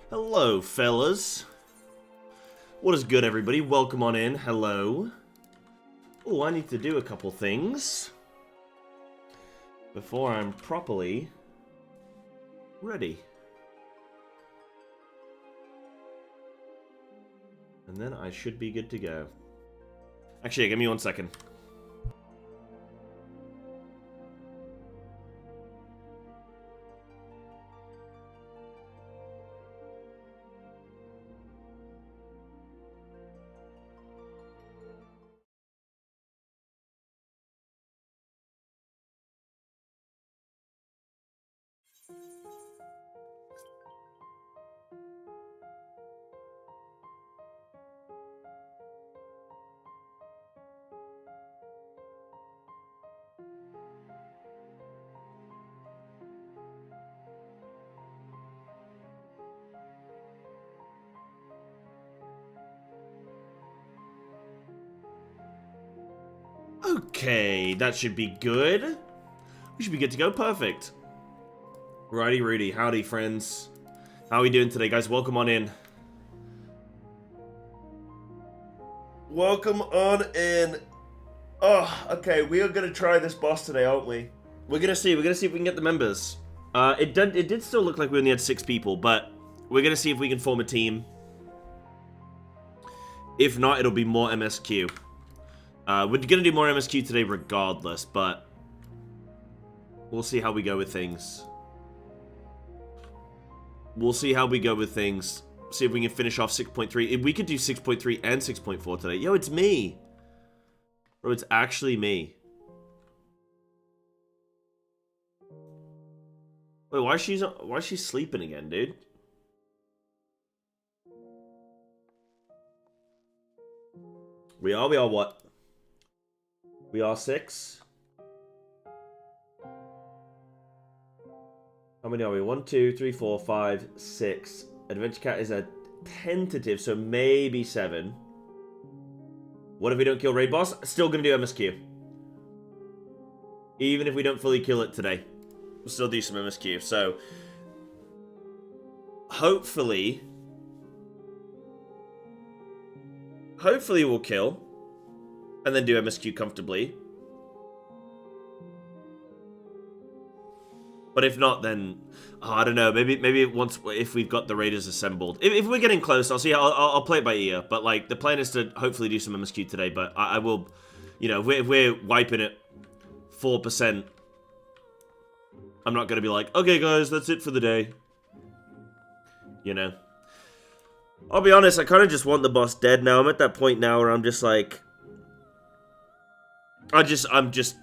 Hello, fellas. What is good, everybody? Welcome on in. Hello. Oh, I need to do a couple things before I'm properly ready. And then I should be good to go. Actually, give me 1 second. Okay, that should be good. We should be good to go. Perfect. Righty, Rudy. Howdy, friends. How are we doing today, guys? Welcome on in. Welcome on in. Oh, okay. We are gonna try this boss today, aren't we? We're gonna see. We're gonna see if we can get the members. It did still look like we only had 6 people, but we're gonna see if we can form a team. If not, it'll be more MSQ. We're gonna do more MSQ today regardless, but we'll see how we go with things. We'll see how we go with things. See if we can finish off 6.3. If we could do 6.3 and 6.4 today. Yo, it's me. Bro, it's actually me. Wait, why is she sleeping again, dude? We are what? We are 6. How many are we? 1, 2, 3, 4, 5, 6. Adventure Cat is a tentative, so maybe 7. What if we don't kill Raid Boss? Still gonna do MSQ. Even if we don't fully kill it today, we'll still do some MSQ. So, hopefully we'll kill, and then do MSQ comfortably. But if not, then I don't know. Maybe once if we've got the raiders assembled, if we're getting close, I'll see. I'll play it by ear. But like the plan is to hopefully do some MSQ today. But I will, you know, if we're wiping it 4%, I'm not gonna be like, okay, guys, that's it for the day. You know, I'll be honest. I kind of just want the boss dead now. I'm at that point now where I'm just like, I'm just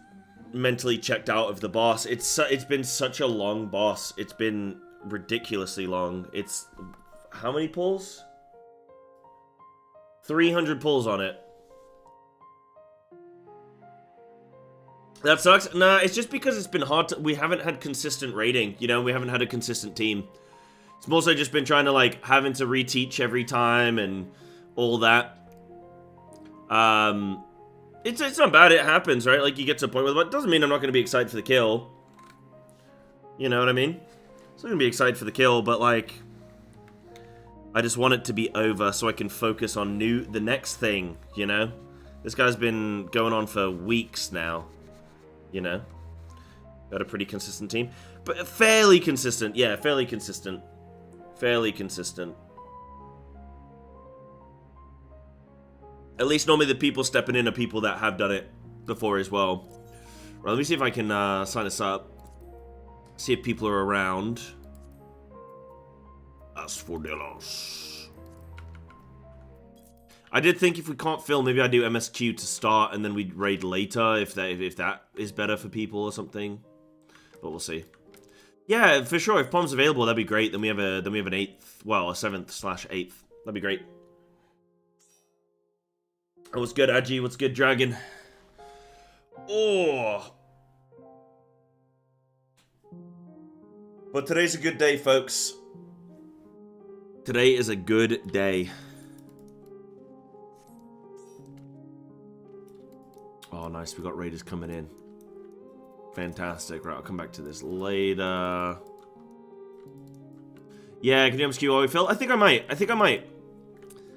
mentally checked out of the boss. It's been such a long boss. It's been ridiculously long. It's how many pulls? 300 pulls on it. That sucks. Nah, it's just because it's been hard to, we haven't had consistent raiding, you know, we haven't had a consistent team. It's mostly just been trying to like having to reteach every time and all that. It's not bad, it happens, right? Like, you get to a point where, but it doesn't mean I'm not going to be excited for the kill. You know what I mean? Still going to be excited for the kill, but, like, I just want it to be over so I can focus on the next thing, you know? This guy's been going on for weeks now, you know? Got a pretty consistent team. But fairly consistent, yeah, fairly consistent. Fairly consistent. At least normally the people stepping in are people that have done it before as well. Right, let me see if I can sign us up. See if people are around. Asfordelos. I did think if we can't film, maybe I'd do MSQ to start and then we'd raid later if that is better for people or something. But we'll see. Yeah, for sure. If Pom's available, that'd be great. Then we have an 8th, well, a 7th/8th. That'd be great. Oh, what's good, Agi? What's good, Dragon? Oh. But today's a good day, folks. Today is a good day. Oh, nice. We got raiders coming in. Fantastic. Right, I'll come back to this later. Yeah, can you MSQ while we fill? I think I might.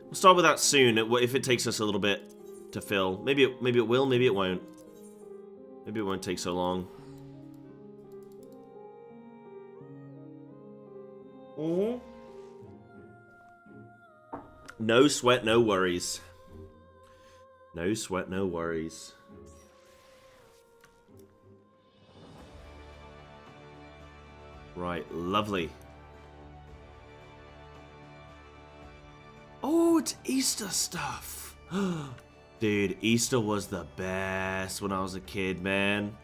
We'll start with that soon, if it takes us a little bit to fill. Maybe it will, maybe it won't. Maybe it won't take so long. No sweat, no worries. No sweat, no worries. Right, lovely. Oh, it's Easter stuff. Dude, Easter was the best when I was a kid, man.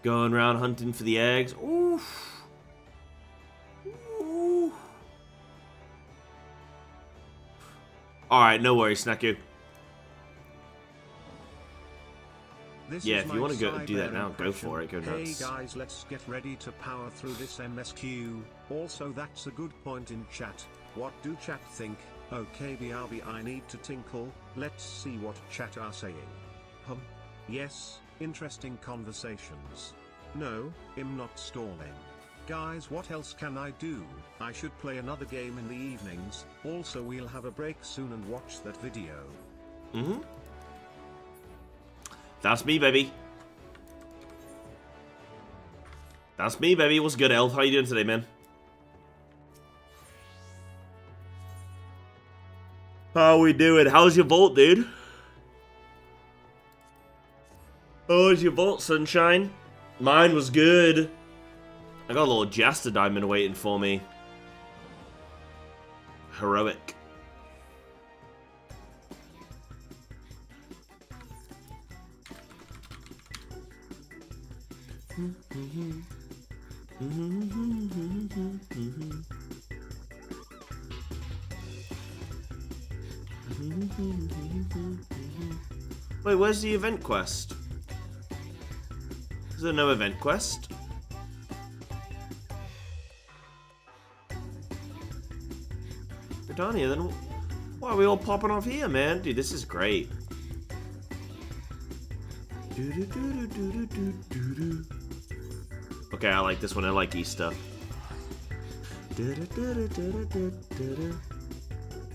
Going around hunting for the eggs. Oof. Oof. Alright, no worries, Snaku. Yeah, if you want to go do that now, go for it. Go nuts. Hey guys, let's get ready to power through this MSQ. Also, that's a good point in chat. What do chat think? Okay, BRB, I need to tinkle. Let's see what chat are saying. Yes, interesting conversations. No, I'm not stalling. Guys, what else can I do? I should play another game in the evenings. Also, we'll have a break soon and watch that video. That's me, baby. That's me, baby. What's good, Elf? How you doing today, man? How we doing? How's your vault, dude? How's your vault, sunshine? Mine was good. I got a little Jasta diamond waiting for me. Heroic. Wait, where's the event quest? Is there no event quest? Britannia, then why are we all popping off here, man? Dude, this is great. Okay, I like this one. I like Easter.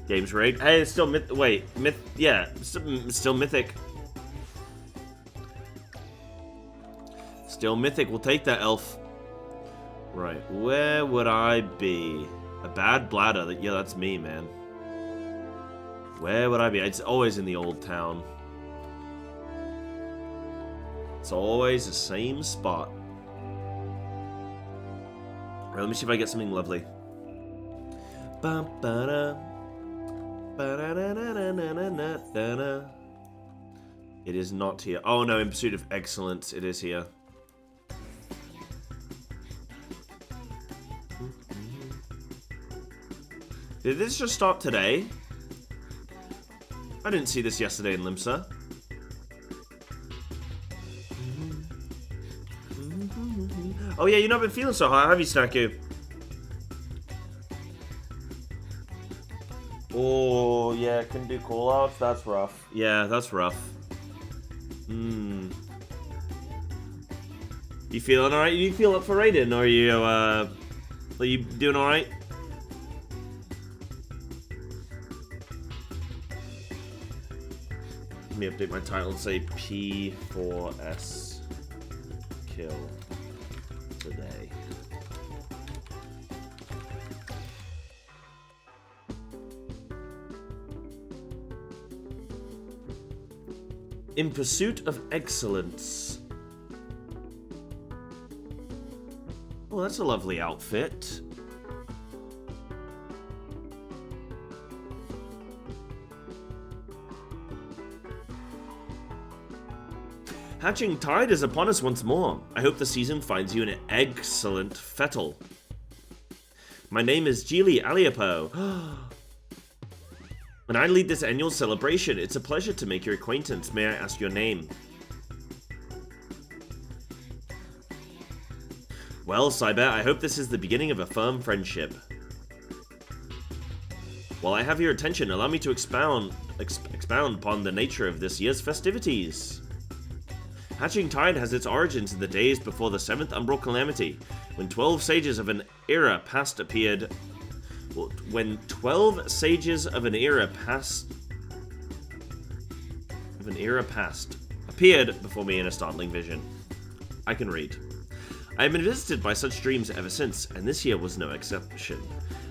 Game's rigged. Hey, it's still yeah, it's still mythic. Still mythic. We'll take that, Elf. Right, where would I be? A bad bladder. Yeah, that's me, man. Where would I be? It's always in the old town. It's always the same spot. Right, let me see if I get something lovely. It is not here. Oh no, in pursuit of excellence, it is here. Did this just start today? I didn't see this yesterday in Limsa. Oh yeah, you've not been feeling so hot, have you, Snaku? Oh yeah, couldn't do call-outs? That's rough. Yeah, that's rough. You feeling alright? You feel up for raiding, or are you doing alright? Let me update my title and say P4S kill today. In pursuit of excellence. Oh, that's a lovely outfit. Hatching Tide is upon us once more. I hope the season finds you an excellent fettle. My name is Geely Aliapo. And I lead this annual celebration. It's a pleasure to make your acquaintance. May I ask your name? Well, Cyber, I hope this is the beginning of a firm friendship. While I have your attention, allow me to expound upon the nature of this year's festivities. Hatching Tide has its origins in the days before the 7th Umbral Calamity, when 12 sages of an era past appeared When 12 sages of an era past appeared before me in a startling vision. I can read. I have been visited by such dreams ever since, and this year was no exception.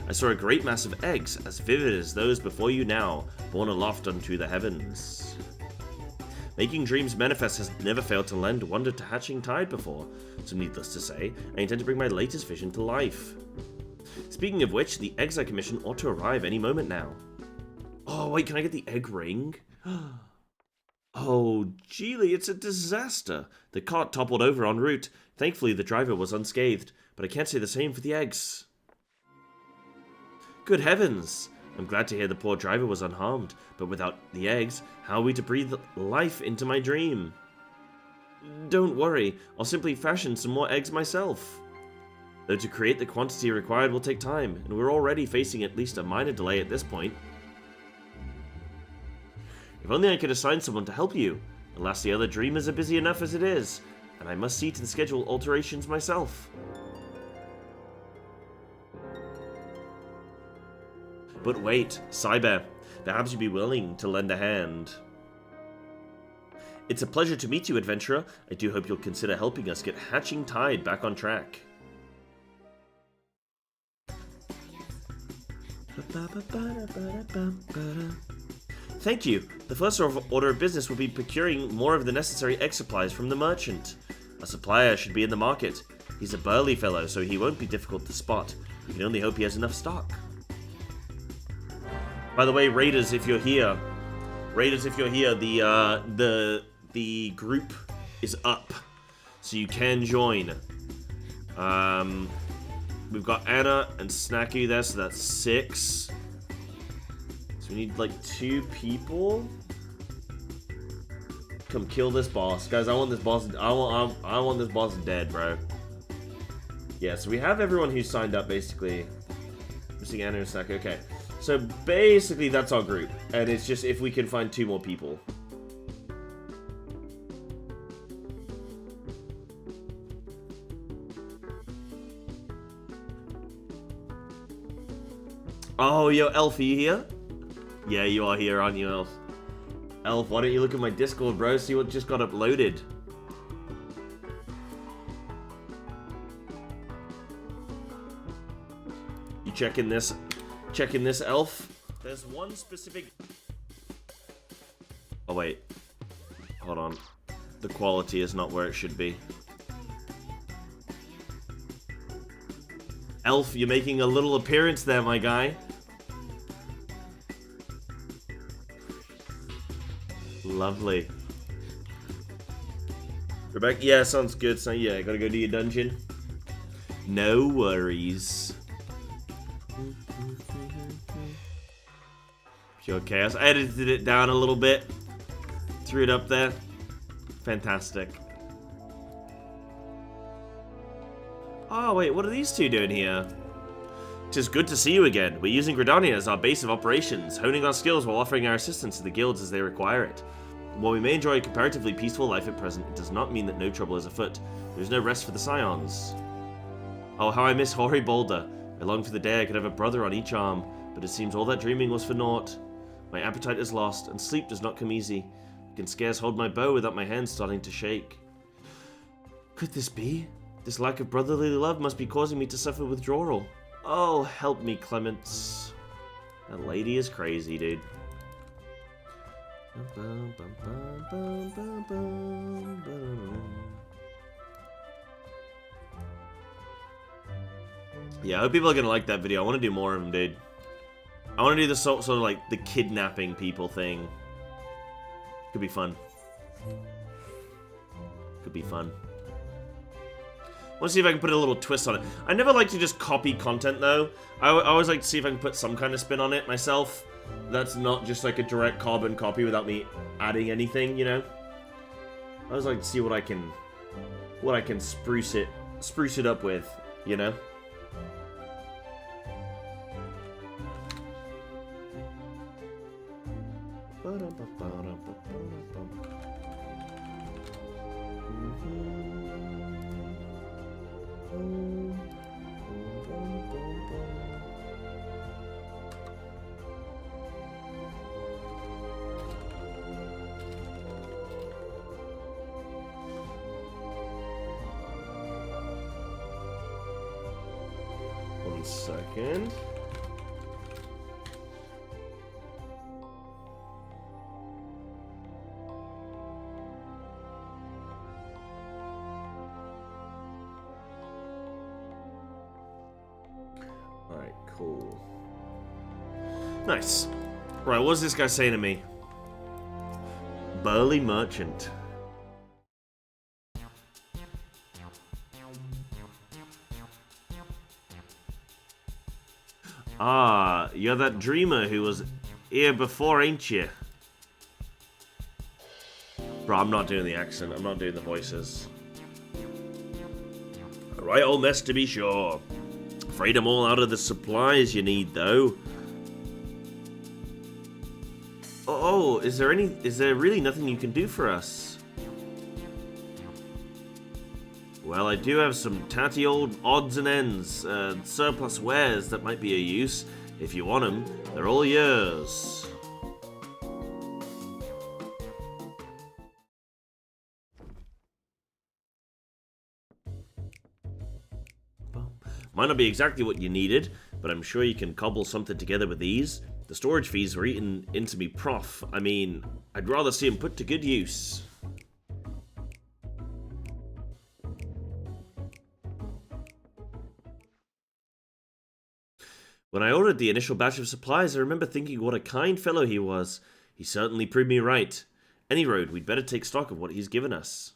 I saw a great mass of eggs, as vivid as those before you now, borne aloft unto the heavens. Making dreams manifest has never failed to lend wonder to hatching tide before, so needless to say, I intend to bring my latest vision to life. Speaking of which, the eggs I commissioned ought to arrive any moment now. Oh, wait, can I get the egg ring? Oh, Geely, it's a disaster. The cart toppled over en route. Thankfully, the driver was unscathed, but I can't say the same for the eggs. Good heavens! I'm glad to hear the poor driver was unharmed, but without the eggs, how are we to breathe life into my dream? Don't worry, I'll simply fashion some more eggs myself. Though to create the quantity required will take time, and we're already facing at least a minor delay at this point. If only I could assign someone to help you. Alas, the other dreamers are busy enough as it is, and I must see to the schedule alterations myself. But wait, Cyber, perhaps you'd be willing to lend a hand. It's a pleasure to meet you, adventurer. I do hope you'll consider helping us get Hatching Tide back on track. Thank you. The first order of business will be procuring more of the necessary egg supplies from the merchant. A supplier should be in the market. He's a burly fellow, so he won't be difficult to spot. We can only hope he has enough stock. By the way, Raiders, if you're here, the group is up, so you can join. We've got Anna and Snacky there, so that's 6. So we need like 2 people. Come kill this boss, guys. I want this boss. I want this boss dead, bro. Yeah, so we have everyone who's signed up basically. Missing Anna and Snacky. Okay. So basically that's our group, and it's just if we can find 2 more people. Oh, yo, Elf, are you here? Yeah, you are here, aren't you, Elf? Elf, why don't you look at my Discord, bro? See what just got uploaded. You checking this? Checking this, Elf? There's one specific... Oh, wait. Hold on. The quality is not where it should be. Elf, you're making a little appearance there, my guy. Lovely. Rebecca, yeah, sounds good. So, yeah, gotta go do your dungeon. No worries. Pure chaos. I edited it down a little bit. Threw it up there. Fantastic. Oh, wait, what are these 2 doing here? Tis good to see you again. We're using Gridania as our base of operations, honing our skills while offering our assistance to the guilds as they require it. While we may enjoy a comparatively peaceful life at present, it does not mean that no trouble is afoot. There's no rest for the Scions. Oh, how I miss Hoary Boulder. I long for the day I could have a brother on each arm, but it seems all that dreaming was for naught. My appetite is lost, and sleep does not come easy. I can scarce hold my bow without my hands starting to shake. Could this be? This lack of brotherly love must be causing me to suffer withdrawal. Oh, help me, Clements. That lady is crazy, dude. Yeah, I hope people are gonna like that video. I want to do more of them, dude. I want to do the sort of like the kidnapping people thing. Could be fun. Could be fun. I want to see if I can put a little twist on it. I never like to just copy content, though. I always like to see if I can put some kind of spin on it myself. That's not just like a direct carbon copy without me adding anything, you know? I always like to see what I can spruce it up with, you know? second. Alright, cool. Nice. Right, what's this guy saying to me? Burly merchant. Ah, you're that dreamer who was here before, ain't you? Bro, I'm not doing the accent. I'm not doing the voices. A right old mess to be sure. Afraid I'm all out of the supplies you need, though. Oh, is there really nothing you can do for us? Well, I do have some tatty old odds and ends, surplus wares that might be of use. If you want them, they're all yours. Might not be exactly what you needed, but I'm sure you can cobble something together with these. The storage fees were eaten into me prof. I mean, I'd rather see them put to good use. When I ordered the initial batch of supplies, I remember thinking what a kind fellow he was. He certainly proved me right. Any road, we'd better take stock of what he's given us.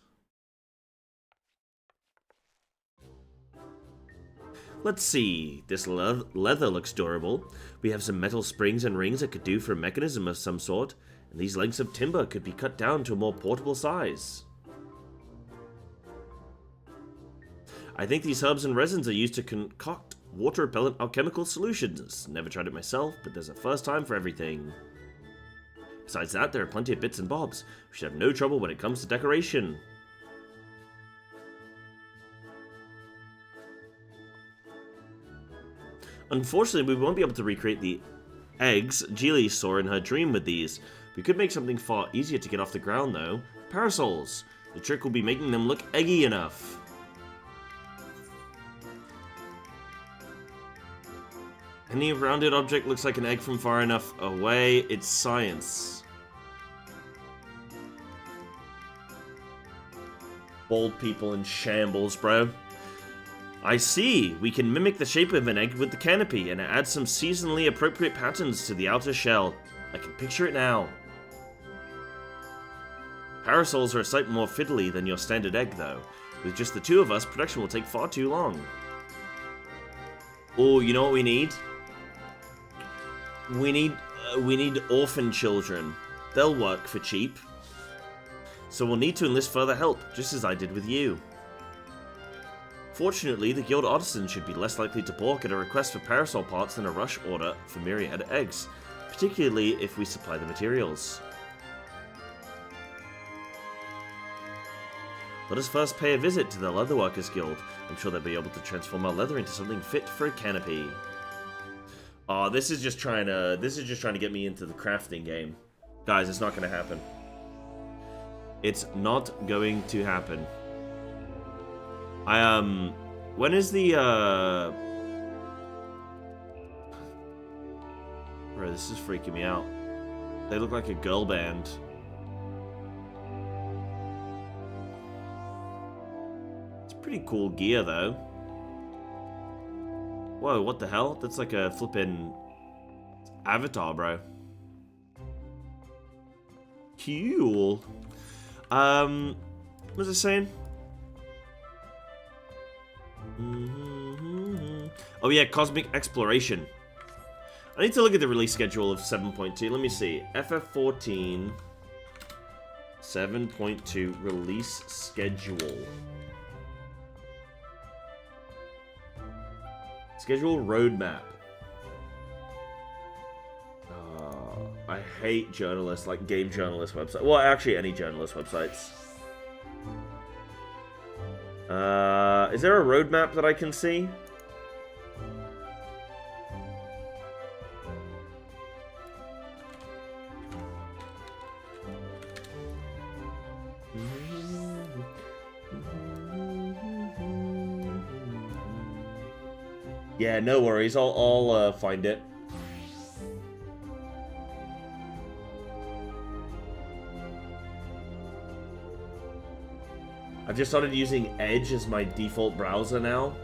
Let's see, this leather looks durable. We have some metal springs and rings that could do for a mechanism of some sort, and these lengths of timber could be cut down to a more portable size. I think these herbs and resins are used to concoct water-repellent alchemical solutions. Never tried it myself, but there's a first time for everything. Besides that, there are plenty of bits and bobs. We should have no trouble when it comes to decoration. Unfortunately, we won't be able to recreate the eggs Geely saw in her dream with these. We could make something far easier to get off the ground, though. Parasols. The trick will be making them look eggy enough. Any rounded object looks like an egg from far enough away. It's science. Bald people in shambles, bro. I see. We can mimic the shape of an egg with the canopy and add some seasonally appropriate patterns to the outer shell. I can picture it now. Parasols are a sight more fiddly than your standard egg, though. With just the two of us, production will take far too long. Oh, you know what we need? We need orphan children. They'll work for cheap. So we'll need to enlist further help, just as I did with you. Fortunately, the guild artisan should be less likely to balk at a request for parasol parts than a rush order for myriad eggs, particularly if we supply the materials. Let us first pay a visit to the Leatherworkers Guild. I'm sure they'll be able to transform our leather into something fit for a canopy. Oh, this is just trying to get me into the crafting game. Guys, it's not going to happen. It's not going to happen. When is the, Bro, this is freaking me out. They look like a girl band. It's pretty cool gear, though. Whoa, what the hell? That's like a flippin' avatar, bro. Cool. What was I saying? Oh yeah, Cosmic Exploration. I need to look at the release schedule of 7.2. Let me see. FF14 7.2 release schedule. Schedule roadmap. I hate journalists, like game journalist websites. Well, actually, any journalist websites. Is there a roadmap that I can see? Yeah, no worries. I'll find it. I've just started using Edge as my default browser now.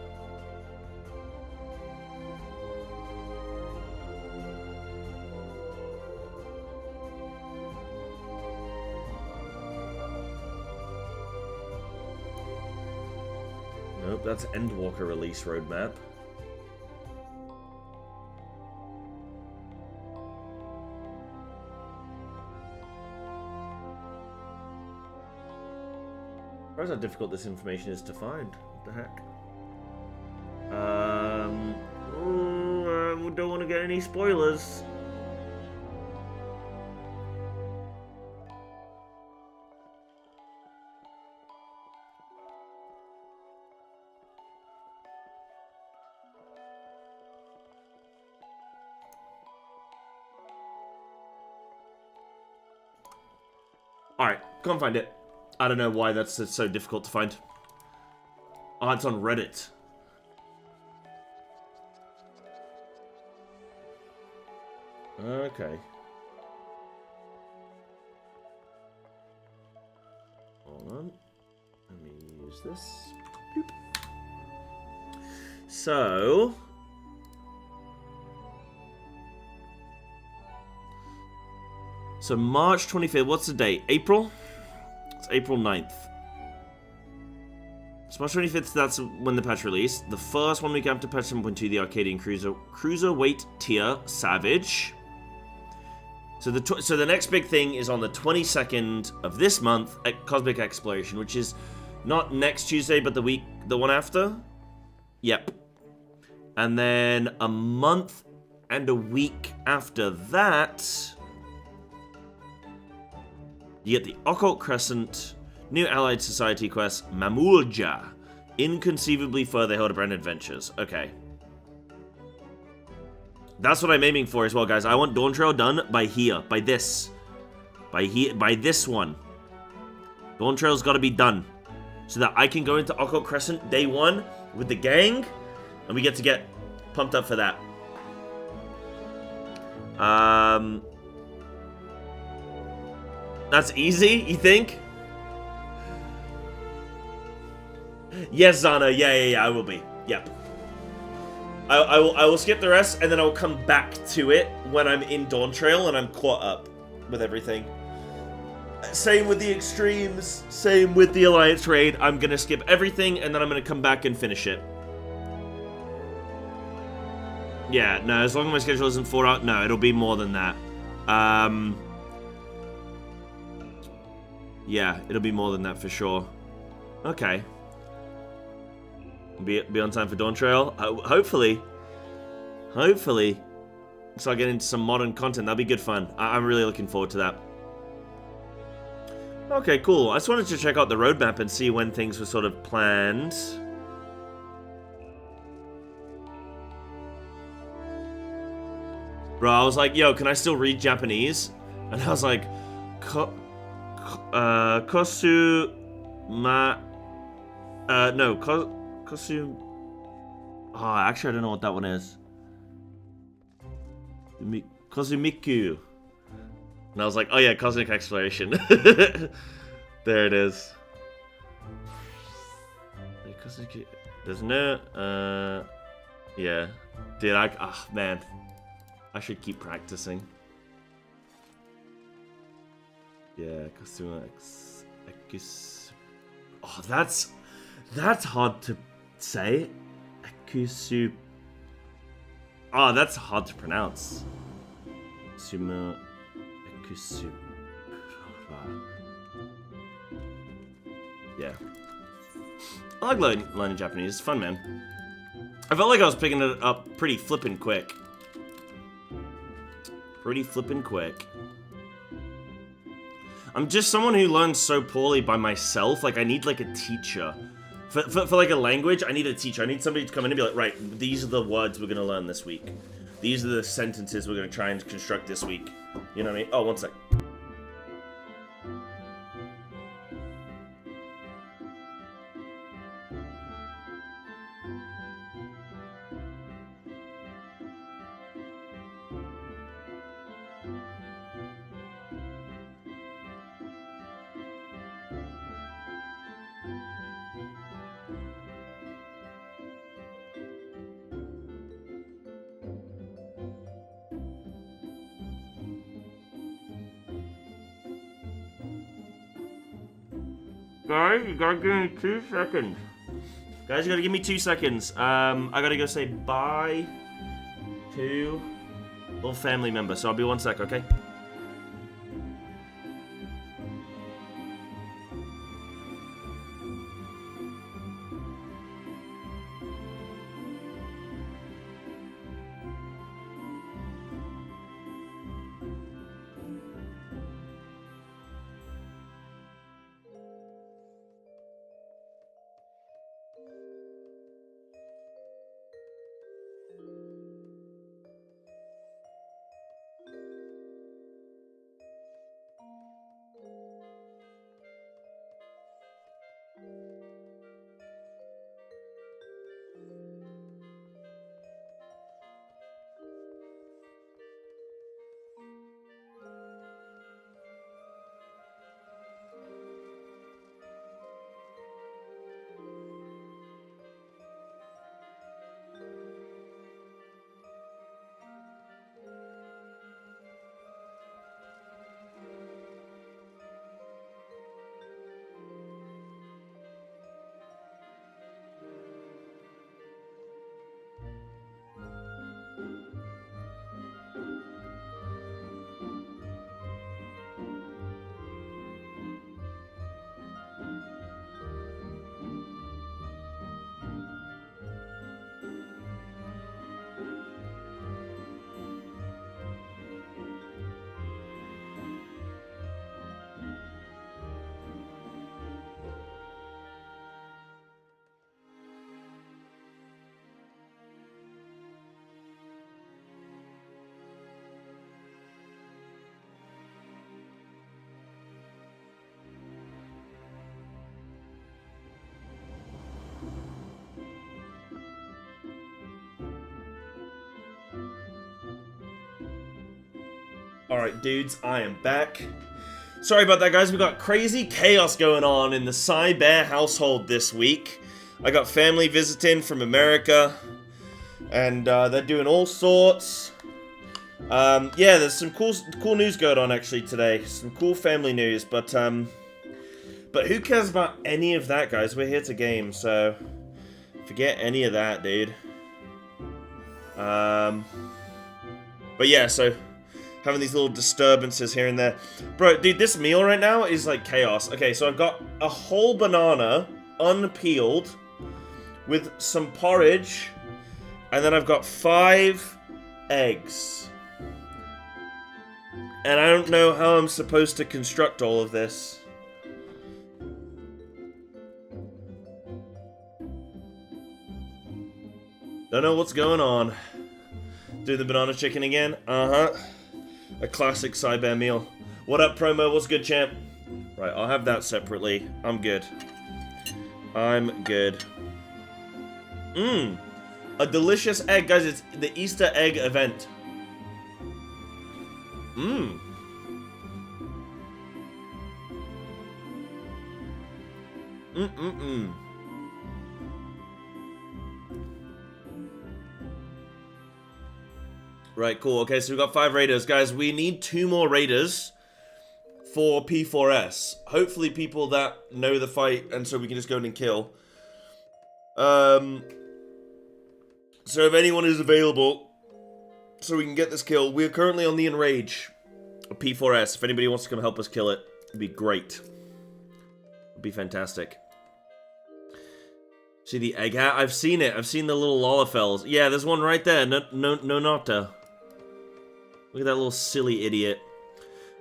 Nope, that's Endwalker release roadmap. Surprised how difficult this information is to find. What the heck? We don't want to get any spoilers. Alright, can't find it. I don't know why that's so difficult to find. Oh, it's on Reddit. Okay. Hold on. Let me use this. Boop. So... So March 25th, what's the date? April? It's April 9th. So March 25th, that's when the patch released. The first 1 week after patch 7.2, the Arcadian Cruiserweight tier, Savage. So the next big thing is on the 22nd of this month at Cosmic Exploration, which is not next Tuesday, but the one after. Yep. And then a month and a week after that... You get the Occult Crescent, New Allied Society quest, Mamulja, Inconceivably Further Hildebrand Adventures. Okay. That's what I'm aiming for as well, guys. I want Dawntrail done by here, by this. By this one. Dawntrail's got to be done. So that I can go into Occult Crescent day 1 with the gang, and we get to get pumped up for that. That's easy, you think? Yes, Zana. Yeah, I will be. Yep. I will skip the rest, and then I'll come back to it when I'm in Dawntrail and I'm caught up with everything. Same with the Extremes, same with the Alliance Raid. I'm gonna skip everything, and then I'm gonna come back and finish it. Yeah, no, as long as my schedule isn't 4 out, no, it'll be more than that. Yeah, it'll be more than that for sure. Okay. Be on time for Dawntrail. Hopefully. Hopefully. Start getting into some modern content. That'll be good fun. I'm really looking forward to that. Okay, cool. I just wanted to check out the roadmap and see when things were sort of planned. Bro, I was like, yo, can I still read Japanese? And I was like, Kosu ma... no, Kosu... Oh, actually, I don't know what that one is. Kosumiku. And I was like, oh yeah, Cosmic Exploration. There it is. There's no... yeah. Dude, oh, man. I should keep practicing. Yeah, Kosuma Oh, that's hard to say. Akusu. Oh, that's hard to pronounce. Sumo Akusu. Yeah. I like learning Japanese. It's fun, man. I felt like I was picking it up pretty flippin' quick. Pretty flippin' quick. I'm just someone who learns so poorly by myself. Like, I need, like, a teacher. For like, a language, I need a teacher. I need somebody to come in and be like, right, these are the words we're going to learn this week. These are the sentences we're going to try and construct this week. You know what I mean? Oh, one sec. guys, you gotta give me 2 seconds. Guys, you gotta give me 2 seconds. I gotta go say bye to a little family member, so I'll be 1 sec, okay? Alright, dudes, I am back. Sorry about that, guys. We got crazy chaos going on in the Psybear household this week. I got family visiting from America, and they're doing all sorts. Yeah, there's some cool news going on actually today. Some cool family news, but who cares about any of that, guys? We're here to game, so forget any of that, dude. But yeah, so having these little disturbances here and there. Bro, dude, this meal right now is like chaos. Okay, so I've got a whole banana, unpeeled, with some porridge, and then I've got 5 eggs. And I don't know how I'm supposed to construct all of this. Don't know what's going on. Do the banana chicken again? Uh-huh. A classic Psybear meal. What up, Promo? What's good, champ? Right, I'll have that separately. I'm good. I'm good. Mmm. A delicious egg. Guys, it's the Easter egg event. Mmm. Mmm. Right, cool. Okay, so we've got 5 raiders. Guys, we need 2 more raiders for P4S. Hopefully people that know the fight, and so we can just go in and kill. So if anyone is available, so we can get this kill. We're currently on the Enrage of P4S. If anybody wants to come help us kill it, it'd be great. It'd be fantastic. See the egg hat? I've seen it. I've seen the little Lollifells. Yeah, there's one right there. No, Nota. Look at that little silly idiot.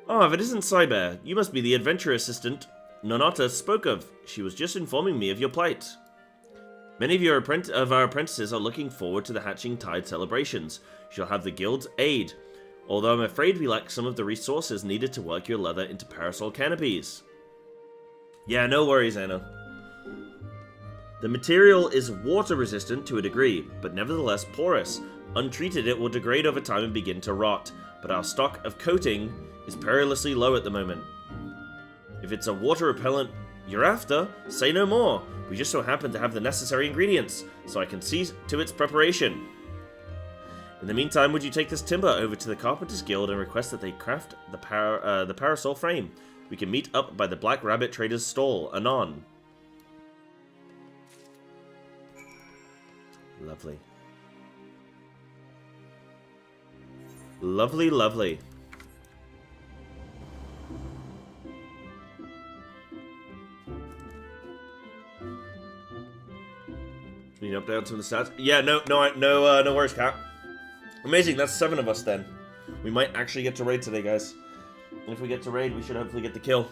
Oh, if it isn't Psybear, you must be the adventure assistant Nonata spoke of. She was just informing me of your plight. Many of our apprentices are looking forward to the Hatching Tide celebrations. You'll have the guild's aid, although I'm afraid we lack some of the resources needed to work your leather into parasol canopies. Yeah, no worries, Anna. The material is water resistant to a degree, but nevertheless porous. Untreated, it will degrade over time and begin to rot, but our stock of coating is perilously low at the moment. If it's a water repellent you're after, say no more. We just so happen to have the necessary ingredients, so I can see to its preparation. In the meantime, would you take this timber over to the Carpenters Guild and request that they craft the parasol frame? We can meet up by the Black Rabbit Trader's stall, anon. Lovely. Lovely, lovely. Need to update on some of the stats? Yeah, no worries, Cat. Amazing, that's 7 of us then. We might actually get to raid today, guys. And if we get to raid, we should hopefully get the kill.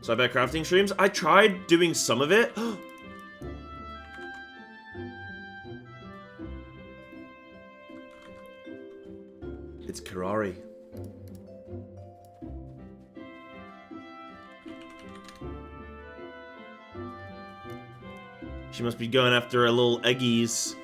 So I bet crafting streams? I tried doing some of it. It's Karari. She must be going after her little eggies.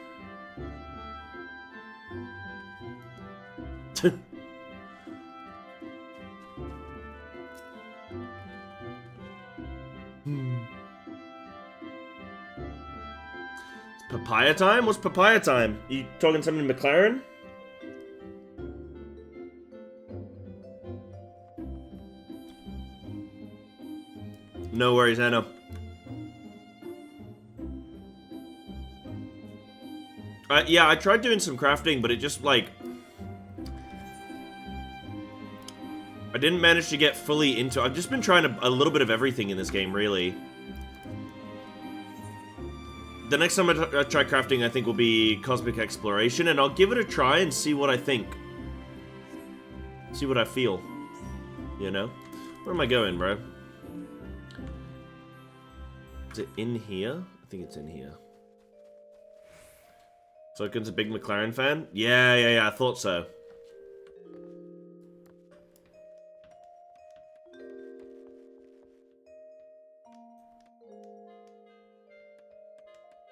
Papaya time? What's papaya time? You talking something McLaren? No worries, Anna. Yeah, I tried doing some crafting, but it just, like... I didn't manage to get fully into... I've just been trying a little bit of everything in this game, really. The next time I try crafting, I think, will be Cosmic Exploration, and I'll give it a try and see what I think. See what I feel. You know? Where am I going, bro? Is it in here? I think it's in here. Soken's a big McLaren fan? Yeah, I thought so.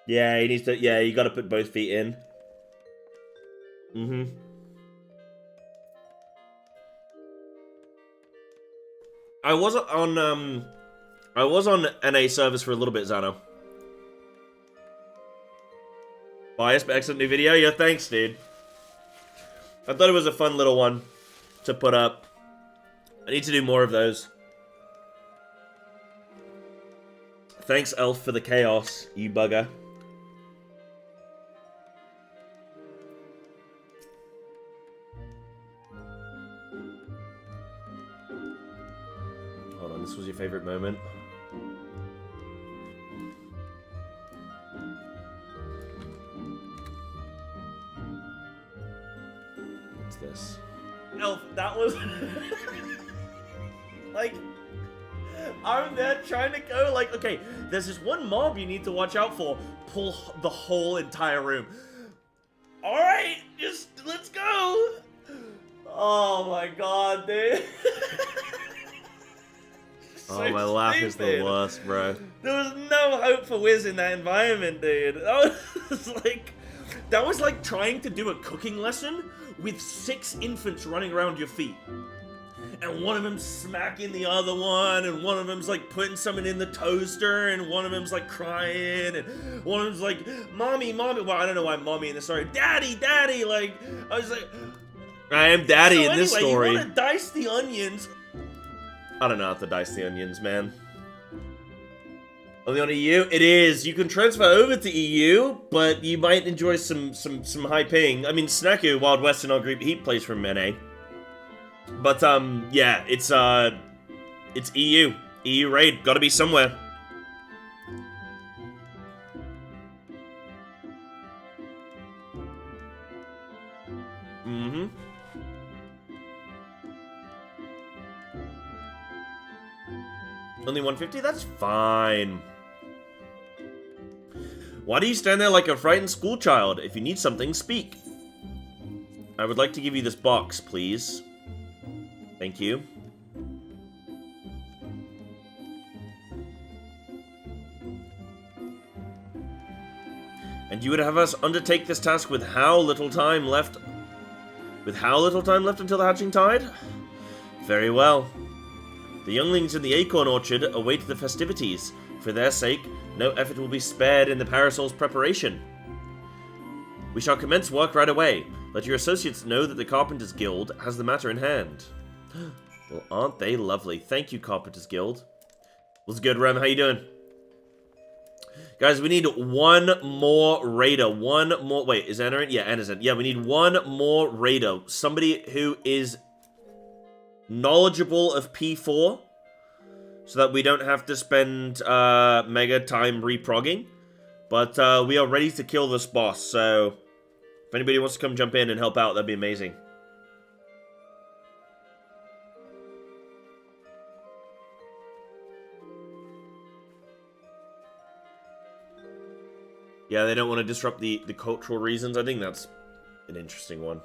Yeah, he needs to, yeah, you gotta put both feet in. Mm-hmm. I was on NA service for a little bit, Zano. Biased, but excellent new video. Yeah, thanks, dude. I thought it was a fun little one to put up. I need to do more of those. Thanks, Elf, for the chaos, you bugger. Hold on, this was your favorite moment. This. Elf, that was like, I'm there trying to go, like, okay, there's this one mob you need to watch out for. Pull the whole entire room. Alright, just let's go. Oh my god, dude. So my laugh is the worst, bro. There was no hope for Wiz in that environment, dude. That was like trying to do a cooking lesson with 6 infants running around your feet. And one of them's smacking the other one, and one of them's like putting something in the toaster, and one of them's like crying, and one of them's like, Mommy, Mommy. Well, I don't know why Mommy in the story. Daddy, Daddy. Like, I was like... I am Daddy in this story. You want to dice the onions. I don't know how to dice the onions, man. Only on EU? It is. You can transfer over to EU, but you might enjoy some high ping. I mean, Snaku, Wild West, and our group, he plays from NA. But, yeah, it's EU. EU raid. Gotta be somewhere. Mm-hmm. Only 150? That's fine. Why do you stand there like a frightened schoolchild? If you need something, speak. I would like to give you this box, please. Thank you. And you would have us undertake this task with how little time left... With how little time left until the hatching tide? Very well. The younglings in the acorn orchard await the festivities. For their sake, no effort will be spared in the parasol's preparation. We shall commence work right away. Let your associates know that the Carpenters Guild has the matter in hand. Well, aren't they lovely? Thank you, Carpenters Guild. What's good, Rem? How you doing? Guys, we need one more raider. One more... Wait, is Anna in? Yeah, Anna's in. Yeah, we need one more raider. Somebody who is knowledgeable of P4, so that we don't have to spend mega time reprogging. But we are ready to kill this boss, so if anybody wants to come jump in and help out, that'd be amazing. Yeah, they don't want to disrupt the cultural reasons. I think that's an interesting one.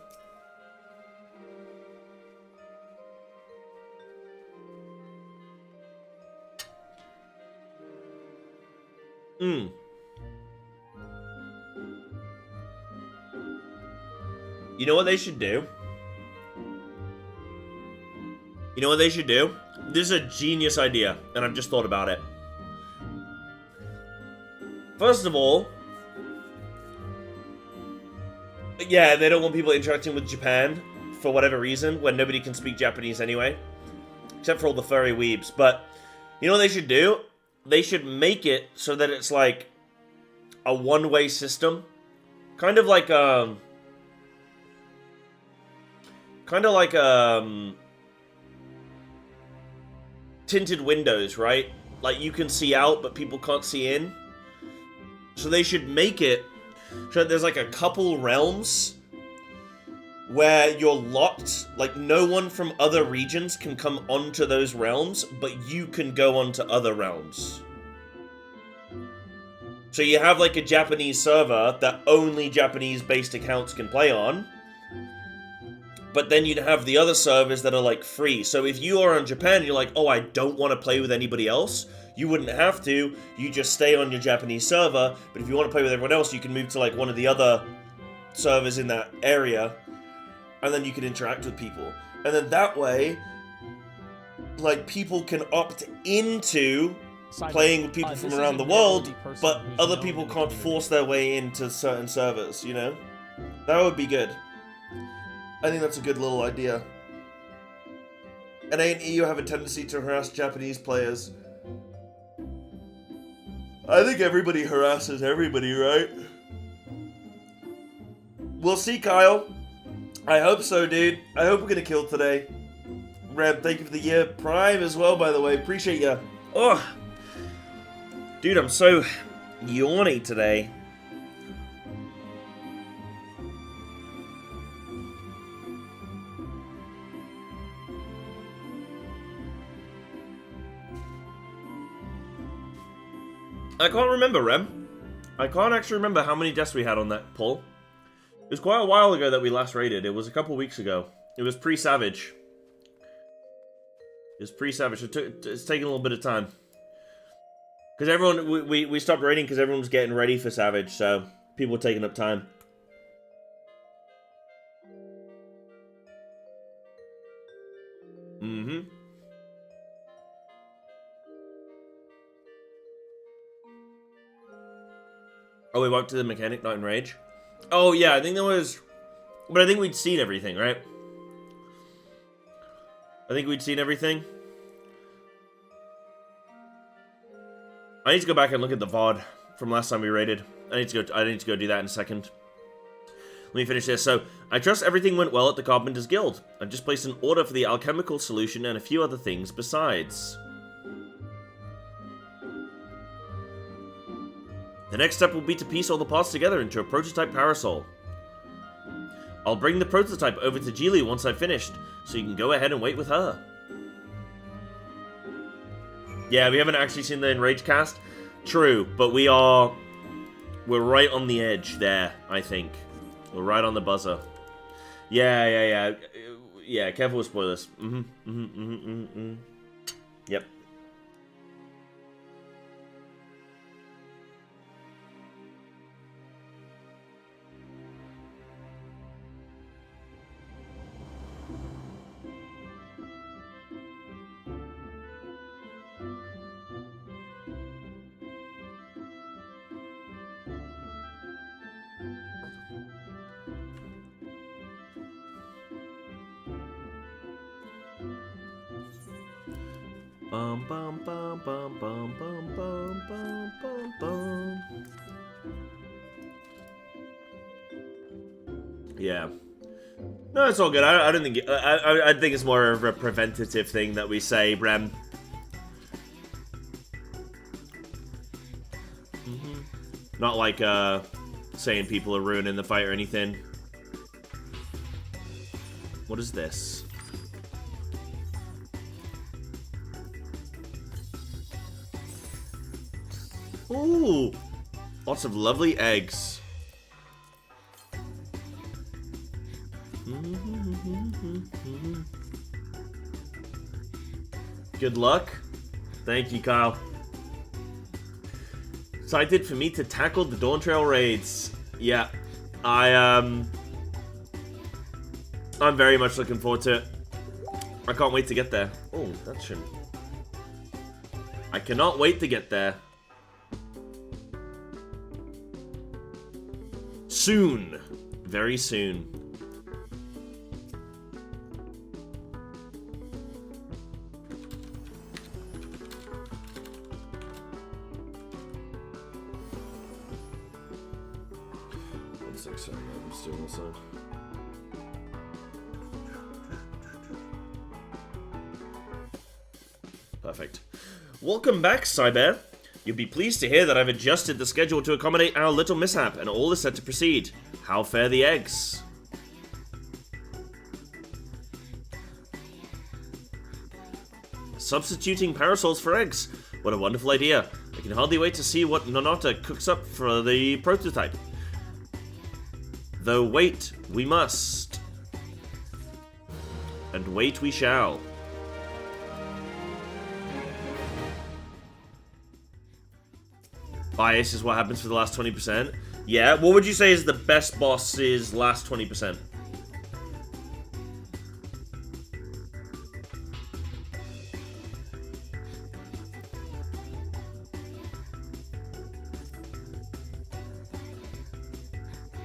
You know what they should do? You know what they should do? This is a genius idea, and I've just thought about it. First of all, yeah, they don't want people interacting with Japan for whatever reason, when nobody can speak Japanese anyway. Except for all the furry weebs. But, you know what they should do? They should make it so that it's like a one-way system. Kind of like, tinted windows, right? Like, you can see out, but people can't see in. So they should make it so that there's like a couple realms where you're locked, like no one from other regions can come onto those realms, but you can go onto other realms. So you have like a Japanese server that only Japanese-based accounts can play on, but then you'd have the other servers that are like free. So if you are in Japan and you're like, oh, I don't want to play with anybody else, you wouldn't have to. You just stay on your Japanese server, but if you want to play with everyone else, you can move to like one of the other servers in that area, and then you can interact with people. And then that way, like, people can opt into playing with people from around the world, but other people can't force their way into certain servers, you know? That would be good. I think that's a good little idea. And EU have a tendency to harass Japanese players. I think everybody harasses everybody, right? We'll see, Kyle. I hope so, dude. I hope we're gonna kill today. Reb, thank you for the year. Prime as well, by the way. Appreciate ya. Oh, dude, I'm so yawny today. I can't remember, Rem. I can't actually remember how many deaths we had on that poll. It was quite a while ago that we last raided. It was a couple weeks ago. It was pre-Savage. It's pre-Savage. It's taking a little bit of time. Because everyone... We stopped raiding because everyone was getting ready for Savage, so people were taking up time. Mm-hmm. Oh, we walked to the mechanic, not in Rage? Oh, yeah, I think there was... But I think we'd seen everything, right? I think we'd seen everything. I need to go back and look at the VOD from last time we raided. I need to go do that in a second. Let me finish this. So, I trust everything went well at the Carpenters Guild. I've just placed an order for the alchemical solution and a few other things besides. The next step will be to piece all the parts together into a prototype parasol. I'll bring the prototype over to Geely once I've finished, so you can go ahead and wait with her. Yeah, we haven't actually seen the Enrage cast. True, but we're right on the edge there, I think. We're right on the buzzer. Yeah, careful with spoilers. Yep. Bum bum bum bum bum bum bum bum bum bum. Yeah. No, it's all good. I don't think I think it's more of a preventative thing that we say, Brem. Not like saying people are ruining the fight or anything. What is this? Ooh, lots of lovely eggs. Good luck. Thank you, Kyle. Excited for me to tackle the Dawntrail raids. Yeah, I'm very much looking forward to it. I can't wait to get there. Oh, that shouldn't. I cannot wait to get there. Soon. Very soon. Sorry, I'm still also. Perfect. Welcome back, Psybear. You'll be pleased to hear that I've adjusted the schedule to accommodate our little mishap, and all is set to proceed. How fare the eggs? Substituting parasols for eggs. What a wonderful idea. I can hardly wait to see what Nonota cooks up for the prototype. Though wait, we must. And wait we shall. Bias is what happens for the last 20%. Yeah, what would you say is the best boss's last 20%?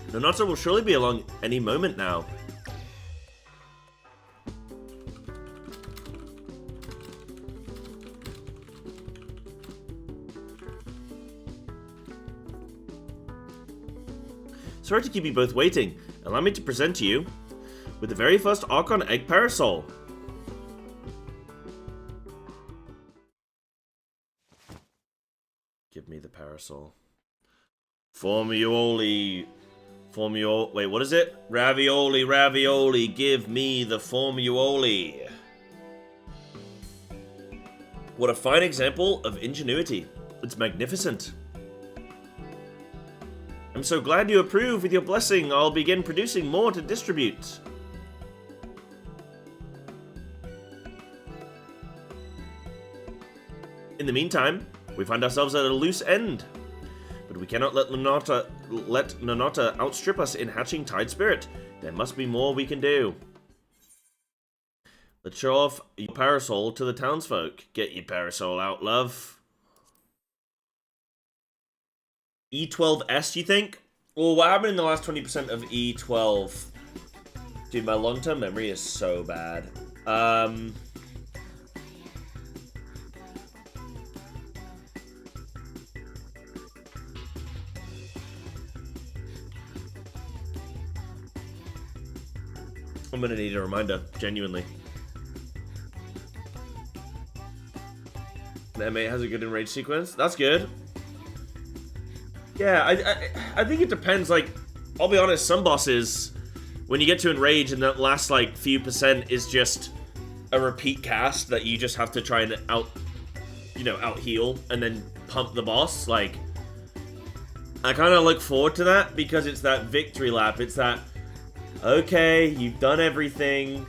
Nonota will surely be along any moment now. Sorry to keep you both waiting. Allow me to present to you with the very first Archon Egg Parasol. Give me the parasol. Formioli. Wait, what is it? Ravioli, ravioli, give me the formioli. What a fine example of ingenuity. It's magnificent. I'm so glad you approve. With your blessing, I'll begin producing more to distribute. In the meantime, we find ourselves at a loose end. But we cannot let Nonota outstrip us in hatching Tide Spirit. There must be more we can do. Let's show off your parasol to the townsfolk. Get your parasol out, love. E12S, you think? Well, what happened in the last 20% of E12? Dude, my long-term memory is so bad. I'm gonna need a reminder, genuinely. The M8 has a good enrage sequence. That's good. Yeah, I think it depends. Like, I'll be honest, some bosses, when you get to enrage and that last like few percent is just a repeat cast that you just have to try and out heal and then pump the boss. Like, I kind of look forward to that because it's that victory lap. It's that, okay, you've done everything.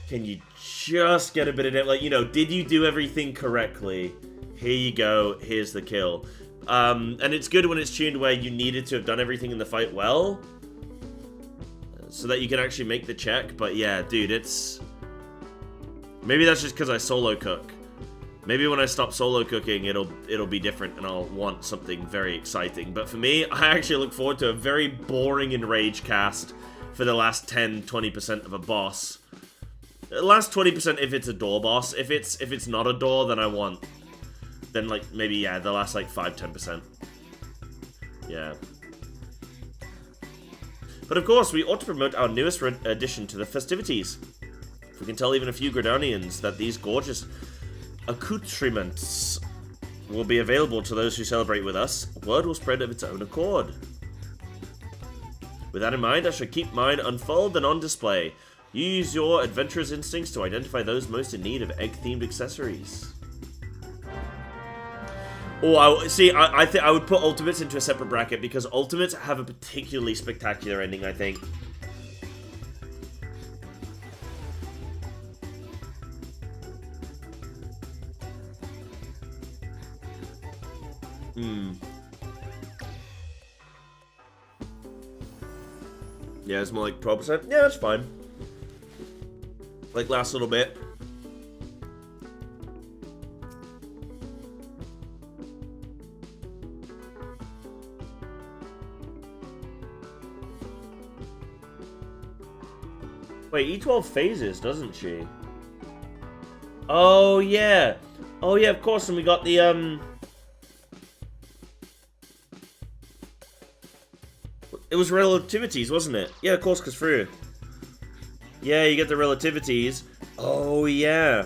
Can you just get a bit of it? Like, did you do everything correctly? Here you go. Here's the kill. And it's good when it's tuned where you needed to have done everything in the fight well, so that you can actually make the check. But yeah, dude, it's... Maybe that's just because I solo cook. Maybe when I stop solo cooking, it'll be different and I'll want something very exciting. But for me, I actually look forward to a very boring enrage cast for the last 10-20% of a boss. Last 20% if it's a door boss. If it's not a door, then then like maybe yeah, the last like 5-10%. Yeah. But of course, we ought to promote our newest addition to the festivities. If we can tell even a few Gridanians that these gorgeous accoutrements will be available to those who celebrate with us, word will spread of its own accord. With that in mind, I shall keep mine unfurled and on display. Use your adventurous instincts to identify those most in need of egg-themed accessories. Oh, I think I would put Ultimates into a separate bracket because Ultimates have a particularly spectacular ending, I think. Yeah, it's more like 12%. Yeah, that's fine. Like last little bit. Wait, E12 phases, doesn't she? Oh, yeah. Oh, yeah, of course, and we got the, It was relativities, wasn't it? Yeah, of course, because through. Yeah, you get the relativities. Oh, yeah.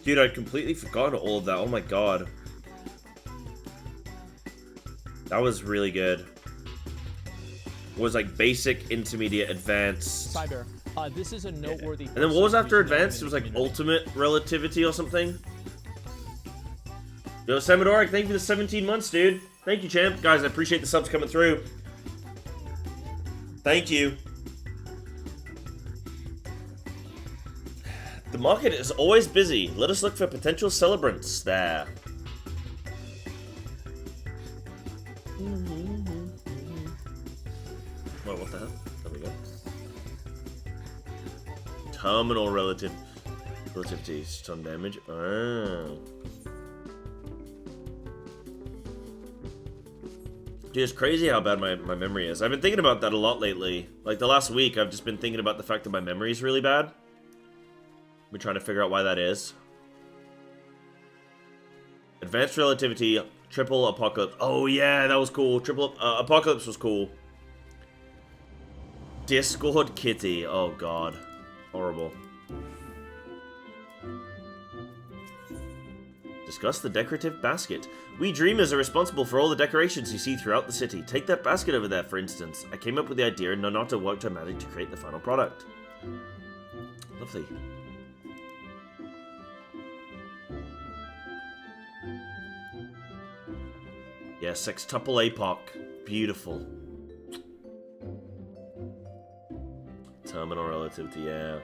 Dude, I'd completely forgotten all of that. Oh, my God. That was really good. It was like basic, intermediate, advanced. Cyber, this is a noteworthy. And then what was after advanced? It was like ultimate relativity or something. Yo, Samadoric, thank you for the 17 months, dude. Thank you, champ. Guys, I appreciate the subs coming through. Thank you. The market is always busy. Let us look for potential celebrants there. Wait, what the hell? There we go. Terminal relativity, stun damage. Oh. Dude, it's crazy how bad my memory is. I've been thinking about that a lot lately. Like, the last week, I've just been thinking about the fact that my memory is really bad. We're trying to figure out why that is. Advanced relativity, triple apocalypse. Oh, yeah, that was cool. Triple apocalypse was cool. Discord kitty. Oh, God. Horrible. Discuss the decorative basket. We dreamers are responsible for all the decorations you see throughout the city. Take that basket over there, for instance. I came up with the idea and Nonata worked her magic to create the final product. Lovely. Yeah, sextuple epoch. Beautiful. Terminal relativity, yeah.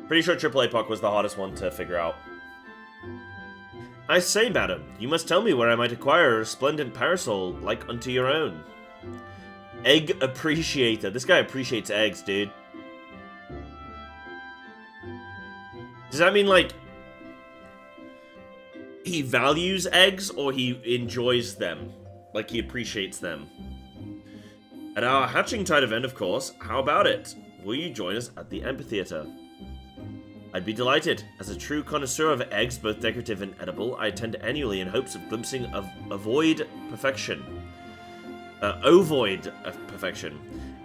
Pretty sure triple epoch was the hardest one to figure out. I say, madam, you must tell me where I might acquire a resplendent parasol like unto your own. Egg appreciator. This guy appreciates eggs, dude. Does that mean, like, he values eggs or he enjoys them? Like, he appreciates them? At our Hatching Tide event, of course. How about it? Will you join us at the amphitheater? I'd be delighted. As a true connoisseur of eggs, both decorative and edible, I attend annually in hopes of glimpsing of ovoid perfection. Ovoid of perfection.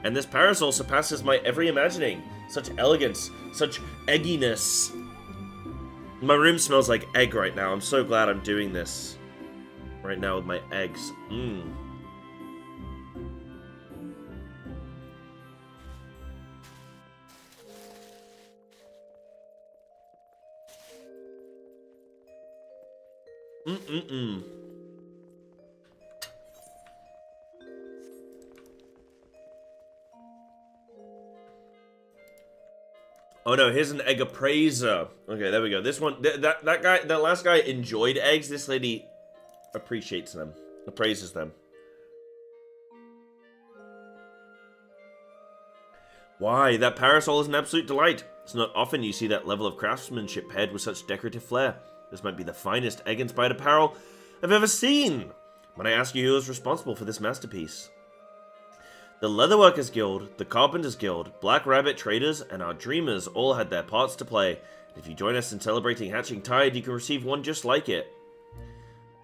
And this parasol surpasses my every imagining. Such elegance, such egginess. My room smells like egg right now. I'm so glad I'm doing this right now with my eggs. Mmm. Mm-mm-mm. Oh no, here's an egg appraiser. Okay, there we go. This one, that last guy enjoyed eggs. This lady appreciates them, appraises them. Why, that parasol is an absolute delight. It's not often you see that level of craftsmanship paired with such decorative flair. This might be the finest egg-inspired apparel I've ever seen. When I ask you who is responsible for this masterpiece. The Leatherworkers Guild, the Carpenters Guild, Black Rabbit Traders, and our Dreamers all had their parts to play. If you join us in celebrating Hatching Tide, you can receive one just like it.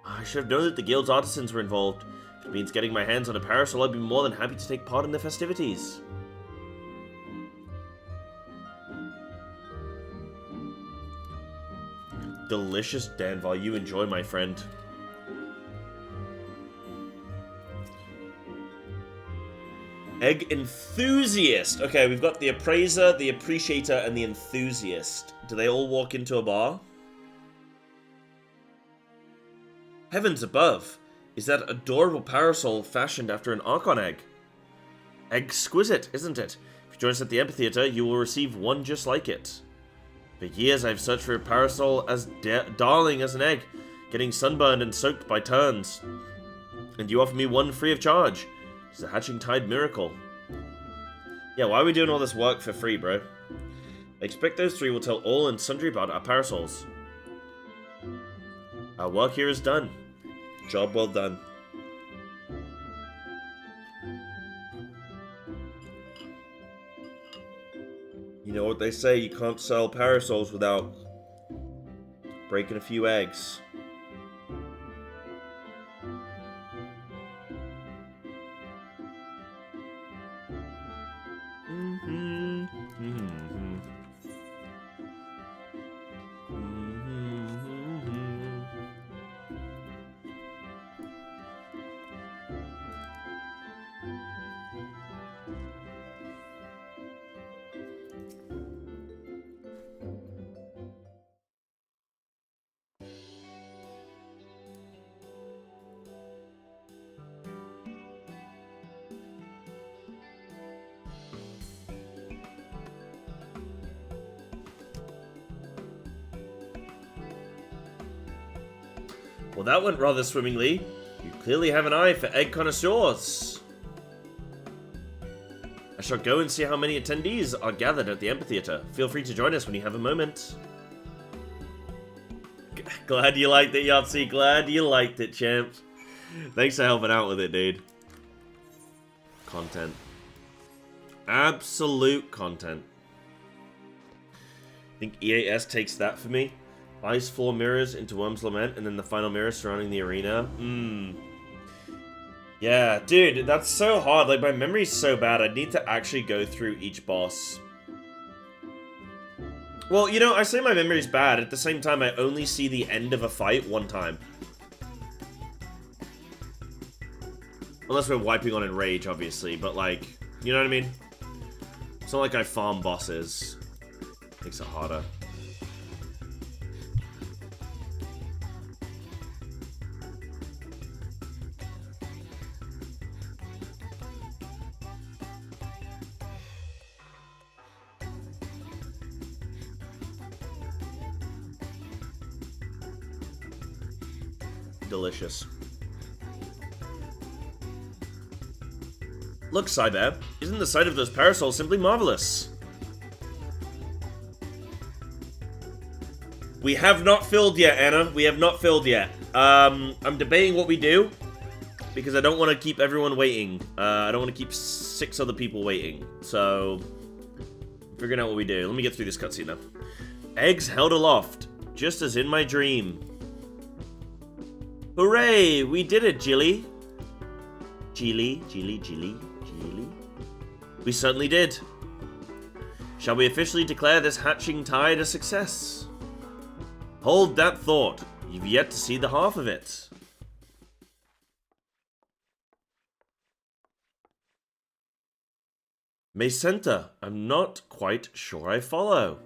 I should have known that the Guild's artisans were involved. If it means getting my hands on a parasol, I'd be more than happy to take part in the festivities. Delicious Danvar, you enjoy, my friend. Egg Enthusiast. Okay, we've got the Appraiser, the Appreciator, and the Enthusiast. Do they all walk into a bar? Heavens above! Is that adorable parasol fashioned after an Archon egg? Exquisite, isn't it? If you join us at the amphitheater, you will receive one just like it. For years I've searched for a parasol as darling as an egg, getting sunburned and soaked by turns. And you offer me one free of charge. It's a Hatching Tide miracle. Yeah, why are we doing all this work for free, bro? I expect those three will tell all and sundry about our parasols. Our work here is done. Job well done. You know what they say, you can't sell parasols without breaking a few eggs. Well, that went rather swimmingly. You clearly have an eye for egg connoisseurs. I shall go and see how many attendees are gathered at the amphitheater. Feel free to join us when you have a moment. Glad you liked it, Yahtzee. Glad you liked it, champ. Thanks for helping out with it, dude. Content. Absolute content. I think EAS takes that for me. Ice floor mirrors into Worm's Lament, and then the final mirror surrounding the arena. Yeah, dude, that's so hard. Like, my memory's so bad. I'd need to actually go through each boss. Well, you know, I say my memory's bad. At the same time, I only see the end of a fight one time. Unless we're wiping on Enrage, obviously. But, like, you know what I mean? It's not like I farm bosses. Makes it harder. Delicious. Look, Psybear, isn't the sight of those parasols simply marvelous? We have not filled yet, Anna. We have not filled yet. I'm debating what we do because I don't want to keep everyone waiting. I don't want to keep 6 other people waiting. So, figuring out what we do. Let me get through this cutscene now. Eggs held aloft, just as in my dream. Hooray! We did it, Jilly. Jilly. We certainly did. Shall we officially declare this Hatching Tide a success? Hold that thought. You've yet to see the half of it. Macenta, I'm not quite sure I follow.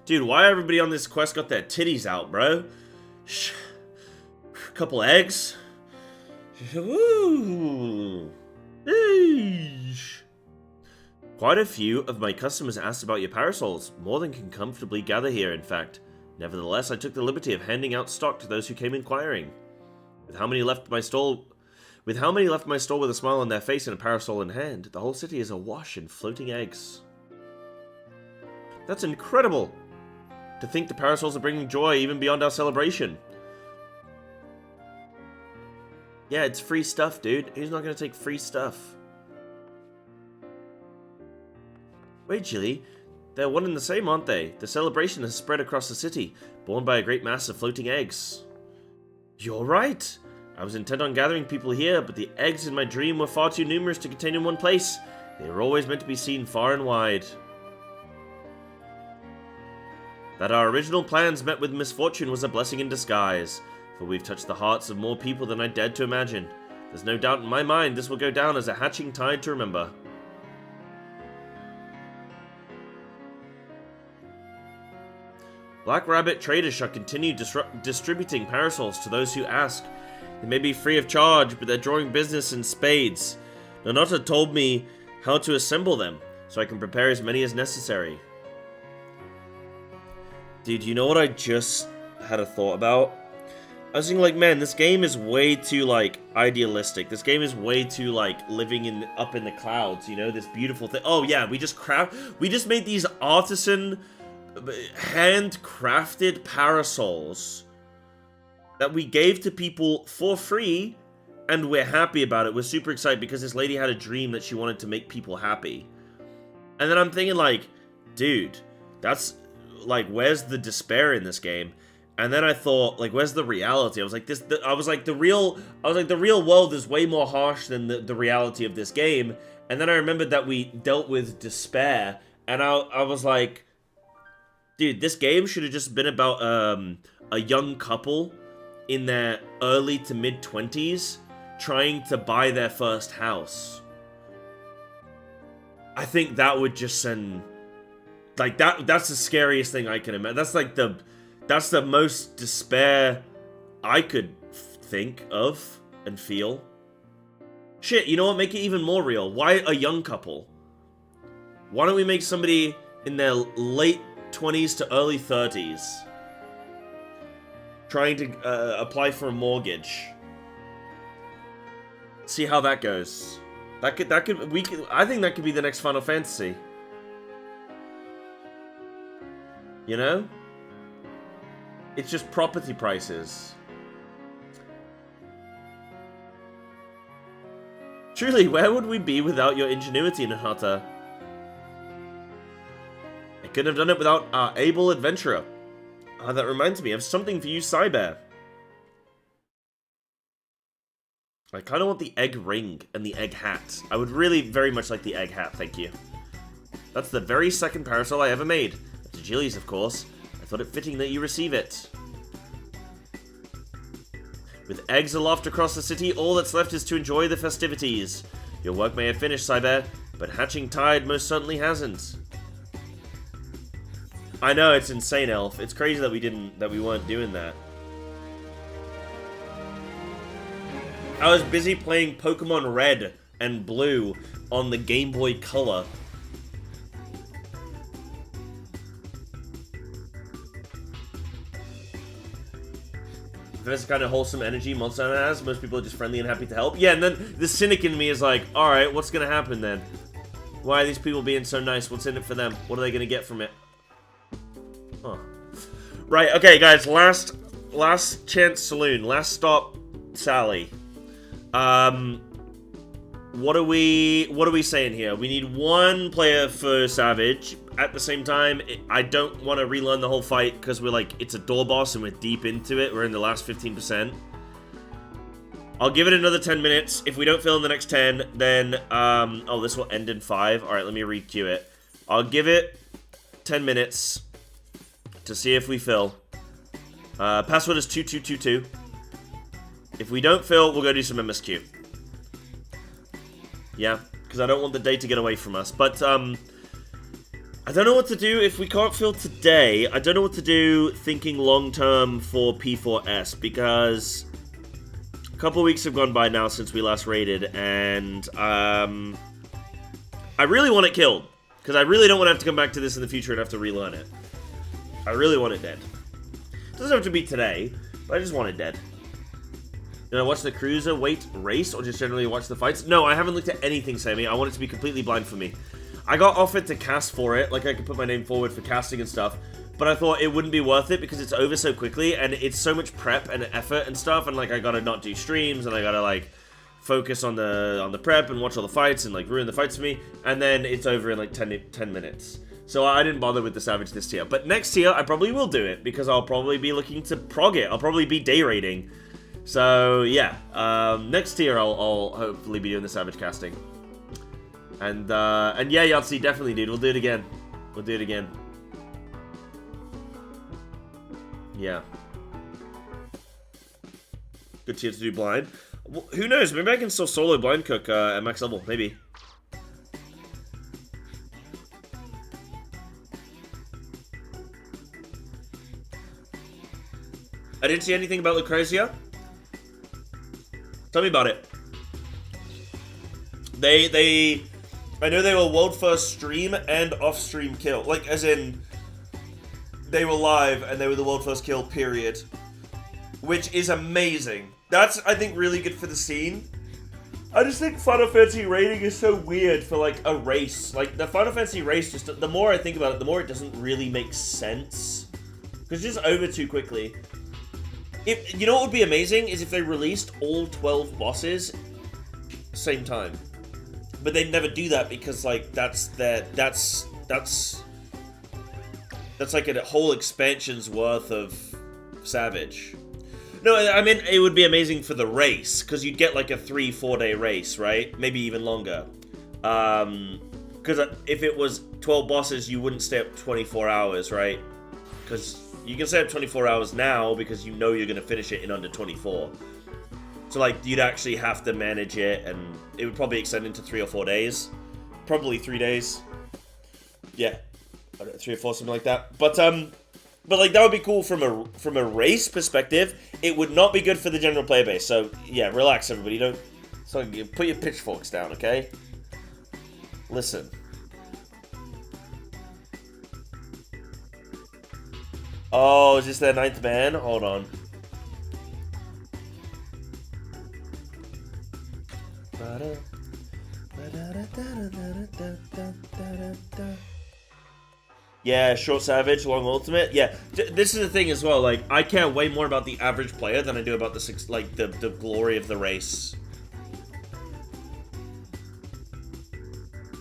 Dude, why everybody on this quest got their titties out, bro? Couple eggs. Woo! Eesh. Quite a few of my customers asked about your parasols. More than can comfortably gather here, in fact. Nevertheless, I took the liberty of handing out stock to those who came inquiring. With how many left my stall with a smile on their face and a parasol in hand, the whole city is awash in floating eggs. That's incredible! To think the parasols are bringing joy even beyond our celebration. Yeah, it's free stuff, dude. Who's not gonna take free stuff? Wait, Jilly. They're one and the same, aren't they? The celebration has spread across the city, borne by a great mass of floating eggs. You're right. I was intent on gathering people here, but the eggs in my dream were far too numerous to contain in one place. They were always meant to be seen far and wide. That our original plans met with misfortune was a blessing in disguise, for we've touched the hearts of more people than I dared to imagine. There's no doubt in my mind this will go down as a hatching tide to remember. Black Rabbit traders shall continue distributing parasols to those who ask. They may be free of charge, but they're drawing business in spades. Nonota told me how to assemble them, so I can prepare as many as necessary. Dude, you know what I just had a thought about? I was thinking, like, man, this game is way too, like, idealistic. This game is way too, like, living up in the clouds, you know? This beautiful thing. Oh, yeah, we just made these artisan, handcrafted parasols that we gave to people for free, and we're happy about it. We're super excited because this lady had a dream that she wanted to make people happy. And then I'm thinking, like, dude, that's, like, where's the despair in this game? And then I thought, like, where's the reality? I was like, the real world is way more harsh than the reality of this game. And then I remembered that we dealt with despair, and I was like, dude, this game should have just been about a young couple in their early to mid-20s trying to buy their first house. I think that would just send, like, that's the scariest thing I can imagine. That's the most despair I could think of and feel. Shit, you know what? Make it even more real. Why a young couple? Why don't we make somebody in their late 20s to early 30s trying to apply for a mortgage? See how that goes. I think that could be the next Final Fantasy. You know? It's just property prices. Truly, where would we be without your ingenuity, Nahata? I couldn't have done it without our able adventurer. Ah, that reminds me, I have something for you, Psybear. I kind of want the egg ring and the egg hat. I would really very much like the egg hat, thank you. That's the very second parasol I ever made. To Jilly's, of course. I thought it fitting that you receive it. With eggs aloft across the city, all that's left is to enjoy the festivities. Your work may have finished, Psybear, but Hatching Tide most certainly hasn't. I know, it's insane, Elf. It's crazy that we weren't doing that. I was busy playing Pokemon Red and Blue on the Game Boy Color. This kind of wholesome energy Monster Hunter has. Most people are just friendly and happy to help. Yeah, and then the cynic in me is like, alright, what's gonna happen then? Why are these people being so nice? What's in it for them? What are they gonna get from it? Huh. Right, okay, guys, last chance saloon. Last stop, Sally. What are we saying here? We need one player for Savage. At the same time, I don't want to relearn the whole fight because we're like, it's a door boss and we're deep into it. We're in the last 15%. I'll give it another 10 minutes. If we don't fill in the next 10, then, oh, this will end in 5. All right, let me re-queue it. I'll give it 10 minutes to see if we fill. Password is 2222. If we don't fill, we'll go do some MSQ. Yeah, because I don't want the day to get away from us. But, I don't know what to do if we can't fill today. I don't know what to do thinking long-term for P4S, because a couple weeks have gone by now since we last raided, and, I really want it killed, because I really don't want to have to come back to this in the future and have to relearn it. I really want it dead. It doesn't have to be today, but I just want it dead. Did I watch the cruiserweight race, or just generally watch the fights? No, I haven't looked at anything, Sammy. I want it to be completely blind for me. I got offered to cast for it, like I could put my name forward for casting and stuff, but I thought it wouldn't be worth it because it's over so quickly, and it's so much prep and effort and stuff, and like I gotta not do streams, and I gotta like focus on the prep and watch all the fights and like ruin the fights for me, and then it's over in like 10 minutes. So I didn't bother with the Savage this tier, but next tier I probably will do it because I'll probably be looking to prog it. I'll probably be day raiding. So yeah, next tier I'll hopefully be doing the Savage casting. And yeah, Yahtzee, definitely, dude. We'll do it again. We'll do it again. Yeah. Good tier to do blind. Well, who knows? Maybe I can still solo blind cook at max level. Maybe. I didn't see anything about Lucrezia. Tell me about it. I know they were world first stream and off stream kill. Like, as in, they were live and they were the world first kill, period. Which is amazing. That's, I think, really good for the scene. I just think Final Fantasy rating is so weird for, like, a race. Like, the Final Fantasy race, just, the more I think about it, the more it doesn't really make sense. Because it's just over too quickly. If, you know what would be amazing is if they released all 12 bosses same time. But they never do that because, like, that's like a whole expansion's worth of Savage. No, I mean, it would be amazing for the race, because you'd get, like, a 3-4 day race, right? Maybe even longer. Because if it was 12 bosses, you wouldn't stay up 24 hours, right? Because you can stay up 24 hours now, because you know you're going to finish it in under 24. So, like, you'd actually have to manage it, and it would probably extend into 3 or 4 days. Probably 3 days. Yeah. 3 or 4, something like that. But like, that would be cool from a race perspective. It would not be good for the general player base. So, yeah, relax, everybody. Put your pitchforks down, okay? Listen. Oh, is this their 9th ban? Hold on. Yeah, short Savage, long ultimate. Yeah, this is the thing as well. Like, I care way more about the average player than I do about the glory of the race.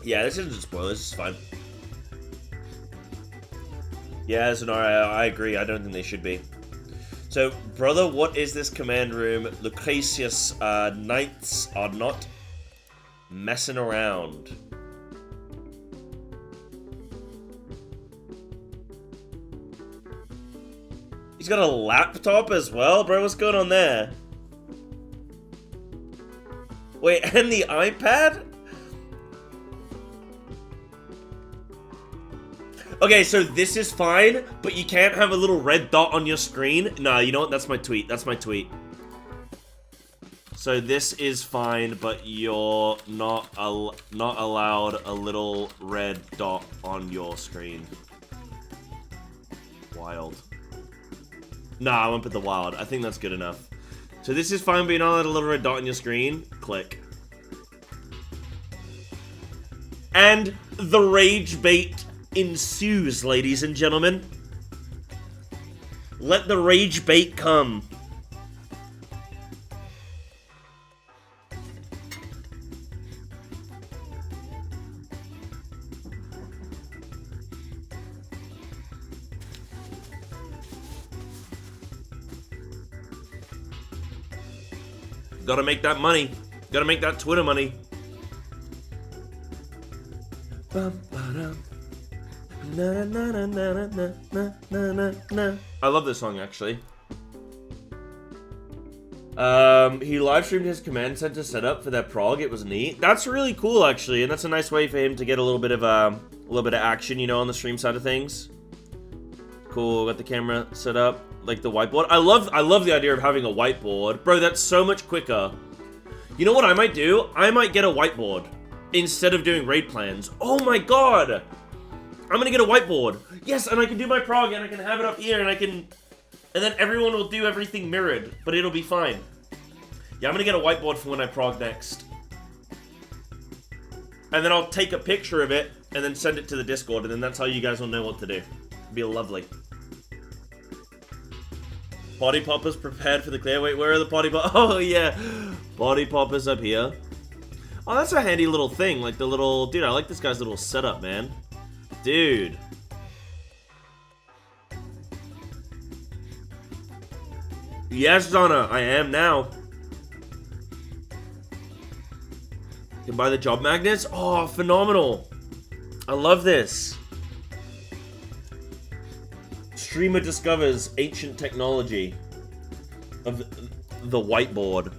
Yeah, this isn't just spoilers. This is fine. Yeah, Zenara, I agree. I don't think they should be. So, brother, what is this command room? Lucretius Knights are not messing around. He's got a laptop as well? Bro, what's going on there? Wait, and the iPad? Okay, so this is fine, but you can't have a little red dot on your screen. Nah, you know what? That's my tweet. That's my tweet. So this is fine, but you're not allowed a little red dot on your screen. Wild. Nah, I won't put the wild. I think that's good enough. So this is fine, but you're not allowed a little red dot on your screen. Click. And the rage bait ensues, ladies and gentlemen. Let the rage bait come. Gotta make that money. Gotta make that Twitter money. I love this song, actually. He live streamed his command center setup for that prog. It was neat. That's really cool, actually, and that's a nice way for him to get a little bit of action, you know, on the stream side of things. Cool. Got the camera set up, like the whiteboard. I love the idea of having a whiteboard, bro. That's so much quicker. You know what I might do? I might get a whiteboard instead of doing raid plans. Oh my god! I'm gonna get a whiteboard. Yes, and I can do my prog, and I can have it up here, and then everyone will do everything mirrored, but it'll be fine. Yeah, I'm gonna get a whiteboard for when I prog next. And then I'll take a picture of it, and then send it to the Discord, and then that's how you guys will know what to do. It'll be lovely. Potty poppers prepared for the clear. Wait, where are the potty poppers? Oh, yeah. Potty poppers up here. Oh, that's a handy little thing. Like the little... Dude, I like this guy's little setup, man. Dude. Yes, Donna, I am now. You can buy the job magnets? Oh, phenomenal. I love this. Streamer discovers ancient technology of the whiteboard.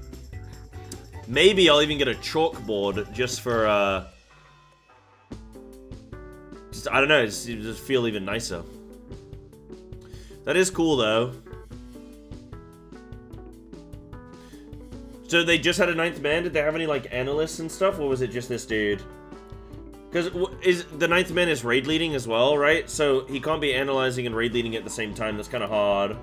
Maybe I'll even get a chalkboard just for, I don't know, just feel even nicer. That is cool, though. So they just had a 9th man? Did they have any, like, analysts and stuff? Or was it just this dude? Because is the 9th man is raid leading as well, right? So he can't be analyzing and raid leading at the same time. That's kind of hard.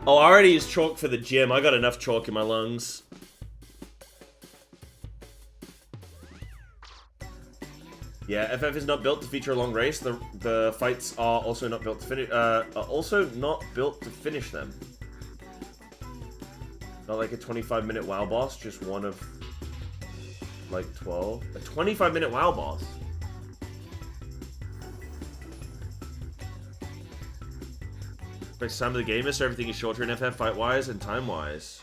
Oh, I already used chalk for the gym. I got enough chalk in my lungs. Yeah, FF is not built to feature a long race. The fights are also not built to finish. Them. Not like a 25-minute WoW boss, just one of like 12. A 25-minute WoW boss. By Sam of the Gamer, so everything is shorter in FF fight-wise and time-wise.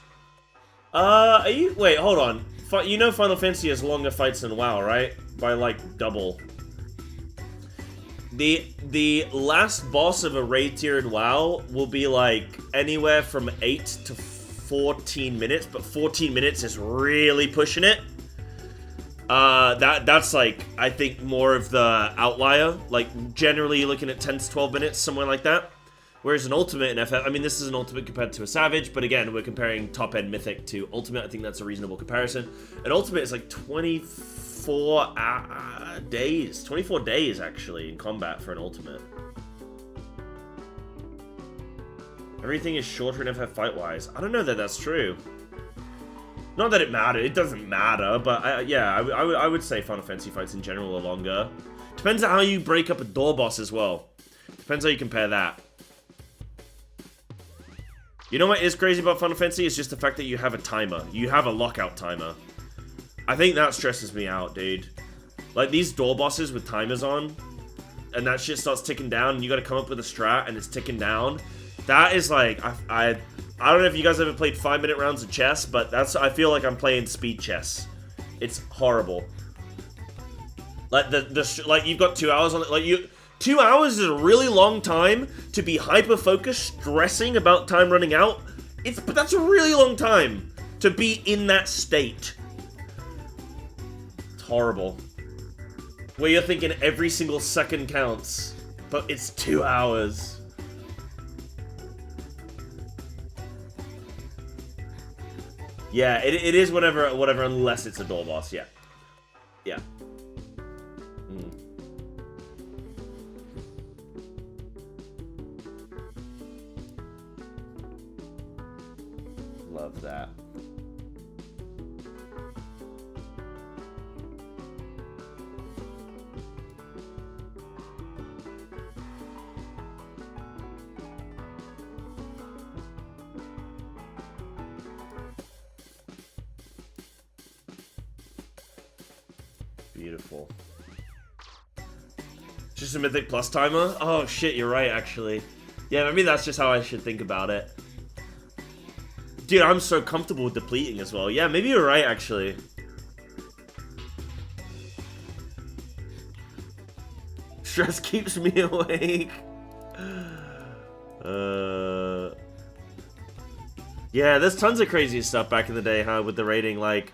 Are you... Wait, hold on. You know Final Fantasy has longer fights than WoW, right? By, like, double. The last boss of a raid-tiered WoW will be, like, anywhere from 8 to 14 minutes, but 14 minutes is really pushing it. That's, like, I think more of the outlier. Like, generally you're looking at 10 to 12 minutes, somewhere like that. Whereas an Ultimate in FF, I mean, this is an Ultimate compared to a Savage, but again, we're comparing top-end Mythic to Ultimate. I think that's a reasonable comparison. An Ultimate is like 24 days. 24 days, actually, in combat for an Ultimate. Everything is shorter in FF fight-wise. I don't know that that's true. Not that it matters. It doesn't matter, but yeah, I would say Final Fantasy fights in general are longer. Depends on how you break up a door boss as well. Depends how you compare that. You know what is crazy about Final Fantasy? It's just the fact that you have a timer. You have a lockout timer. I think that stresses me out, dude. Like, these door bosses with timers on, and that shit starts ticking down, and you gotta come up with a strat, and it's ticking down. That is like, I don't know if you guys ever played 5-minute rounds of chess, but I feel like I'm playing speed chess. It's horrible. Like, like, you've got 2 hours on it, like, 2 hours is a really long time to be hyper-focused, stressing about time running out. But that's a really long time to be in that state. It's horrible. Where you're thinking every single second counts, but it's 2 hours. Yeah, it is whatever, unless it's a door boss, yeah. Yeah. Love that. Beautiful. Just a Mythic Plus timer? Oh shit, you're right, actually. Yeah, maybe that's just how I should think about it. Dude, I'm so comfortable with depleting as well. Yeah, maybe you're right, actually. Stress keeps me awake. Yeah, there's tons of crazy stuff back in the day, huh, with the rating. Like,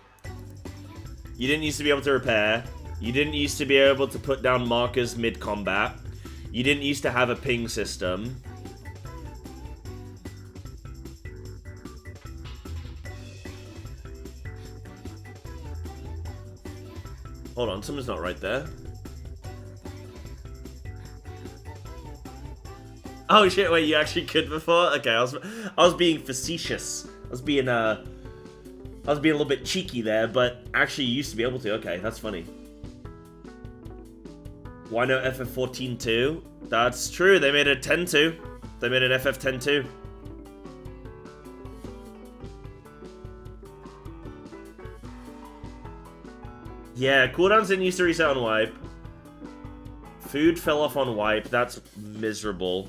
you didn't used to be able to repair. You didn't used to be able to put down markers mid-combat. You didn't used to have a ping system. Hold on, something's not right there. Oh shit, wait, you actually could before? Okay, I was being facetious. I was being a little bit cheeky there, but actually you used to be able to. Okay, that's funny. Why no FF14 too? That's true, they made a 10-2. They made an FF10-2. Yeah, cooldowns didn't used to reset on wipe. Food fell off on wipe, that's miserable.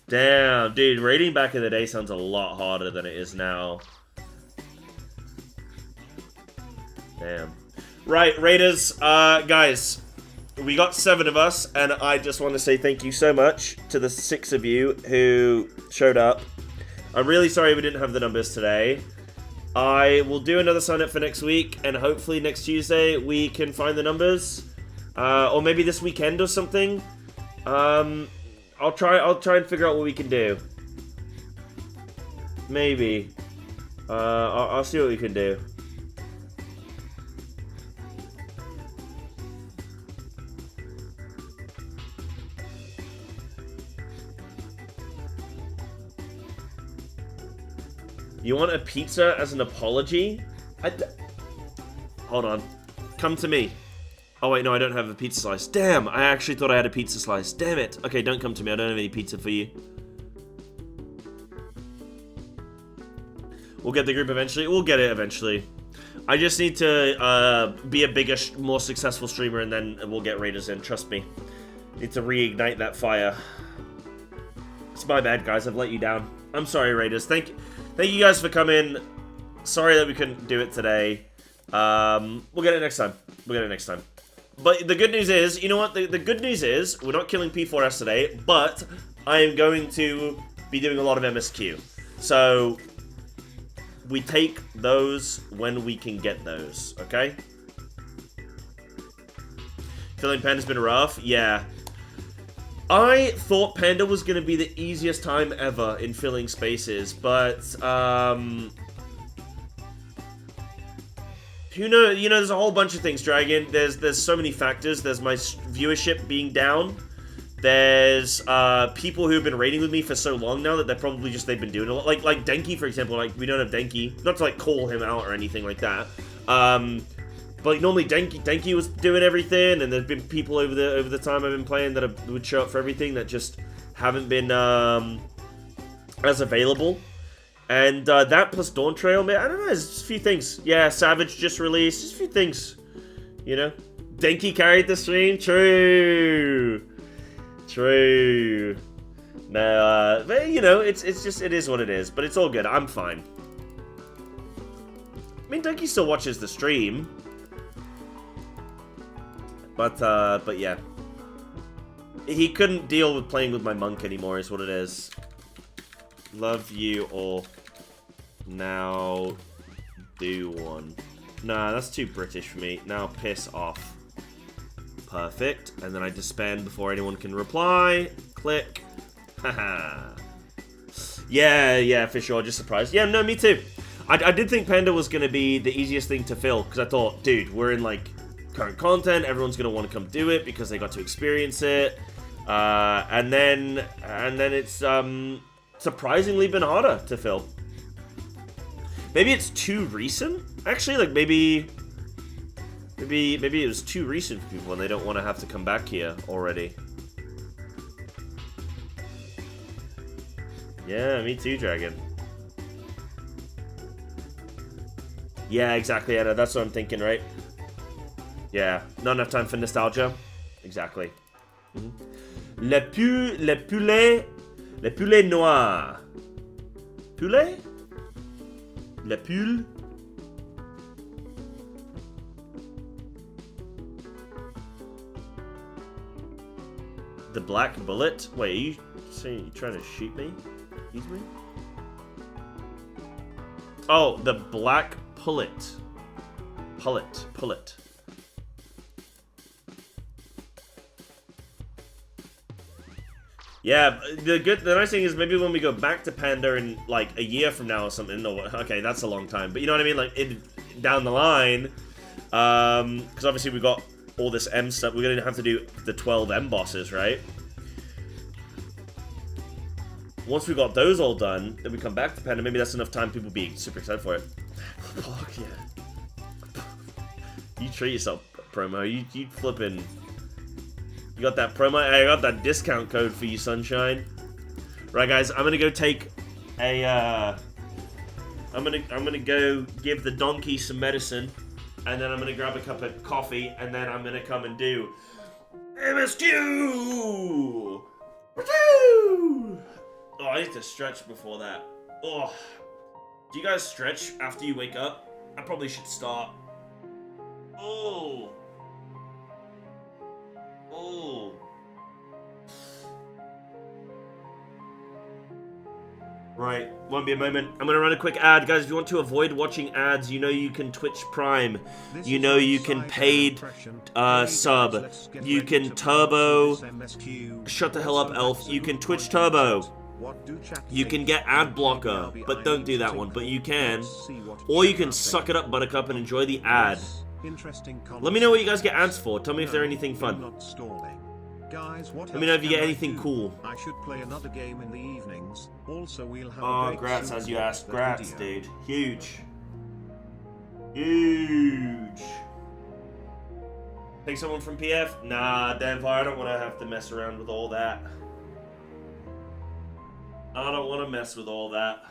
Damn, dude, raiding back in the day sounds a lot harder than it is now. Damn. Right, Raiders, guys, we got 7 of us, and I just want to say thank you so much to the 6 of you who showed up. I'm really sorry we didn't have the numbers today. I will do another sign up for next week, and hopefully next Tuesday we can find the numbers. Or maybe this weekend or something. I'll try and figure out what we can do. Maybe. I'll see what we can do. You want a pizza as an apology? Hold on. Come to me. Oh wait, no, I don't have a pizza slice. Damn, I actually thought I had a pizza slice. Damn it. Okay, don't come to me. I don't have any pizza for you. We'll get the group eventually. We'll get it eventually. I just need to be a bigger, more successful streamer, and then we'll get raiders in. Trust me. Need to reignite that fire. It's my bad, guys. I've let you down. I'm sorry, raiders. Thank you guys for coming. Sorry that we couldn't do it today. We'll get it next time. We'll get it next time. But the good news is, you know what? The good news is, we're not killing P4S today, but I am going to be doing a lot of MSQ. So, we take those when we can get those, okay? Filling Panda's been rough? Yeah. I thought Panda was going to be the easiest time ever in filling spaces, but, who knows? You know, there's a whole bunch of things, Dragon. There's so many factors. There's my viewership being down. There's people who have been raiding with me for so long now that they've been doing a lot. Like Denki, for example. Like, we don't have Denki. Not to, like, call him out or anything like that. But like, normally Denki was doing everything, and there's been people over the time I've been playing that would show up for everything that just haven't been as available. And that plus Dawntrail, man, I don't know, there's just a few things. Yeah, Savage just released, just a few things, you know. Denki carried the stream, true. No, but you know, it is what it is. But it's all good. I'm fine. I mean, Denki still watches the stream. But yeah. He couldn't deal with playing with my monk anymore, is what it is. Love you all. Now do one. Nah, that's too British for me. Now piss off. Perfect. And then I disband before anyone can reply. Click. Haha. Yeah, for sure. Just surprised. Yeah, no, me too. I did think Panda was going to be the easiest thing to fill, because I thought, dude, we're in, like, current content. Everyone's going to want to come do it because they got to experience it. And then it's surprisingly been harder to fill. Maybe it's too recent? Actually, like, maybe it was too recent for people and they don't want to have to come back here already. Yeah, me too, Dragon. Yeah, exactly, Anna. That's what I'm thinking, right? Yeah, not enough time for nostalgia. Exactly. Mm-hmm. Le poulet noir. Poulet? Le pull? The black bullet? Wait, are you saying you're trying to shoot me? Excuse me? Oh, the black pullet. Pullet. Yeah, the nice thing is maybe when we go back to Panda in like a year from now or something. No, okay, that's a long time, but you know what I mean. Like down the line, because obviously we got all this M stuff. We're gonna have to do the 12 M bosses, right? Once we got those all done, then we come back to Panda. Maybe that's enough time. People be super excited for it. Fuck yeah! You treat yourself, promo. You flipping. You got that promo? I got that discount code for you, Sunshine. Right, guys, I'm gonna go take a, I'm gonna go give the donkey some medicine, and then I'm gonna grab a cup of coffee, and then I'm gonna come and do MSQ! Woo! Oh, I need to stretch before that. Oh. Do you guys stretch after you wake up? I probably should start. Oh. Oh. Right, won't be a moment. I'm gonna run a quick ad. Guys, if you want to avoid watching ads, you know you can Twitch Prime. You know you can paid sub. You can turbo. Shut the hell up, Elf. You can Twitch Turbo. You can get ad blocker, but don't do that one, but you can. Or you can suck it up, Buttercup, and enjoy the ad. Let me know what you guys get ads for. Tell me if they're anything fun. Guys, what Let me know if you get anything cool. I should play another game in the evenings. Also, we'll have Oh, a grats, as you asked. Grats, dude. Huge. Huge. Take someone from PF? Nah, Danvar, I don't want to have to mess around with all that. I don't want to mess with all that.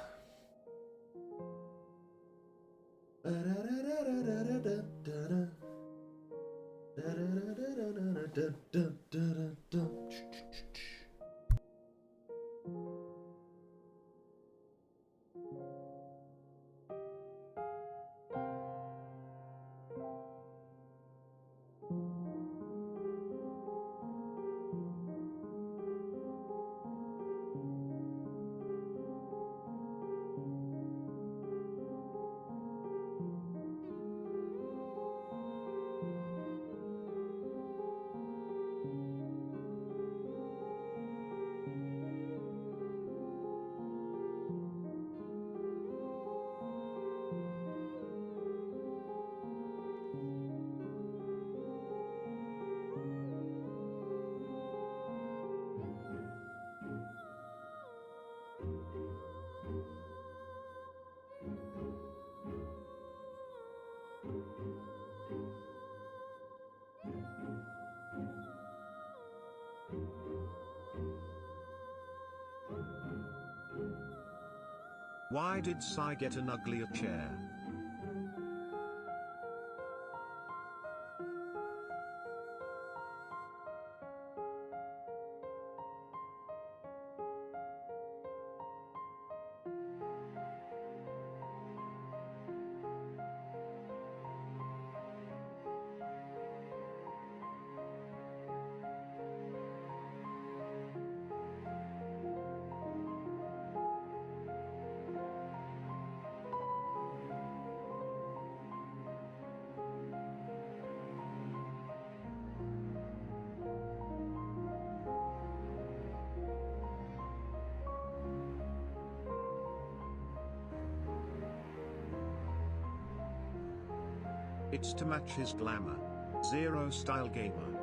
Why did Psy get an uglier chair? It's to match his glamour. Zero style gamer.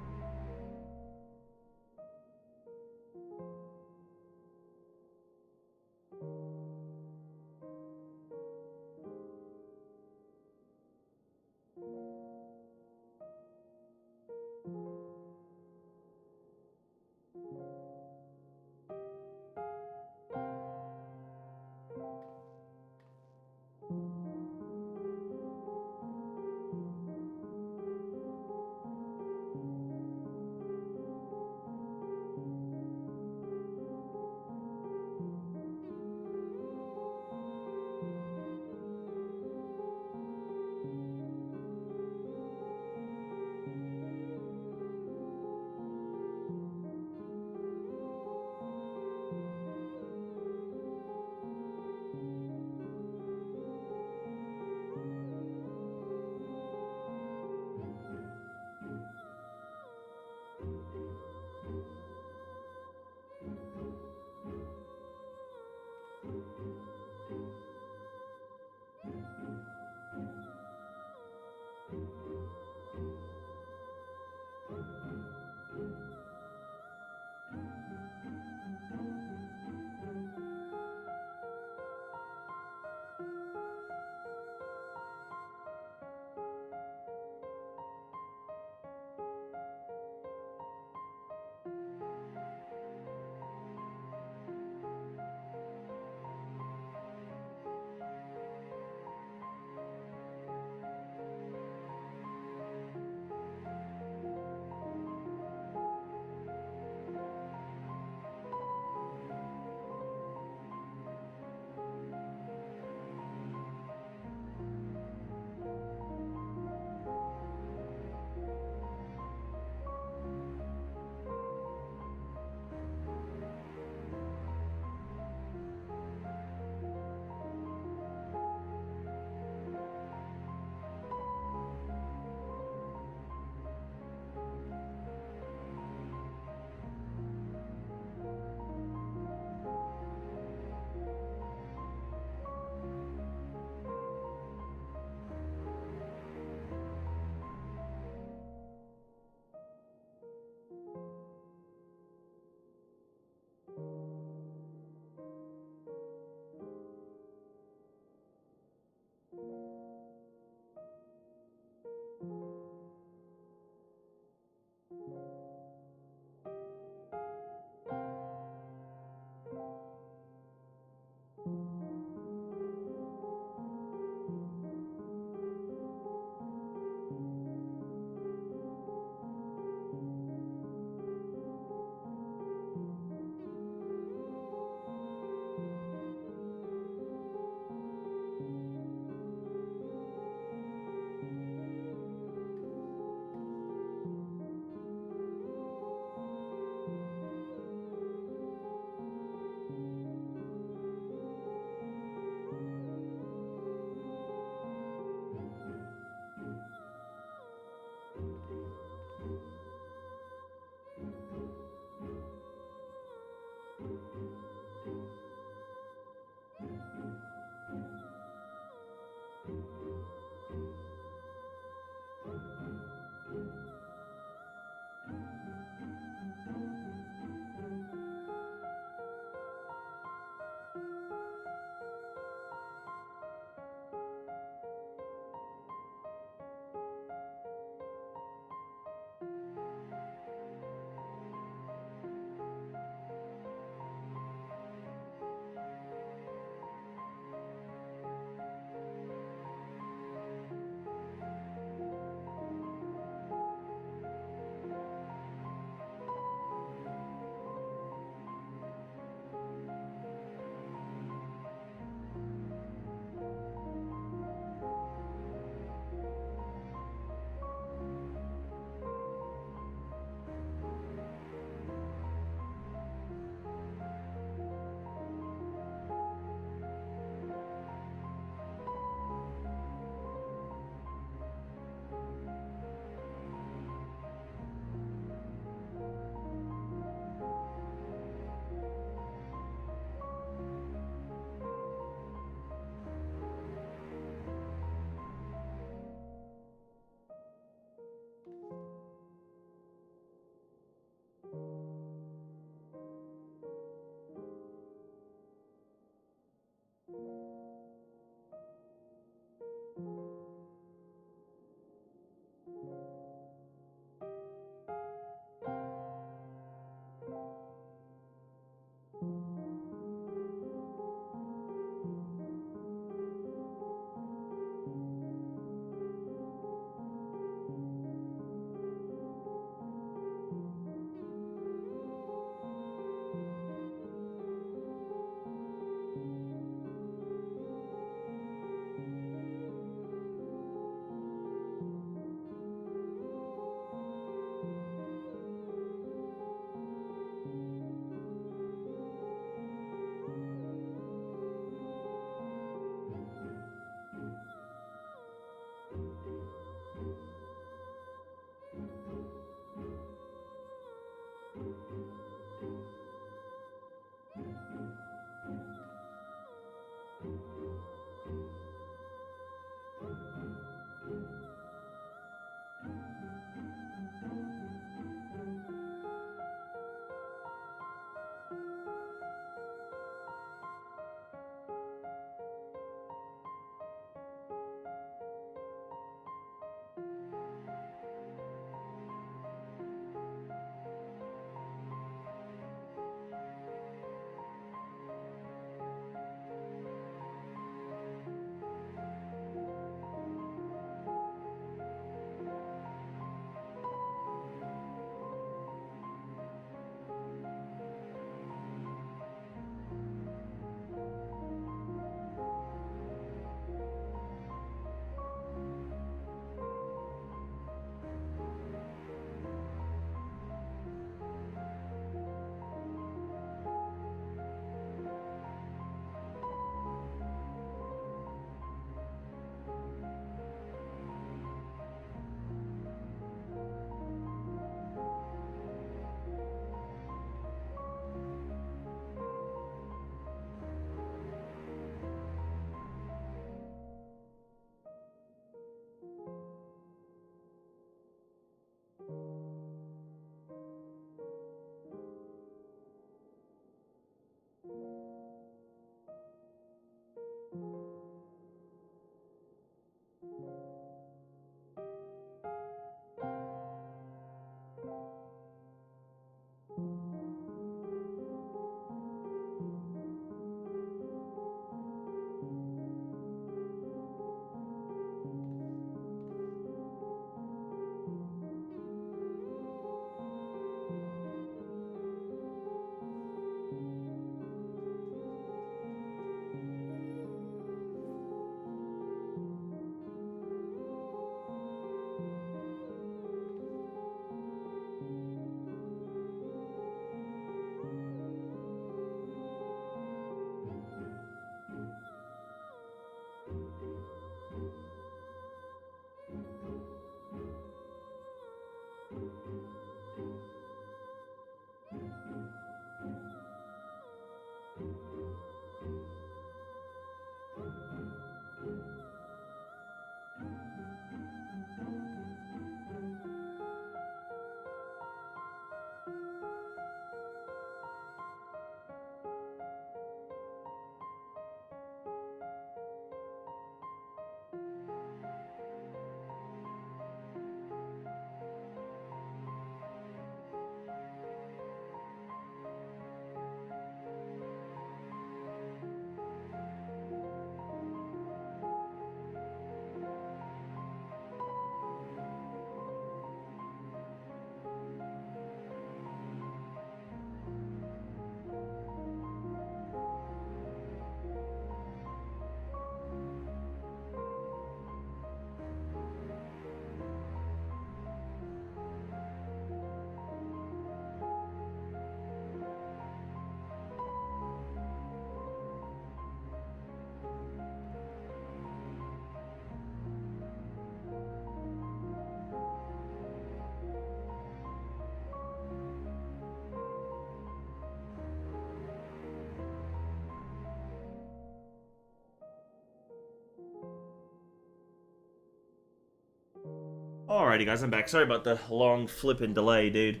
Alrighty, guys, I'm back. Sorry about the long flipping delay, dude.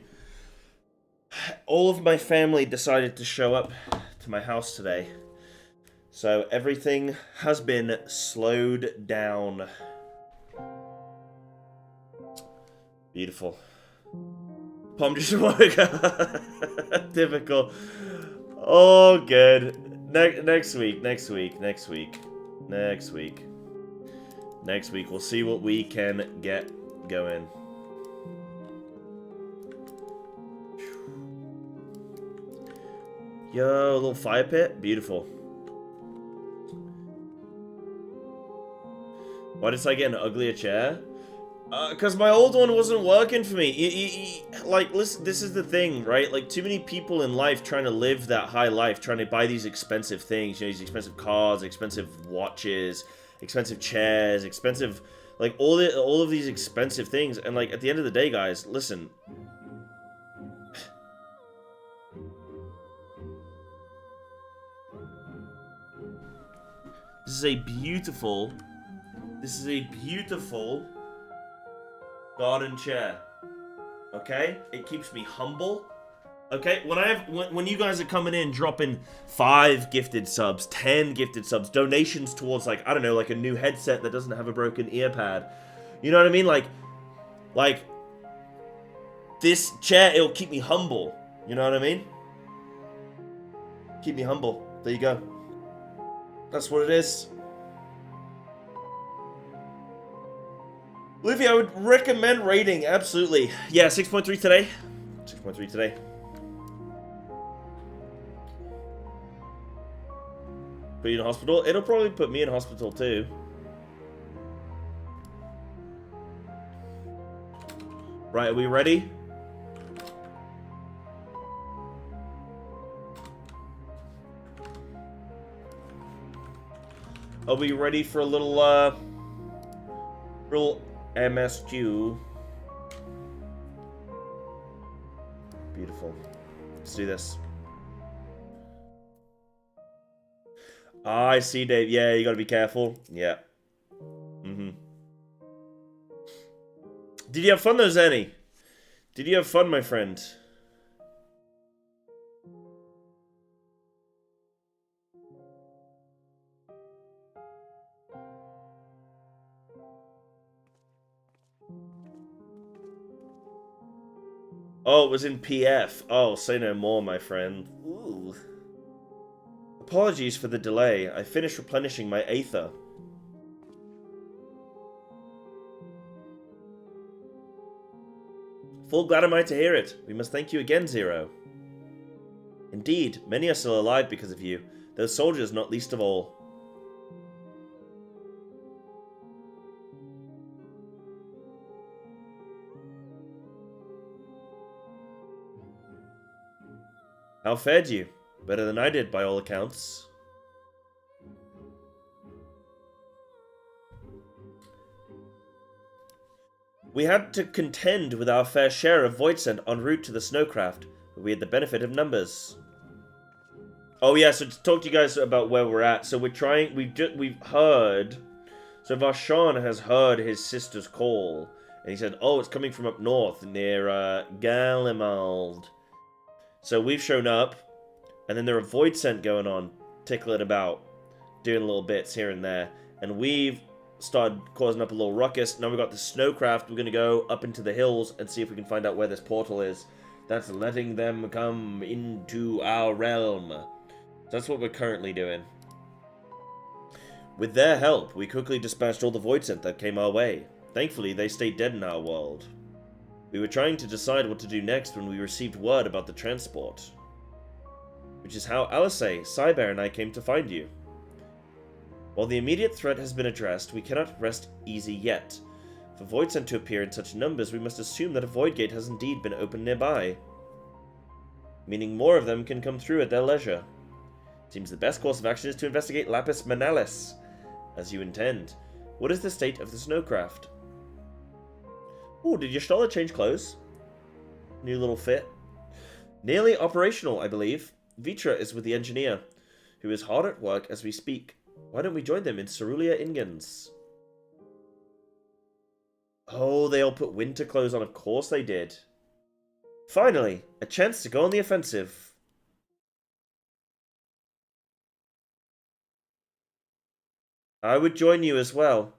All of my family decided to show up to my house today. So everything has been slowed down. Beautiful. Palm just woke up. Typical. Oh, good. Next week. Next week, we'll see what we can get going. Yo, a little fire pit. Beautiful. Why did I get an uglier chair? Because my old one wasn't working for me. Like, listen, this is the thing, right? Like, too many people in life trying to live that high life, trying to buy these expensive things, you know, these expensive cars, expensive watches, expensive chairs, expensive, like, all of these expensive things. And, like, at the end of the day, guys, listen. This is a beautiful garden chair. Okay? It keeps me humble. Okay? When you guys are coming in, dropping 5 gifted subs, 10 gifted subs, donations towards, like, I don't know, like a new headset that doesn't have a broken ear pad. You know what I mean? Like this chair, it'll keep me humble. You know what I mean? Keep me humble. There you go. That's what it is. Olivia, I would recommend rating, absolutely. Yeah, 6.3 today. 6.3 today. Put you in hospital? It'll probably put me in hospital too. Right, are we ready? Are we ready for a little MSQ? Beautiful. Let's do this. Ah, I see, Dave. Yeah, you gotta be careful. Yeah. Did you have fun though, Zenny? Did you have fun, my friend? Oh, it was in PF. Oh, say no more, my friend. Ooh. Apologies for the delay. I finished replenishing my Aether. Full glad am I to hear it. We must thank you again, Zero. Indeed, many are still alive because of you, those soldiers not least of all. How fared you? Better than I did, by all accounts. We had to contend with our fair share of voidsent en route to the snowcraft, but we had the benefit of numbers. Oh yeah, so to talk to you guys about where we're at. So we've heard. So Varshan has heard his sister's call, and he said, "Oh, it's coming from up north near Galimald." So we've shown up, and then there are voidsent going on, tickling about, doing little bits here and there, and we've started causing up a little ruckus. Now we've got the snowcraft. We're going to go up into the hills and see if we can find out where this portal is. That's letting them come into our realm. That's what we're currently doing. With their help, we quickly dispatched all the voidsent that came our way. Thankfully, they stayed dead in our world. We were trying to decide what to do next when we received word about the transport. Which is how Alice, Psybear, and I came to find you. While the immediate threat has been addressed, we cannot rest easy yet. For voidsent to appear in such numbers, we must assume that a void gate has indeed been opened nearby. Meaning more of them can come through at their leisure. Seems the best course of action is to investigate Lapis Manalis, as you intend. What is the state of the snowcraft? Oh, did your Stoller change clothes? New little fit. Nearly operational, I believe. Vitra is with the engineer, who is hard at work as we speak. Why don't we join them in Cerulean Ingens? Oh, they all put winter clothes on. Of course they did. Finally, a chance to go on the offensive. I would join you as well.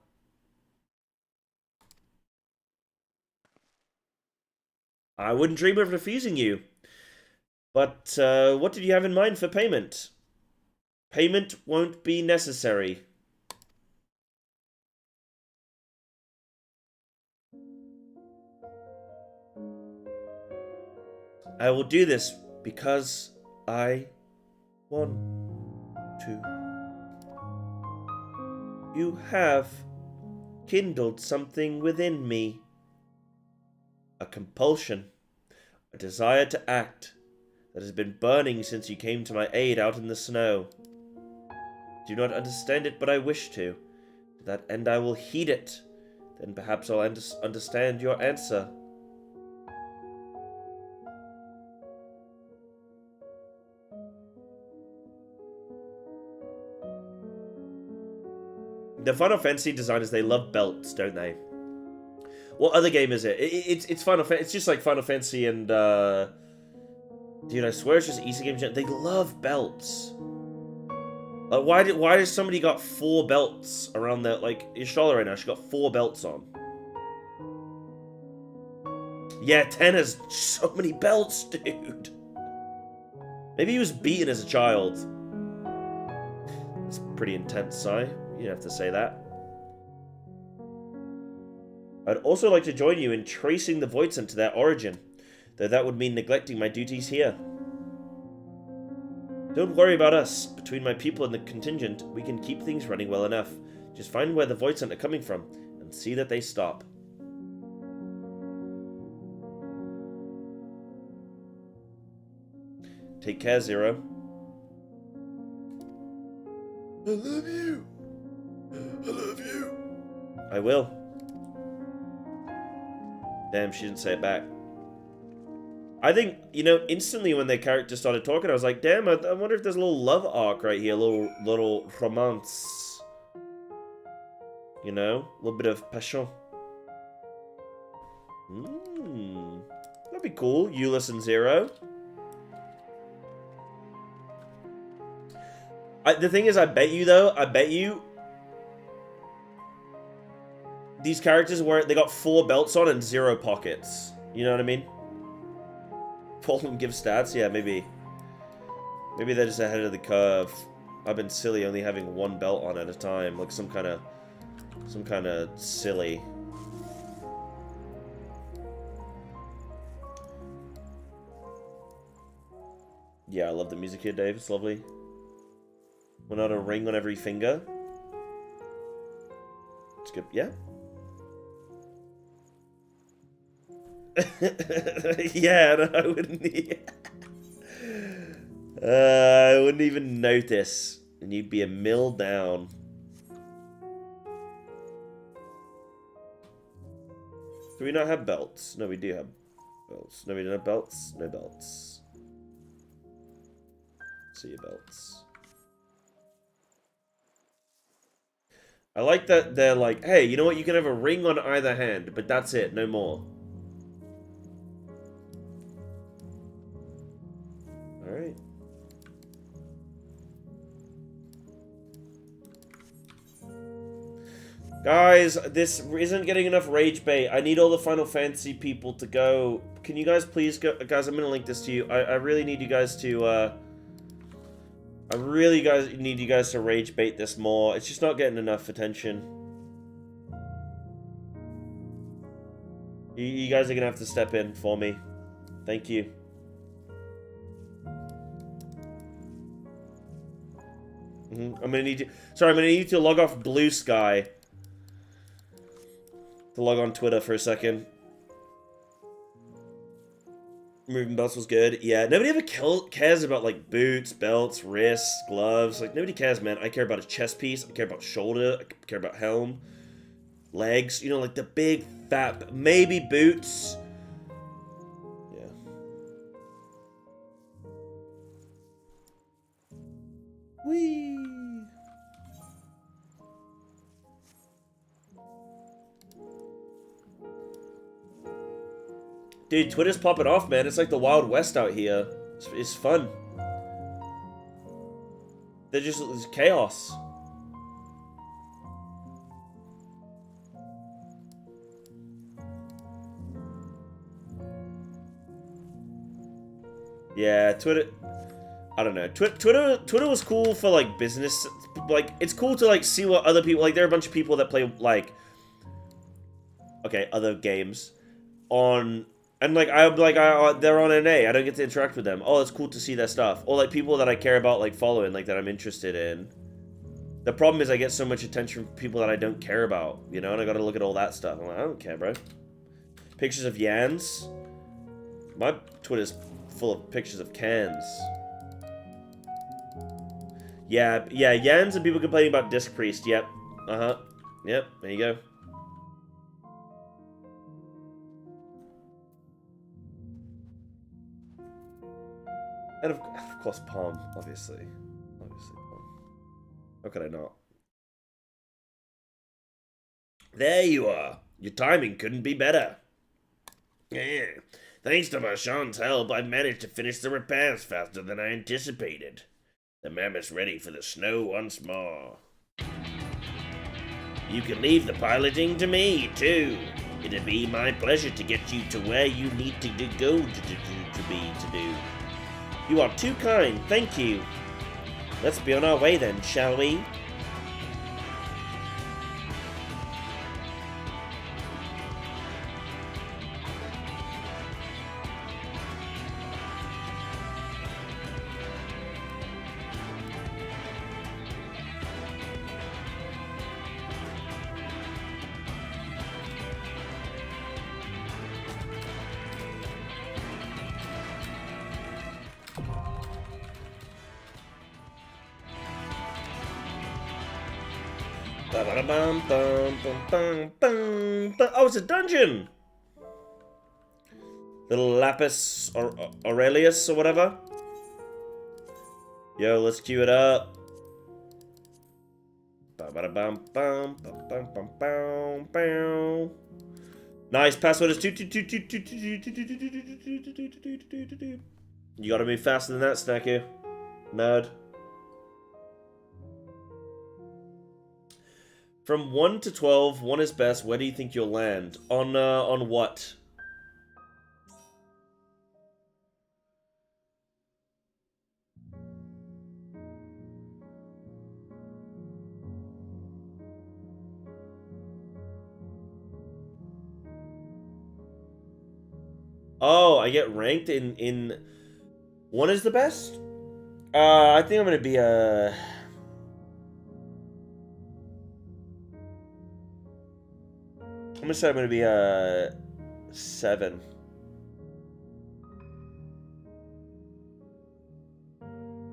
I wouldn't dream of refusing you. But what did you have in mind for payment? Payment won't be necessary. I will do this because I want to. You have kindled something within me. A compulsion. A desire to act that has been burning since you came to my aid out in the snow. Do not understand it, but I wish to. To that end I will heed it. Then perhaps I'll understand your answer. The Final Fantasy designers, they love belts, don't they? What other game is it? It's Final Fantasy. It's just like Final Fantasy and, dude, I swear it's just easy games. They love belts. Like, why does somebody got 4 belts around their, like, Ishtola right now? She got 4 belts on. Yeah, 10 has so many belts, dude. Maybe he was beaten as a child. It's pretty intense, Si. You don't have to say that. I'd also like to join you in tracing the Voidsent to their origin, though that would mean neglecting my duties here. Don't worry about us. Between my people and the contingent, we can keep things running well enough. Just find where the Voidsent are coming from, and see that they stop. Take care, Zero. I love you. I love you. I will. Damn, she didn't say it back. I think, you know, instantly when their character started talking, I was like, damn, I wonder if there's a little love arc right here, a little romance. You know? A little bit of passion. That'd be cool. Euless and Zero. The thing is, I bet you these characters they got 4 belts on and 0 pockets. You know what I mean? All of them give stats? Yeah, maybe. Maybe they're just ahead of the curve. I've been silly only having 1 belt on at a time. Like some kind of silly. Yeah, I love the music here, Dave. It's lovely. We're not a ring on every finger. It's good. Yeah. Yeah, no, I wouldn't. I wouldn't even notice, and you'd be a mill down. Do we not have belts? No, we do have belts. No, we don't have belts. No belts. See your belts. I like that they're like, hey, you know what? You can have a ring on either hand, but that's it. No more. Alright. Guys, this isn't getting enough rage bait. I need all the Final Fantasy people to go. Can you guys please go? Guys, I'm going to link this to you. I really need you guys to, I really need you guys to rage bait this more. It's just not getting enough attention. You guys are going to have to step in for me. Thank you. I'm going to need you... Sorry, I'm going to need you to log off Blue Sky. To log on Twitter for a second. Moving belts was good. Yeah, nobody ever cares about, like, boots, belts, wrists, gloves. Like, nobody cares, man. I care about a chest piece. I care about shoulder. I care about helm. Legs. You know, like, the big, fat... Maybe boots. Yeah. Whee! Dude, Twitter's popping off, man. It's like the Wild West out here. It's fun. It's chaos. Yeah, Twitter. I don't know. Twitter was cool for like business. Like, it's cool to like see what other people like. There are a bunch of people that play like, okay, other games on, and like they're on NA. I don't get to interact with them. Oh, it's cool to see their stuff. Or like people that I care about, like following, like that I'm interested in. The problem is I get so much attention from people that I don't care about, you know, and I gotta look at all that stuff. I'm like, I don't care, bro. Pictures of Yans. My Twitter's full of pictures of cans. Yeah, Yans and people complaining about Disc Priest. Yep. Uh-huh. Yep, there you go. And of course, Palm, obviously. Obviously, Palm. How could I not? There you are. Your timing couldn't be better. Yeah. Thanks to Marchand's help, I've managed to finish the repairs faster than I anticipated. The mammoth's ready for the snow once more. You can leave the piloting to me, too. It'd be my pleasure to get you to where you need to go to do. You are too kind, thank you. Let's be on our way then, shall we? Oh, it's a dungeon! Little Lapis or Aurelius or whatever. Yo, let's queue it up. Nice, password is 2. You gotta move faster than that, Snacky. Nerd. From 1 to 12, 1 is best. Where do you think you'll land? On what? Oh, I get ranked in 1 is the best? I think I'm gonna be a... I'm gonna say I'm gonna be a 7.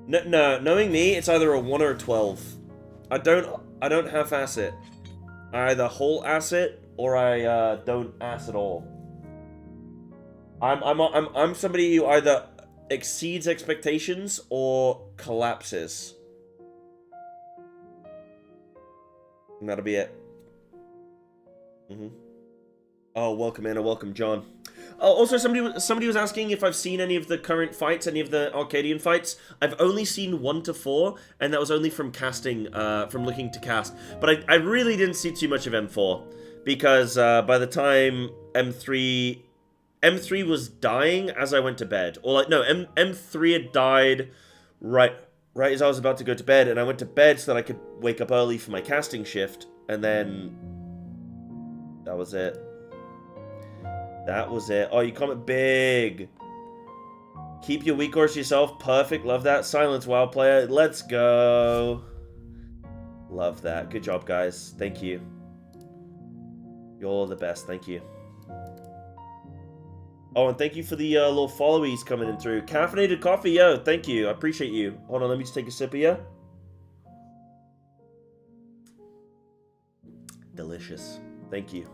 No, knowing me, it's either a 1 or a 12. I don't half-ass it. I either whole ass it or I don't ass at all. I'm somebody who either exceeds expectations or collapses. And that'll be it. Oh, welcome Anna, welcome John. Oh, also somebody was asking if I've seen any of the current fights, any of the Arcadian fights. I've only seen 1 to 4, and that was only from casting, from looking to cast. But I really didn't see too much of M4 because by the time M3 was dying as I went to bed, or like no, M3 had died right as I was about to go to bed, and I went to bed so that I could wake up early for my casting shift, and then. That was it. That was it. Oh, you comment big. Keep your weak horse yourself. Perfect. Love that. Silence, WoW player. Let's go. Love that. Good job, guys. Thank you. You're the best. Thank you. Oh, and thank you for the little followies coming in through. Caffeinated coffee, yo. Thank you. I appreciate you. Hold on, let me just take a sip of you. Delicious. Thank you.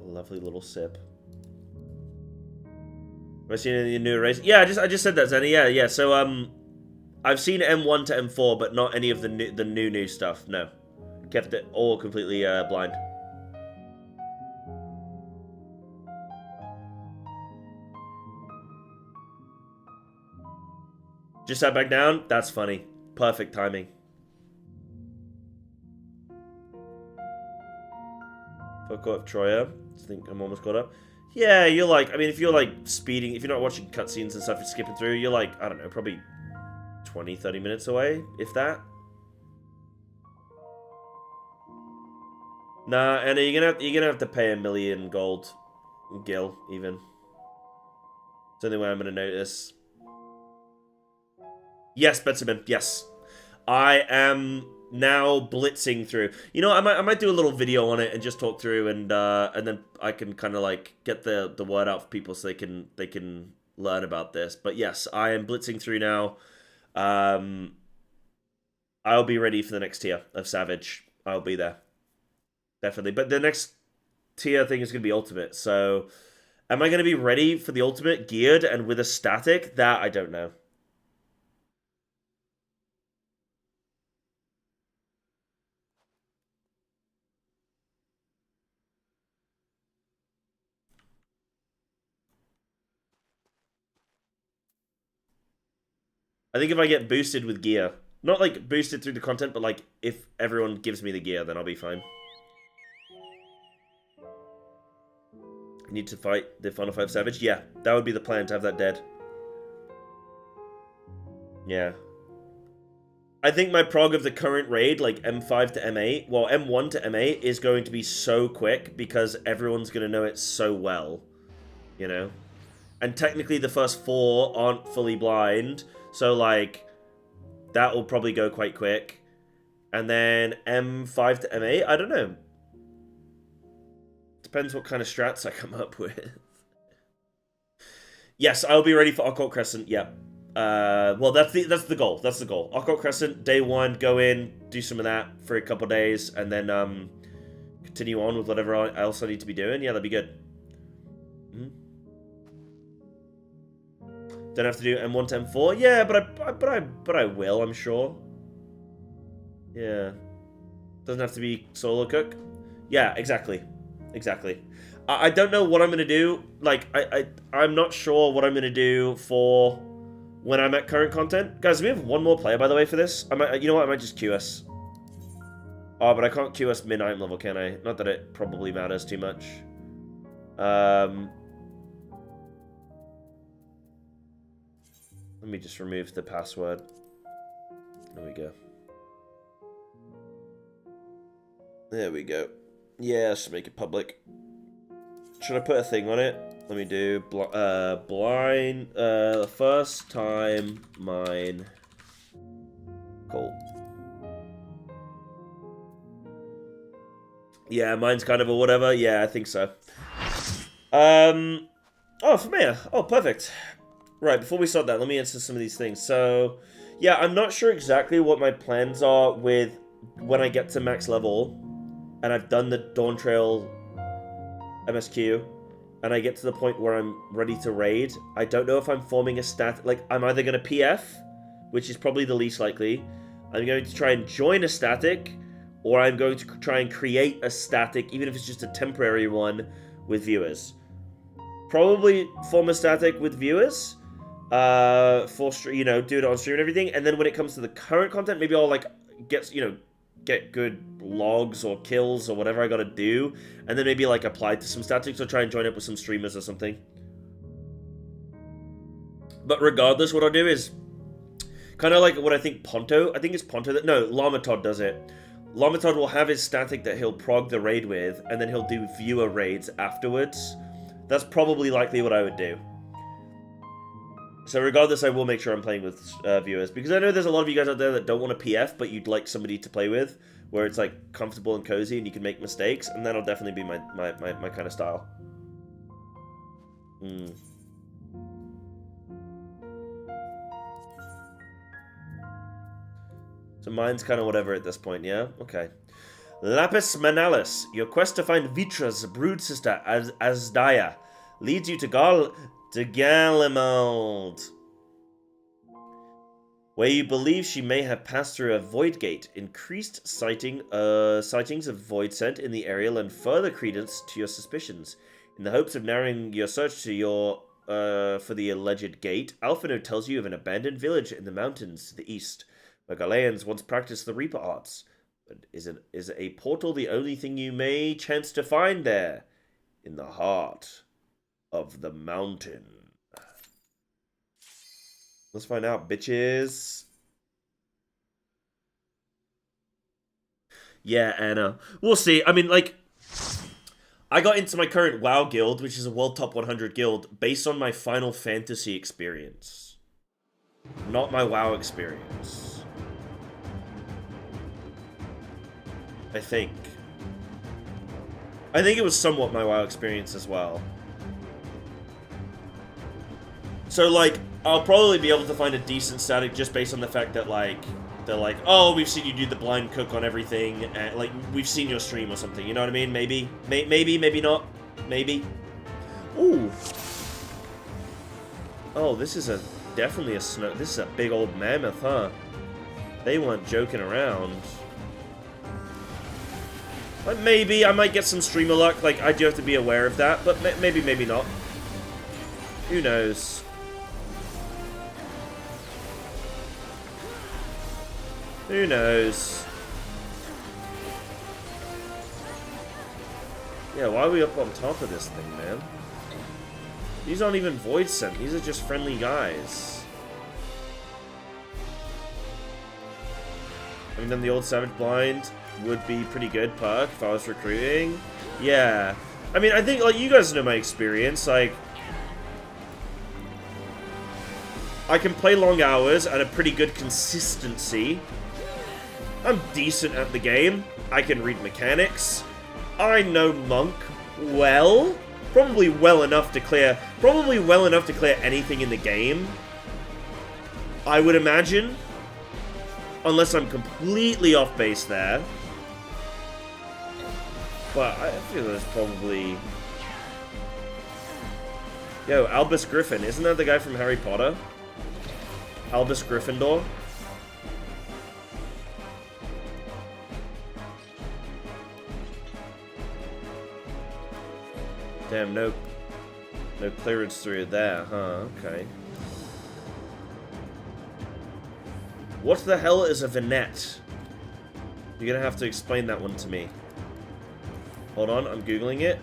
A lovely little sip. Have I seen any new arrays? Yeah, I just said that, Zenny. Yeah. So I've seen M1 to M4, but not any of the new stuff. No, kept it all completely blind. Just sat back down? That's funny. Perfect timing. If I caught up Troya, I think I'm almost caught up. Yeah, you're like, I mean, if you're like speeding, if you're not watching cutscenes and stuff, you're skipping through, you're like, I don't know, probably 20, 30 minutes away, if that. Nah, and you're gonna have to pay 1 million gold, gil, even. It's the only way I'm gonna notice. Yes, Betsaman, yes. I am now blitzing through. You know, I might do a little video on it and just talk through, and then I can kind of like get the word out for people so they can learn about this. But yes, I am blitzing through now. I'll be ready for the next tier of Savage. I'll be there. Definitely. But the next tier thing is going to be Ultimate. So, am I going to be ready for the Ultimate geared and with a static? That I don't know. I think if I get boosted with gear, not like boosted through the content, but like if everyone gives me the gear, then I'll be fine. I need to fight the Final 5 Savage? Yeah, that would be the plan, to have that dead. Yeah. I think my prog of the current raid, like M5 to M8, well, M1 to M8 is going to be so quick because everyone's going to know it so well, you know? And technically the first 4 aren't fully blind, so like, that will probably go quite quick. And then M5 to M8, I don't know. Depends what kind of strats I come up with. Yes, I'll be ready for Occult Crescent, yeah. Well, that's the goal. That's the goal. Occult Crescent, day 1, go in, do some of that for a couple days, and then continue on with whatever else I need to be doing. Yeah, that'd be good. Don't have to do M1 to M4. Yeah, but I will, I'm sure. Yeah. Doesn't have to be solo cook. Yeah, exactly. Exactly. I don't know what I'm gonna do. Like, I'm not sure what I'm gonna do for when I'm at current content. Guys, we have one more player, by the way, for this. I might, you know what? I might just QS. Oh, but I can't QS mid-item level, can I? Not that it probably matters too much. Let me just remove the password. There we go. There we go. Yeah, let's make it public. Should I put a thing on it? Let me do blind first time mine. Cool. Yeah, mine's kind of a whatever. Yeah, I think so. Oh, familiar. Oh, perfect. Right, before we start that, let me answer some of these things. So, yeah, I'm not sure exactly what my plans are with when I get to max level, and I've done the Dawntrail MSQ, and I get to the point where I'm ready to raid. I don't know if I'm forming a stat. Like, I'm either going to PF, which is probably the least likely. I'm going to try and join a static, or I'm going to try and create a static, even if it's just a temporary one, with viewers. Probably form a static with viewers. For stream, you know, do it on stream and everything, and then when it comes to the current content, maybe I'll like get good logs or kills or whatever I gotta do, and then maybe like apply to some statics or try and join up with some streamers or something. But regardless, what I'll do is kind of like what I think Ponto, I think it's Ponto that, no, Lamatod does it. Lamatod will have his static that he'll prog the raid with, and then he'll do viewer raids afterwards. That's probably likely what I would do. So regardless, I will make sure I'm playing with viewers, because I know there's a lot of you guys out there that don't want to PF, but you'd like somebody to play with, where it's like comfortable and cozy and you can make mistakes, and that'll definitely be my kind of style. So mine's kind of whatever at this point, yeah? Okay. Lapis Manalis, your quest to find Vitra's brood sister Asdaya leads you to Galimald, where you believe she may have passed through a void gate. Increased sightings of void scent in the area lend further credence to your suspicions. In the hopes of narrowing your search to your for the alleged gate, Alphino tells you of an abandoned village in the mountains to the east, where Galeans once practiced the Reaper arts. But is a portal the only thing you may chance to find there? In the heart of the mountain. Let's find out, bitches. Yeah, Anna. We'll see. I mean, like, I got into my current WoW guild, which is a World Top 100 guild, based on my Final Fantasy experience. Not my WoW experience. I think it was somewhat my WoW experience as well. So, like, I'll probably be able to find a decent static just based on the fact that, like, they're like, oh, we've seen you do the blind cook on everything, and, like, we've seen your stream or something, you know what I mean? Maybe. Maybe not. Maybe. Ooh. Oh, this is definitely a snow. This is a big old mammoth, huh? They weren't joking around. Like, maybe I might get some streamer luck, like, I do have to be aware of that, but maybe not. Who knows? Who knows? Yeah, why are we up on top of this thing, man? These aren't even void sent, these are just friendly guys. I mean, then the old Savage Blind would be pretty good perk if I was recruiting. Yeah. I mean, I think, like, you guys know my experience, like, I can play long hours at a pretty good consistency. I'm decent at the game. I can read mechanics. I know Monk well. Probably well enough to clear anything in the game, I would imagine. Unless I'm completely off base there. But I feel there's probably... Yo, Albus Griffin. Isn't that the guy from Harry Potter? Albus Gryffindor? Damn, no clearance through there, huh? Okay. What the hell is a vignette? You're gonna have to explain that one to me. Hold on, I'm googling it.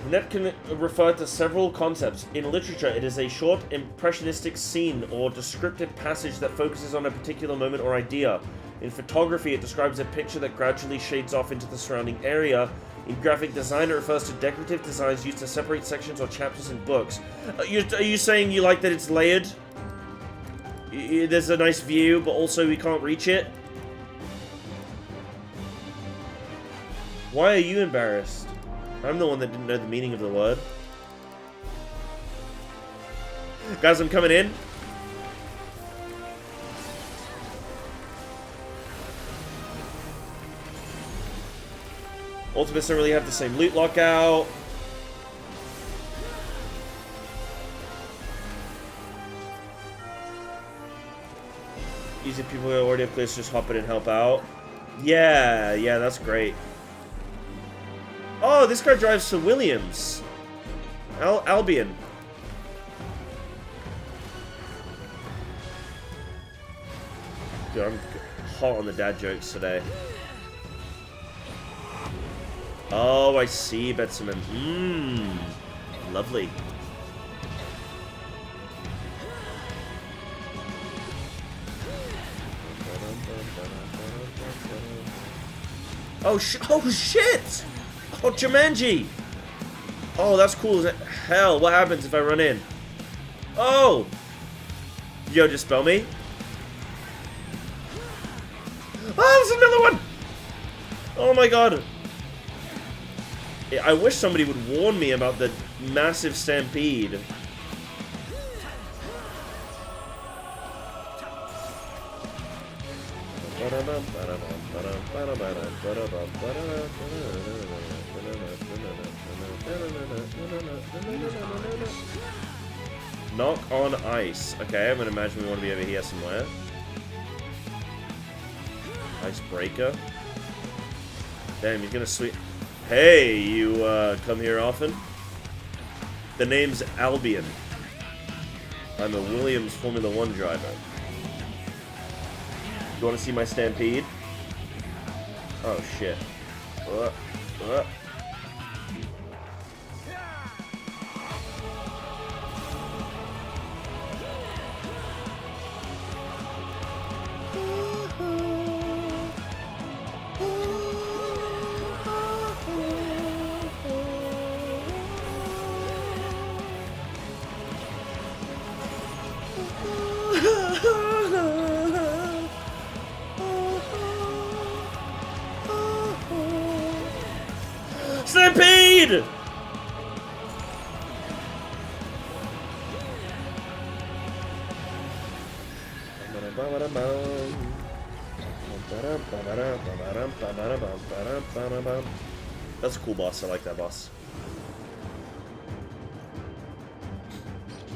Vignette can refer to several concepts. In literature, it is a short, impressionistic scene or descriptive passage that focuses on a particular moment or idea. In photography, it describes a picture that gradually shades off into the surrounding area. In graphic design, it refers to decorative designs used to separate sections or chapters in books. Are you saying you like that it's layered? There's a nice view, but also we can't reach it? Why are you embarrassed? I'm the one that didn't know the meaning of the word. Guys, I'm coming in. Ultimates don't really have the same loot lockout. Easy people who already have clears just hop in and help out. Yeah, that's great. Oh, this guy drives to Williams. Albion. Dude, I'm hot on the dad jokes today. Oh, I see, Betsaman. Lovely. Oh shit! Oh, Jumanji! Oh, that's cool as hell. What happens if I run in? Oh! Yo, just spell me. Oh, there's another one! Oh my god. I wish somebody would warn me about the massive stampede. Knock on ice. Okay, I'm gonna imagine we want to be over here somewhere. Icebreaker. Damn, he's gonna sweep. Hey, you come here often? The name's Albion. I'm a Williams Formula 1 driver. You want to see my Stampede? Oh shit. Stampede! That's a cool boss. I like that boss.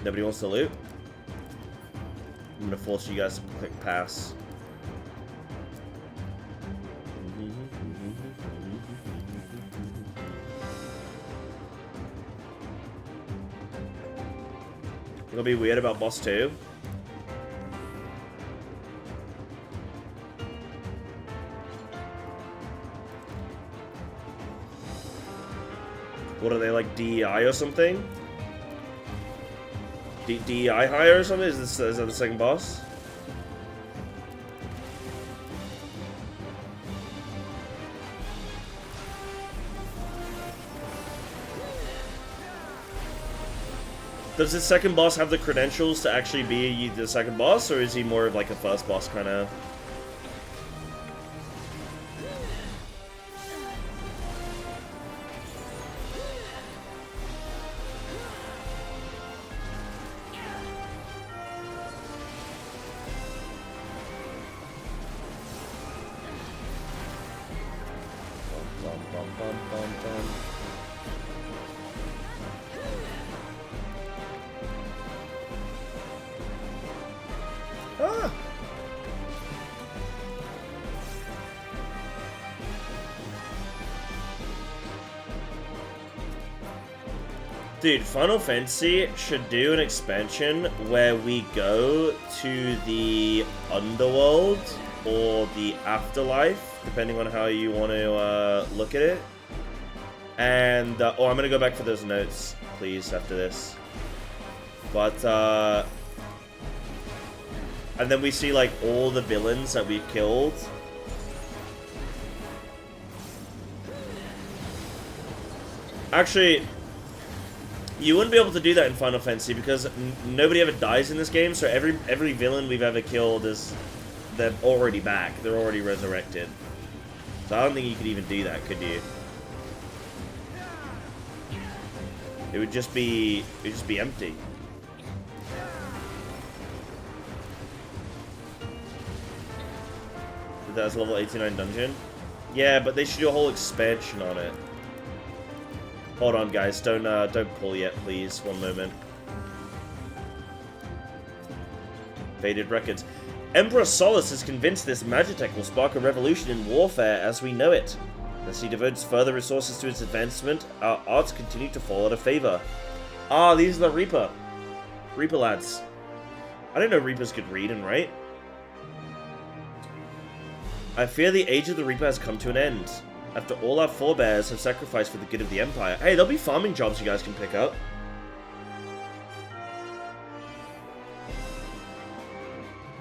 Nobody wants to loot? I'm gonna force you guys to click pass. It'll be weird about boss 2. What are they, like DEI or something? DEI higher or something? Is that the second boss? Does the second boss have the credentials to actually be the second boss, or is he more of like a first boss kind of? Ah! Dude, Final Fantasy should do an expansion where we go to the underworld or the afterlife, depending on how you want to look at it. And, oh, I'm gonna go back for those notes, please, after this. But, and then we see, like, all the villains that we've killed. Actually, you wouldn't be able to do that in Final Fantasy because nobody ever dies in this game, so every villain we've ever killed they're already back. They're already resurrected. So I don't think you could even do that, could you? It would just be empty. That's level 89 dungeon. Yeah, but they should do a whole expansion on it. Hold on, guys. Don't pull yet, please. One moment. Faded records. Emperor Solus is convinced this Magitech will spark a revolution in warfare as we know it. As he devotes further resources to its advancement, our arts continue to fall out of favor. Ah, these are the Reaper lads. I didn't know Reapers could read and write. I fear the age of the Reaper has come to an end. After all our forebears have sacrificed for the good of the Empire. Hey, there'll be farming jobs you guys can pick up.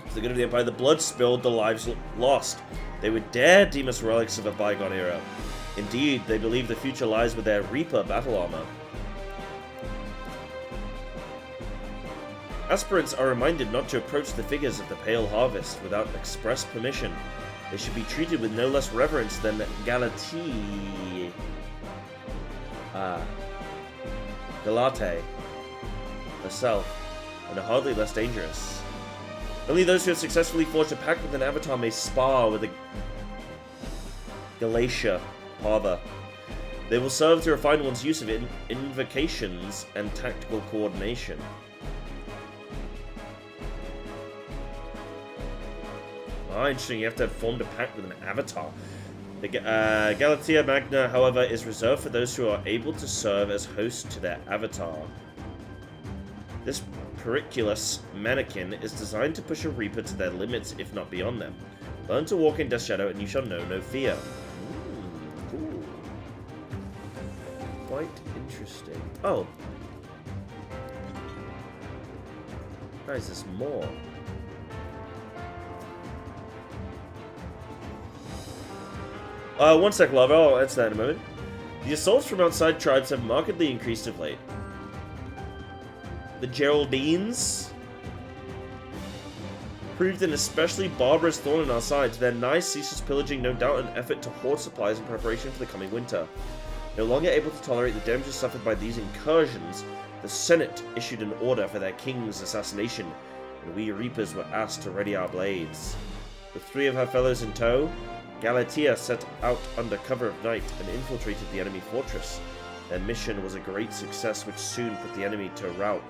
For the good of the Empire, the blood spilled, the lives lost. They would dare deem us relics of a bygone era. Indeed, they believe the future lies with their Reaper battle armor. Aspirants are reminded not to approach the figures of the Pale Harvest without express permission. They should be treated with no less reverence than Galate herself, and are hardly less dangerous. Only those who have successfully forged a pact with an avatar may spar with a Galatia Parva. They will serve to refine one's use of invocations and tactical coordination. Ah, interesting. You have to have formed a pact with an avatar. The Galatea Magna, however, is reserved for those who are able to serve as hosts to their avatar. This periculous mannequin is designed to push a Reaper to their limits, if not beyond them. Learn to walk in Death Shadow and you shall know no fear. Cool. Quite interesting. Oh. Nice, there's more. One sec, love. I'll answer that in a moment. The assaults from outside tribes have markedly increased of late. The Geraldines proved an especially barbarous thorn in our sides. Their nice, ceaseless pillaging, no doubt an effort to hoard supplies in preparation for the coming winter. No longer able to tolerate the damages suffered by these incursions, the Senate issued an order for their king's assassination, and we Reapers were asked to ready our blades. With 3 of her fellows in tow, Galatea set out under cover of night and infiltrated the enemy fortress. Their mission was a great success, which soon put the enemy to rout.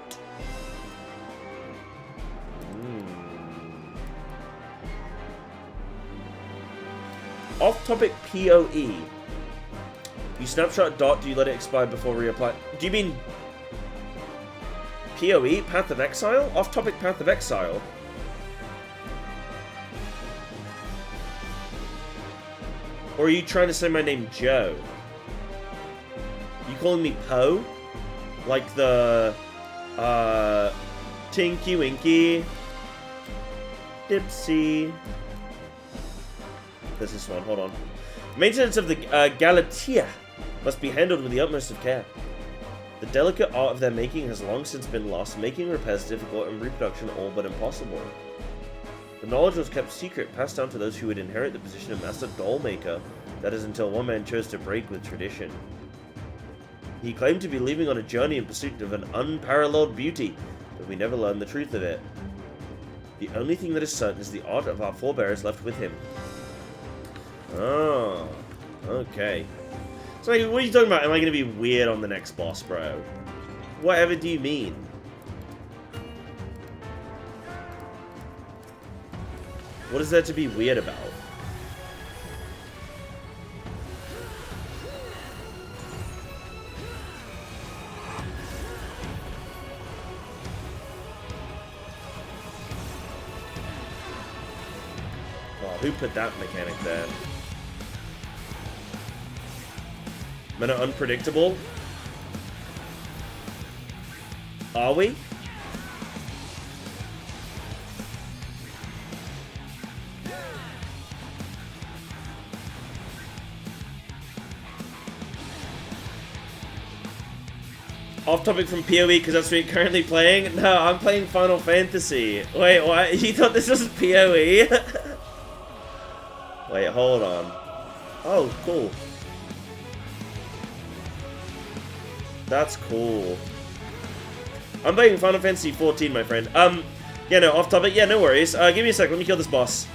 Off-topic PoE. You snapshot dot, do you let it expire before reapply? Do you mean PoE? Path of Exile? Off-topic Path of Exile? Or are you trying to say my name Joe? You calling me Poe? Like the, Tinky Winky? Dipsy? There's this one, hold on. Maintenance of the Galatea must be handled with the utmost of care. The delicate art of their making has long since been lost, making repairs difficult and reproduction all but impossible. The knowledge was kept secret, passed down to those who would inherit the position of Master Doll Maker, that is until one man chose to break with tradition. He claimed to be leaving on a journey in pursuit of an unparalleled beauty, but we never learned the truth of it. The only thing that is certain is the art of our forebears left with him. Oh, okay. So what are you talking about? Am I going to be weird on the next boss, bro? Whatever do you mean? What is there to be weird about? Oh, who put that mechanic there? Men are unpredictable? Are we? Off topic from PoE because that's what you're currently playing? No, I'm playing Final Fantasy. Wait, what? You thought this was PoE? Wait, hold on. Oh, cool. That's cool. I'm playing Final Fantasy 14, my friend. Yeah, no, off topic. Yeah, no worries. Give me a sec. Let me kill this boss.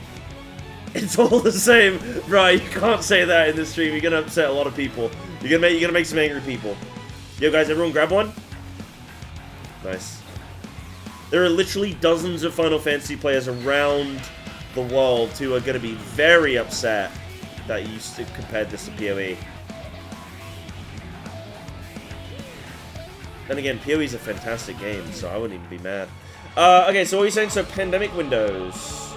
It's all the same. Right, you can't say that in the stream. You're gonna upset a lot of people. You're gonna make some angry people. Yo, guys, everyone grab one. Nice. There are literally dozens of Final Fantasy players around the world who are gonna be very upset that you compared this to PoE. Then again, PoE is a fantastic game, so I wouldn't even be mad. Okay, so what are you saying? So, pandemic windows.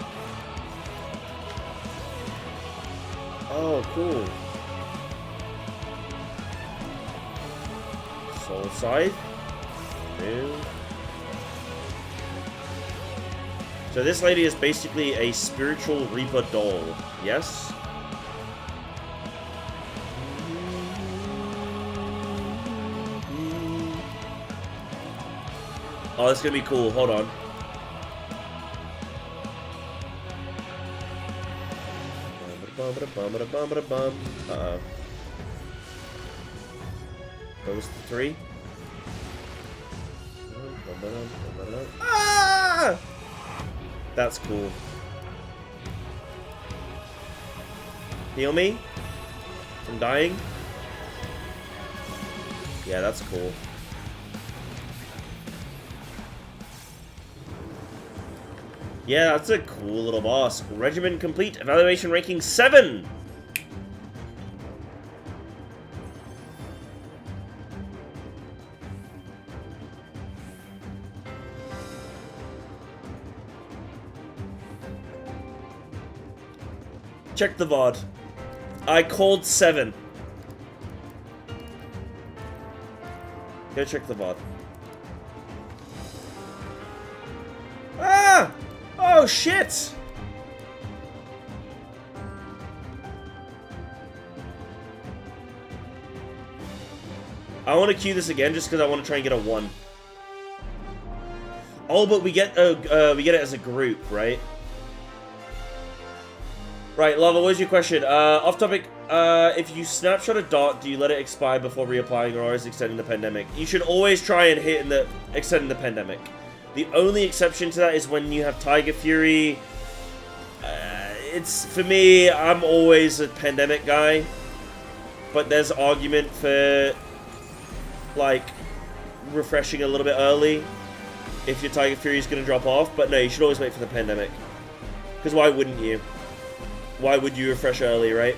Oh, cool. Soul Scythe. New. So this lady is basically a spiritual Reaper doll. Yes? Oh, that's gonna be cool. Hold on. Uh-oh. What was the 3? Ah! That's cool. Heal me from dying? Yeah, that's cool. Yeah, that's a cool little boss. Regiment complete. Evaluation ranking 7! Check the VOD. I called 7. Go check the VOD. Ah! Oh, shit! I want to queue this again just because I want to try and get a 1. Oh, but we get it as a group, right? Right, Lava, what was your question? Off topic, if you snapshot a dot, do you let it expire before reapplying or always extending the pandemic? You should always try and hit in the extending the pandemic. The only exception to that is when you have Tiger Fury. It's, for me, I'm always a pandemic guy. But there's argument for, like, refreshing a little bit early if your Tiger Fury is going to drop off. But no, you should always wait for the pandemic. Because why wouldn't you? Why would you refresh early, right?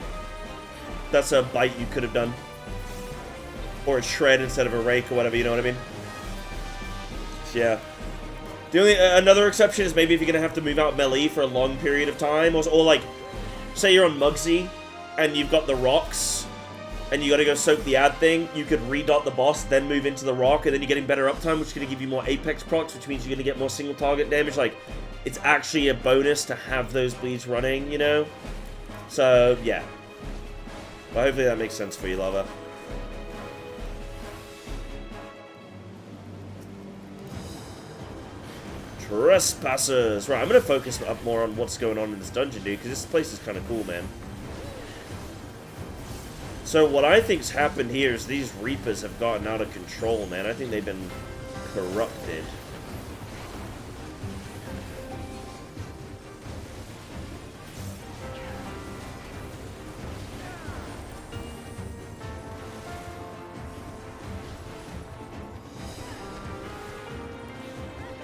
That's a bite you could have done. Or a shred instead of a rake or whatever, you know what I mean? So, yeah. The only another exception is maybe if you're going to have to move out melee for a long period of time. Or like, say you're on Mugsy and you've got the rocks and you got to go soak the ad thing. You could redot the boss, then move into the rock, and then you're getting better uptime, which is going to give you more Apex procs, which means you're going to get more single target damage. Like, it's actually a bonus to have those bleeds running, you know? So, yeah. But hopefully that makes sense for you, Lava. Trespassers. Right, I'm going to focus up more on what's going on in this dungeon, dude, because this place is kind of cool, man. So what I think's happened here is these Reapers have gotten out of control, man. I think they've been corrupted.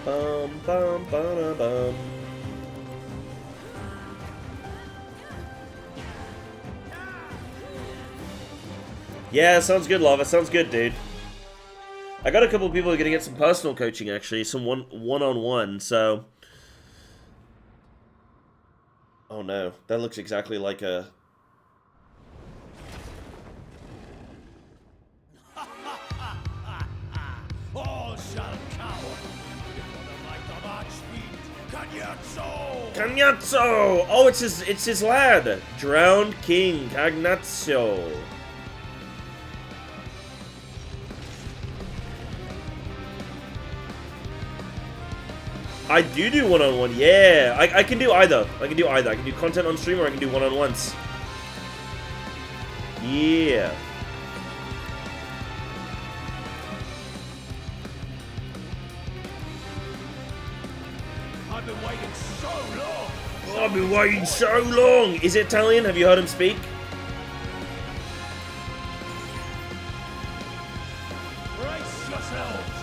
Bum bum bum bum. Yeah, sounds good, Lava. Sounds good, dude. I got a couple of people who are gonna get some personal coaching, actually, some one-on-one. So, oh no, that looks exactly like a. All shall cower before the might of Archfiend Cagnazzo! Cagnazzo! Oh, it's his lad, Drowned King Cagnazzo. I do one-on-one, yeah. I can do either. I can do content on stream or I can do one-on-ones. Yeah. I've been waiting so long! Oh, I've been waiting so long! Is it Italian? Have you heard him speak? Brace yourselves!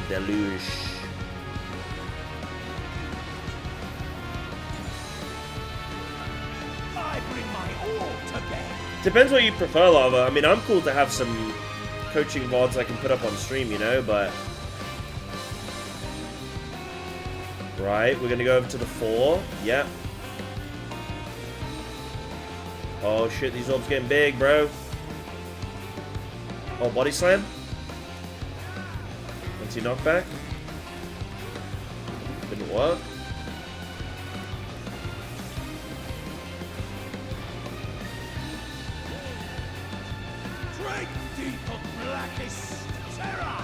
Deluge. I bring my all to bear! Depends what you prefer, Lava. I mean, I'm cool to have some coaching VODs I can put up on stream, you know, but... Right, we're gonna go over to the 4. Yep. Oh shit, these orbs getting big, bro. Oh, body slam. Anti knockback. Didn't work. Drink deep of blackest terror!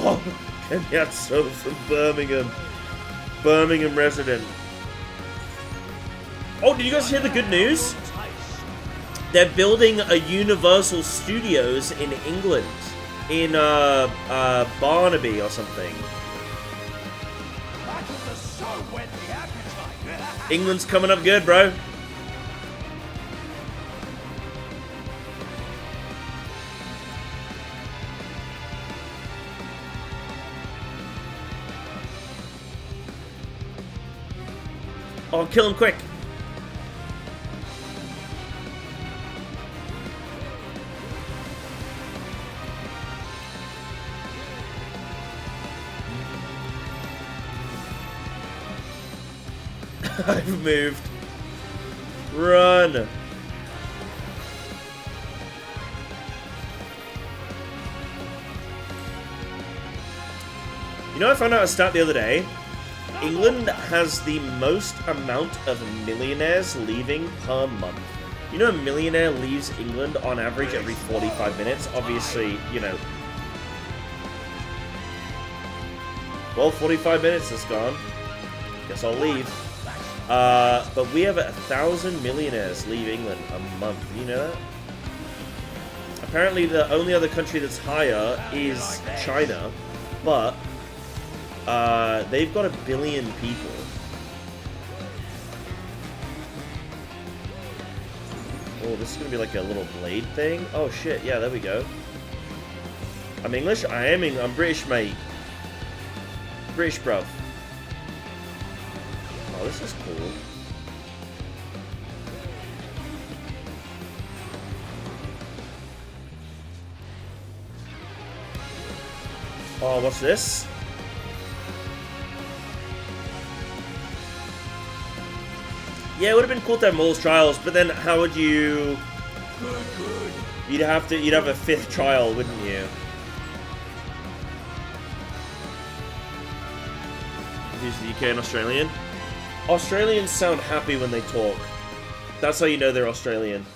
Oh, Cagnazzo from Birmingham. Birmingham resident. Oh, did you guys hear the good news? They're building a Universal Studios in England. In, Barnaby or something. England's coming up good, bro. Oh, kill him quick. I've moved. Run. You know, I found out a stat the other day. England has the most amount of millionaires leaving per month. You know, a millionaire leaves England on average every 45 minutes. Obviously, you know. Well, 45 minutes is gone. Guess I'll leave. But we have 1,000 millionaires leave England a month. You know that? Apparently, the only other country that's higher is China, but they've got 1 billion people. Oh, this is gonna be like a little blade thing. Oh shit! Yeah, there we go. I'm English. I'm British, mate. British, bruv. Oh, this is cool. Oh, what's this? Yeah, it would have been cool to have Mole's trials, but then how would you? You'd have a 5th trial, wouldn't you? Who's the UK and Australian? Australians sound happy when they talk. That's how you know they're Australian.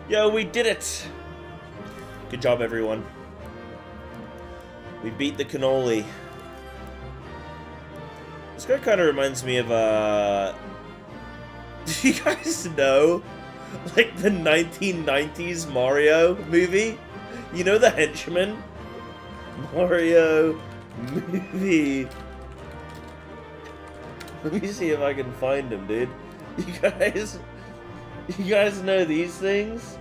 Yo, we did it! Good job, everyone. We beat the cannoli. This guy kind of reminds me of, do you guys know, like, the 1990s Mario movie? You know the henchman? Mario movie. Let me see if I can find him, dude. You guys know these things?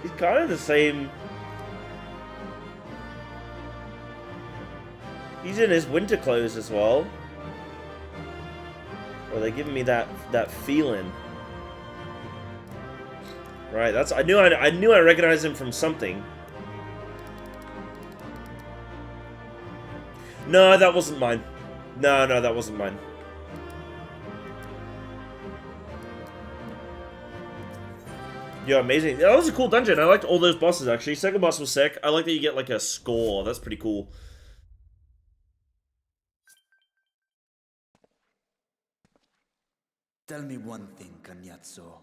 He's kind of the same. He's in his winter clothes as well. Or they're giving me that feeling. Right, that's I knew I recognized him from something. No, that wasn't mine. No, that wasn't mine. Yeah, amazing. That was a cool dungeon. I liked all those bosses, actually. Second boss was sick. I like that you get, like, a score. That's pretty cool. Tell me one thing, Cagnazzo.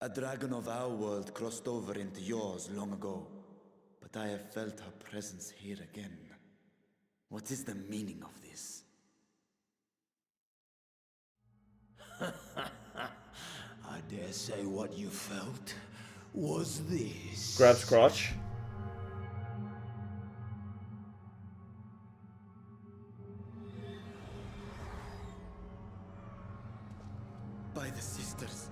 A dragon of our world crossed over into yours long ago, but I have felt her presence here again. What is the meaning of this? I dare say what you felt was this. Grabs crotch. By the sisters.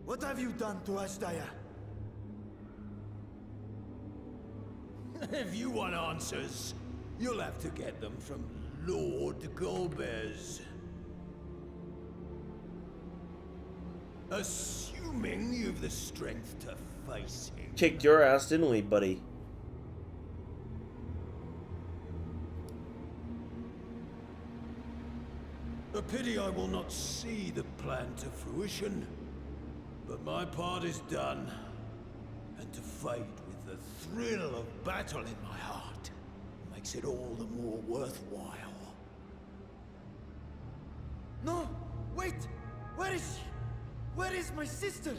What have you done to Ashtaya? If you want answers, you'll have to get them from Lord Golbez. Assuming you've the strength to face him. Kicked your ass, didn't we, buddy? A pity I will not see the plan to fruition. But my part is done, and to fight with the thrill of battle in my heart makes it all the more worthwhile. No! Wait! Where is she? Where is my sister?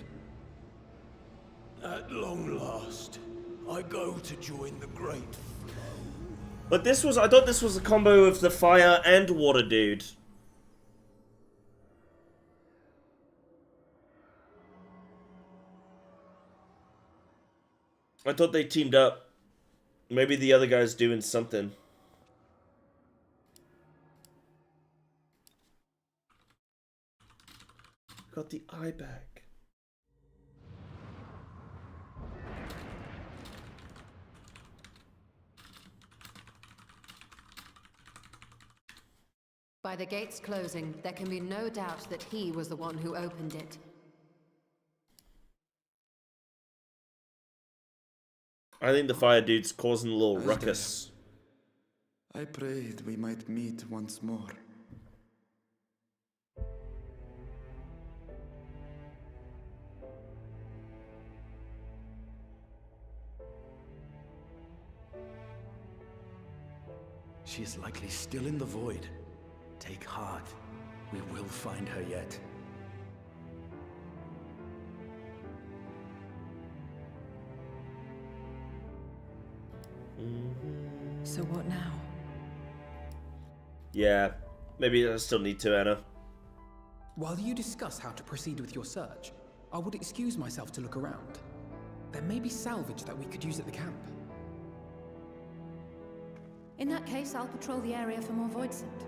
At long last, I go to join the great flow. But this was, I thought this was a combo of the fire and water dude. I thought they teamed up. Maybe the other guy's doing something. got the eye back. By the gates closing, there can be no doubt that he was the one who opened it. I think the fire dude's causing a little ruckus. I prayed we might meet once more. She is likely still in the void. Take heart. We will find her yet. So what now? Yeah, maybe I still need to, Anna. While you discuss how to proceed with your search, I would excuse myself to look around. There may be salvage that we could use at the camp. In that case, I'll patrol the area for more void scent.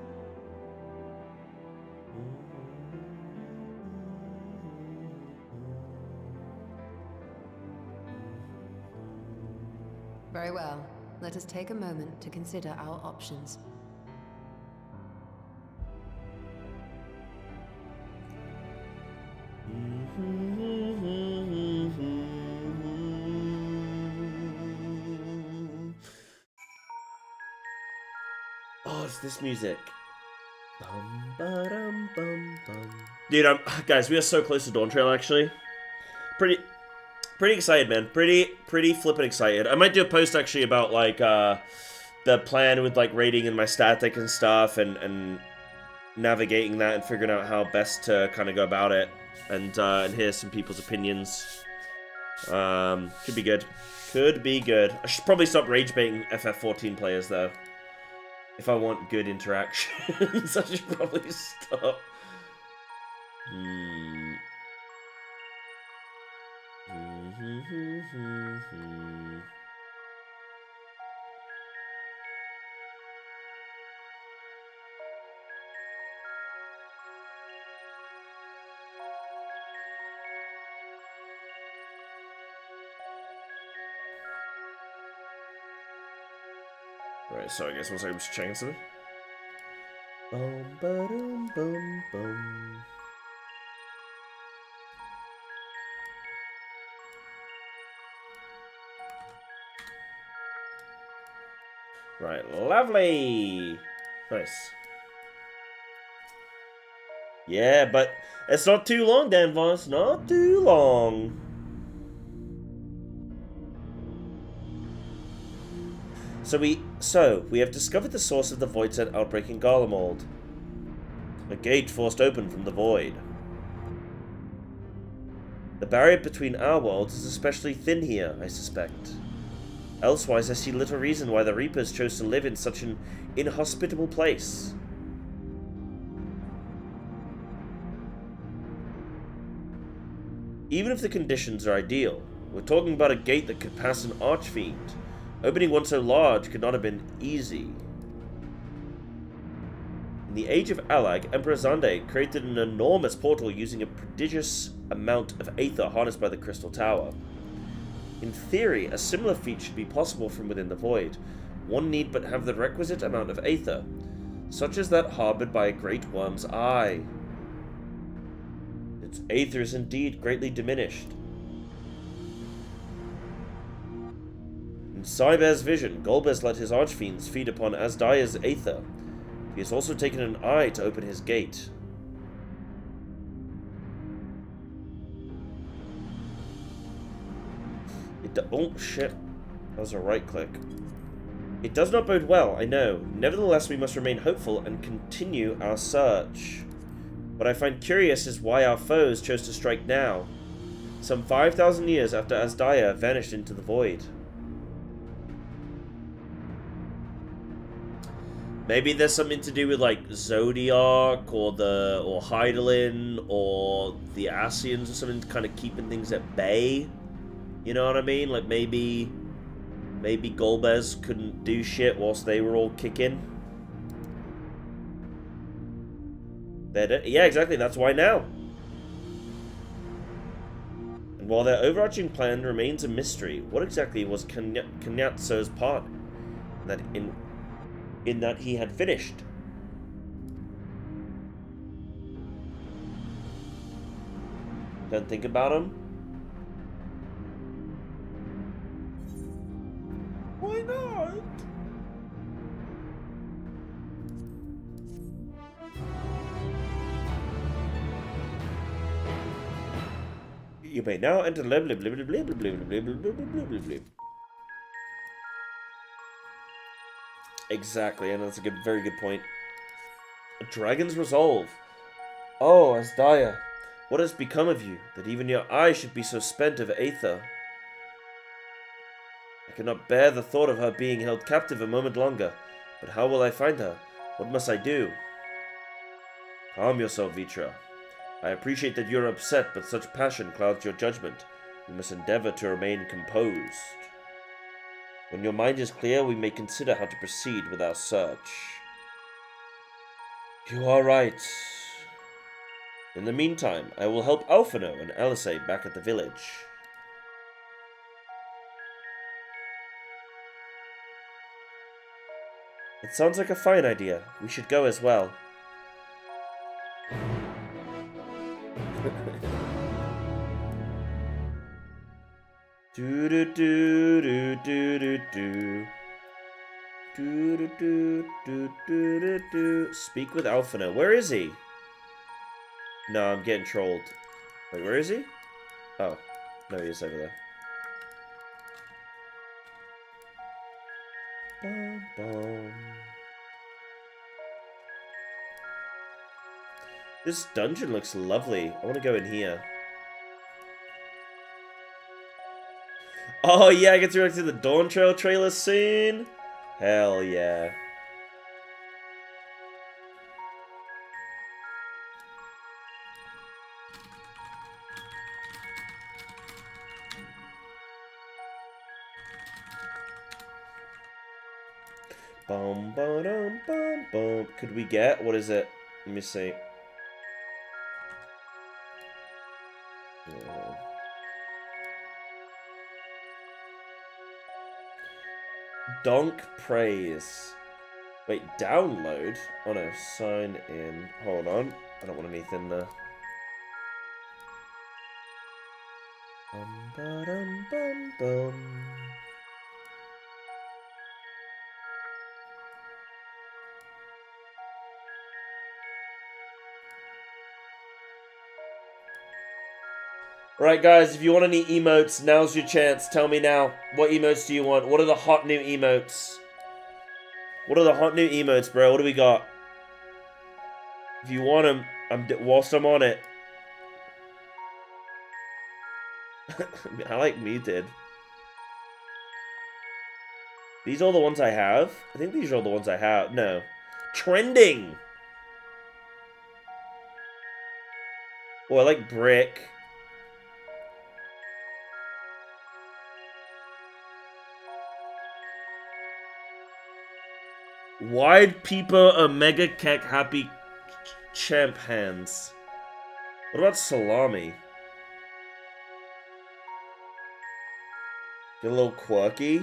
Very well. Let us take a moment to consider our options. Oh, it's this music. Dude, guys, we are so close to Dawntrail, actually. Pretty excited, man. Pretty flippin' excited. I might do a post, actually, about, like, the plan with, like, rating and my static and stuff, and navigating that and figuring out how best to kind of go about it, and hear some people's opinions. Could be good. Could be good. I should probably stop rage baiting FF14 players, though. If I want good interactions, I should probably stop. Right, so I guess once I'm just checking something. Boom, boom, boom, boom. Right, lovely. Nice. Yeah, but it's not too long, Dan Voss. Not too long. So we have discovered the source of the void set outbreak in Garlemald. A gate forced open from the void. The barrier between our worlds is especially thin here, I suspect. Elsewise, I see little reason why the Reapers chose to live in such an inhospitable place. Even if the conditions are ideal, we're talking about a gate that could pass an archfiend. Opening one so large could not have been easy. In the age of Alag, Emperor Zande created an enormous portal using a prodigious amount of aether harnessed by the Crystal Tower. In theory, a similar feat should be possible from within the void. One need but have the requisite amount of aether, such as that harbored by a great worm's eye. Its aether is indeed greatly diminished. In Psybear's vision, Golbez let his archfiends feed upon Asdaya's aether. He has also taken an eye to open his gate. Oh shit, that was a right click. It does not bode well, I know. Nevertheless, we must remain hopeful and continue our search. What I find curious is why our foes chose to strike now, some 5,000 years after Asdaya vanished into the void. Maybe there's something to do with like Zodiac or Hydaelyn or the Ascians or something, kind of keeping things at bay. You know what I mean? Like maybe Golbez couldn't do shit whilst they were all kicking. Yeah, exactly. That's why now. While their overarching plan remains a mystery, what exactly was Kanyatso's part in that he had finished? Don't think about him? Why not? You may now enter blah blah blah blah blah blah blah blah blah blah blah blah. Exactly, and that's a very good point. A dragon's resolve. Oh, Asdaya, what has become of you, that even your eyes should be so spent of aether? I cannot bear the thought of her being held captive a moment longer, but how will I find her? What must I do? Calm yourself, Vitra. I appreciate that you're upset, but such passion clouds your judgment. You must endeavor to remain composed. When your mind is clear, we may consider how to proceed with our search. You are right. In the meantime, I will help Alphino and Alice back at the village. It sounds like a fine idea. We should go as well. Do do do do do do do. Do do do do do do do. Speak with Alphino. Where is he? No, I'm getting trolled. Wait, where is he? Oh, no, he is over there. Bum, bum. This dungeon looks lovely. I want to go in here. Oh yeah, I get to react to the Dawntrail trailer soon. Hell yeah. Bum bum bum bum. Could we get, what is it? Let me see. Donk praise. Wait, download? Oh no, sign in. Hold on. I don't want anything there. Bum ba dum bum bum. Alright guys, if you want any emotes, now's your chance. Tell me now. What emotes do you want? What are the hot new emotes? What are the hot new emotes, bro? What do we got? If you want them, whilst I'm on it. I like muted. These are all the ones I have? I think these are all the ones I have. No. Trending! Oh, I like brick. Wide peeper omega kek happy champ hands. What about salami? Get a little quirky.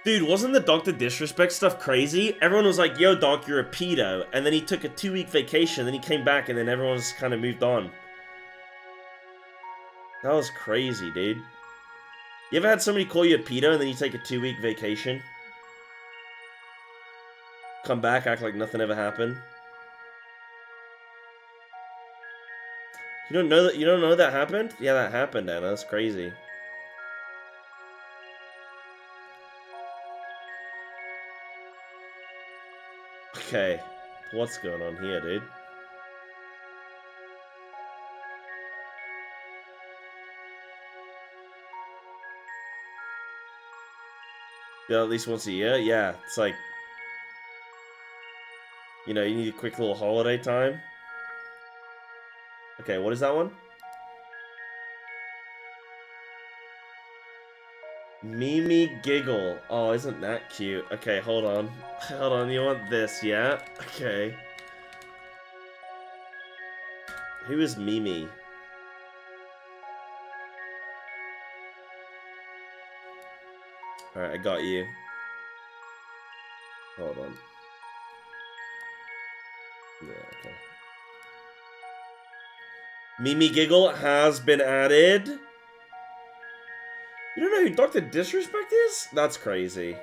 Dude, wasn't the Dr. Disrespect stuff crazy? Everyone was like, yo, Doc, you're a pedo. And then he took a 2-week vacation, then he came back, and then everyone's kind of moved on. That was crazy, dude. You ever had somebody call you a pedo, and then you take a 2-week vacation? Come back, act like nothing ever happened? You don't know that happened? Yeah, that happened, Anna. That's crazy. Okay, what's going on here, dude? Yeah, at least once a year? Yeah, it's like, you know, you need a quick little holiday time. Okay, what is that one? Mimi Giggle. Oh, isn't that cute? Okay, hold on. Hold on, you want this, yeah? Okay. Who is Mimi? Alright, I got you. Hold on. Yeah, okay. Mimi Giggle has been added. You don't know who Dr. Disrespect is? That's crazy.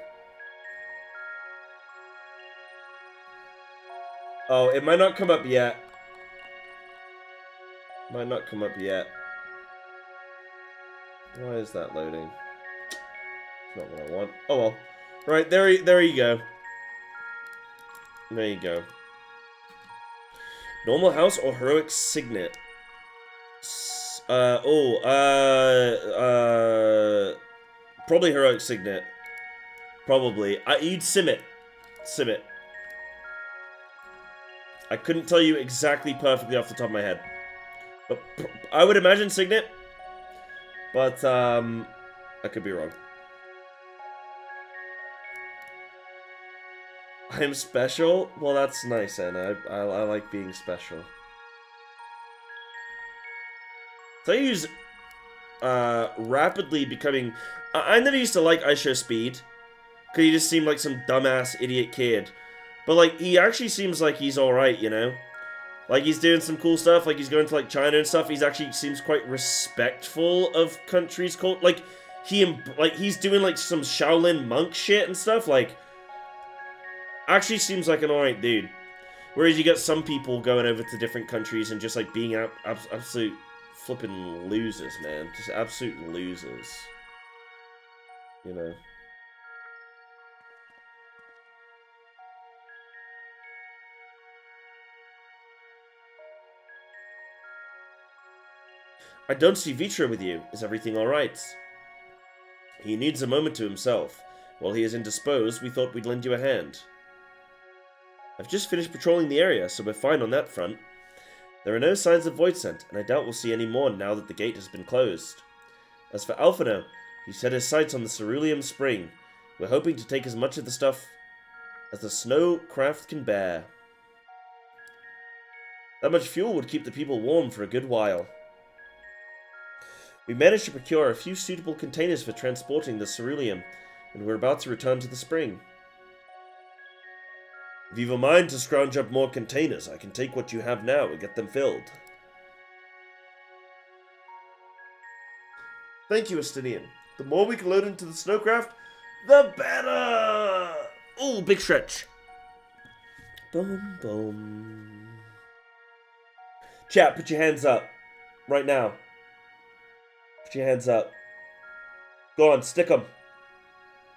Oh, it might not come up yet. Might not come up yet. Why is that loading? It's not what I want. Oh well. Right, there you go. There you go. Normal house or heroic signet? Probably heroic signet. Probably. You'd sim it. Sim it. I couldn't tell you exactly perfectly off the top of my head. But I would imagine signet. But, I could be wrong. I'm special? Well, that's nice, Anna. I like being special. So I use, rapidly becoming... I never used to like Aisho Speed. Because he just seemed like some dumbass idiot kid. But, like, he actually seems like he's alright, you know? Like, he's doing some cool stuff. Like, he's going to, like, China and stuff. He's actually seems quite respectful of countries' culture. Like, he's doing, like, some Shaolin monk shit and stuff. Like, actually seems like an alright dude. Whereas you get some people going over to different countries and just, like, being absolute flipping losers, man. Just absolute losers. You know? I don't see Vitra with you. Is everything alright? He needs a moment to himself. While he is indisposed, we thought we'd lend you a hand. I've just finished patrolling the area, so we're fine on that front. There are no signs of void scent, and I doubt we'll see any more now that the gate has been closed. As for Alphino, he set his sights on the cerulean spring. We're hoping to take as much of the stuff as the snow craft can bear. That much fuel would keep the people warm for a good while. We managed to procure a few suitable containers for transporting the ceruleum, and we're about to return to the spring. If you've a mind to scrounge up more containers, I can take what you have now and get them filled. Thank you, Estinian. The more we can load into the snowcraft, the better! Ooh, big stretch. Boom, boom. Chat, put your hands up. Right now. Put your hands up. Go on, stick them.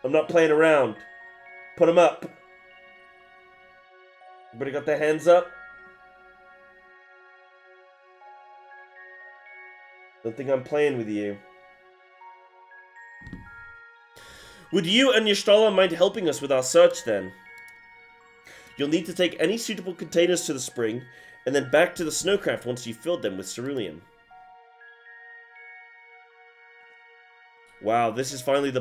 I'm not playing around. Put them up. Everybody got their hands up? Don't think I'm playing with you. Would you and Yashtala mind helping us with our search then? You'll need to take any suitable containers to the spring, and then back to the snowcraft once you've filled them with cerulean. Wow, this is finally the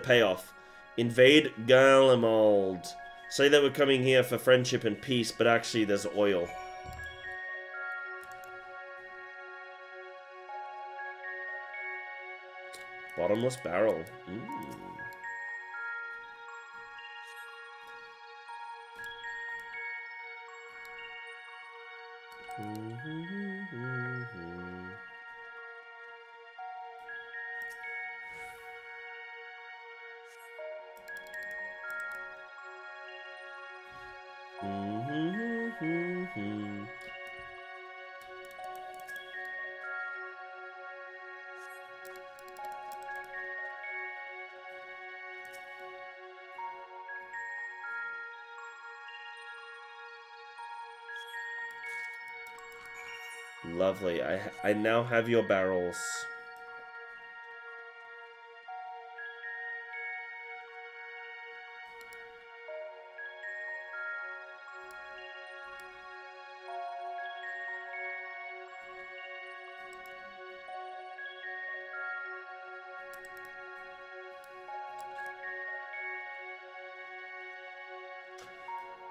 payoff. Invade Galamald. Say that we're coming here for friendship and peace, but actually there's oil. Bottomless barrel. Lovely. I now have your barrels.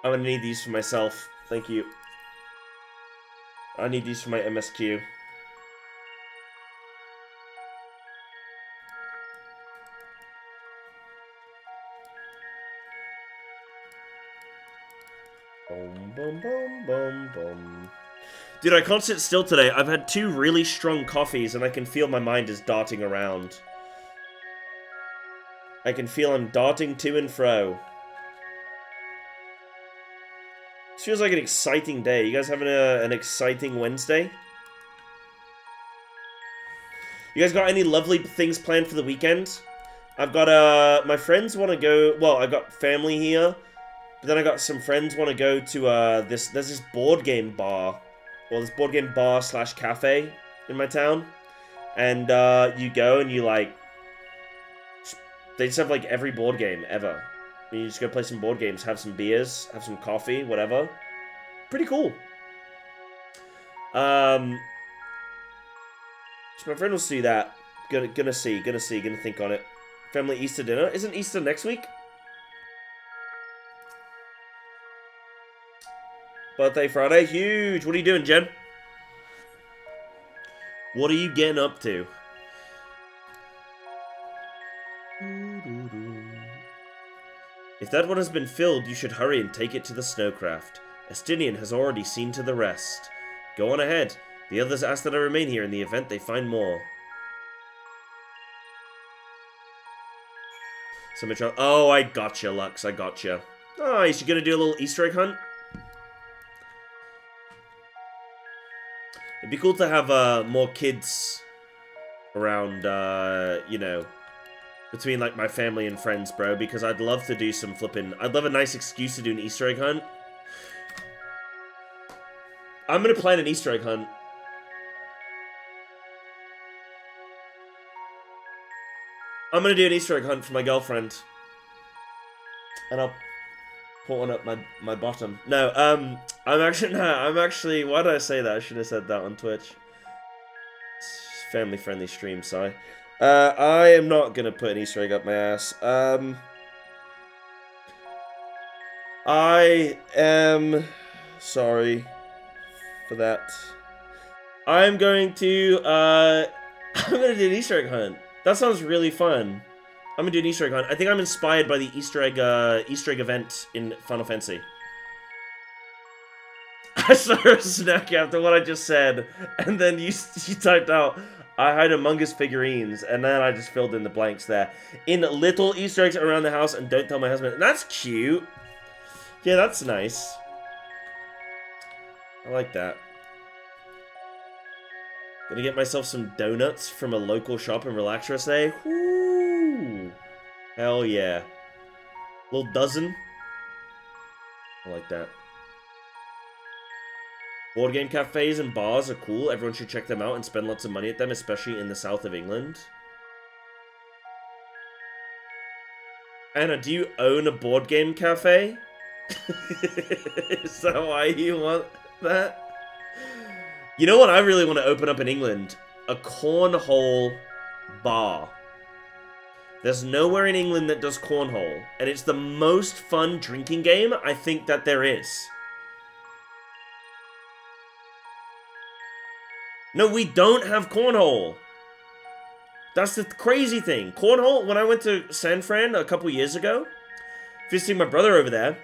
I'm gonna need these for myself. Thank you. I need these for my MSQ. Boom, boom, boom, boom, boom. Dude, I can't sit still today. I've had 2 really strong coffees and I can feel my mind is darting around. I can feel I'm darting to and fro. This feels like an exciting day. You guys having an exciting Wednesday? You guys got any lovely things planned for the weekend? I've got, my friends want to go... Well, I've got family here. But then I got some friends want to go to, there's this board game bar. Well, this board game bar / cafe in my town. And, you go and you, like... They just have, like, every board game ever. And you just go play some board games, have some beers, have some coffee, whatever. Pretty cool. So my friend wants to do that. Gonna think on it. Family Easter dinner. Isn't Easter next week? Birthday Friday. Huge. What are you doing, Jen? What are you getting up to? If that one has been filled, you should hurry and take it to the snowcraft. Estinian has already seen to the rest. Go on ahead. The others ask that I remain here in the event they find more. Oh, I gotcha, Lux. I gotcha. Oh, is she gonna do a little Easter egg hunt? It'd be cool to have more kids around, you know, between, like, my family and friends, bro, because I'd love to do some flipping... I'd love a nice excuse to do an Easter egg hunt. I'm gonna plan an Easter egg hunt. I'm gonna do an Easter egg hunt for my girlfriend. And I'll put one up my bottom. No, I'm actually... Why did I say that? I should have said that on Twitch. It's family-friendly stream, sorry. I am not gonna put an Easter egg up my ass. I am sorry for that. I'm going to, I'm gonna do an Easter egg hunt. That sounds really fun. I'm gonna do an Easter egg hunt. I think I'm inspired by the Easter egg event in Final Fantasy. I saw a snack after what I just said, and then you typed out, I hide Among Us figurines, and then I just filled in the blanks there. In little Easter eggs around the house, and don't tell my husband. That's cute. Yeah, that's nice. I like that. Gonna get myself some donuts from a local shop and relax for a day. Woo! Hell yeah. Little dozen. I like that. Board game cafes and bars are cool. Everyone should check them out and spend lots of money at them, especially in the south of England. Anna, do you own a board game cafe? Is that why you want that? You know what I really want to open up in England? A cornhole bar. There's nowhere in England that does cornhole, and it's the most fun drinking game I think that there is. No, we don't have cornhole. That's the crazy thing. Cornhole, when I went to San Fran a couple years ago, visiting my brother over there,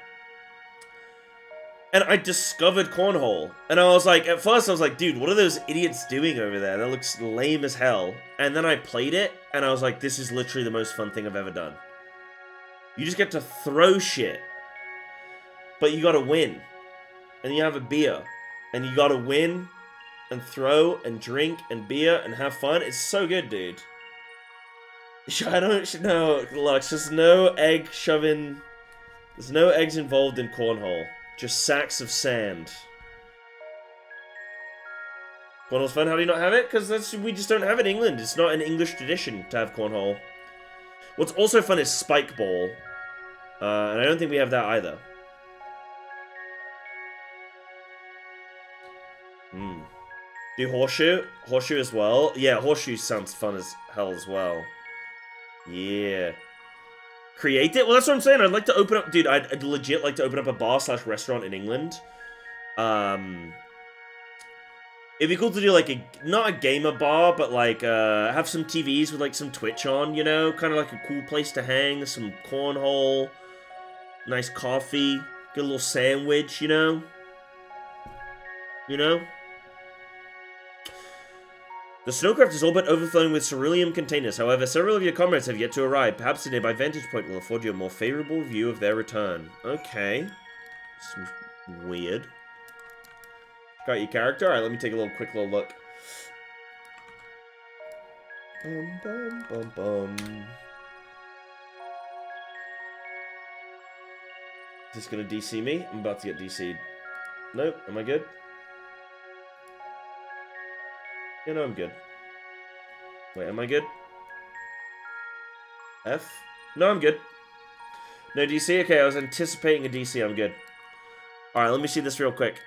and I discovered cornhole. And I was like, at first I was like, dude, what are those idiots doing over there? That looks lame as hell. And then I played it, and I was like, this is literally the most fun thing I've ever done. You just get to throw shit. But you gotta win. And you have a beer. And you gotta win, and throw, and drink, and beer, and have fun. It's so good, dude. I don't know, Lux, there's no egg shoving... There's no eggs involved in cornhole. Just sacks of sand. Cornhole's fun, how do you not have it? Because we just don't have it in England. It's not an English tradition to have cornhole. What's also fun is spike ball. And I don't think we have that either. Do horseshoe? Horseshoe as well? Yeah, horseshoe sounds fun as hell as well. Yeah. create it. Well, that's what I'm saying. I'd like to open up, dude. I'd legit like to open up a bar/restaurant in England. It'd be cool to do like not a gamer bar, but like have some TVs with like some Twitch on, you know, kind of like a cool place to hang, some cornhole, nice coffee, get a little sandwich, you know. The snowcraft is all but overflowing with ceruleum containers. However, several of your comrades have yet to arrive. Perhaps a nearby vantage point will afford you a more favorable view of their return. Okay. Seems weird. Got your character? Alright, let me take a quick little look. Bum, bum, bum, bum. Is this gonna DC me? I'm about to get DC'd. Nope. Am I good? Yeah, no, I'm good. Wait, am I good? F? No, I'm good. No DC? Okay, I was anticipating a DC. I'm good. Alright, let me see this real quick.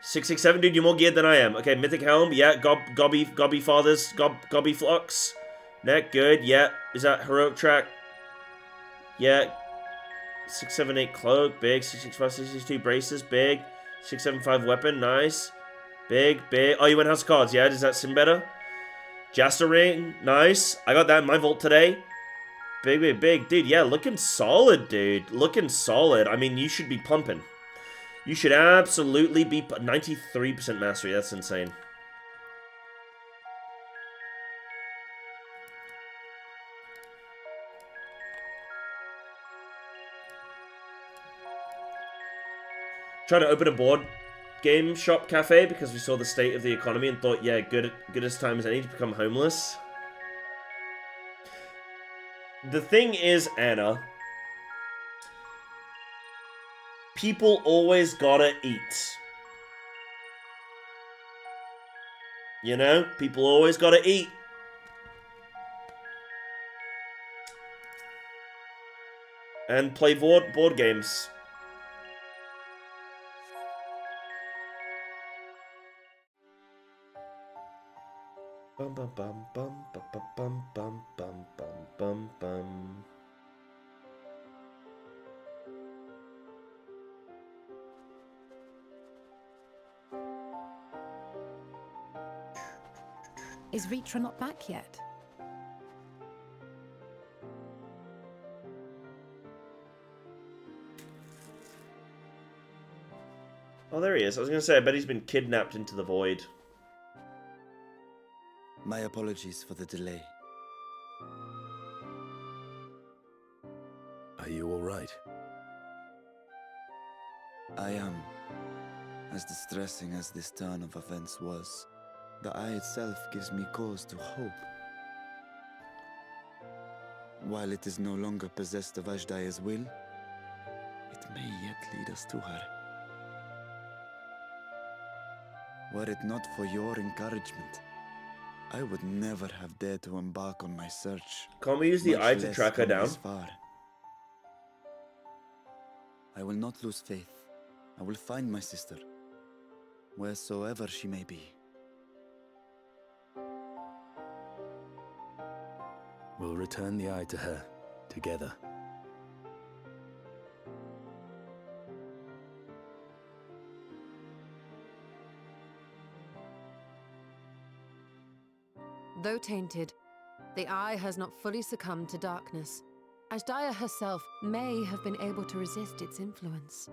667, dude, you're more geared than I am. Okay, Mythic Helm, yeah. Gobby Fathers, Gobby Flux. Neck, good, yeah. Is that Heroic Track? Yeah. 678 Cloak, big. 665, 662 Braces, big. 675 Weapon, nice. Big. Oh, you went House of Cards, yeah? Does that seem better? Jaster Ring, nice. I got that in my vault today. Big. Dude, yeah, looking solid, dude. Looking solid. I mean, you should be pumping. You should absolutely be 93% mastery. That's insane. Trying to open a board game shop cafe because we saw the state of the economy and thought, yeah, good as time as any to become homeless. The thing is, Anna, people always gotta eat. You know? People always gotta eat. And play board games. Bum bum bum bum bum bum bum bum bum bum bum. Is Ritra not back yet? Oh, there he is. I was going to say, I bet he's been kidnapped into the void. My apologies for the delay. Are you all right? I am. As distressing as this turn of events was, the eye itself gives me cause to hope. While it is no longer possessed of Ashdaya's will, it may yet lead us to her. Were it not for your encouragement, I would never have dared to embark on my search. Can't we use the eye to track her down? Far. I will not lose faith. I will find my sister, wheresoever she may be. We'll return the eye to her, together. Though tainted, the eye has not fully succumbed to darkness. Ashdaya herself may have been able to resist its influence.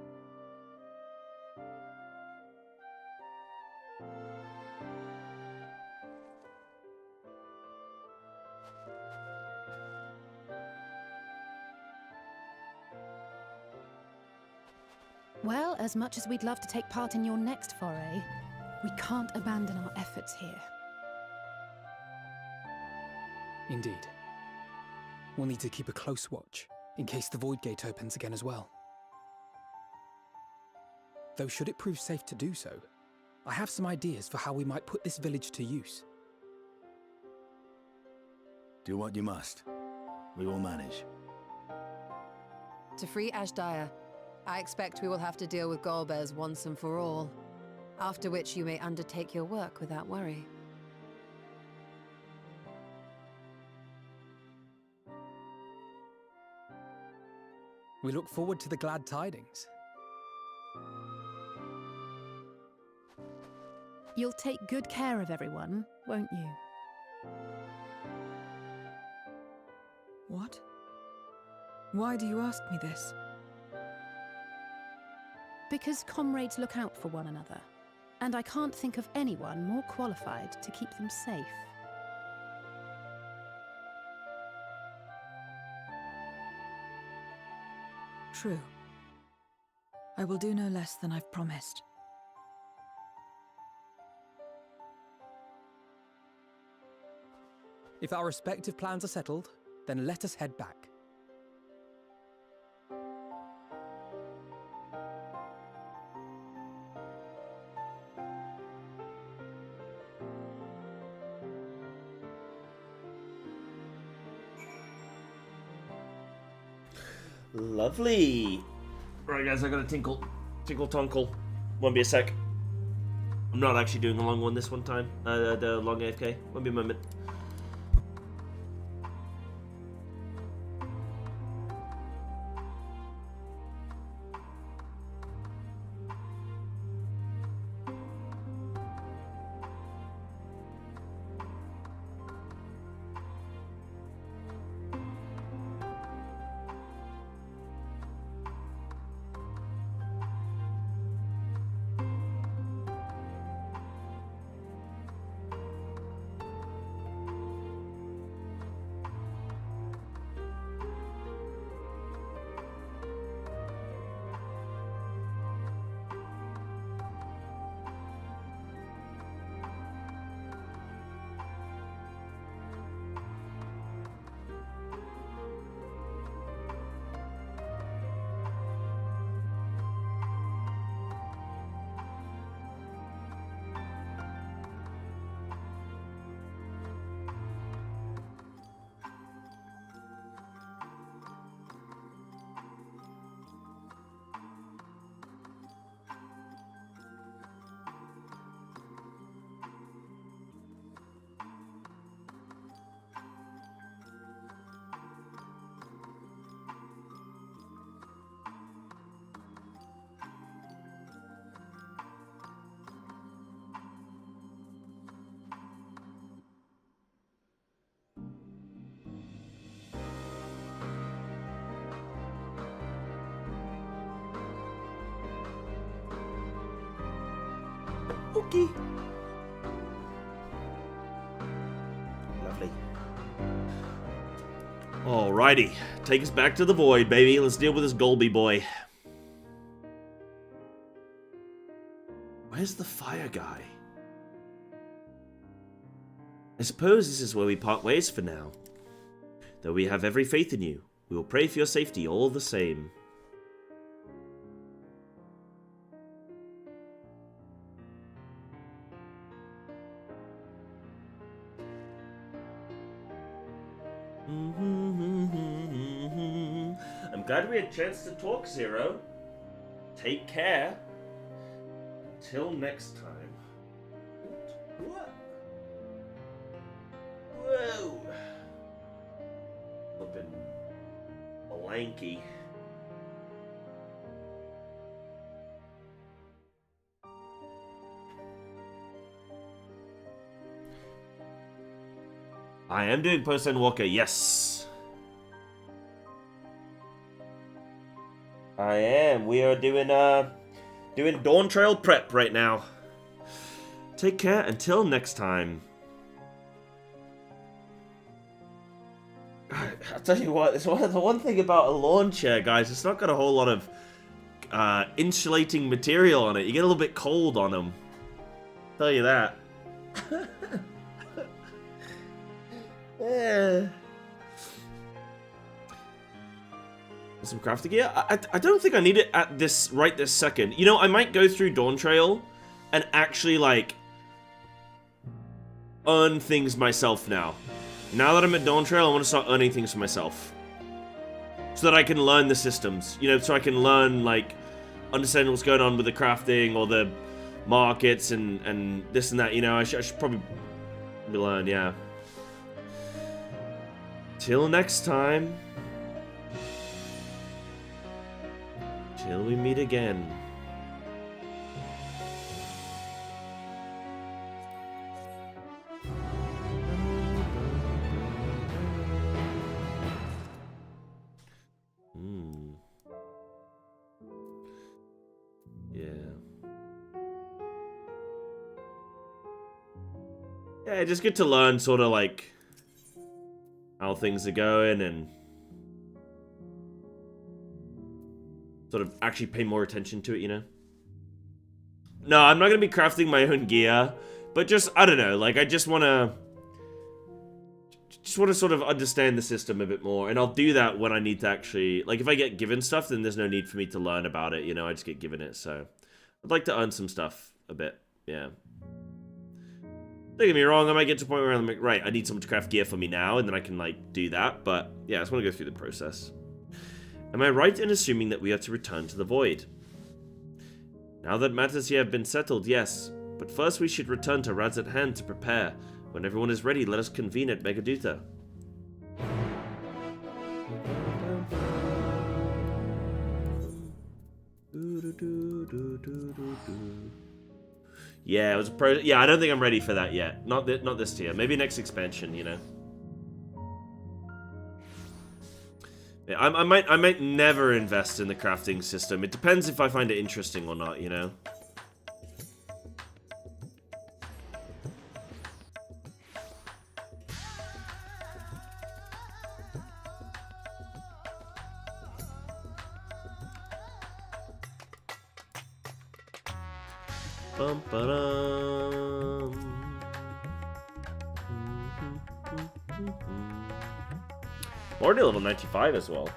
Well, as much as we'd love to take part in your next foray, we can't abandon our efforts here. Indeed. We'll need to keep a close watch, in case the Void Gate opens again as well. Though should it prove safe to do so, I have some ideas for how we might put this village to use. Do what you must. We will manage. To free Ashdaya, I expect we will have to deal with Golbez once and for all, after which you may undertake your work without worry. We look forward to the glad tidings. You'll take good care of everyone, won't you? What? Why do you ask me this? Because comrades look out for one another, and I can't think of anyone more qualified to keep them safe. True. I will do no less than I've promised. If our respective plans are settled, then let us head back. Lovely. Alright guys, I gotta tinkle tonkle. Won't be a sec. I'm not actually doing a long one this one time. The long AFK. Won't be a moment. Okay. Lovely. Alrighty. Take us back to the void, baby. Let's deal with this Golby boy. Where's the fire guy? I suppose this is where we part ways for now. Though we have every faith in you, we will pray for your safety all the same. I'm glad we had a chance to talk, Zero. Take care. Till next time. What? Whoa. Flippin' blanky. I am doing Post-End Walker, yes. I am. We are doing Dawntrail prep right now. Take care until next time. I'll tell you what, it's the one thing about a lawn chair, guys, it's not got a whole lot of insulating material on it. You get a little bit cold on them. I'll tell you that. Yeah. Some crafting gear? I don't think I need it at right this second. You know, I might go through Dawntrail and actually, like, earn things myself now. Now that I'm at Dawntrail, I want to start earning things for myself. So that I can learn the systems. You know, so I can learn, like, understand what's going on with the crafting or the markets and this and that. You know, I should probably learn, yeah. Till next time. Till we meet again. Yeah, just get to learn sort of like how things are going and sort of actually pay more attention to it, you know? No, I'm not going to be crafting my own gear, but just, I don't know, like I just want to sort of understand the system a bit more, and I'll do that when I need to actually, like if I get given stuff, then there's no need for me to learn about it, you know, I just get given it, so I'd like to earn some stuff a bit, yeah. Don't get me wrong, I might get to a point where I'm like, right, I need someone to craft gear for me now, and then I can, like, do that. But, yeah, I just want to go through the process. Am I right in assuming that we are to return to the Void? Now that matters here have been settled, yes. But first we should return to Rad's at Hand to prepare. When everyone is ready, let us convene at Megaduta. Yeah, it was a yeah, I don't think I'm ready for that yet. Not this tier. Maybe next expansion, you know. Yeah, I might never invest in the crafting system. It depends if I find it interesting or not, you know. Already level 95 as well.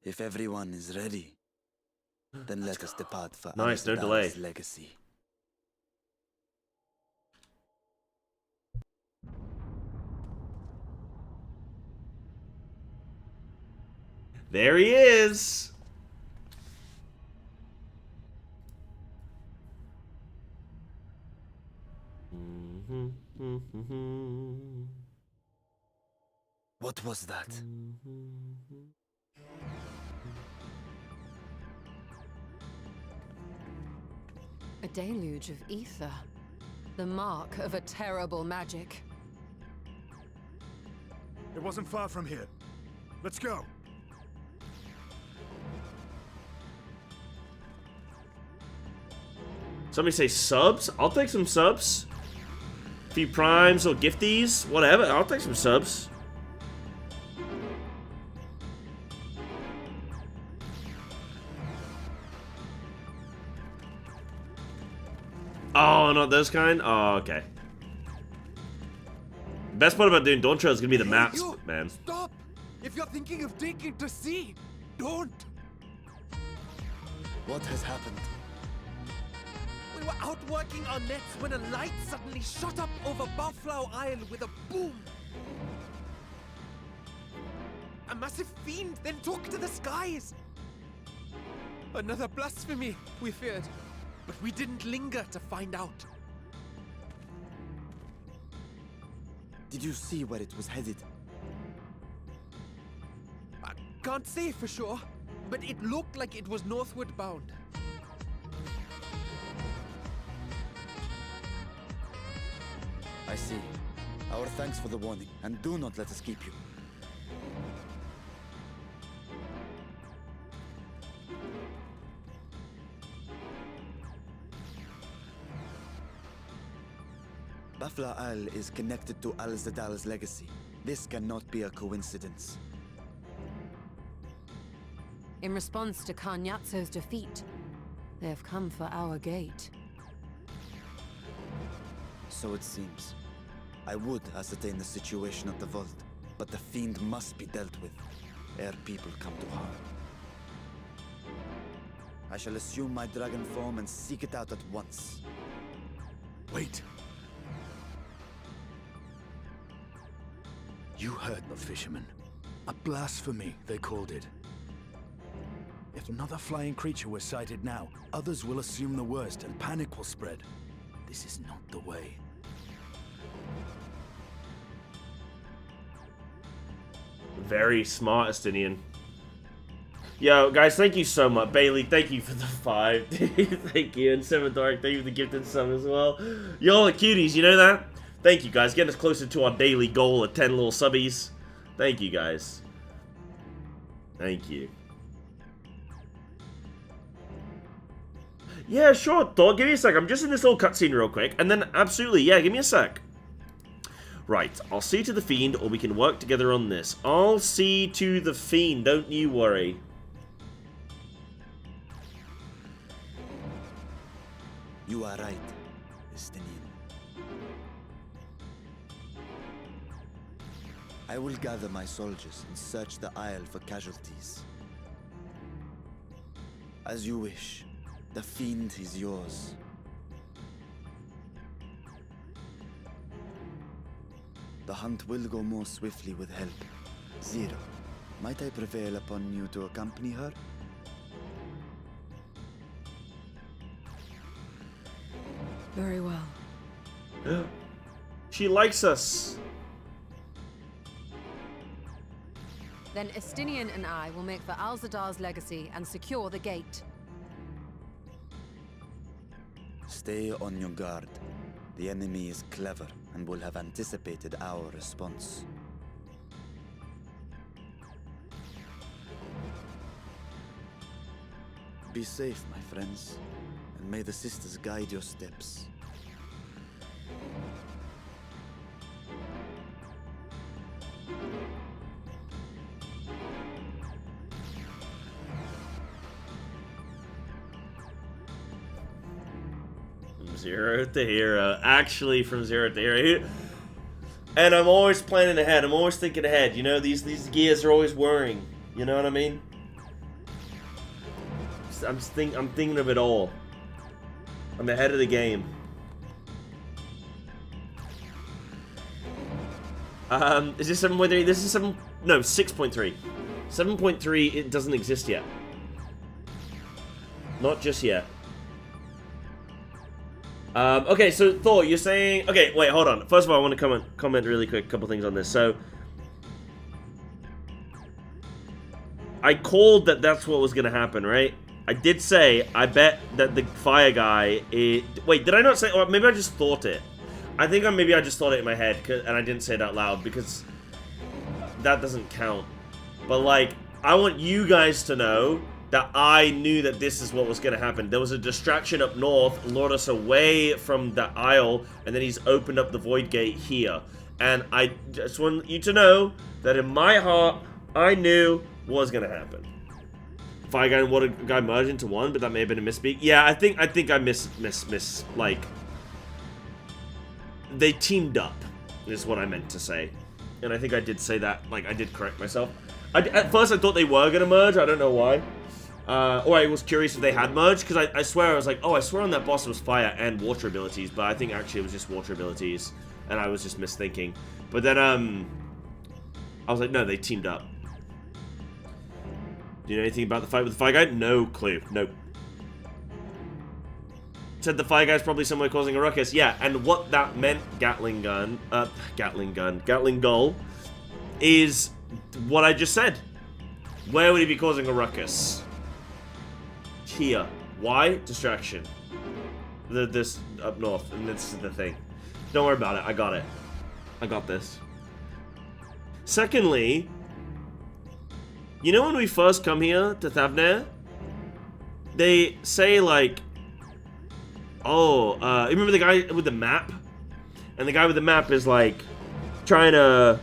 If everyone is ready, then let us depart for nice, no delay. Legacy. There he is. What was that? A deluge of ether. The mark of a terrible magic. It wasn't far from here. Let's go. Somebody say subs? I'll take some subs. A few primes or gifties, whatever. I'll take some subs. Oh, not those kind? Oh, okay. Best part about doing Dawntrail is gonna be the maps, man. Stop! If you're thinking of taking to sea, don't! What has happened? We were out working our nets when a light suddenly shot up over Buffalo Isle with a boom. A massive fiend then took to the skies. Another blasphemy, we feared, but we didn't linger to find out. Did you see where it was headed? I can't say for sure, but it looked like it was northward bound. I see. Our thanks for the warning, and do not let us keep you. Buffalo Isle is connected to Al-Zadal's legacy. This cannot be a coincidence. In response to Karnyatso's defeat, they have come for our gate. So it seems. I would ascertain the situation of the vault, but the fiend must be dealt with, ere people come to harm. I shall assume my dragon form and seek it out at once. Wait. You heard the fisherman. A blasphemy, they called it. If another flying creature were sighted now, others will assume the worst and panic will spread. This is not the way. Very smart, Estinian. Yo, guys, thank you so much. Bailey, thank you for the 5. Thank you. And Seven Dark, thank you for the gifted sub as well. Y'all are cuties, you know that? Thank you, guys. Getting us closer to our daily goal of 10 little subbies. Thank you, guys. Thank you. Yeah, sure, Thor. Give me a sec. I'm just in this little cutscene real quick. And then, absolutely, yeah, give me a sec. Right, I'll see to the Fiend, or we can work together on this. I'll see to the Fiend, don't you worry. You are right, Estinian. I will gather my soldiers and search the Isle for casualties. As you wish. The Fiend is yours. The hunt will go more swiftly with help. Zero, might I prevail upon you to accompany her? Very well. She likes us. Then Estinian and I will make for Alzadar's legacy and secure the gate. Stay on your guard. The enemy is clever and will have anticipated our response. Be safe, my friends, and may the sisters guide your steps. Zero to hero. Actually, from zero to hero. And I'm always planning ahead. I'm always thinking ahead. You know, these gears are always worrying. You know what I mean? I'm thinking of it all. I'm ahead of the game. Is this 7.3? This is 7. No, 6.3. 7.3. It doesn't exist yet. Not just yet. Okay, so Thor, you're saying... Okay, wait, hold on. First of all, I want to comment really quick, a couple things on this. So, I called that that's what was going to happen, right? I did say, I bet that the fire guy is... Wait, did I not say... Or maybe I just thought it. I think maybe I just thought it in my head, and I didn't say it out loud, because that doesn't count. But, like, I want you guys to know that I knew that this is what was going to happen. There was a distraction up north, lured us away from the isle, and then he's opened up the void gate here. And I just want you to know that in my heart, I knew what was going to happen. Fire guy and water guy merged into one, but that may have been a misspeak. Yeah, I think I like, they teamed up, is what I meant to say. And I think I did say that, like, I did correct myself. At first I thought they were going to merge, I don't know why. Or I was curious if they had merged, because I swear I was like, oh, I swear on that boss was fire and water abilities, but I think actually it was just water abilities, and I was just misthinking. But then, I was like, no, they teamed up. Do you know anything about the fight with the fire guy? No clue. Nope. Said the fire guy's probably somewhere causing a ruckus. Yeah, and what that meant, Gatling Gull, is what I just said. Where would he be causing a ruckus? Here. Why? Distraction. This up north, and this is the thing. Don't worry about it. I got it. I got this. Secondly, you know when we first come here to Thavnair, they say like, oh, remember the guy with the map? And the guy with the map is like trying to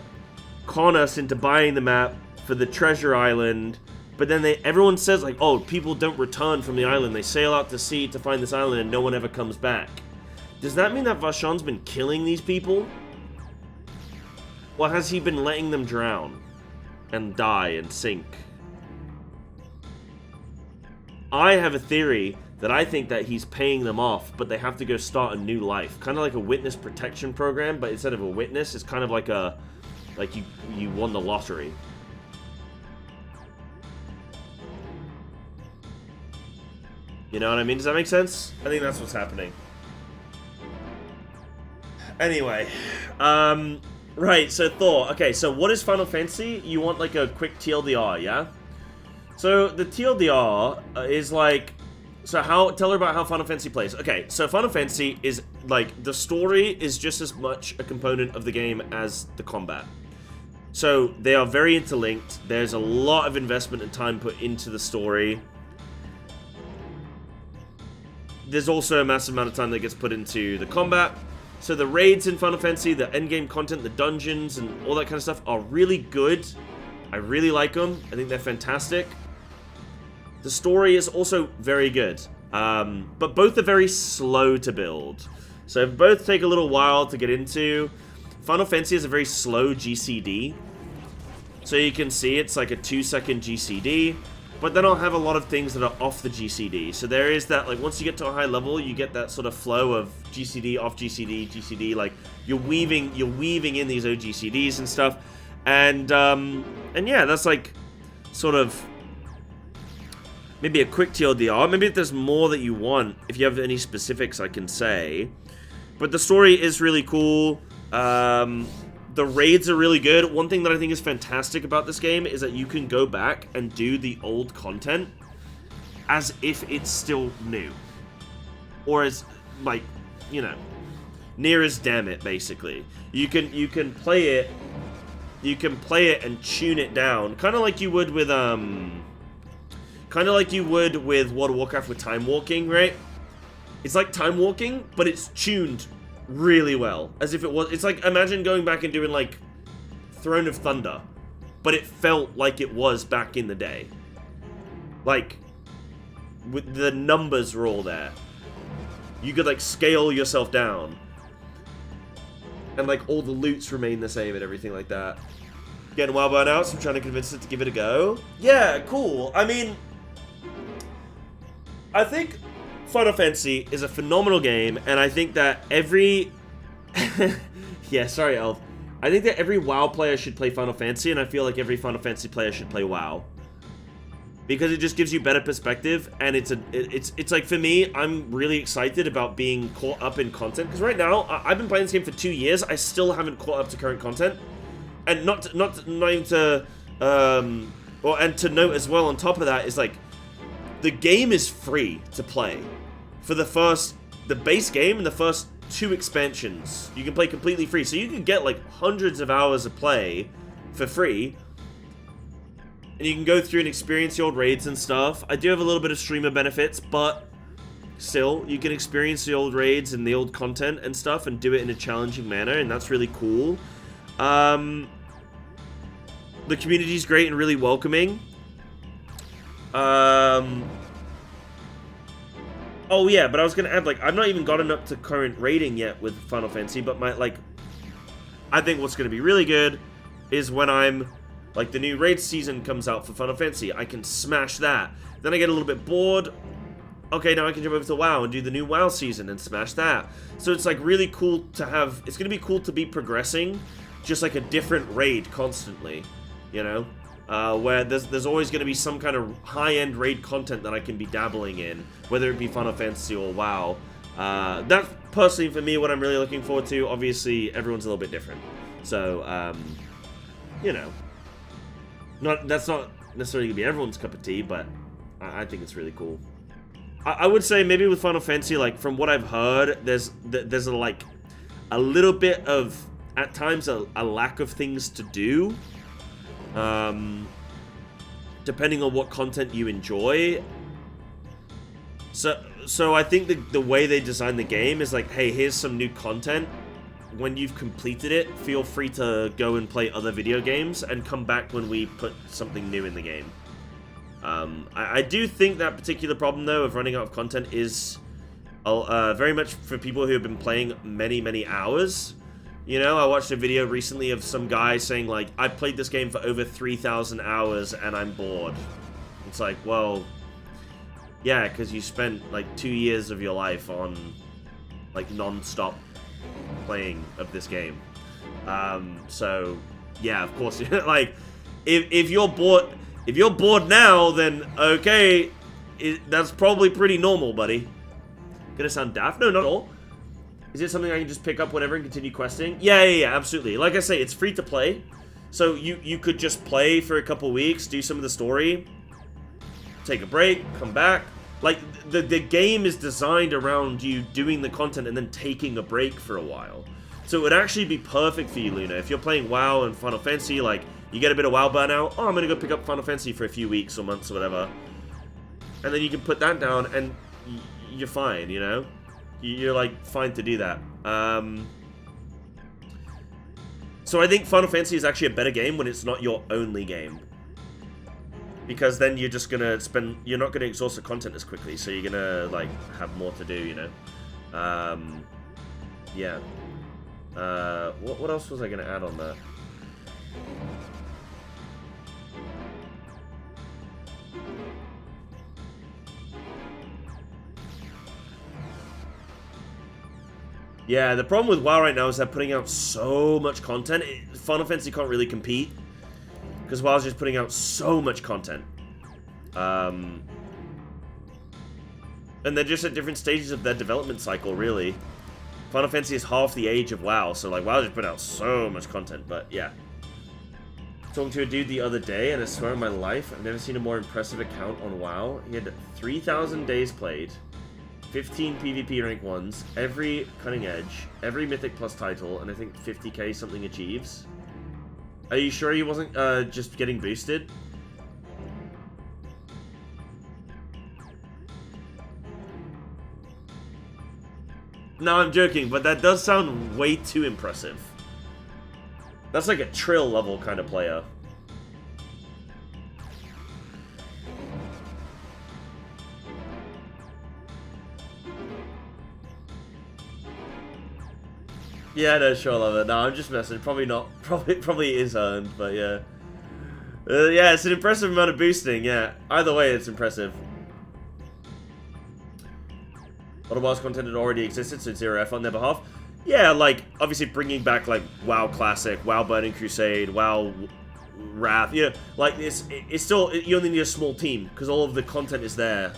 con us into buying the map for the treasure island. But then everyone says like, oh, people don't return from the island. They sail out to sea to find this island and no one ever comes back. Does that mean that Vashon's been killing these people? Or has he been letting them drown and die and sink? I have a theory that I think that he's paying them off, but they have to go start a new life. Kind of like a witness protection program, but instead of a witness, it's kind of like a, like you won the lottery. You know what I mean? Does that make sense? I think that's what's happening. Anyway, Right, so Thor. Okay, so what is Final Fantasy? You want like a quick TLDR, yeah? So the TLDR is like, tell her about how Final Fantasy plays. Okay, so Final Fantasy is like, the story is just as much a component of the game as the combat. So they are very interlinked. There's a lot of investment and time put into the story. There's also a massive amount of time that gets put into the combat. So the raids in Final Fantasy, the endgame content, the dungeons, and all that kind of stuff are really good. I really like them. I think they're fantastic. The story is also very good. But both are very slow to build. So both take a little while to get into. Final Fantasy is a very slow GCD. So you can see it's like a 2-second GCD. But then I'll have a lot of things that are off the GCD. So there is that, like, once you get to a high level, you get that sort of flow of GCD, off GCD, GCD. Like, you're weaving in these OGCDs and stuff. And yeah, that's like sort of maybe a quick TLDR. Maybe if there's more that you want, if you have any specifics, I can say. But the story is really cool. The raids are really good. One thing that I think is fantastic about this game is that you can go back and do the old content as if it's still new. Or as, like, you know, near as damn it, basically. You can play it and tune it down. Kind of like you would with, World of Warcraft with time walking, right? It's like time walking, but it's tuned really well, as if it was. It's like, imagine going back and doing like Throne of Thunder, but it felt like it was back in the day. Like, with the numbers were all there. You could like scale yourself down, and like all the loots remain the same and everything like that. Getting wild burn out, so I'm trying to convince it to give it a go. Yeah, cool. I mean, I think Final Fantasy is a phenomenal game, and I think that every... yeah, sorry, Elf. I think that every WoW player should play Final Fantasy, and I feel like every Final Fantasy player should play WoW. Because it just gives you better perspective, and it's like, for me, I'm really excited about being caught up in content, because right now, I've been playing this game for 2 years, I still haven't caught up to current content, and not even to, and to note as well on top of that is like, the game is free to play. For the base game and the first 2 expansions, you can play completely free. So you can get like hundreds of hours of play for free. And you can go through and experience the old raids and stuff. I do have a little bit of streamer benefits, but still, you can experience the old raids and the old content and stuff and do it in a challenging manner, and that's really cool. The community's great and really welcoming. Oh yeah, but I was gonna add, like, I've not even gotten up to current rating yet with Final Fantasy, but I think what's gonna be really good is when like, the new raid season comes out for Final Fantasy, I can smash that. Then I get a little bit bored. Okay, now I can jump over to WoW and do the new WoW season and smash that. So it's, like, really cool to have, it's gonna be cool to be progressing just like a different raid constantly, you know? Where there's always going to be some kind of high-end raid content that I can be dabbling in, whether it be Final Fantasy or WoW. That's personally, for me, what I'm really looking forward to. Obviously, everyone's a little bit different. So, you know, that's not necessarily going to be everyone's cup of tea, but I think it's really cool. I would say maybe with Final Fantasy, like, from what I've heard, there's a little bit of, at times, a lack of things to do. Depending on what content you enjoy. So I think the way they design the game is like, hey, here's some new content. When you've completed it, feel free to go and play other video games and come back when we put something new in the game. I do think that particular problem, though, of running out of content is very much for people who have been playing many, many hours. You know, I watched a video recently of some guy saying, like, I played this game for over 3,000 hours and I'm bored. It's like, well, yeah, because you spent, like, 2 years of your life on, like, non-stop playing of this game. So, yeah, of course, like, if you're bored now, then, okay, that's probably pretty normal, buddy. Gonna sound daft? No, not at all. Is it something I can just pick up whenever and continue questing? Yeah, absolutely. Like I say, it's free to play. So you could just play for a couple weeks, do some of the story, take a break, come back. Like, the game is designed around you doing the content and then taking a break for a while. So it would actually be perfect for you, Luna. If you're playing WoW and Final Fantasy, like, you get a bit of WoW burnout, oh, I'm gonna go pick up Final Fantasy for a few weeks or months or whatever. And then you can put that down and you're fine, you know? You're, like, fine to do that. So I think Final Fantasy is actually a better game when it's not your only game. Because then you're just gonna you're not gonna exhaust the content as quickly, so you're gonna, like, have more to do, you know? Yeah. What else was I gonna add on that? Yeah, the problem with WoW right now is they're putting out so much content. Final Fantasy can't really compete. Because WoW's just putting out so much content. And they're just at different stages of their development cycle, really. Final Fantasy is half the age of WoW, so like WoW just put out so much content, but yeah. Talking to a dude the other day, and I swear on my life, I've never seen a more impressive account on WoW. He had 3,000 days played, 15 PvP rank 1s, every cutting edge, every Mythic Plus title, and I think 50k something achieves. Are you sure he wasn't just getting boosted? No, I'm joking, but that does sound way too impressive. That's like a Trill level kind of player. Yeah, no, sure, love it. No, I'm just messing. Probably not. Probably is earned, but yeah. Yeah, it's an impressive amount of boosting, yeah. Either way, it's impressive. A lot of WoW's content had already existed, so 0F on their behalf. Yeah, like, obviously bringing back, like, WoW Classic, WoW Burning Crusade, WoW Wrath, you know, like, it's still, you only need a small team, because all of the content is there.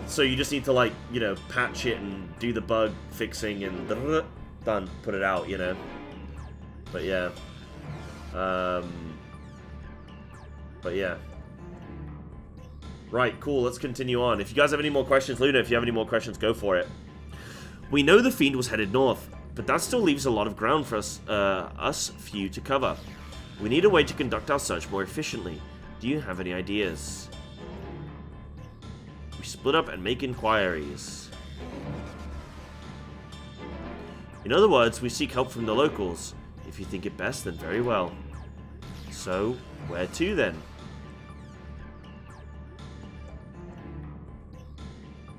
So you just need to, like, you know, patch it and do the bug fixing and done, put it out, you know. But yeah. But yeah. Right, cool, let's continue on. If you guys have any more questions, Luna, if you have any more questions, go for it. We know the Fiend was headed north, but that still leaves a lot of ground for us few to cover. We need a way to conduct our search more efficiently. Do you have any ideas? We split up and make inquiries. In other words, we seek help from the locals. If you think it best, then very well. So, where to then?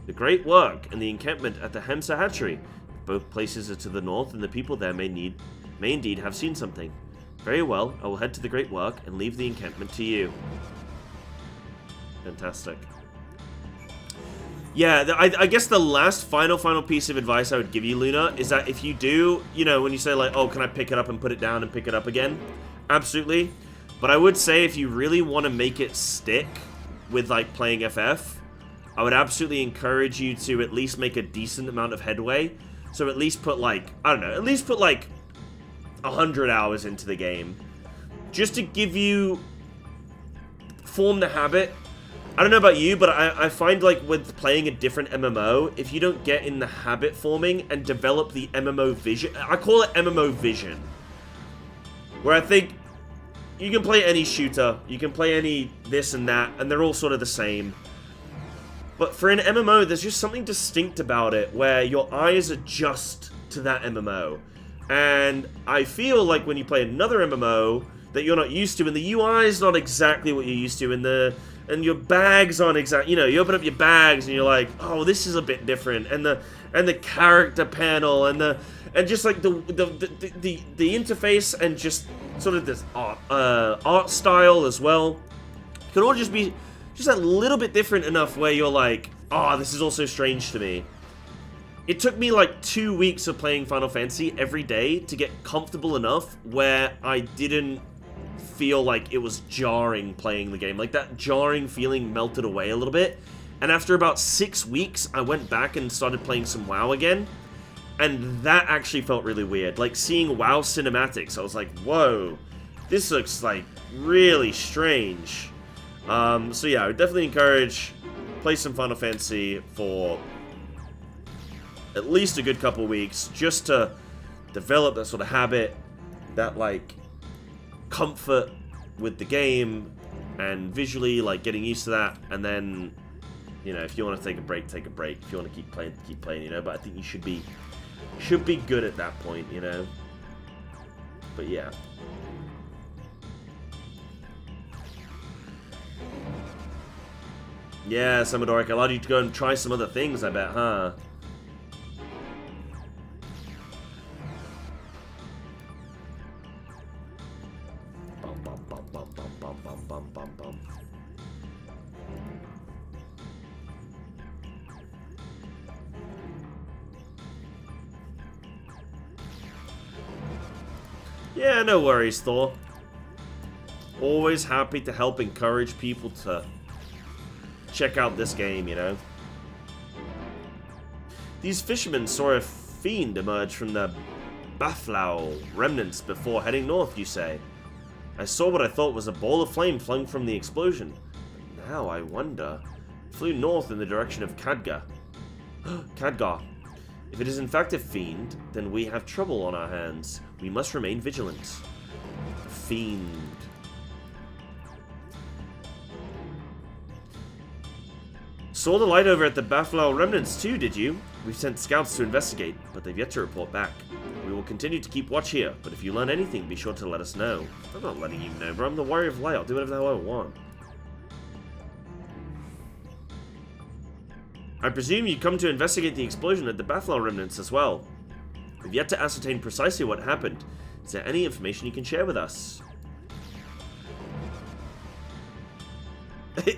The Great Work and the encampment at the Hemsa Hatchery. Both places are to the north, and the people there may indeed have seen something. Very well, I will head to the Great Work and leave the encampment to you. Fantastic. Yeah, I guess the last final piece of advice I would give you, Luna, is that if you do, you know, when you say like, oh, can I pick it up and put it down and pick it up again? Absolutely. But I would say if you really want to make it stick with like playing FF, I would absolutely encourage you to at least make a decent amount of headway. So at least put like, I don't know, at least put like 100 hours into the game. Just to give you, form the habit. I don't know about you, but I find like with playing a different MMO, if you don't get in the habit forming and develop the MMO vision, I call it MMO vision. Where I think you can play any shooter, you can play any this and that, and they're all sort of the same. But for an MMO, there's just something distinct about it where your eyes adjust to that MMO. And I feel like when you play another MMO that you're not used to, and the UI is not exactly what you're used to, and your bags aren't exactly, you know, you open up your bags and you're like, oh, this is a bit different, and the character panel and just like the interface and just sort of this art style as well, it can all just be just a little bit different enough where you're like, oh, this is also strange to me. It took me like 2 weeks of playing Final Fantasy every day to get comfortable enough where I didn't feel like it was jarring playing the game. Like that jarring feeling melted away a little bit. And after about 6 weeks, I went back and started playing some WoW again. And that actually felt really weird. Like, seeing WoW cinematics, I was like, whoa, this looks, like, really strange. So yeah, I would definitely encourage, play some Final Fantasy for at least a good couple weeks, just to develop that sort of habit, that, like, comfort with the game, and visually, like, getting used to that, and then, you know, if you want to take a break, take a break. If you want to keep playing, you know, but I think you should be good at that point, you know. But yeah. Yeah, Samadoric, I allowed you to go and try some other things, I bet, huh? Yeah, no worries, Thor. Always happy to help encourage people to check out this game, you know. These fishermen saw a fiend emerge from the Baflau remnants before heading north, you say? I saw what I thought was a ball of flame flung from the explosion. But now I wonder. It flew north in the direction of Khadgar. Khadgar. If it is in fact a fiend, then we have trouble on our hands. We must remain vigilant. Fiend. Saw the light over at the Baflau remnants too, did you? We've sent scouts to investigate, but they've yet to report back. We will continue to keep watch here, but if you learn anything, be sure to let us know. I'm not letting you know, bro. I'm the Warrior of Light. I'll do whatever the hell I want. I presume you come to investigate the explosion at the Baflau remnants as well. We've yet to ascertain precisely what happened. Is there any information you can share with us?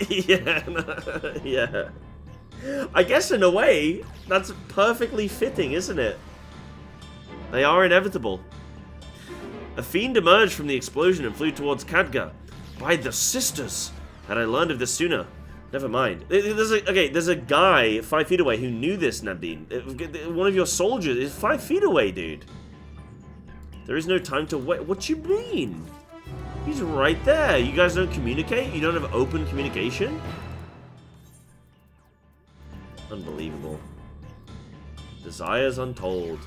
Yeah, yeah. I guess in a way, that's perfectly fitting, isn't it? They are inevitable. A fiend emerged from the explosion and flew towards Khadgar. By the sisters! Had I learned of this sooner. Never mind. There's a guy 5 feet away who knew this, Nadine. One of your soldiers is 5 feet away, dude. There is no time to wait. What you mean? He's right there. You guys don't communicate? You don't have open communication? Unbelievable. Desires untold.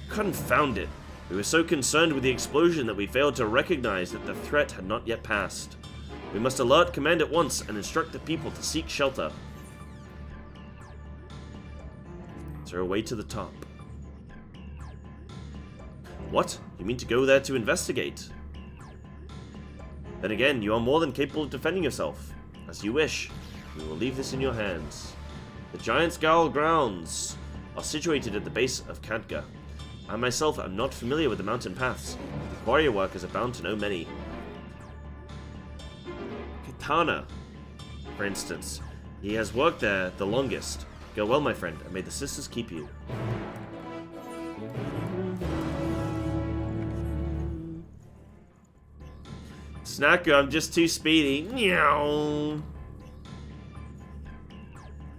Confound it. We were so concerned with the explosion that we failed to recognize that the threat had not yet passed. We must alert command at once and instruct the people to seek shelter. Is there a way to the top? What? You mean to go there to investigate? Then again, you are more than capable of defending yourself. As you wish. We will leave this in your hands. The Giant's Gull grounds are situated at the base of Khadgar. I myself am not familiar with the mountain paths. The warrior workers are bound to know many. Kitana, for instance. He has worked there the longest. Go well, my friend, and may the sisters keep you. Snacker, I'm just too speedy. Meow.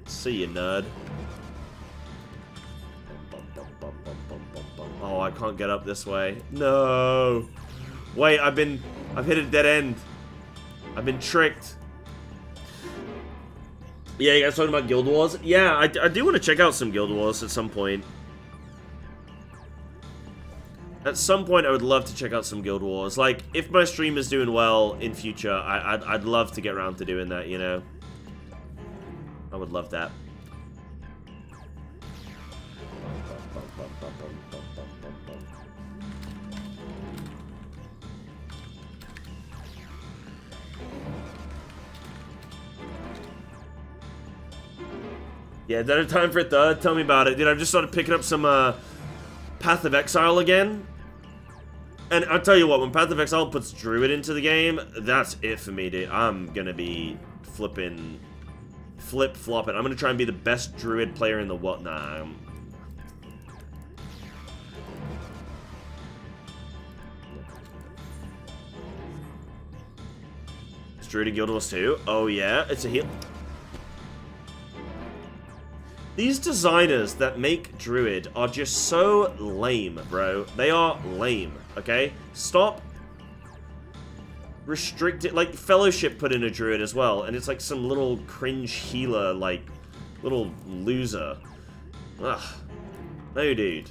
See you, nerd. Oh, I can't get up this way. No. Wait, I've hit a dead end. I've been tricked. Yeah, you guys talking about Guild Wars? Yeah, I do want to check out some Guild Wars at some point. At some point, I would love to check out some Guild Wars. Like, if my stream is doing well in future, I'd love to get around to doing that, you know? I would love that. Yeah, don't have time for a third? Tell me about it. Dude, I've just started picking up some Path of Exile again. And I'll tell you what, when Path of Exile puts Druid into the game, that's it for me, dude. I'm gonna be flip-flopping. I'm gonna try and be the best Druid player in the world. Nah, Druid in Guild Wars 2? Oh yeah, it's a heal. These designers that make Druid are just so lame, bro. They are lame, okay? Stop restricting... Like, Fellowship put in a Druid as well, and it's like some little cringe healer, like, little loser. Ugh. No, dude.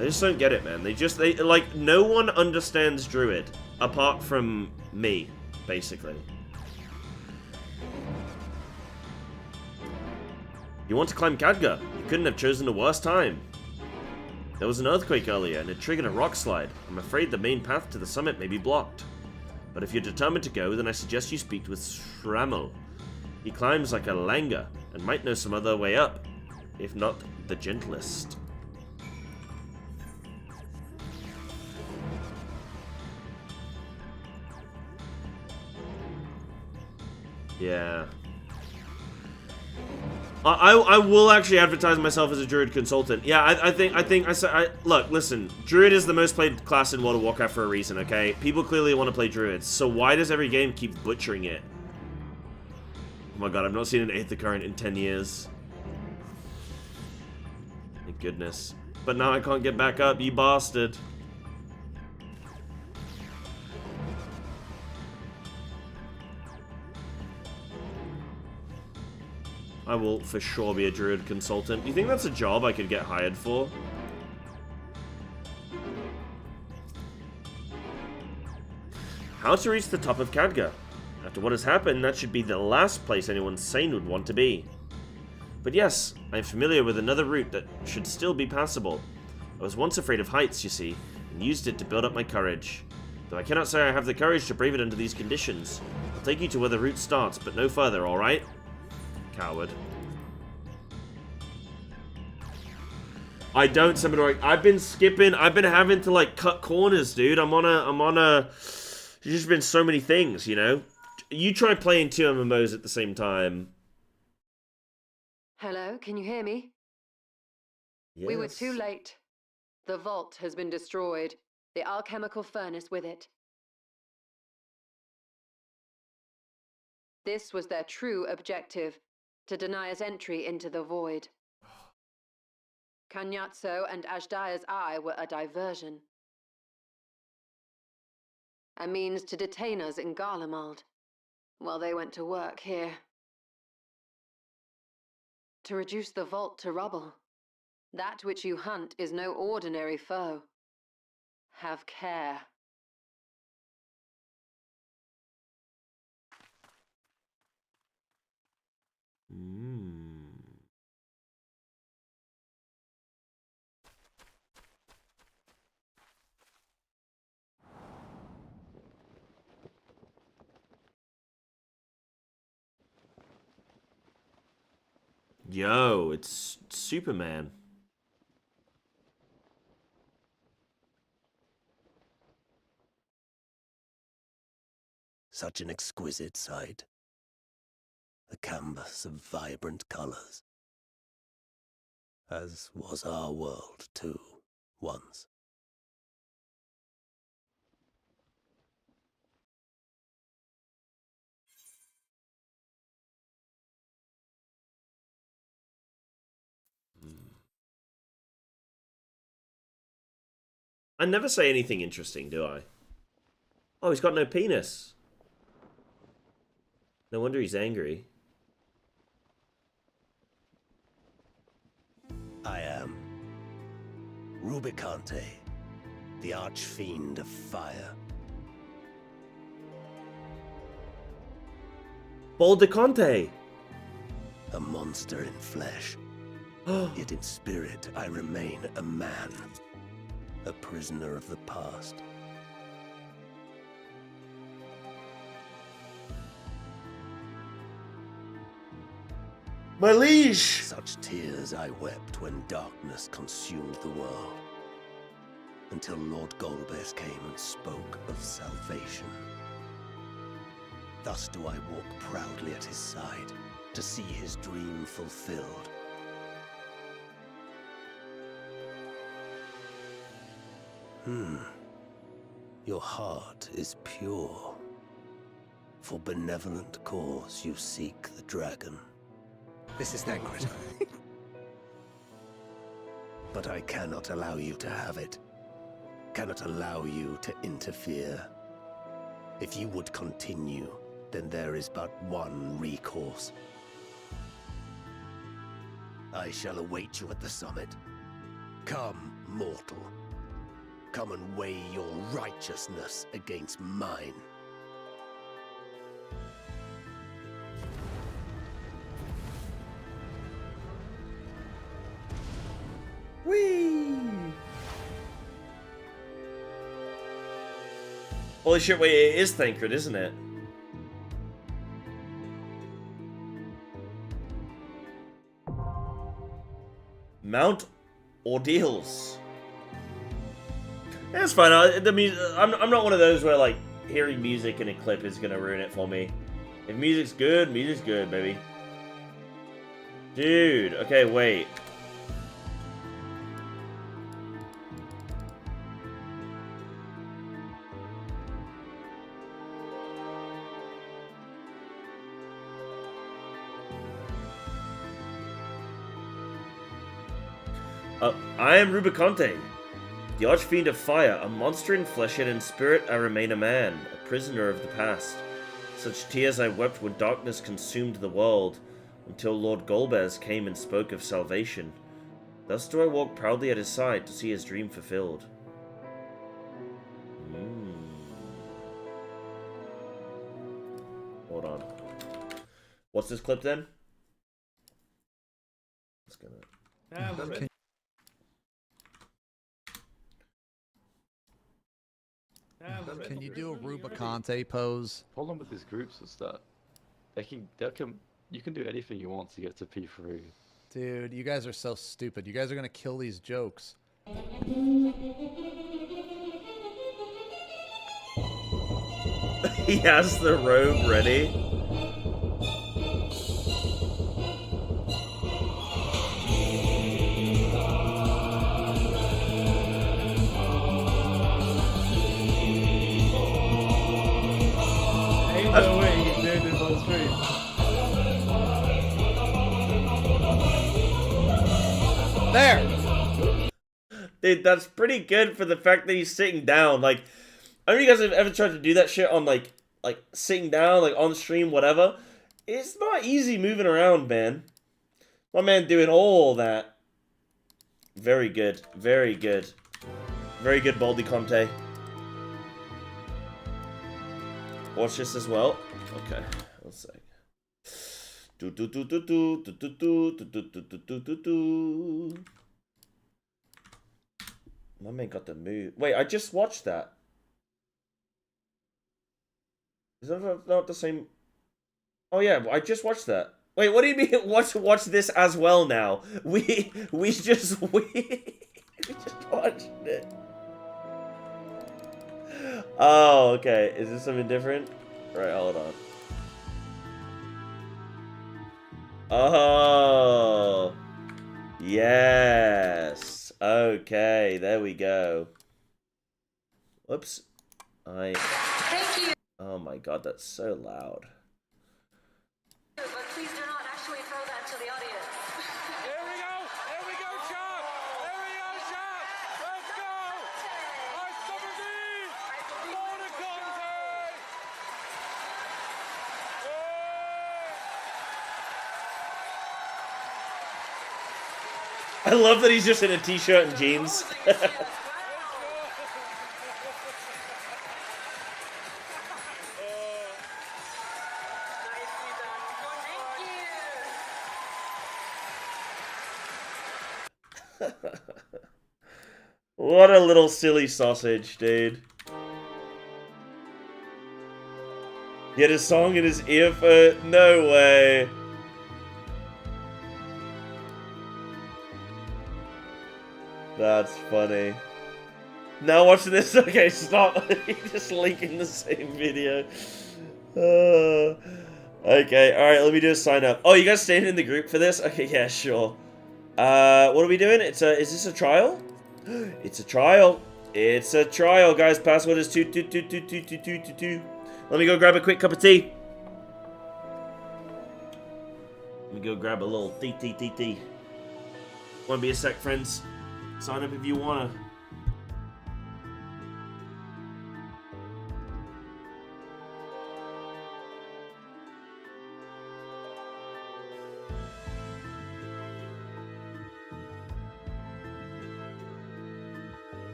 I just don't get it, man. They like, no one understands Druid, apart from me, basically. You want to climb Khadgar? You couldn't have chosen a worse time. There was an earthquake earlier, and it triggered a rock slide. I'm afraid the main path to the summit may be blocked. But if you're determined to go, then I suggest you speak with Shramel. He climbs like a Langer, and might know some other way up, if not the gentlest. Yeah. I will actually advertise myself as a Druid consultant. Yeah, look, listen, Druid is the most played class in World of Warcraft for a reason, okay? People clearly want to play Druids, so why does every game keep butchering it? Oh my god, I've not seen an Aether Current in 10 years. Thank goodness. But now I can't get back up, you bastard. I will for sure be a Druid consultant. Do you think that's a job I could get hired for? How to reach the top of Khadgar? After what has happened, that should be the last place anyone sane would want to be. But yes, I am familiar with another route that should still be passable. I was once afraid of heights, you see, and used it to build up my courage. Though I cannot say I have the courage to brave it under these conditions. I'll take you to where the route starts, but no further, alright? Coward. I don't summon like I've been skipping. I've been having to like cut corners, dude. I'm on a. There's just been so many things, you know. You try playing 2 MMOs at the same time. Hello, can you hear me? Yes. We were too late. The vault has been destroyed. The alchemical furnace with it. This was their true objective. To deny us entry into the void. Kanyatso and Ashdaya's eye were a diversion. A means to detain us in Garlemald, while they went to work here. To reduce the vault to rubble. That which you hunt is no ordinary foe. Have care. Yo, it's Superman. Such an exquisite sight. A canvas of vibrant colors. As was our world, too, once. I never say anything interesting, do I? Oh, he's got no penis. No wonder he's angry. I am Rubicante, the archfiend of fire. Baldicante! A monster in flesh. Yet in spirit I remain a man. A prisoner of the past. My liege! Such tears I wept when darkness consumed the world. Until Lord Golbez came and spoke of salvation. Thus do I walk proudly at his side, to see his dream fulfilled. Your heart is pure. For benevolent cause you seek the dragon. This is Tancred. But I cannot allow you to have it. Cannot allow you to interfere. If you would continue, then there is but one recourse. I shall await you at the summit. Come, mortal. Come and weigh your righteousness against mine. Whee! Holy shit, wait, it is Thancred, isn't it? Mount Ordeals. Yeah, it's fine. I'm not one of those where, like, hearing music in a clip is gonna ruin it for me. If music's good, baby. Dude, okay, wait. I am Rubicante, the Archfiend of Fire, a monster in flesh and in spirit I remain a man, a prisoner of the past. Such tears I wept when darkness consumed the world, until Lord Golbez came and spoke of salvation. Thus do I walk proudly at his side to see his dream fulfilled. Hold on. What's this clip then? Let's go. Can you do a Rubicante pose? Problem with these groups is that you can do anything you want to get to P3. Dude, you guys are so stupid. You guys are gonna kill these jokes. He has the robe ready. No way he's doing this on stream. There! Dude, that's pretty good for the fact that he's sitting down. Like, I don't know if you guys have ever tried to do that shit on, like sitting down, like, on stream, whatever. It's not easy moving around, man. My man doing all that. Very good. Very good. Very good, Baldy Conte. Watch this as well. Okay, one sec. My man got the move. Wait, I just watched that. Is that not the same? Oh yeah, I just watched that. Wait, what do you mean? Watch this as well now? We just watched it. Oh, okay. Is this something different? Right, hold on. Oh. Yes. Okay, there we go. Whoops. Thank you. Oh my god, that's so loud. But please do not actually throw that to the audience. Here we go! Here we go, Sharp! Here we go, Sharp! Let's go! I summer thee! Border Conte! I love that he's just in a t-shirt and jeans. What a little silly sausage, dude. He had a song in his ear for... No way. That's funny. Now watch this. Okay, stop. Just linking the same video. Okay, alright, let me do a sign up. Oh, you guys staying in the group for this? Okay, yeah, sure. What are we doing? Is this a trial? It's a trial. It's a trial, guys. Password is 222222222. Let me go grab a quick cup of tea. Let me go grab a little TTTT. Wanna be a sec, friends? Sign up if you wanna.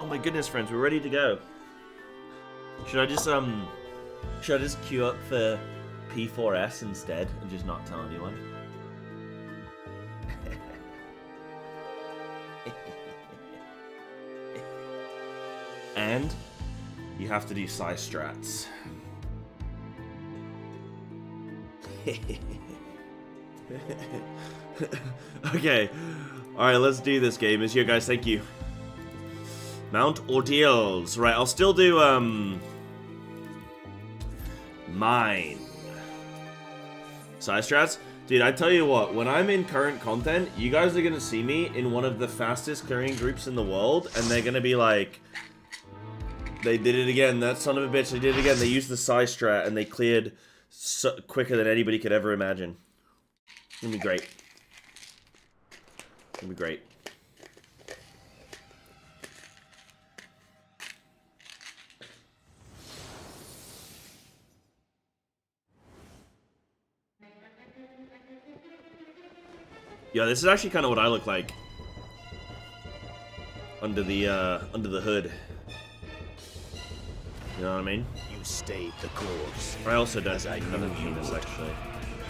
Oh my goodness, friends, we're ready to go. Should I just queue up for P4S instead and just not tell anyone? And you have to do Psy strats. Okay. Alright, let's do this game. Is here, guys, thank you. Mount Ordeals. Right, I'll still do mine. Psy strats. Dude, I tell you what, when I'm in current content, you guys are gonna see me in one of the fastest clearing groups in the world, and they're gonna be like, they did it again, that son of a bitch, they did it again. They used the Psy strat, and they cleared quicker than anybody could ever imagine. It's gonna be great. It's gonna be great. Yeah, this is actually kind of what I look like under the hood. You know what I mean? You stayed the course. I also don't have a penis, actually.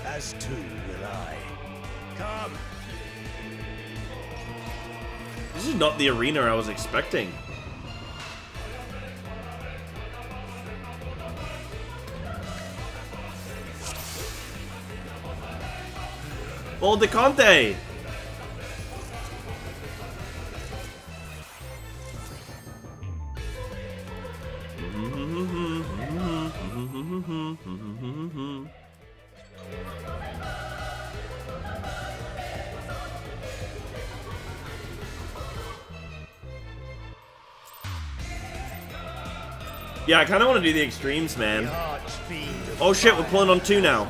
As too will I. Come. This is not the arena I was expecting. Oh, Decante! Yeah, I kind of want to do the extremes, man. Oh shit, we're pulling on 2 now.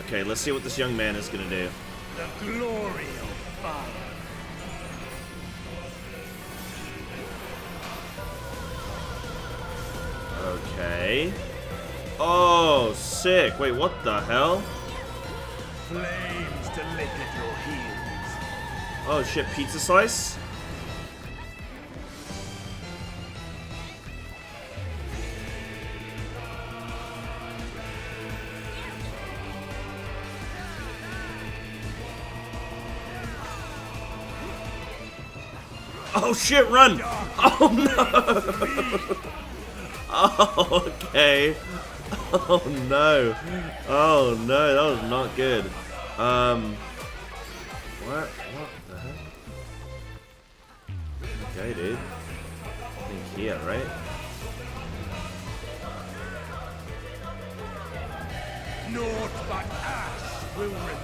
Okay, let's see what this young man is gonna do. The glory of fire. Okay. Oh, sick. Wait, what the hell? Flames to lick at your heels. Oh shit, pizza slice? Oh shit, run! Oh no! Oh, okay. Oh no. Oh no, that was not good. What the heck? Okay, dude. I think here, right? Naught but ash will remain.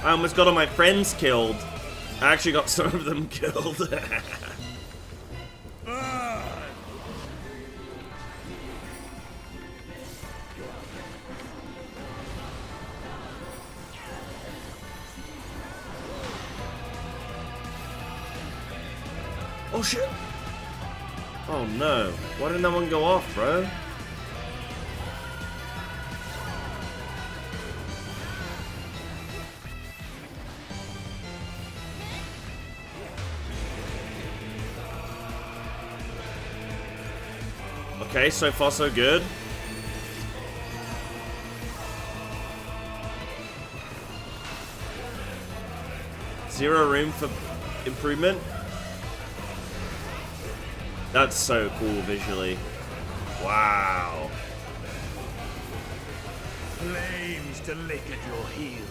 I almost got all my friends killed. I actually got some of them killed. Oh shit! Oh no. Why didn't that one go off, bro? Okay, so far so good. Zero room for improvement. That's so cool visually. Wow. Flames to lick at your heels.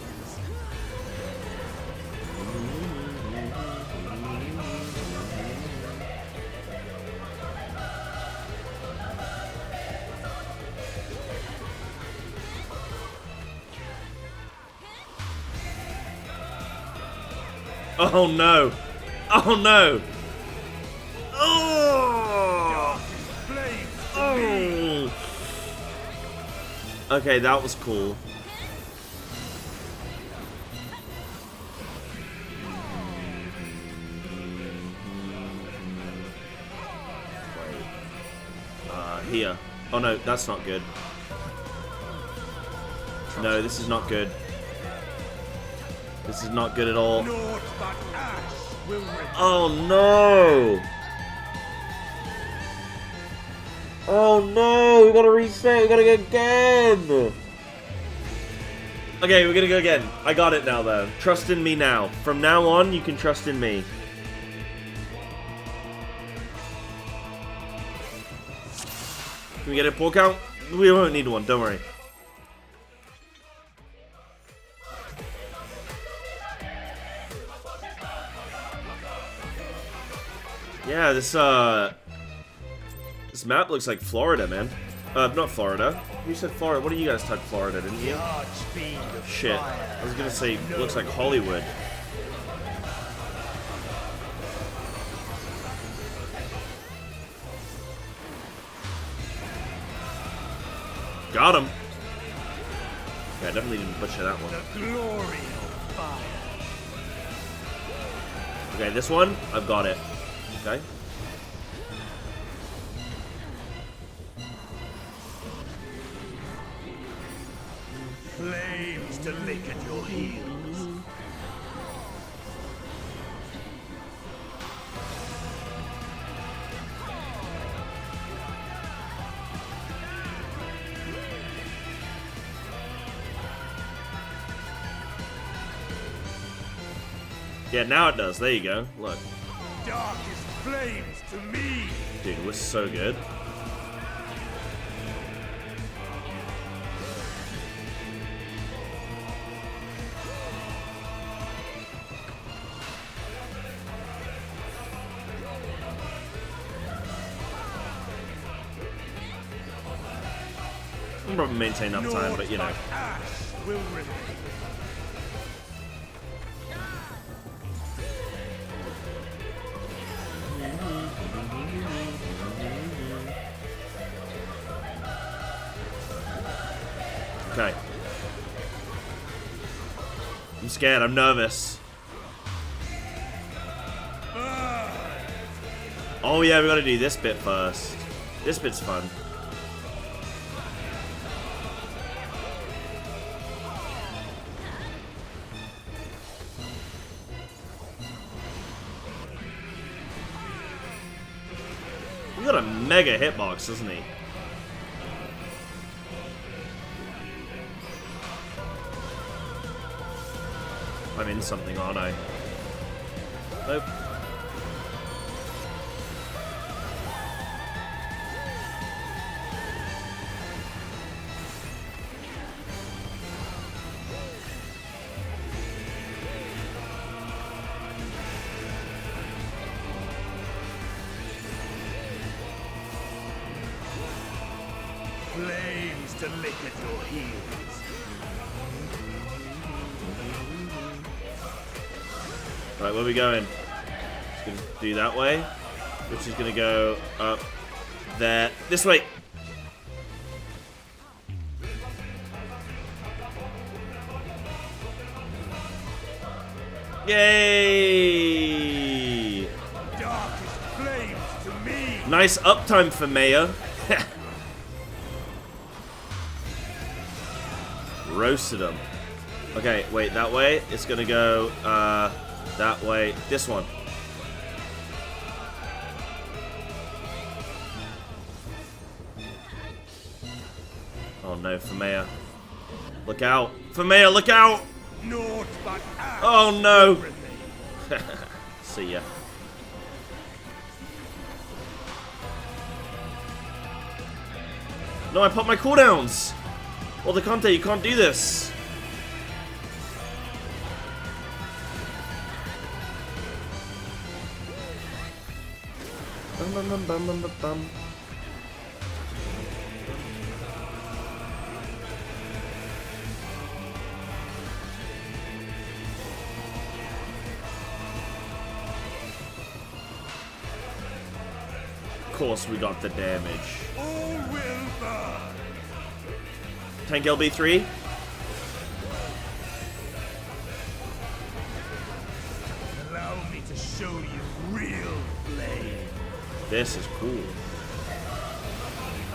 Oh no! Oh no! Oh! Oh! Okay, that was cool. Here. Oh no, that's not good. No, this is not good. This is not good at all. Oh no! Oh no! We gotta reset. We gotta go again. Okay, we're gonna go again. I got it now, though. Trust in me now. From now on, you can trust in me. Can we get a pull count? We won't need one, don't worry. Yeah, this map looks like Florida, man. Not Florida. You said Florida. What do you guys type Florida, didn't you? Shit. I was gonna say, looks like Hollywood. Got him. Yeah, I definitely didn't butcher that one. Okay, this one, I've got it. Okay. Flames to lick at your heels. Yeah, now it does. There you go. Look. Darkest flames to me. Dude, it was so good. I'm probably maintain uptime, but you know. Okay. I'm scared, I'm nervous. Oh yeah, we gotta do this bit first. This bit's fun. He got a mega hitbox, doesn't he? I'm in something, aren't I? Nope. Flames to lick at your heels. Right, where are we going? Just gonna do that way, which is gonna go up there. This way. Yay! Darkest flames to me. Nice uptime for Maya. Roasted him. Okay, wait, that way. It's gonna go that way. This one. Oh no, Famea. Look out. Famea, look out! Oh no! See ya. No, I popped my cooldowns! Well, the Conte, you can't do this. Bum, bum, bum, bum, bum, bum. Of course, we got the damage. All will burn. Tank LB3. Allow me to show you real flame. This is cool.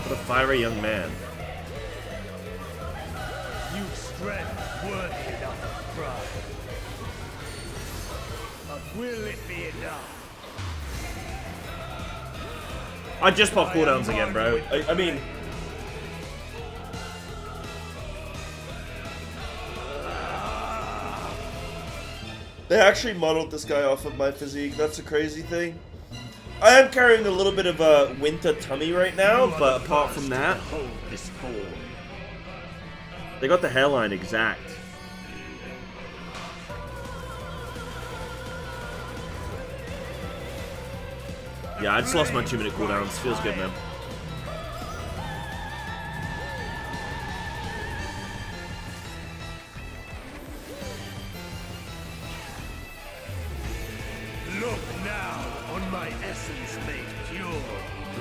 What a fiery young man. You've strength worthy enough of pride. But will it be enough? I just popped cooldowns again, bro. I mean... They actually modeled this guy off of my physique. That's a crazy thing. I am carrying a little bit of a winter tummy right now, but apart from that... They got the hairline exact. Yeah, I just lost my 2-minute cooldowns. Feels good, man. Look now on my essence made pure.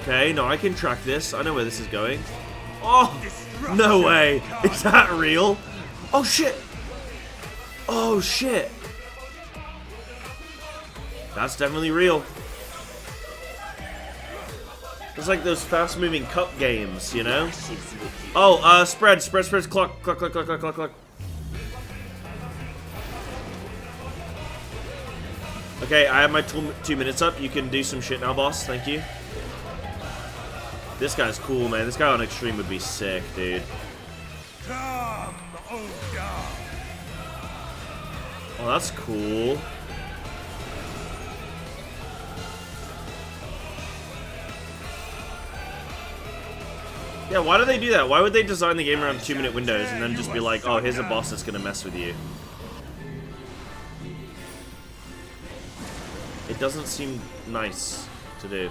Okay, no, I can track this. I know where this is going. Oh, no way. Is that real? Oh, shit. Oh, shit. That's definitely real. It's like those fast-moving cup games, you know? Oh, spread, clock. Okay, I have my 2 minutes up. You can do some shit now, boss. Thank you. This guy's cool, man. This guy on extreme would be sick, dude. Come, oh God. Oh, that's cool. Yeah, why do they do that? Why would they design the game around 2-minute windows and then just be like, oh, here's a boss that's gonna mess with you? It doesn't seem nice to do.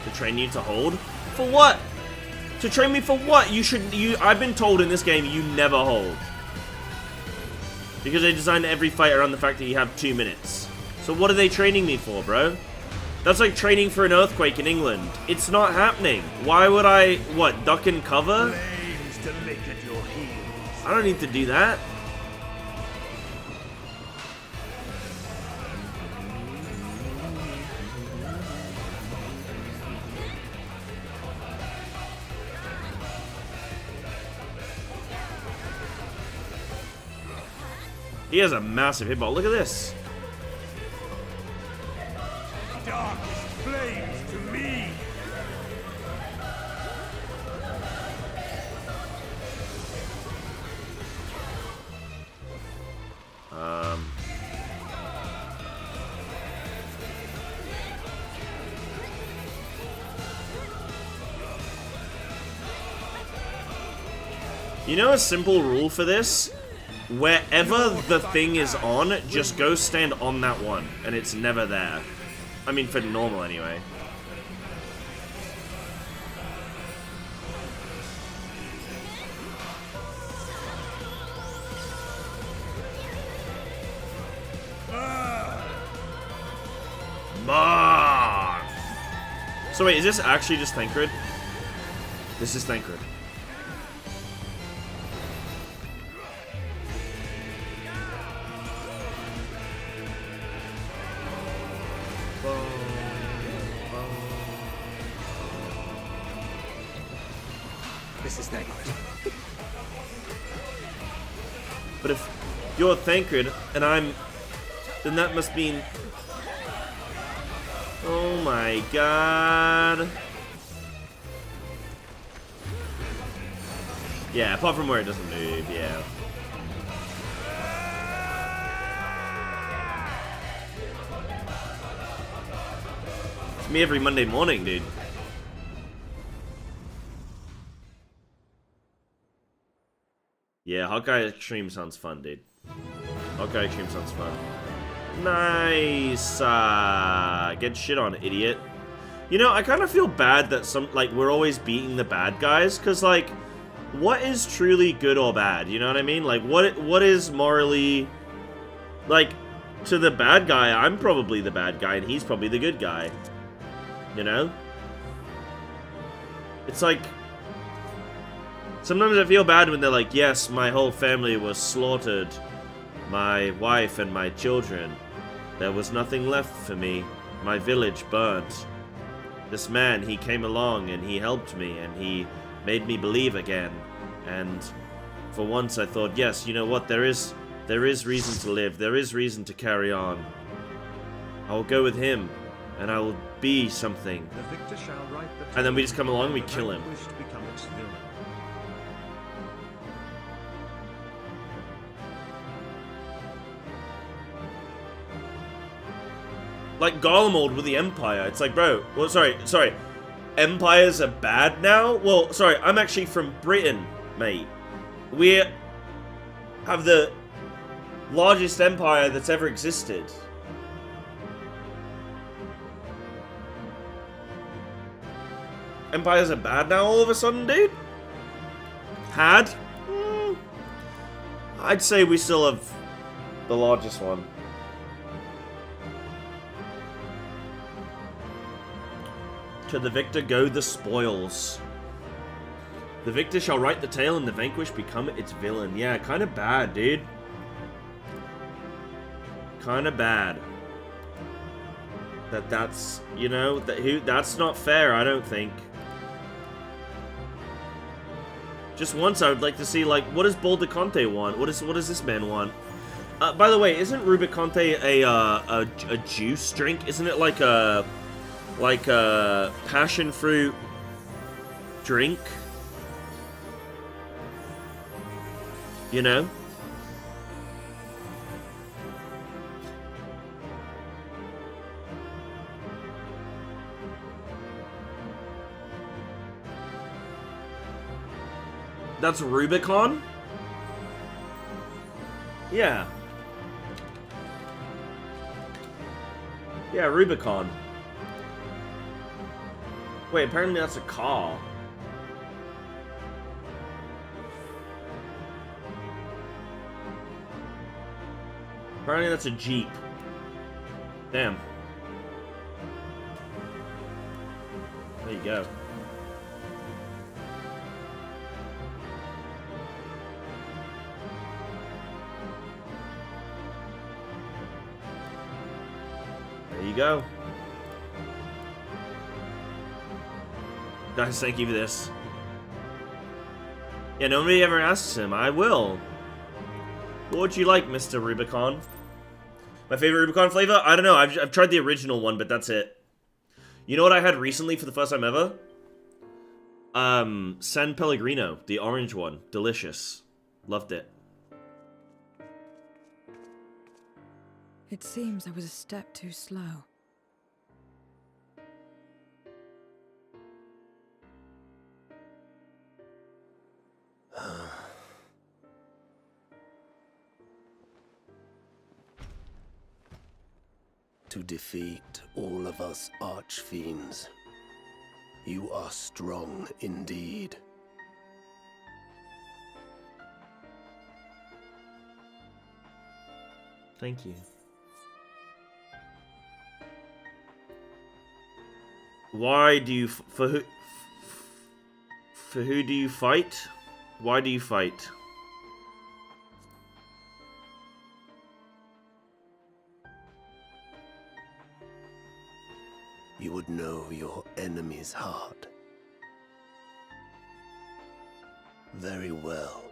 To train you to hold? For what? To train me for what? I've been told in this game you never hold. Because they designed every fight around the fact that you have 2 minutes. So what are they training me for, bro? That's like training for an earthquake in England. It's not happening. Why would I, what, duck and cover? Flames to lick at your heels. I don't need to do that. He has a massive hitbox. Look at this. Darkest flames to me. You know a simple rule for this? Wherever the thing is on, just go stand on that one, and it's never there. I mean, for normal anyway. Mark! So wait, is this actually just Thancred? This is Thancred. This is Thancred. But if you're Thancred and I'm, then that must mean. Oh my god. Yeah, apart from where it doesn't move, yeah. It's me every Monday morning, dude. Yeah, Hawkeye Extreme sounds fun, dude. Hawkeye Extreme sounds fun. Nice! Get shit on, idiot. You know, I kind of feel bad that we're always beating the bad guys, because, like, what is truly good or bad? You know what I mean? Like, what is morally... Like, to the bad guy, I'm probably the bad guy, and he's probably the good guy. You know? It's like... Sometimes I feel bad when they're like, yes, my whole family was slaughtered. My wife and my children. There was nothing left for me. My village burnt. This man, he came along and he helped me and he made me believe again. And for once I thought, yes, you know what, there is reason to live. There is reason to carry on. I will go with him and I will be something. The victor shall write the And then we just come along and we kill him. become its villain. Like Gollum old with the Empire. It's like, bro, well, sorry. Empires are bad now? Well, sorry, I'm actually from Britain, mate. We have the largest empire that's ever existed. Empires are bad now all of a sudden, dude? Had? I'd say we still have the largest one. To the victor go the spoils. The victor shall write the tale and the vanquished become its villain. Yeah, kind of bad, dude. Kind of bad. That's, you know, that's not fair, I don't think. Just once I would like to see, like, what does Boldeconte want? What does this man want? By the way, isn't Rubicante a juice drink? Isn't it like a passion fruit drink? You know? That's Rubicon? Yeah. Yeah, Rubicon. Wait, apparently that's a car. Apparently that's a Jeep. Damn. There you go. There you go. Guys, thank you for this. Yeah, nobody ever asks him. I will. What would you like, Mr. Rubicon? My favorite Rubicon flavor? I don't know. I've tried the original one, but that's it. You know what I had recently for the first time ever? San Pellegrino, the orange one. Delicious. Loved it. It seems I was a step too slow. To defeat all of us archfiends, you are strong indeed. Thank you. Why do you for who do you fight? Why do you fight? You would know your enemy's heart. Very well.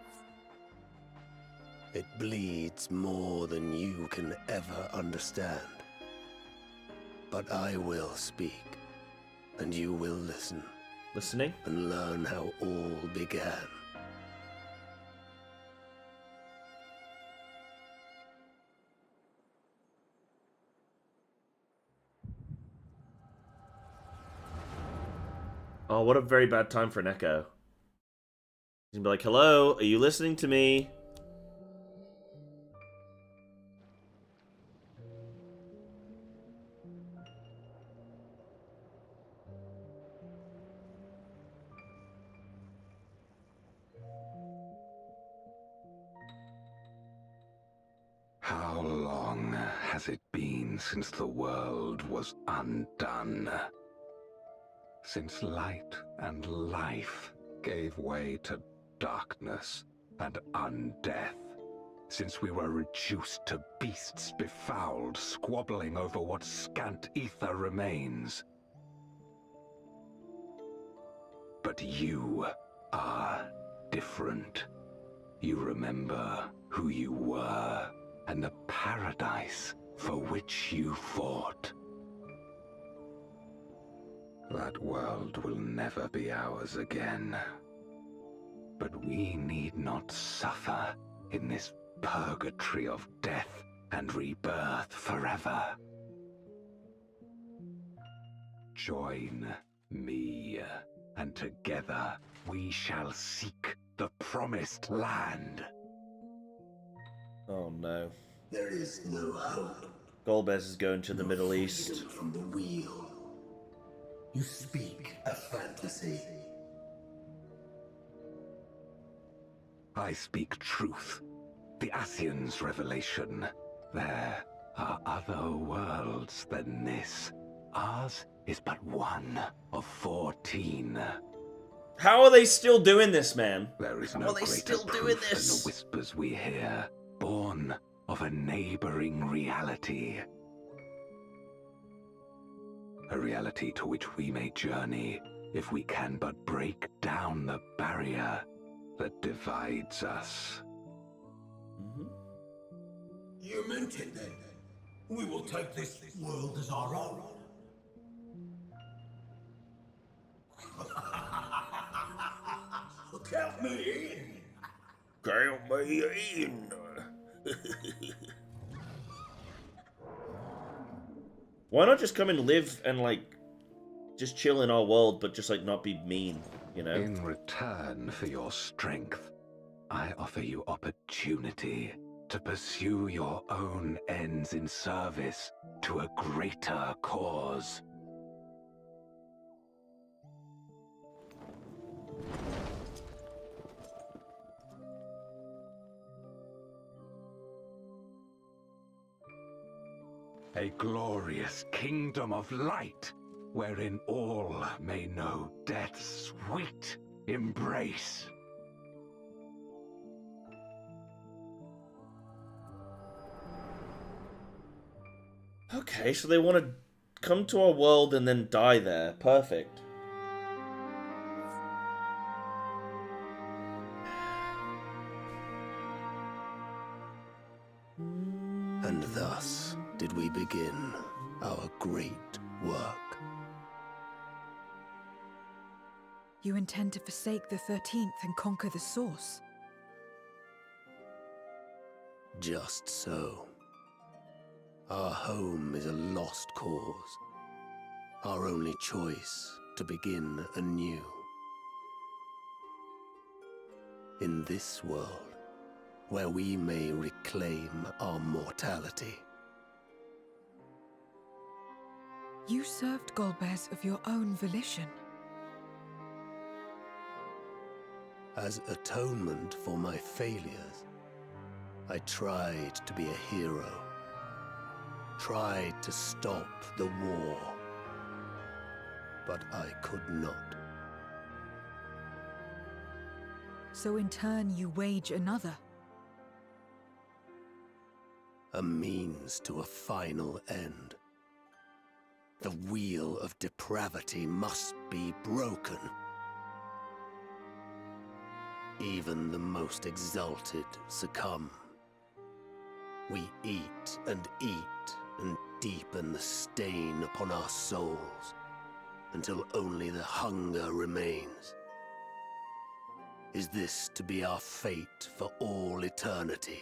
It bleeds more than you can ever understand. But I will speak, and you will listen. Listening? And learn how all began. Oh, what a very bad time for an echo. He's gonna be like, hello, are you listening to me? How long has it been since the world was undone? since light and life gave way to darkness and undeath. Since we were reduced to beasts befouled, squabbling over what scant ether remains. But you are different. You remember who you were and the paradise for which you fought. That world will never be ours again. But we need not suffer in this purgatory of death and rebirth forever. Join me, and together we shall seek the promised land. Oh no. There is no hope. Golbez is going to the Middle East. From the wheel. You speak a fantasy. I speak truth. The Ascian's revelation. There are other worlds than this. Ours is but one of 14. How are they still doing this, man? There is How no are they greater still doing proof than the whispers we hear, born of a neighboring reality. A reality to which we may journey if we can but break down the barrier that divides us. You meant it then. We will take this world as our own. Count me in. Count me in. Why not just come and live and, like, just chill in our world, but just, like, not be mean, you know? In return for your strength, I offer you opportunity to pursue your own ends in service to a greater cause. A glorious kingdom of light, wherein all may know death's sweet embrace. Okay, so they want to come to our world and then die there. Perfect. And thus did we begin our great work. You intend to forsake the 13th and conquer the Source? Just so. Our home is a lost cause. Our only choice to begin anew. In this world, where we may reclaim our mortality. You served Golbez of your own volition. As atonement for my failures, I tried to be a hero. Tried to stop the war. But I could not. So in turn you wage another. A means to a final end. The wheel of depravity must be broken. Even the most exalted succumb. We eat and deepen the stain upon our souls, until only the hunger remains. Is this to be our fate for all eternity?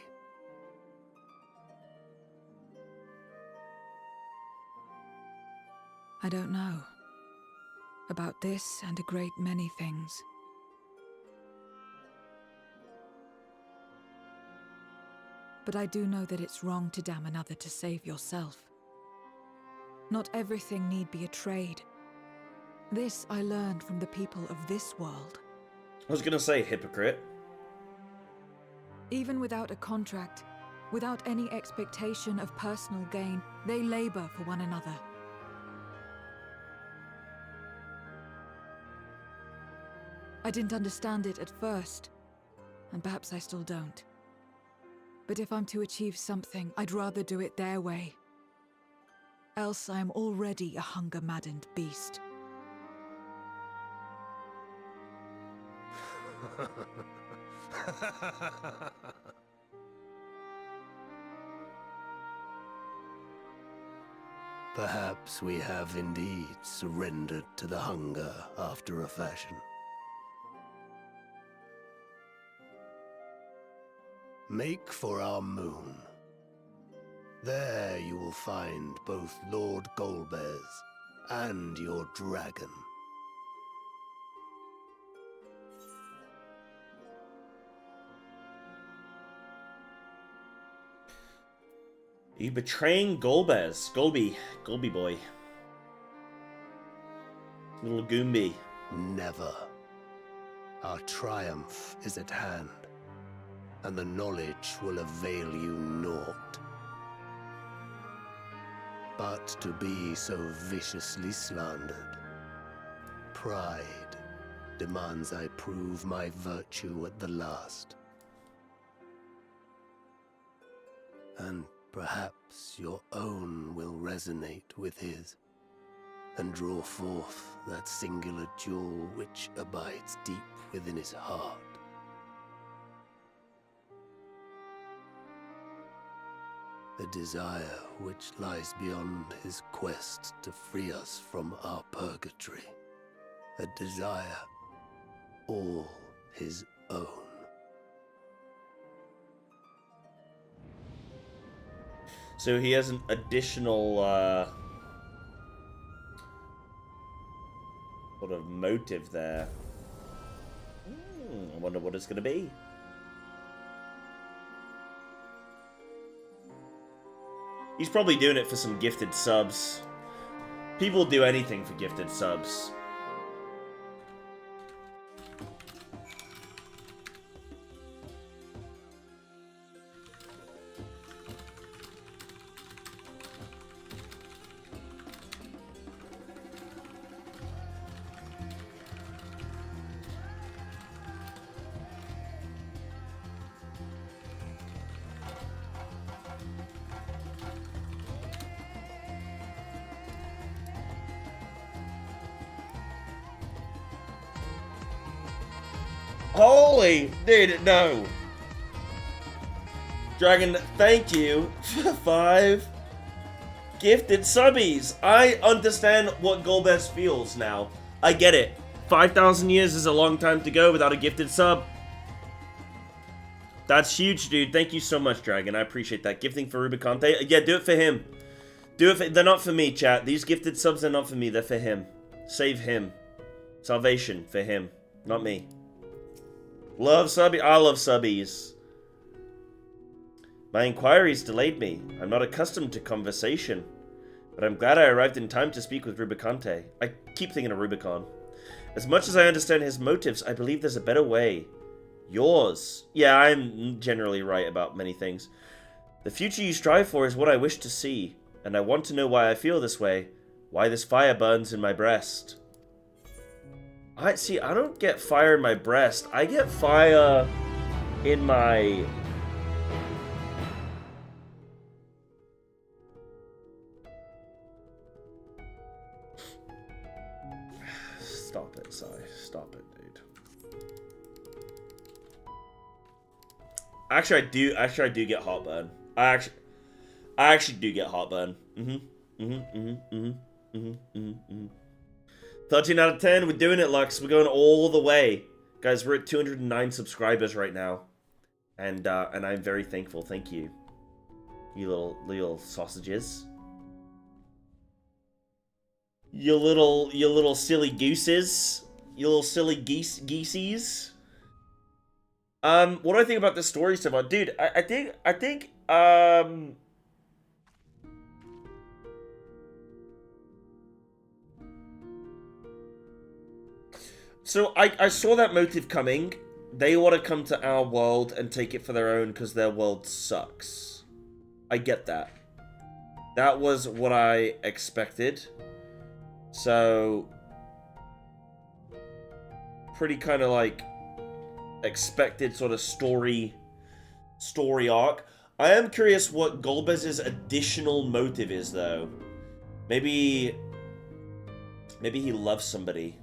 I don't know. About this and a great many things. But I do know that it's wrong to damn another to save yourself. Not everything need be a trade. This I learned from the people of this world. I was gonna say hypocrite. Even without a contract, without any expectation of personal gain, they labor for one another. I didn't understand it at first, and perhaps I still don't. But if I'm to achieve something, I'd rather do it their way. Else I am already a hunger-maddened beast. Perhaps we have indeed surrendered to the hunger after a fashion. Make for our moon. There you will find both Lord Golbez and your dragon. Are you betraying Golbez? Golby boy. Little Goomby. Never. Our triumph is at hand, and the knowledge will avail you naught. But to be so viciously slandered, pride demands I prove my virtue at the last. And perhaps your own will resonate with his, and draw forth that singular jewel which abides deep within his heart. A desire which lies beyond his quest to free us from our purgatory. A desire all his own. So he has an additional sort of motive there. I wonder what it's going to be. He's probably doing it for some gifted subs. People do anything for gifted subs. Holy, dude, no. Dragon, thank you for 5 gifted subbies. I understand what Golbez feels now. I get it. 5,000 years is a long time to go without a gifted sub. That's huge, dude. Thank you so much, Dragon. I appreciate that. Gifting for Rubicante. Yeah, do it for him. Do it for... They're not for me, chat. These gifted subs are not for me. They're for him. Save him. Salvation for him. Not me. Love subbies. I love subbies. My inquiries delayed me. I'm not accustomed to conversation. But I'm glad I arrived in time to speak with Rubicante. I keep thinking of Rubicon. As much as I understand his motives, I believe there's a better way. Yours. Yeah, I'm generally right about many things. The future you strive for is what I wish to see. And I want to know why I feel this way. Why this fire burns in my breast. I don't get fire in my breast. I get fire in my... Stop it, Sai. Stop it, dude. Actually, I do get heartburn. I actually do get heartburn. 13 out of 10. We're doing it, Lux. We're going all the way. Guys, we're at 209 subscribers right now. And I'm very thankful. Thank you. You little sausages. You little silly gooses. You little silly geesies. What do I think about this story so far? Dude, I think so I saw that motive coming. They want to come to our world and take it for their own because their world sucks. I get that. That was what I expected. So pretty kind of like expected sort of story arc. I am curious what Golbez's additional motive is, though. Maybe he loves somebody,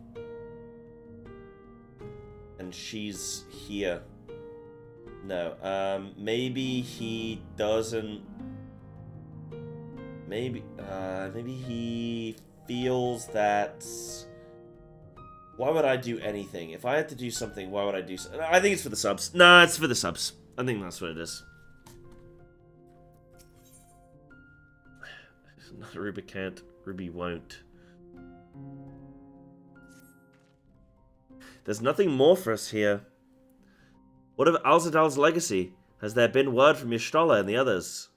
and she's here. No, maybe he doesn't. Maybe he feels that. Why would I do anything? If I had to do something, why would I do so? I think it's for the subs. Nah, it's for the subs. I think that's what it is. Not Ruby can't. Ruby won't. There's nothing more for us here. What of Alzadal's legacy? Has there been word from Y'shtola and the others?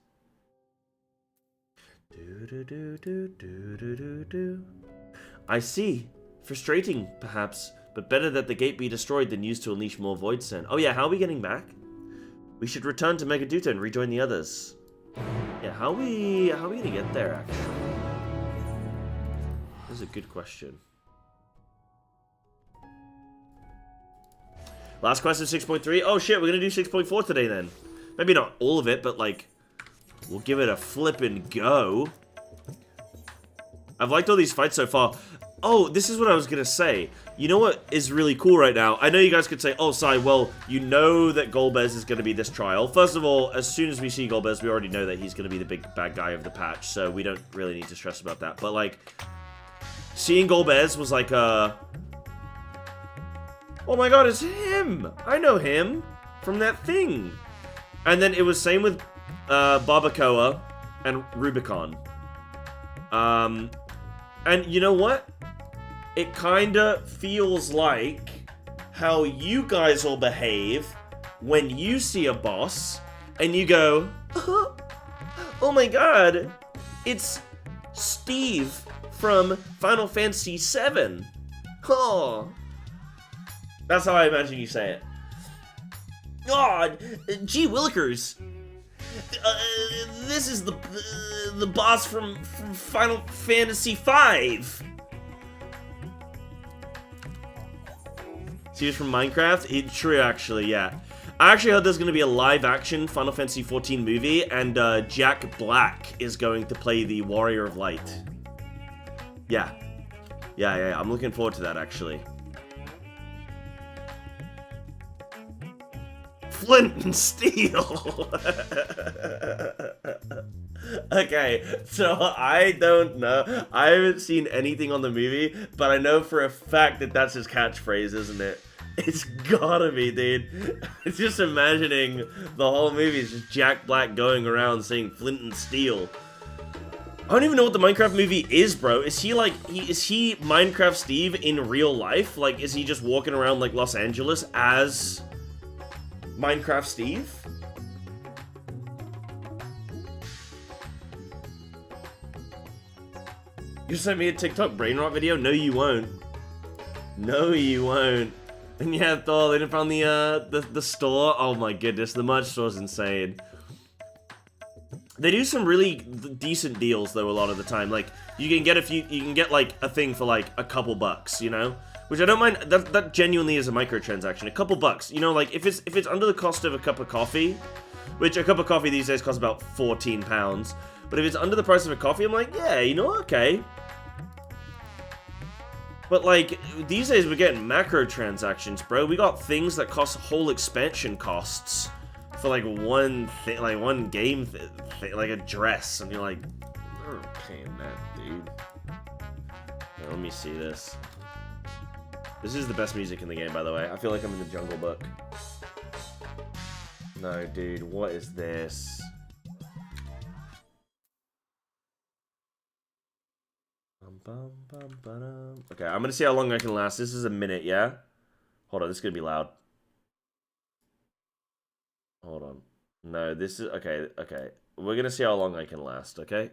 I see. Frustrating, perhaps, but better that the gate be destroyed than used to unleash more Void Send. Oh yeah, how are we getting back? We should return to Megaduta and rejoin the others. Yeah, how are we gonna get there, actually? This is a good question. Last quest of 6.3. Oh shit, we're gonna do 6.4 today then. Maybe not all of it, but like, we'll give it a flippin' go. I've liked all these fights so far. Oh, this is what I was gonna say. You know what is really cool right now? I know you guys could say, oh, Sai, well, you know that Golbez is gonna be this trial. First of all, as soon as we see Golbez, we already know that he's gonna be the big bad guy of the patch, so we don't really need to stress about that. But, like, seeing Golbez was like, oh my god, it's him! I know him from that thing. And then it was same with Barbacoa and Rubicon. And you know what? It kinda feels like how you guys all behave when you see a boss and you go, oh my god, it's Steve from Final Fantasy VII. Oh. That's how I imagine you say it. Oh, gee willikers. This is the boss from Final Fantasy V. He was from Minecraft? True, actually, yeah. I actually heard there's going to be a live-action Final Fantasy XIV movie, and Jack Black is going to play the Warrior of Light. Yeah. Yeah. I'm looking forward to that, actually. Flint and Steel! Okay, so I don't know. I haven't seen anything on the movie, but I know for a fact that that's his catchphrase, isn't it? It's gotta be, dude. It's just imagining the whole movie is just Jack Black going around saying Flint and Steel. I don't even know what the Minecraft movie is, bro. Is he like, is he Minecraft Steve in real life? Like, is he just walking around like Los Angeles as Minecraft Steve? You sent me a TikTok brain rot video? No, you won't. No, you won't. And yeah, Thor, they didn't found the store. Oh my goodness, the merch store's insane. They do some really decent deals though a lot of the time. Like you can get like a thing for like a couple bucks, you know? Which I don't mind. That genuinely is a microtransaction. A couple bucks, you know, like if it's under the cost of a cup of coffee, which a cup of coffee these days costs about £14. But if it's under the price of a coffee, I'm like, yeah, you know, okay. But like these days we're getting macro transactions, bro. We got things that cost whole expansion costs for like one thing, like one game thing, like a dress, and you're like, I'm not paying that, dude. Now, let me see this. This is the best music in the game, by the way. I feel like I'm in the Jungle Book. No, dude, what is this? Okay, I'm gonna see how long I can last. This is a minute, yeah? Hold on, this is gonna be loud. Hold on. No, this is... Okay. We're gonna see how long I can last, okay?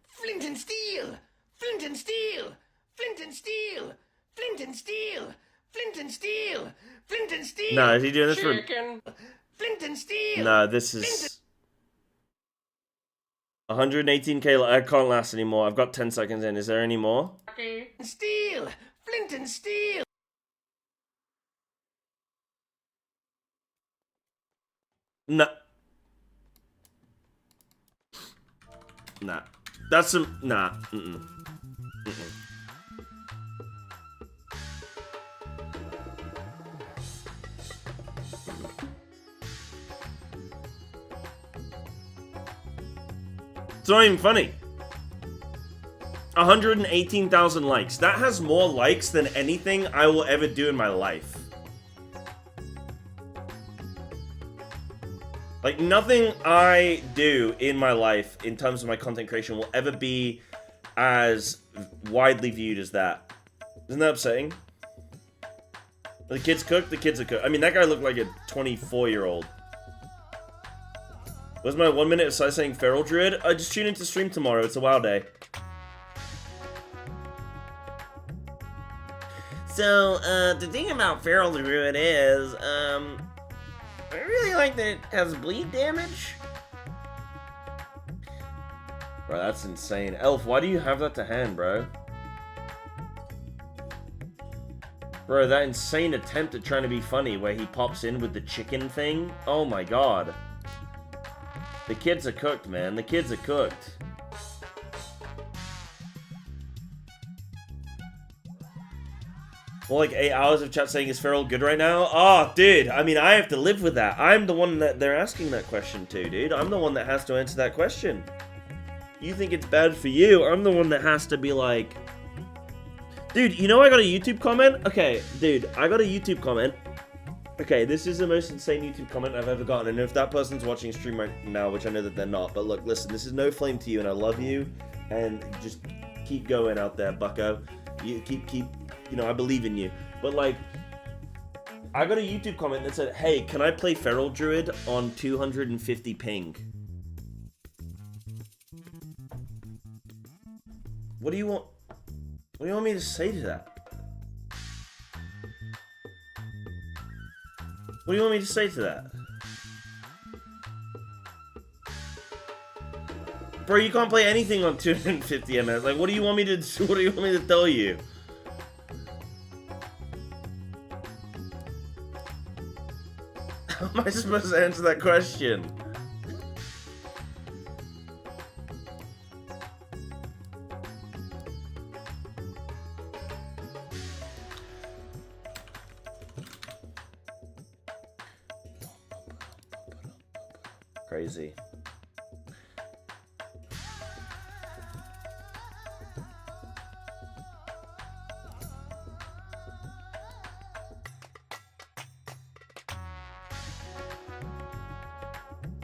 Flint and steel! Flint and steel! Flint and steel! Flint and steel! Flint and steel! Flint and steel! No, is he doing this Chicken. Flint and steel! No, this is... 118k, I can't last anymore. I've got 10 seconds in. Is there any more? Steel! Flint and steel! Nah. Nah. That's some... Nah. Mm-mm. Mm-mm. It's not even funny. 118,000 likes. That has more likes than anything I will ever do in my life. Like, nothing I do in my life, in terms of my content creation, will ever be as widely viewed as that. Isn't that upsetting? The kids cook, the kids are cooked. I mean, that guy looked like a 24-year-old. Was my 1 minute of saying Feral Druid? I just tune into stream tomorrow. It's a wild day. So, the thing about Feral Druid is, I really like that it has bleed damage. Bro, that's insane. Elf, why do you have that to hand, bro? Bro, that insane attempt at trying to be funny where he pops in with the chicken thing. Oh my god. The kids are cooked, man. The kids are cooked. Well, like 8 hours of chat saying is Feral good right now? Oh, dude. I mean, I have to live with that. I'm the one that they're asking that question to, dude. I'm the one that has to answer that question. You think it's bad for you. I'm the one that has to be like... Dude, you know I got a YouTube comment? Okay, dude, I got a YouTube comment. Okay, this is the most insane YouTube comment I've ever gotten. And if that person's watching stream right now, which I know that they're not, but look, listen, this is no flame to you, and I love you. And just keep going out there, bucko. You keep, you know, I believe in you. But like, I got a YouTube comment that said, hey, can I play Feral Druid on 250 ping? What do you want? What do you want me to say to that? What do you want me to say to that? Bro, you can't play anything on 250 ms. Like, what do you want me to do? What do you want me to tell you? How am I supposed to answer that question? Crazy.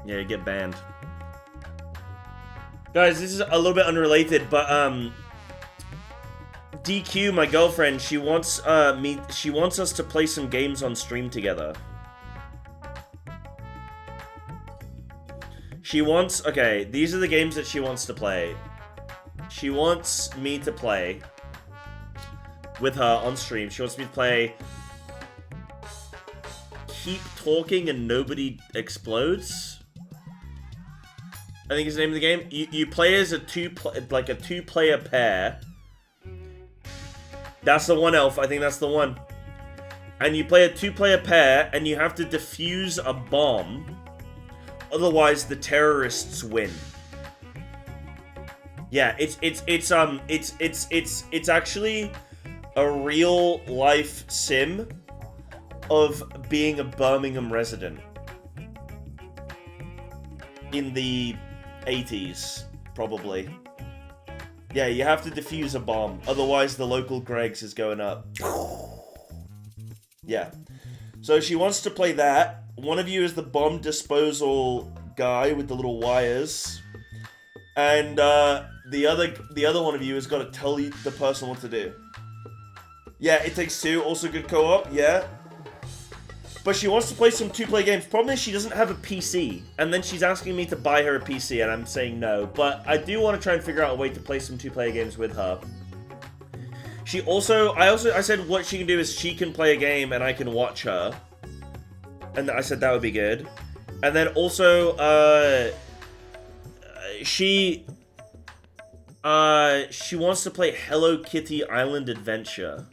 Yeah, you get banned. Guys, this is a little bit unrelated, but DQ, my girlfriend, she wants us to play some games on stream together. She wants, okay, these are the games that she wants to play. She wants me to play with her on stream. She wants me to play Keep Talking and Nobody Explodes. I think is the name of the game. You play as a two-player pair. That's the one, Elf. I think that's the one. And you play a two-player pair, and you have to defuse a bomb. Otherwise, the terrorists win. Yeah, it's actually a real life sim of being a Birmingham resident in the 80s, probably. Yeah, you have to defuse a bomb, otherwise the local Greg's is going up. Yeah. So she wants to play that. One of you is the bomb disposal guy with the little wires. And the other one of you has got to tell the person what to do. Yeah, It Takes Two, also good co-op, yeah. But she wants to play some two-player games. Problem is she doesn't have a PC. And then she's asking me to buy her a PC, and I'm saying no. But I do want to try and figure out a way to play some two-player games with her. I said what she can do is she can play a game and I can watch her. And I said that would be good. And then also, she wants to play Hello Kitty Island Adventure.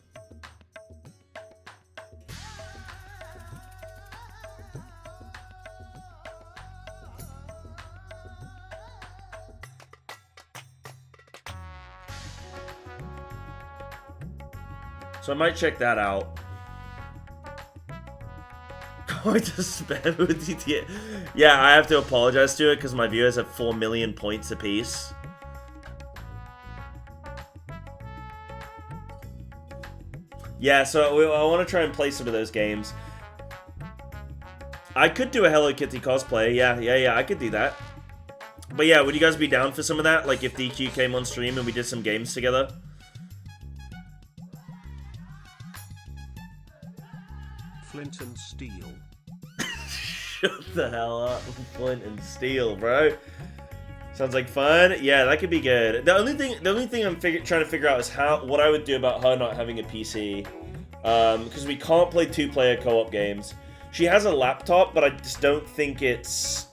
So I might check that out. Going to spam with DTA. Yeah, I have to apologize to it because my viewers have 4 million points apiece. Yeah, so I want to try and play some of those games. I could do a Hello Kitty cosplay. Yeah, I could do that. But yeah, would you guys be down for some of that? Like if DQ came on stream and we did some games together? Flint and Steel. Shut the hell up. Flint and Steel, bro. Sounds like fun. Yeah, that could be good. The only thing I'm trying to figure out is what I would do about her not having a PC. Because we can't play 2-player co-op games. She has a laptop, but I just don't think it's...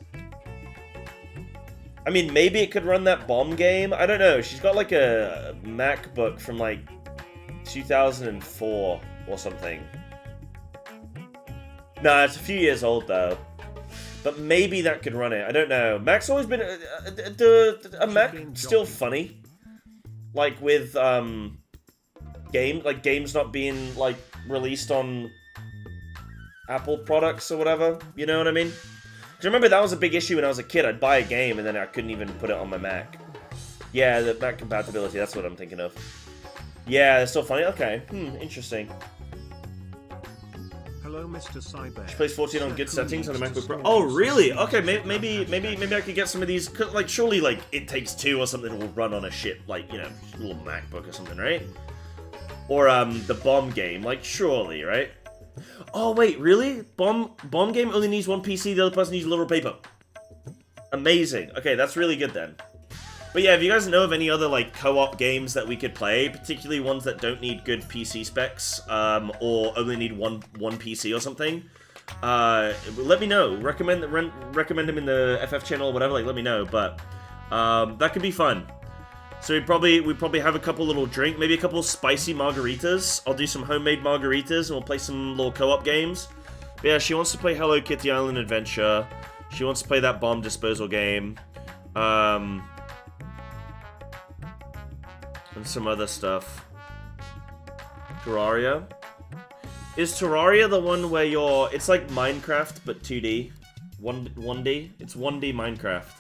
I mean, maybe it could run that bomb game. I don't know. She's got like a MacBook from like 2004 or something. Nah, it's a few years old though. But maybe that could run it. I don't know. Mac's always been a Mac still funny. Like with games not being like released on Apple products or whatever. You know what I mean? Because remember that was a big issue when I was a kid. I'd buy a game and then I couldn't even put it on my Mac. Yeah, the Mac compatibility. That's what I'm thinking of. Yeah, they're still funny. Okay. Interesting. Hello, Mr. Cyber. She plays 14 on good settings on the MacBook Pro. Oh, really? Okay, maybe I could get some of these. Like, surely, like, It Takes Two or something will run on a shit, like, you know, little MacBook or something, right? Or the bomb game, like, surely, right? Oh wait, really? Bomb game only needs one PC. The other person needs a little paper. Amazing. Okay, that's really good then. But yeah, if you guys know of any other like co-op games that we could play, particularly ones that don't need good PC specs, or only need one PC or something, let me know. Recommend them in the FF channel or whatever. Like, let me know. But that could be fun. So we probably have a couple little maybe a couple spicy margaritas. I'll do some homemade margaritas and we'll play some little co-op games. But yeah, she wants to play Hello Kitty Island Adventure. She wants to play that bomb disposal game. And some other stuff. Terraria. Is Terraria the one where it's like Minecraft but 2D? 1D? It's 1D Minecraft.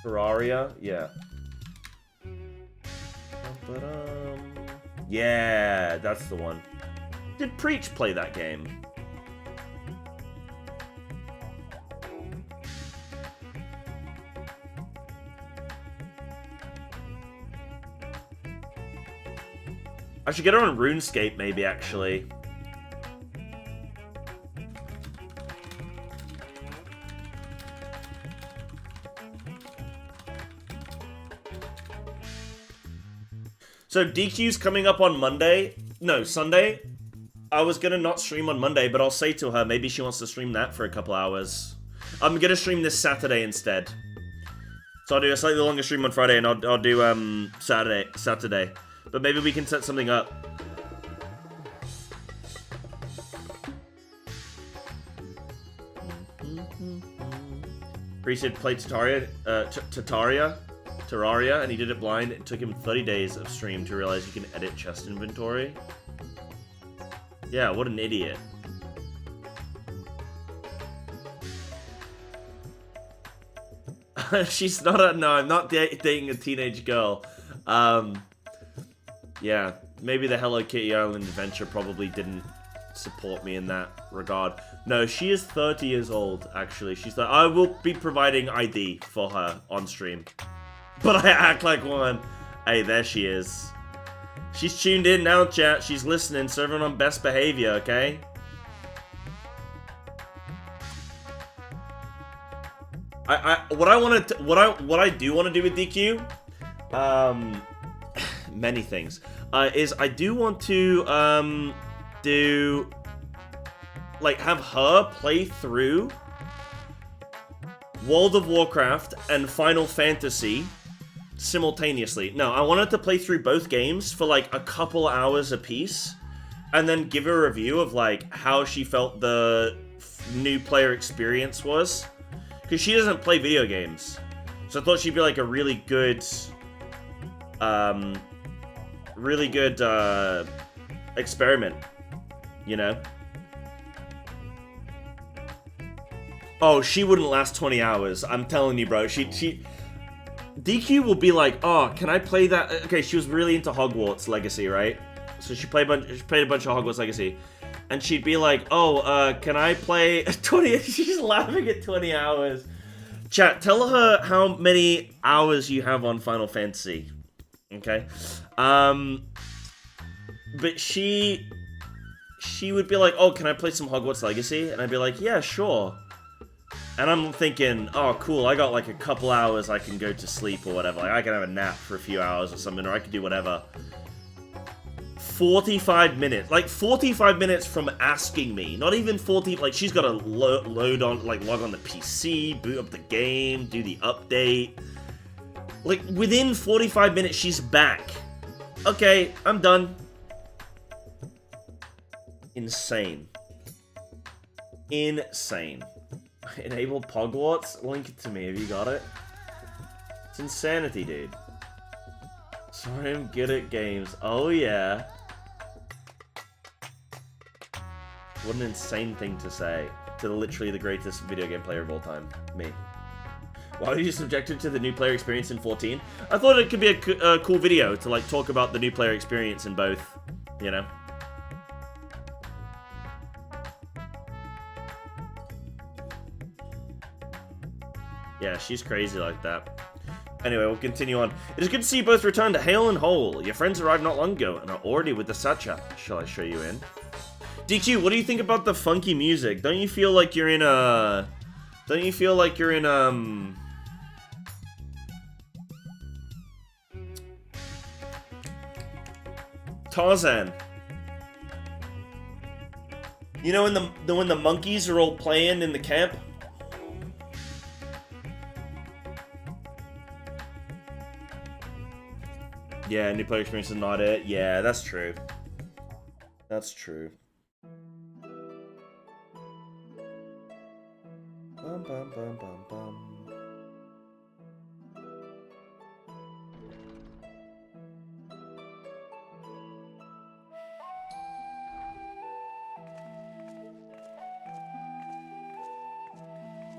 Terraria? Yeah. Yeah, that's the one. Did Preach play that game? I should get her on RuneScape, maybe, actually. So DQ's coming up on Monday. No, Sunday. I was gonna not stream on Monday, but I'll say to her, maybe she wants to stream that for a couple hours. I'm gonna stream this Saturday instead. So I'll do a slightly longer stream on Friday, and I'll do Saturday. But maybe we can set something up. Priest had played Terraria, and he did it blind. It took him 30 days of stream to realize you can edit chest inventory. Yeah, what an idiot. She's not a... No, I'm not dating a teenage girl. Yeah, maybe the Hello Kitty Island Adventure probably didn't support me in that regard. No, she is 30 years old, actually. I will be providing ID for her on stream. But I act like one. Hey, there she is. She's tuned in now, chat. She's listening, serving on best behavior, okay? What I do want to do with DQ, many things, is I do want to have her play through World of Warcraft and Final Fantasy simultaneously. No, I wanted to play through both games for like a couple hours a piece, and then give her a review of like how she felt the new player experience was, because she doesn't play video games. So I thought she'd be like a really good really good experiment, you know? Oh, she wouldn't last 20 hours. I'm telling you, bro. DQ will be like, oh, can I play that? Okay, she was really into Hogwarts Legacy, right? So she played a bunch of Hogwarts Legacy. And she'd be like, oh, can I play 20? She's laughing at 20 hours. Chat, tell her how many hours you have on Final Fantasy. Okay? But she would be like, oh, can I play some Hogwarts Legacy? And I'd be like, yeah, sure. And I'm thinking, oh, cool, I got like a couple hours I can go to sleep or whatever. Like, I can have a nap for a few hours or something, or I can do whatever. 45 minutes. Like, 45 minutes from asking me. Not even 40, like, she's got to log on the PC, boot up the game, do the update. Like, within 45 minutes, she's back. Okay, I'm done. Insane. Insane. Enable Hogwarts? Link it to me, have you got it? It's insanity, dude. Sorry, I'm good at games. Oh, yeah. What an insane thing to say to literally the greatest video game player of all time. Me. Why were you subjected to the new player experience in 14? I thought it could be a cool video to, like, talk about the new player experience in both, you know? Yeah, she's crazy like that. Anyway, we'll continue on. It is good to see you both return to Hale and Whole. Your friends arrived not long ago and are already with the Sacha. Shall I show you in? DQ, what do you think about the funky music? Don't you feel like you're in a... Don't you feel like you're in, Tarzan. You know when the monkeys are all playing in the camp? Yeah, new player experience is not it. Yeah, that's true. That's true. Bum, bum, bum, bum, bum.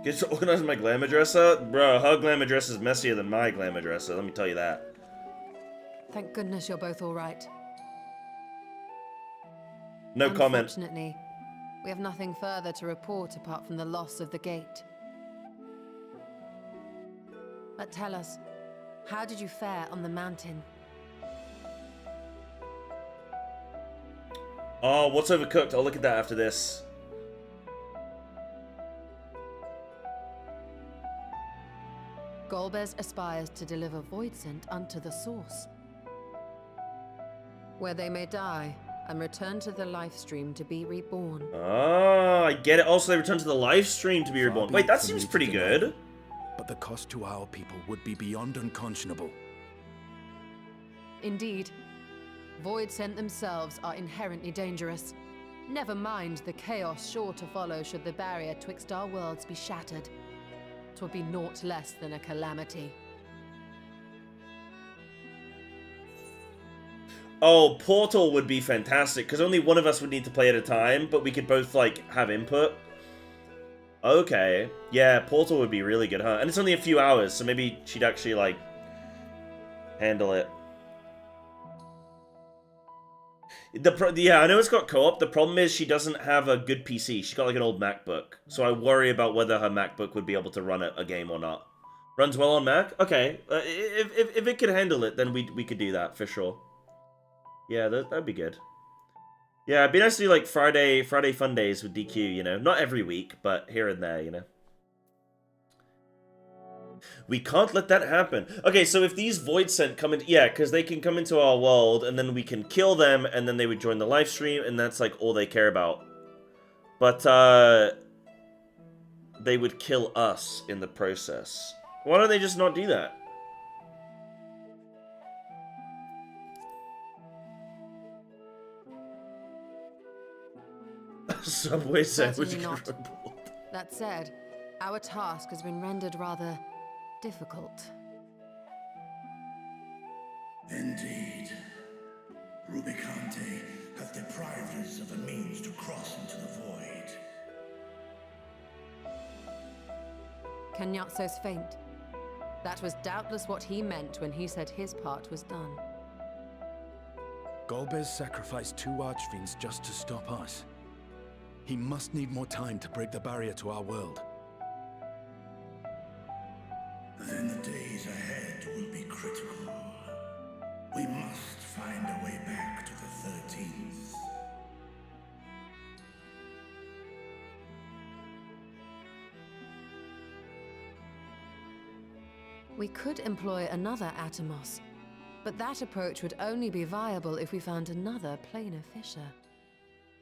Get to organize my glamour dresser? Bro, her glamour dress is messier than my glamour dresser, let me tell you that. Thank goodness you're both all right. No comment. Unfortunately, we have nothing further to report apart from the loss of the gate. But tell us, how did you fare on the mountain? Oh, what's overcooked? I'll look at that after this. Golbez aspires to deliver Voidsent unto the source, where they may die and return to the life stream to be reborn. Ah, I get it. Also, they return to the live stream to be reborn. Wait, that seems pretty good. But the cost to our people would be beyond unconscionable. Indeed. Voidsent themselves are inherently dangerous. Never mind the chaos sure to follow should the barrier twixt our worlds be shattered. 'Twould be naught less than a calamity. Oh, Portal would be fantastic, because only one of us would need to play at a time, but we could both, like, have input. Okay. Yeah, Portal would be really good, huh? And it's only a few hours, so maybe she'd actually, like, handle it. Yeah, I know it's got co-op. The problem is she doesn't have a good PC. She's got, like, an old MacBook. So I worry about whether her MacBook would be able to run a game or not. Runs well on Mac? Okay. If it could handle it, then we could do that, for sure. Yeah, that'd be good. Yeah, it'd be nice to do, like, Friday fun days with DQ, you know? Not every week, but here and there, you know? We can't let that happen. Okay, so if these Voidsent come in... Yeah, because they can come into our world, and then we can kill them, and then they would join the live stream, and that's, like, all they care about. But, they would kill us in the process. Why don't they just not do that? Subway sandwich. Certainly not. That said, our task has been rendered rather difficult. Indeed. Rubicante hath deprived us of a means to cross into the void. Kenyatso's faint. That was doubtless what he meant when he said his part was done. Golbez sacrificed 2 archfiends just to stop us. He must need more time to break the barrier to our world. Then the days ahead will be critical. We must find a way back to the 13th. We could employ another Atomos, but that approach would only be viable if we found another planar fissure.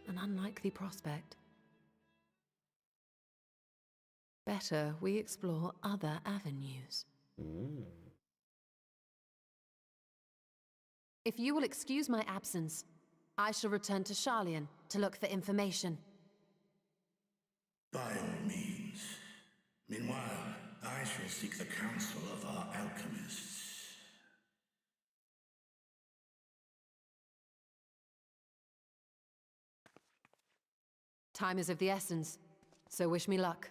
An unlikely prospect. Better we explore other avenues. If you will excuse my absence, I shall return to Sharlayan to look for information. By all means. Meanwhile, I shall seek the counsel of our alchemists. Time is of the essence, so wish me luck.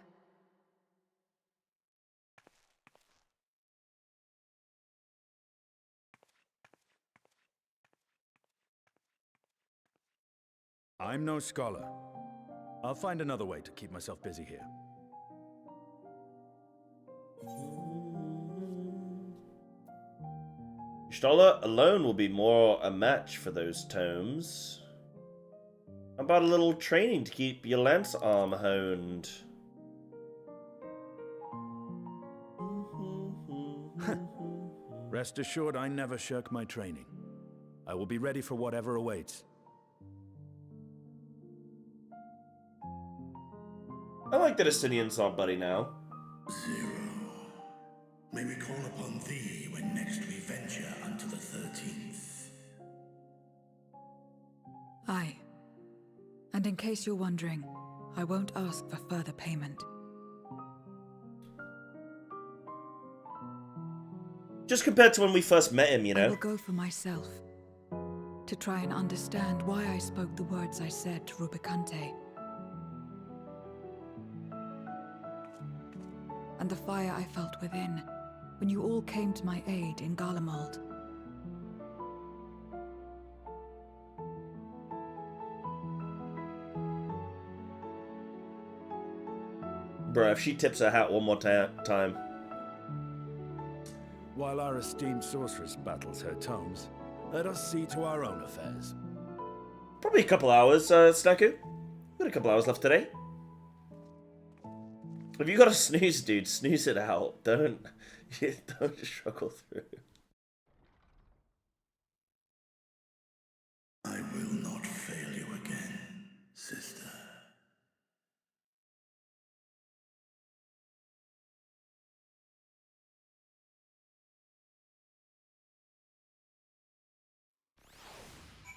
I'm no scholar. I'll find another way to keep myself busy here. Y'shtola alone will be more a match for those tomes. How about a little training to keep your lance arm honed? Rest assured, I never shirk my training. I will be ready for whatever awaits. I like that Estinian's our buddy now. Zero. May we call upon thee when next we venture unto the 13th. Aye. And in case you're wondering, I won't ask for further payment. Just compared to when we first met him, you I know? will go for myself. To try and understand why I spoke the words I said to Rubicante. And the fire I felt within, when you all came to my aid in Garlemald. Bruh, if she tips her hat one more time. While our esteemed sorceress battles her tomes, let us see to our own affairs. Probably a couple hours, Snaku. Got a couple hours left today. If you got a snooze, dude, snooze it out. Don't struggle through. I will not fail you again, sister.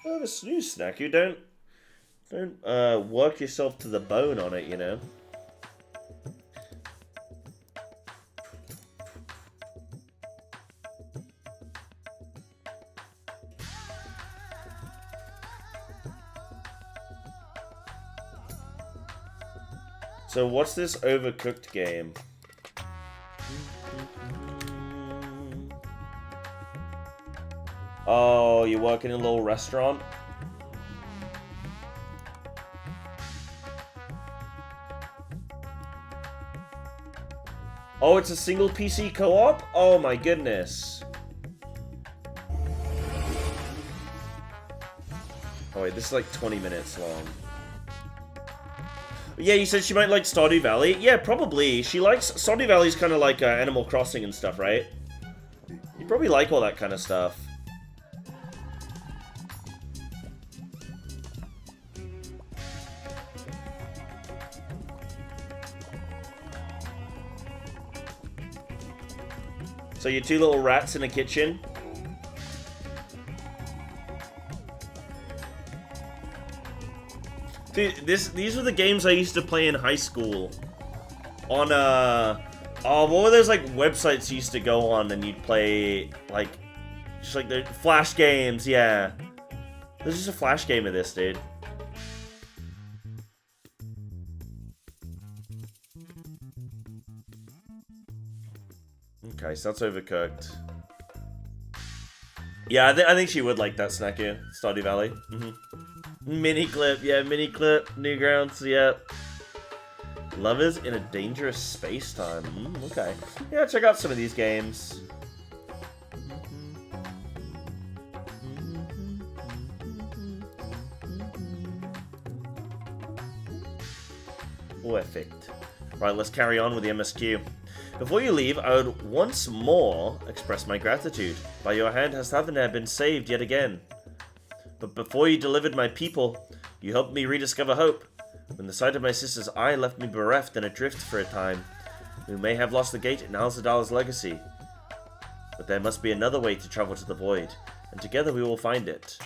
Oh, the snooze, Snaku. Don't work yourself to the bone on it, you know. So what's this Overcooked game? Oh, you work in a little restaurant? Oh, it's a single PC co-op? Oh my goodness. Oh wait, this is like 20 minutes long. Yeah, you said she might like Stardew Valley? Yeah, probably. She likes... Stardew Valley's kind of like Animal Crossing and stuff, right? You probably like all that kind of stuff. So you're 2 little rats in a kitchen? Dude, these were the games I used to play in high school. On, oh, what were those, like, websites you used to go on and you'd play, like, just like the Flash games, yeah. There's just a flash game of this, dude. Okay, so that's overcooked. Yeah, I think she would like that Snacker, Stardew Valley. Mini clip, yeah, mini clip, Newgrounds, yeah. Lovers in a dangerous space-time. Okay. Yeah, check out some of these games. Perfect. Right, let's carry on with the MSQ. Before you leave, I would once more express my gratitude. By your hand has Thavnair been saved yet again. But before you delivered my people, you helped me rediscover hope. When the sight of my sister's eye left me bereft and adrift for a time, we may have lost the gate in Alzadal's legacy. But there must be another way to travel to the void, and together we will find it.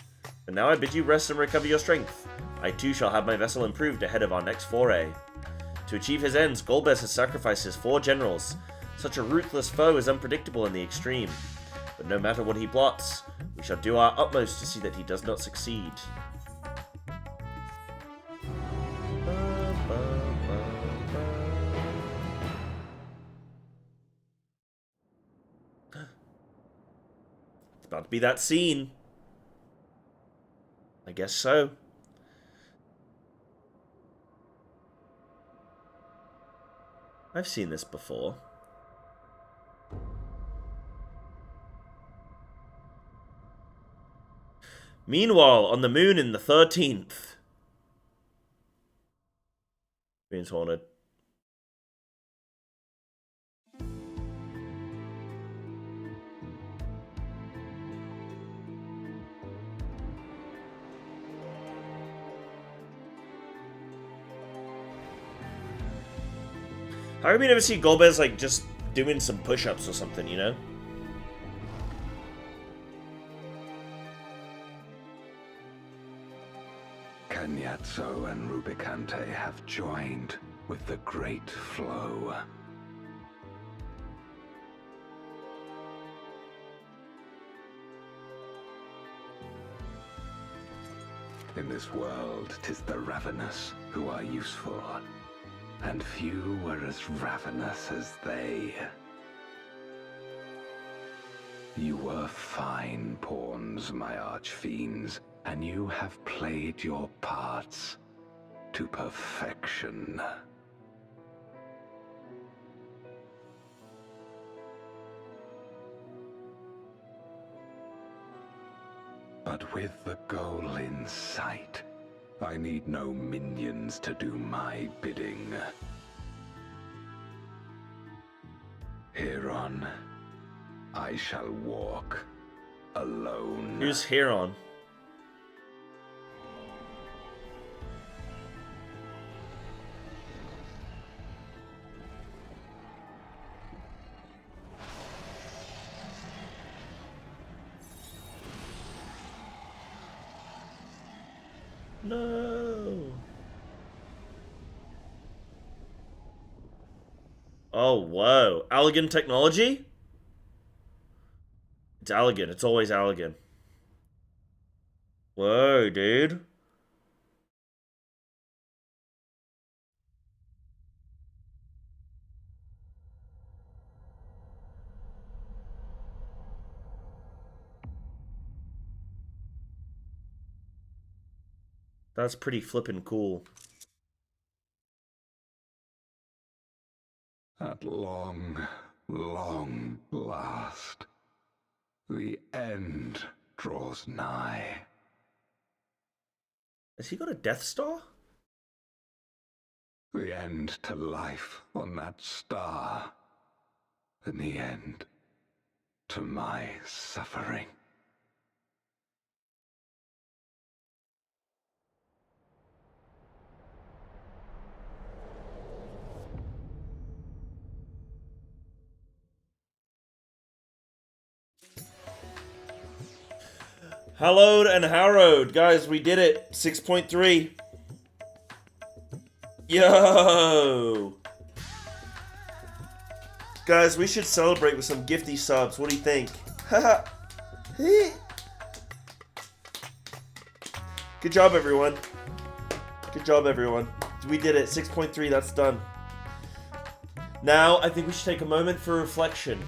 But now I bid you rest and recover your strength. I too shall have my vessel improved ahead of our next foray. To achieve his ends, Golbez has sacrificed his 4 generals. Such a ruthless foe is unpredictable in the extreme. But no matter what he plots, we shall do our utmost to see that he does not succeed. It's about to be that scene. I guess so. I've seen this before. Meanwhile, on the moon in the 13th. Moon's haunted. How come you never see Golbez, like, just doing some push-ups or something, you know? Kenyatso and Rubicante have joined with the Great Flow. In this world, 'tis the ravenous who are useful, and few were as ravenous as they. You were fine pawns, my archfiends, and you have played your parts to perfection. But with the goal in sight, I need no minions to do my bidding. Hereon, I shall walk alone. Who's Heron? No. Oh, whoa. Allegan technology? It's Allegan. It's always Allegan. Whoa, dude. That's pretty flippin' cool. At long, long last, the end draws nigh. Has he got a Death Star? The end to life on that star, and the end to my suffering. Hallowed and harrowed. Guys, we did it. 6.3. Yo! Guys, we should celebrate with some gifty subs. What do you think? Haha. Good job, everyone. Good job, everyone. We did it. 6.3, that's done. Now, I think we should take a moment for reflection.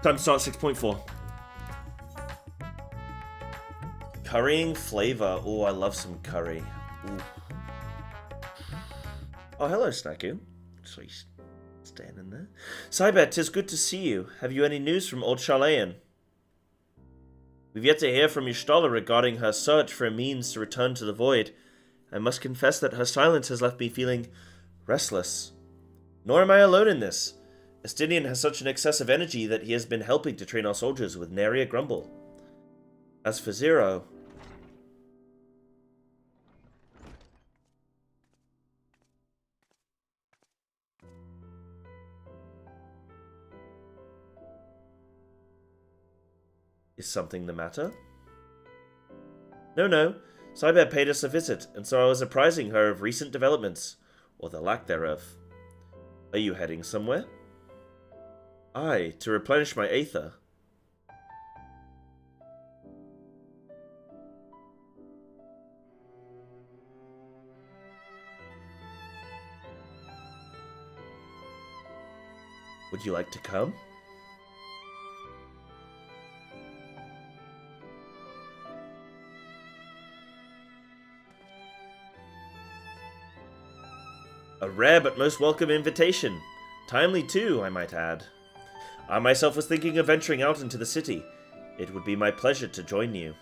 Time to start 6.4. Currying flavor. Oh, I love some curry. Ooh. Oh, hello, Snaku. So he's standing there. Cyber, 'tis good to see you. Have you any news from old Charlayan? We've yet to hear from Y'shtola regarding her search for a means to return to the void. I must confess that her silence has left me feeling restless. Nor am I alone in this. Estinian has such an excess of energy that he has been helping to train our soldiers with nary a grumble. As for Zero... Is something the matter? No. Cyber paid us a visit, and so I was apprising her of recent developments, or the lack thereof. Are you heading somewhere? Aye, to replenish my aether. Would you like to come? A rare but most welcome invitation. Timely too, I might add. I myself was thinking of venturing out into the city. It would be my pleasure to join you.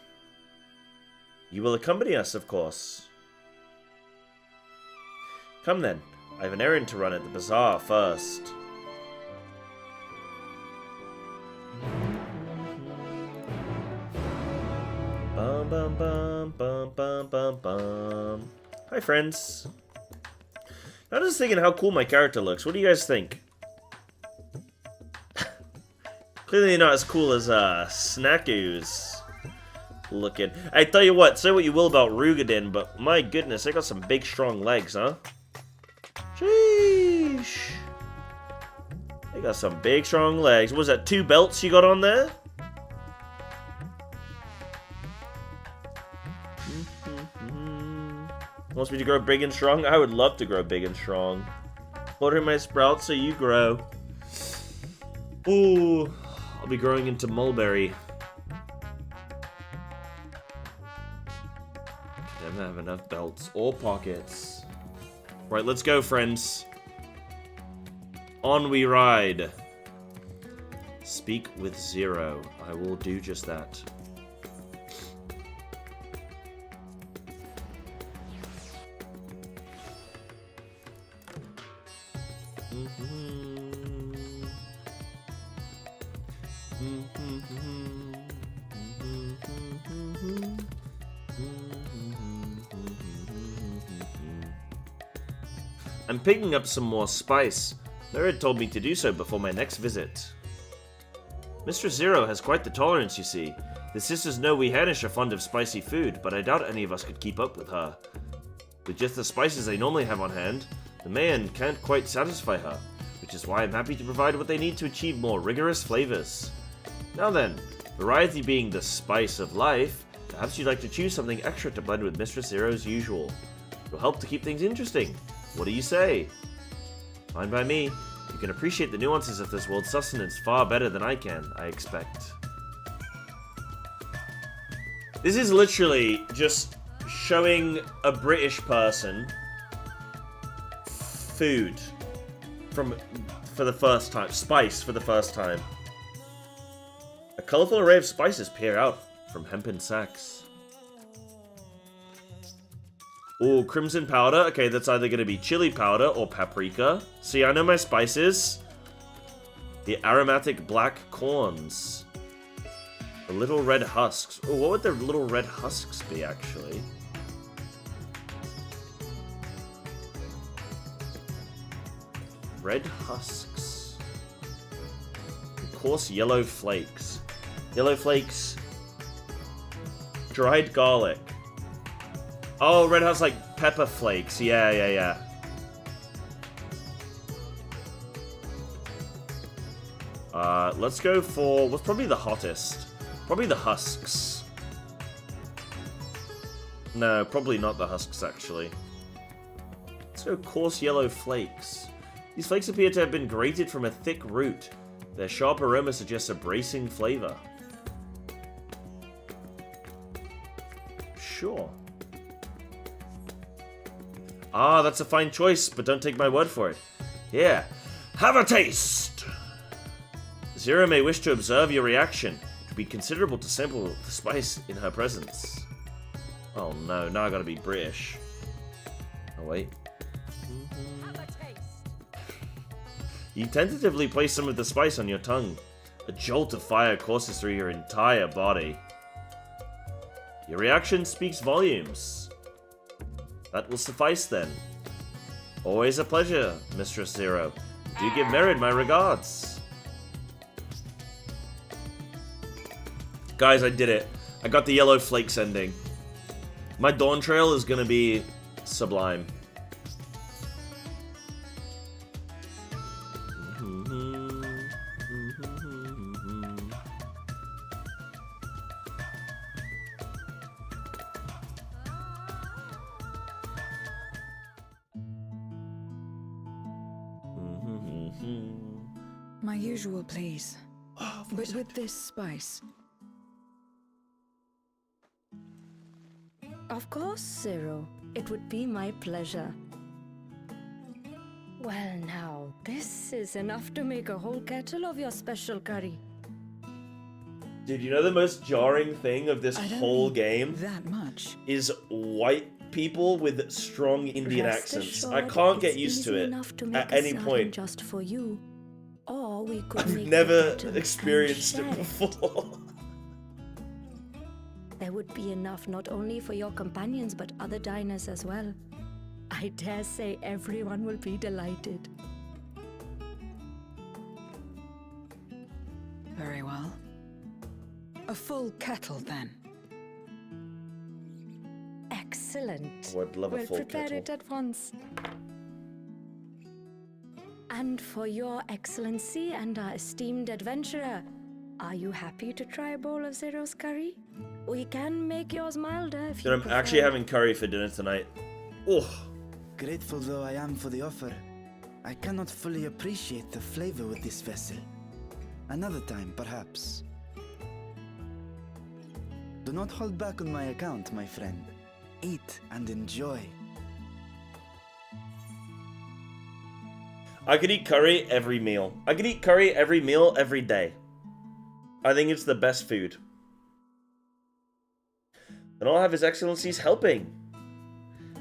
You will accompany us, of course. Come then. I have an errand to run at the bazaar first. Bum bum bum bum bum bum bum. Hi, friends. I'm just thinking how cool my character looks. What do you guys think? Clearly not as cool as Snaku's looking. I tell you what, say what you will about Rugadin, but my goodness, they got some big strong legs, huh? Sheesh. They got some big strong legs. What was that, 2 belts you got on there? Wants me to grow big and strong? I would love to grow big and strong. Watering my sprouts so you grow. Ooh, I'll be growing into mulberry. Never have enough belts or pockets. Right, let's go, friends. On we ride. Speak with Zero. I will do just that. I'm picking up some more spice. Merid told me to do so before my next visit. Mistress Zero has quite the tolerance, you see. The sisters know we Hanish are fond of spicy food, but I doubt any of us could keep up with her. With just the spices they normally have on hand, the Mayan can't quite satisfy her, which is why I'm happy to provide what they need to achieve more rigorous flavors. Now then, variety being the spice of life, perhaps you'd like to choose something extra to blend with Mistress Zero's usual. It'll help to keep things interesting. What do you say? Fine by me. You can appreciate the nuances of this world's sustenance far better than I can, I expect. This is literally just showing a British person food for the first time. Spice for the first time. A colourful array of spices peer out from hempen sacks. Ooh, crimson powder. Okay, that's either going to be chili powder or paprika. See, I know my spices. The aromatic black corns. The little red husks. Oh, what would the little red husks be, actually? Red husks. Of course, yellow flakes. Yellow flakes. Dried garlic. Oh, red husks like pepper flakes. Yeah. Let's go for what's probably the hottest. Probably the husks. No, probably not the husks, actually. Let's go coarse yellow flakes. These flakes appear to have been grated from a thick root. Their sharp aroma suggests a bracing flavor. Sure. Ah, that's a fine choice, but don't take my word for it. Here, have a taste! Zero may wish to observe your reaction. It would be considerable to sample the spice in her presence. Oh no, now I gotta be British. Oh wait. You tentatively place some of the spice on your tongue. A jolt of fire courses through your entire body. Your reaction speaks volumes. That will suffice then. Always a pleasure, Mistress Zero. Do give Merid my regards. Guys, I did it. I got the yellow flakes ending. My Dawntrail is gonna be sublime. My usual, please. But with this spice. Of course, Zero. It would be my pleasure. Well now, this is enough to make a whole kettle of your special curry. Dude, you know the most jarring thing of this whole game? That much. Is white people with strong Indian Rest accents. assured, I can't get it's used to easy it enough to make at a any sardine point. just for you. Or we could I've make never the kettle experienced and it share before. There would be enough not only for your companions but other diners as well. I dare say everyone will be delighted. Very well. A full kettle, then. Excellent. I would love a We'll full prepare kettle. it at once. And for your excellency and our esteemed adventurer, are you happy to try a bowl of Zero's curry? We can make yours milder if Dude, you I'm prefer. actually having curry for dinner tonight. Oh. Grateful though I am for the offer, I cannot fully appreciate the flavor with this vessel. Another time, perhaps. Do not hold back on my account, my friend. Eat and enjoy. I could eat curry every meal. I could eat curry every meal every day. I think it's the best food. And I'll have His Excellency's helping.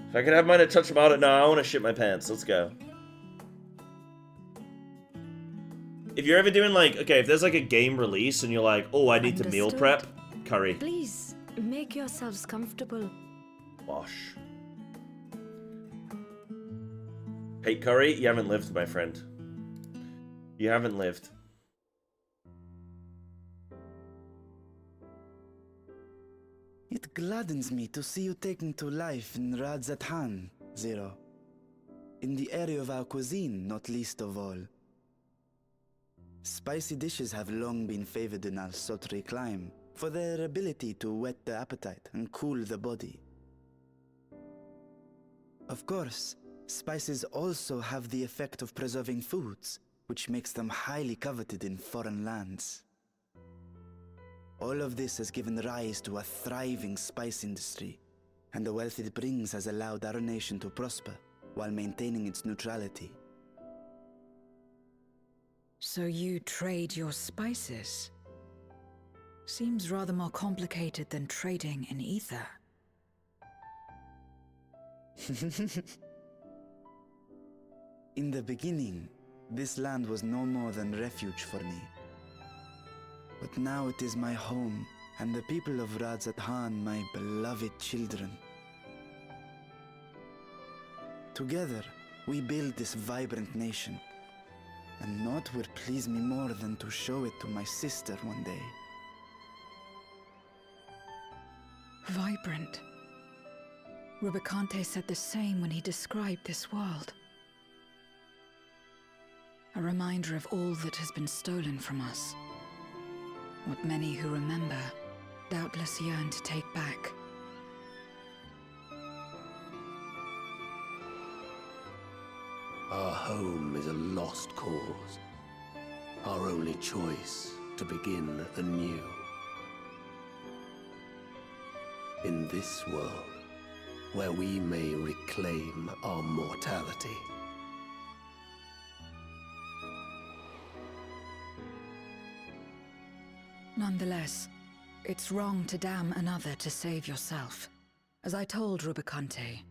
If I could have mine to touch them out at now, I want to shit my pants. Let's go. If you're ever doing like, okay, if there's like a game release and you're like, oh, I need to meal Understood. prep, curry. Please, make yourselves comfortable. Wash. Hate curry? You haven't lived, my friend. You haven't lived. It gladdens me to see you taking to life in Radzathan, Zero. In the area of our cuisine, not least of all. Spicy dishes have long been favored in our sultry clime for their ability to whet the appetite and cool the body. Of course, spices also have the effect of preserving foods, which makes them highly coveted in foreign lands. All of this has given rise to a thriving spice industry, and the wealth it brings has allowed our nation to prosper while maintaining its neutrality. So you trade your spices? Seems rather more complicated than trading in ether. In the beginning, this land was no more than refuge for me. But now it is my home, and the people of Radzathan my beloved children. Together, we build this vibrant nation, and naught would please me more than to show it to my sister one day. Vibrant. Rubicante said the same when he described this world. A reminder of all that has been stolen from us. What many who remember doubtless yearn to take back. Our home is a lost cause. Our only choice to begin anew. In this world, where we may reclaim our mortality. Nonetheless, it's wrong to damn another to save yourself. As I told Rubicante,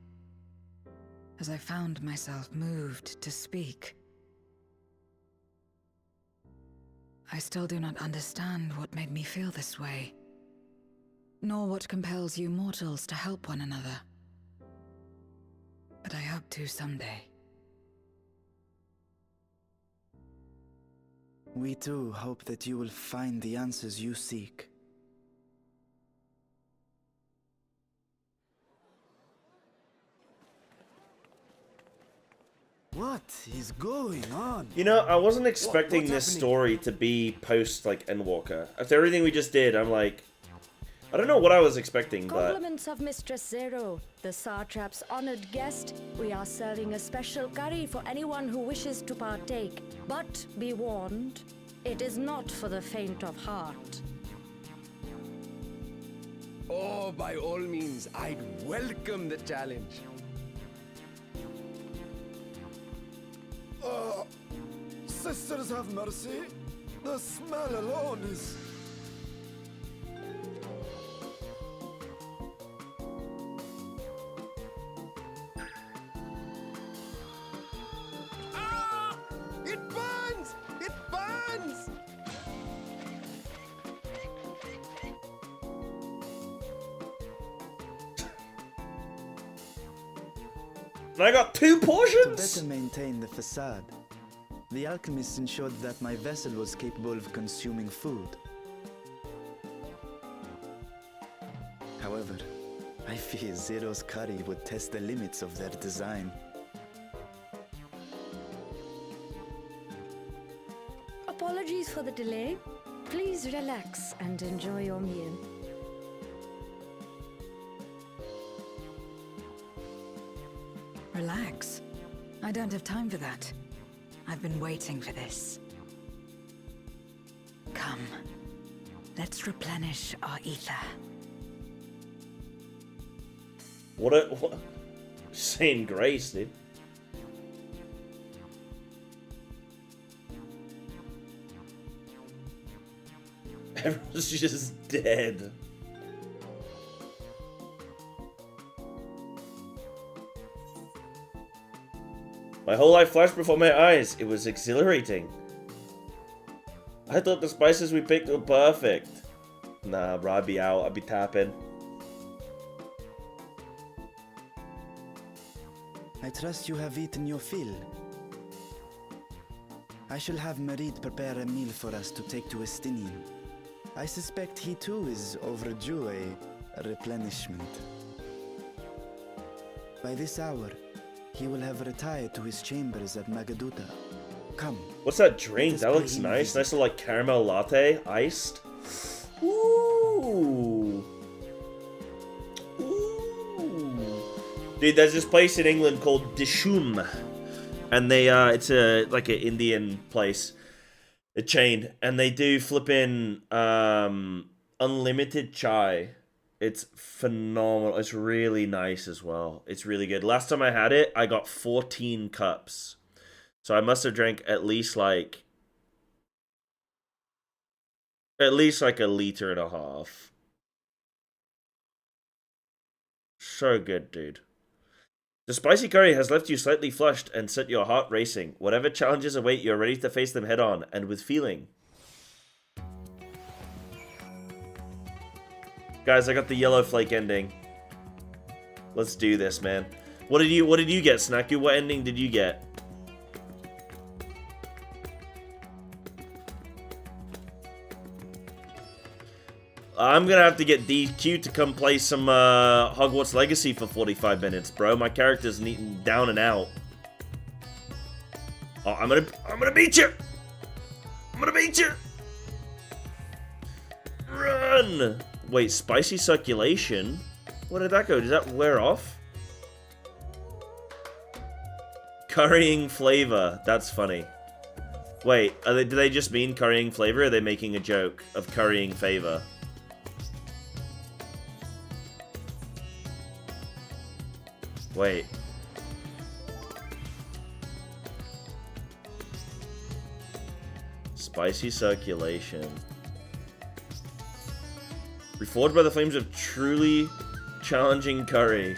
as I found myself moved to speak. I still do not understand what made me feel this way, nor what compels you mortals to help one another. But I hope to someday. We too hope that you will find the answers you seek. What is going on? You know, I wasn't expecting this story to be post, like, Endwalker. After everything we just did, I'm like... I don't know what I was expecting, but... Compliments of Mistress Zero, the Satrap's honored guest. We are serving a special curry for anyone who wishes to partake. But be warned, it is not for the faint of heart. Oh, by all means, I'd welcome the challenge. Sisters have mercy. The smell alone is... Ah! It burns! It burns! And I got 2 portions? To better maintain the facade, the alchemists ensured that my vessel was capable of consuming food. However, I fear Zero's curry would test the limits of their design. Apologies for the delay. Please relax and enjoy your meal. Relax. I don't have time for that. I've been waiting for this. Come, let's replenish our ether. What? Saying grace, dude. Everyone's just dead. My whole life flashed before my eyes. It was exhilarating. I thought the spices we picked were perfect. Nah, bro, I'd be out. I'd be tapping. I trust you have eaten your fill. I shall have Merid prepare a meal for us to take to Estinian. I suspect he too is overdue a replenishment. By this hour, he will have retired to his chambers at Magaduta. Come. What's that drink? That looks nice. Nice little like caramel latte, iced. Ooh. Ooh. Dude, there's this place in England called Dishum, and they it's a like an Indian place, a chain, and they do flipping unlimited chai. It's phenomenal. It's really nice as well. It's really good. Last time I had it, I got 14 cups. So I must have drank at least like a liter and a half. So good, dude. The spicy curry has left you slightly flushed and set your heart racing. Whatever challenges await, you're ready to face them head on and with feeling. Guys, I got the yellow flake ending. Let's do this, man. What did you get, Snaku? What ending did you get? I'm gonna have to get DQ to come play some Hogwarts Legacy for 45 minutes, bro. My character's down and out. Oh, I'm gonna beat you. I'm gonna beat you. run! Wait, spicy circulation? Where did that go? Did that wear off? Currying flavor. That's funny. Wait, do they just mean currying flavor, or are they making a joke of currying favor? Wait. Spicy circulation. Reforged by the flames of truly challenging curry.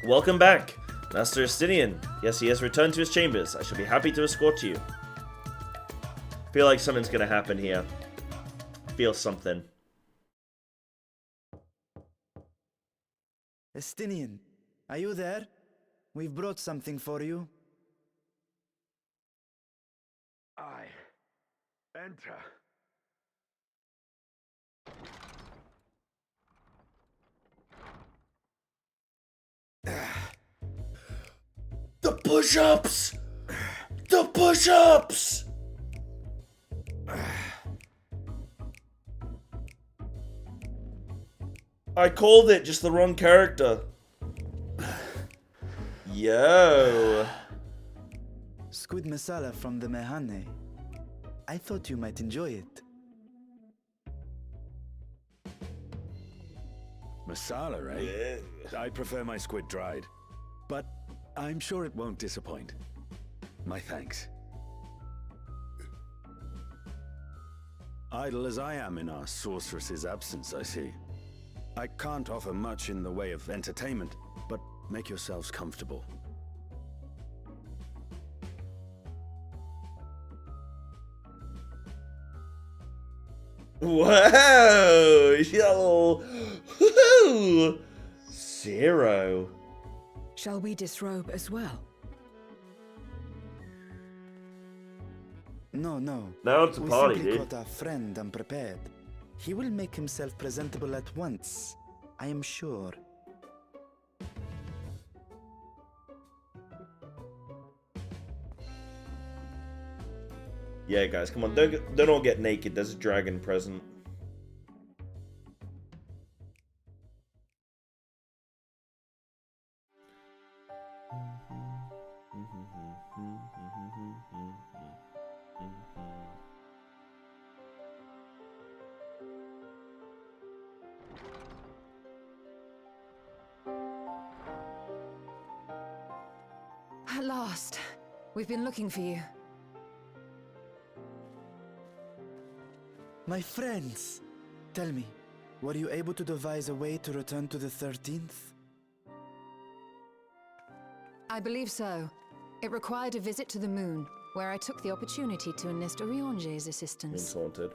Welcome back, Master Estinian. Yes, he has returned to his chambers. I shall be happy to escort you. Feel like something's gonna happen here. Feel something. Estinian, are you there? We've brought something for you. I enter. The push-ups! The push-ups! I called it, just the wrong character. Yo. Squid masala from the Mehane. I thought you might enjoy it. Masala, eh? I prefer my squid dried. But I'm sure it won't disappoint. My thanks. Idle as I am in our sorceress's absence, I see. I can't offer much in the way of entertainment, but make yourselves comfortable. Wow! Yo! Woohoo! Zero. Shall we disrobe as well? No. Now it's a party, We simply dude. caught our friend unprepared. He will make himself presentable at once, I am sure. Yeah, guys, come on. Don't all get naked. There's a dragon present. At last. We've been looking for you. My friends, tell me, were you able to devise a way to return to the 13th? I believe so. It required a visit to the moon, where I took the opportunity to enlist Oriange's assistance. Haunted.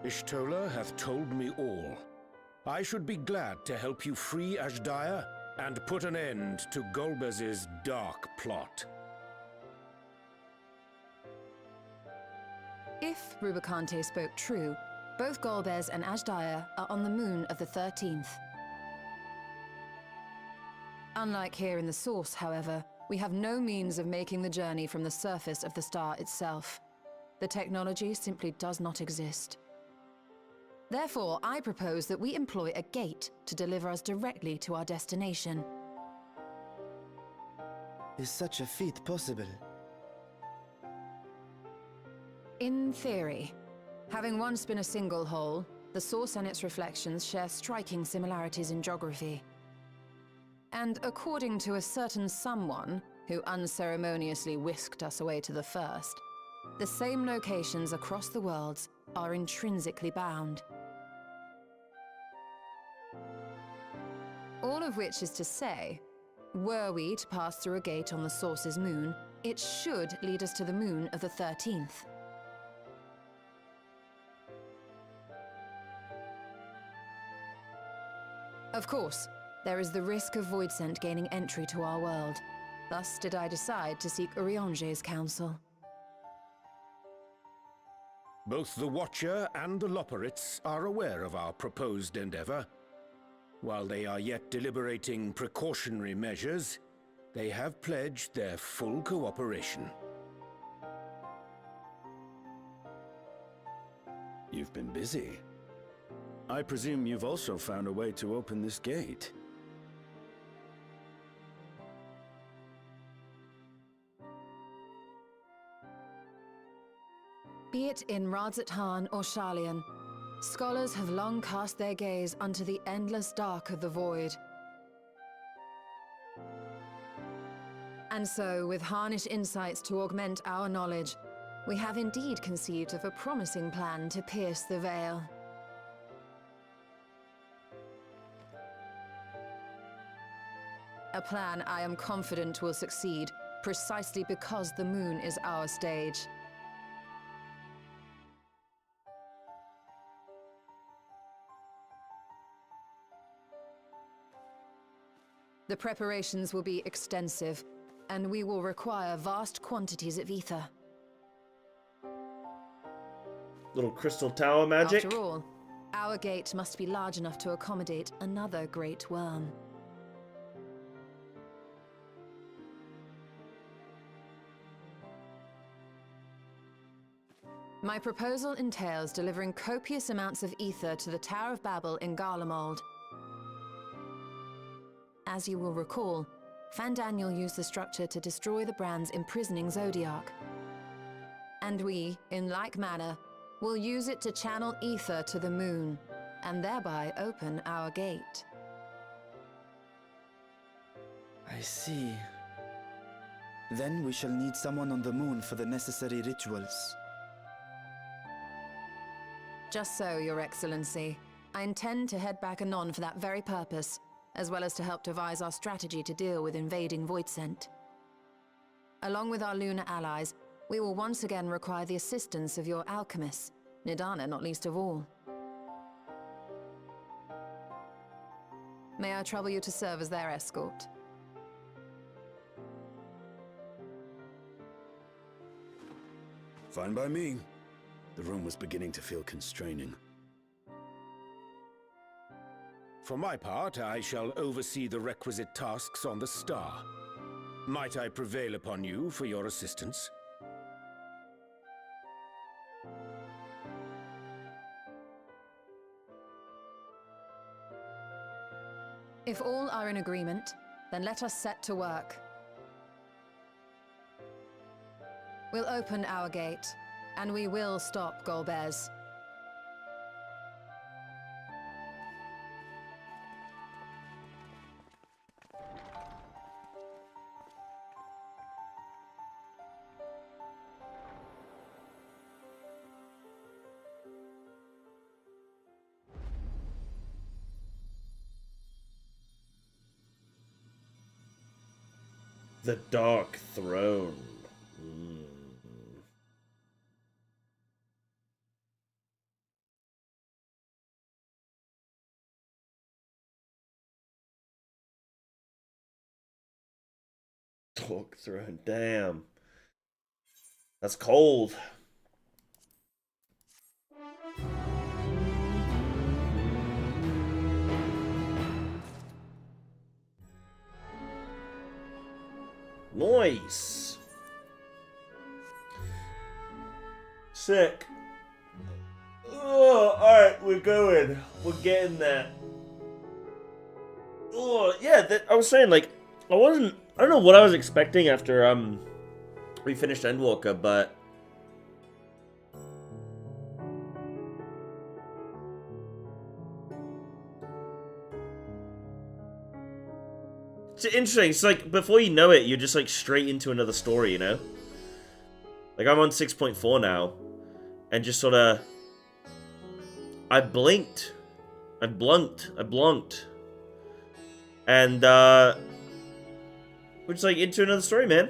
Ishtola hath told me all. I should be glad to help you free Ashdaya and put an end to Golbez's dark plot. If Rubicante spoke true, both Golbez and Ashdaya are on the moon of the 13th. Unlike here in the source, however, we have no means of making the journey from the surface of the star itself. The technology simply does not exist. Therefore, I propose that we employ a gate to deliver us directly to our destination. Is such a feat possible? In theory. Having once been a single hole, the source and its reflections share striking similarities in geography. And according to a certain someone who unceremoniously whisked us away to the first, the same locations across the worlds are intrinsically bound. All of which is to say, were we to pass through a gate on the source's moon, it should lead us to the moon of the 13th. Of course, there is the risk of Voidsent gaining entry to our world. Thus did I decide to seek Oriange's counsel. Both the Watcher and the Loporrits are aware of our proposed endeavor. While they are yet deliberating precautionary measures, They have pledged their full cooperation. You've been busy. I presume you've also found a way to open this gate. Be it in Radzat or Sharlayan, scholars have long cast their gaze unto the endless dark of the void. And so, with harnish insights to augment our knowledge, we have indeed conceived of a promising plan to pierce the veil. A plan I am confident will succeed, precisely because the moon is our stage. The preparations will be extensive, and we will require vast quantities of ether. Little crystal tower magic. After all, our gate must be large enough to accommodate another great worm. My proposal entails delivering copious amounts of ether to the Tower of Babel in Garlemald. As you will recall, Fandaniel used the structure to destroy the brand's imprisoning Zodiac. And we, in like manner, will use it to channel ether to the moon, and thereby open our gate. I see. Then we shall need someone on the moon for the necessary rituals. Just so, Your Excellency. I intend to head back anon for that very purpose, as well as to help devise our strategy to deal with invading Voidsent. Along with our lunar allies, we will once again require the assistance of your alchemists, Nidana not least of all. May I trouble you to serve as their escort? Fine by me. The room was beginning to feel constraining. For my part, I shall oversee the requisite tasks on the star. Might I prevail upon you for your assistance? If all are in agreement, then let us set to work. We'll open our gate, and we will stop Golbez. The Dark Throne. Dark Throne, damn. That's cold. Nice. Sick. Oh, alright, we're going. We're getting there. Oh, yeah, I was saying, like, I don't know what I was expecting after, we finished Endwalker, but... It's interesting. It's like, before you know it, you're just like straight into another story, you know? Like, I'm on 6.4 now, and just sort of... I blinked. I blunked. And, we're just like into another story, man.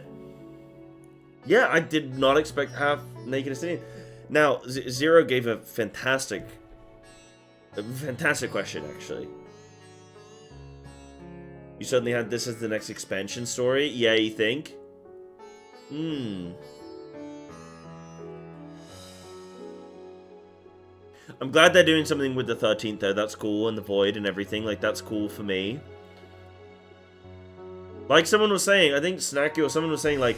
Yeah, I did not expect half Naked Ascension. Now, Zero gave a fantastic question, actually. You suddenly had this as the next expansion story? Yeah, you think? I'm glad they're doing something with the 13th, though. That's cool, and the Void and everything. Like, that's cool for me. Like someone was saying, I think Snacky or someone was saying, like,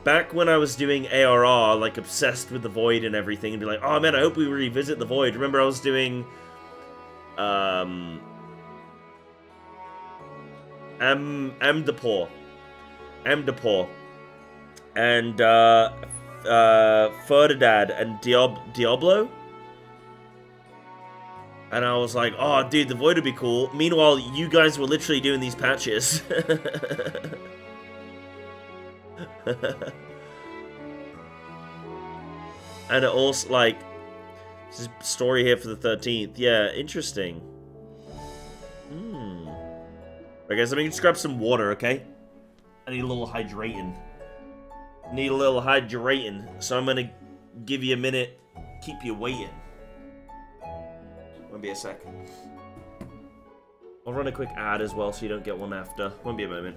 back when I was doing ARR, like, obsessed with the Void and everything, and be like, oh man, I hope we revisit the Void. Remember I was doing, Amdapor, and, Ferdinand and Diablo? And I was like, oh, dude, the Void would be cool. Meanwhile, you guys were literally doing these patches. And it also, like, this is story here for the 13th. Yeah, interesting. Okay, guys, let me just grab some water, okay? I need a little hydrating. So I'm gonna give you a minute, keep you waiting. Won't be a sec. I'll run a quick ad as well so you don't get one after. Won't be a moment.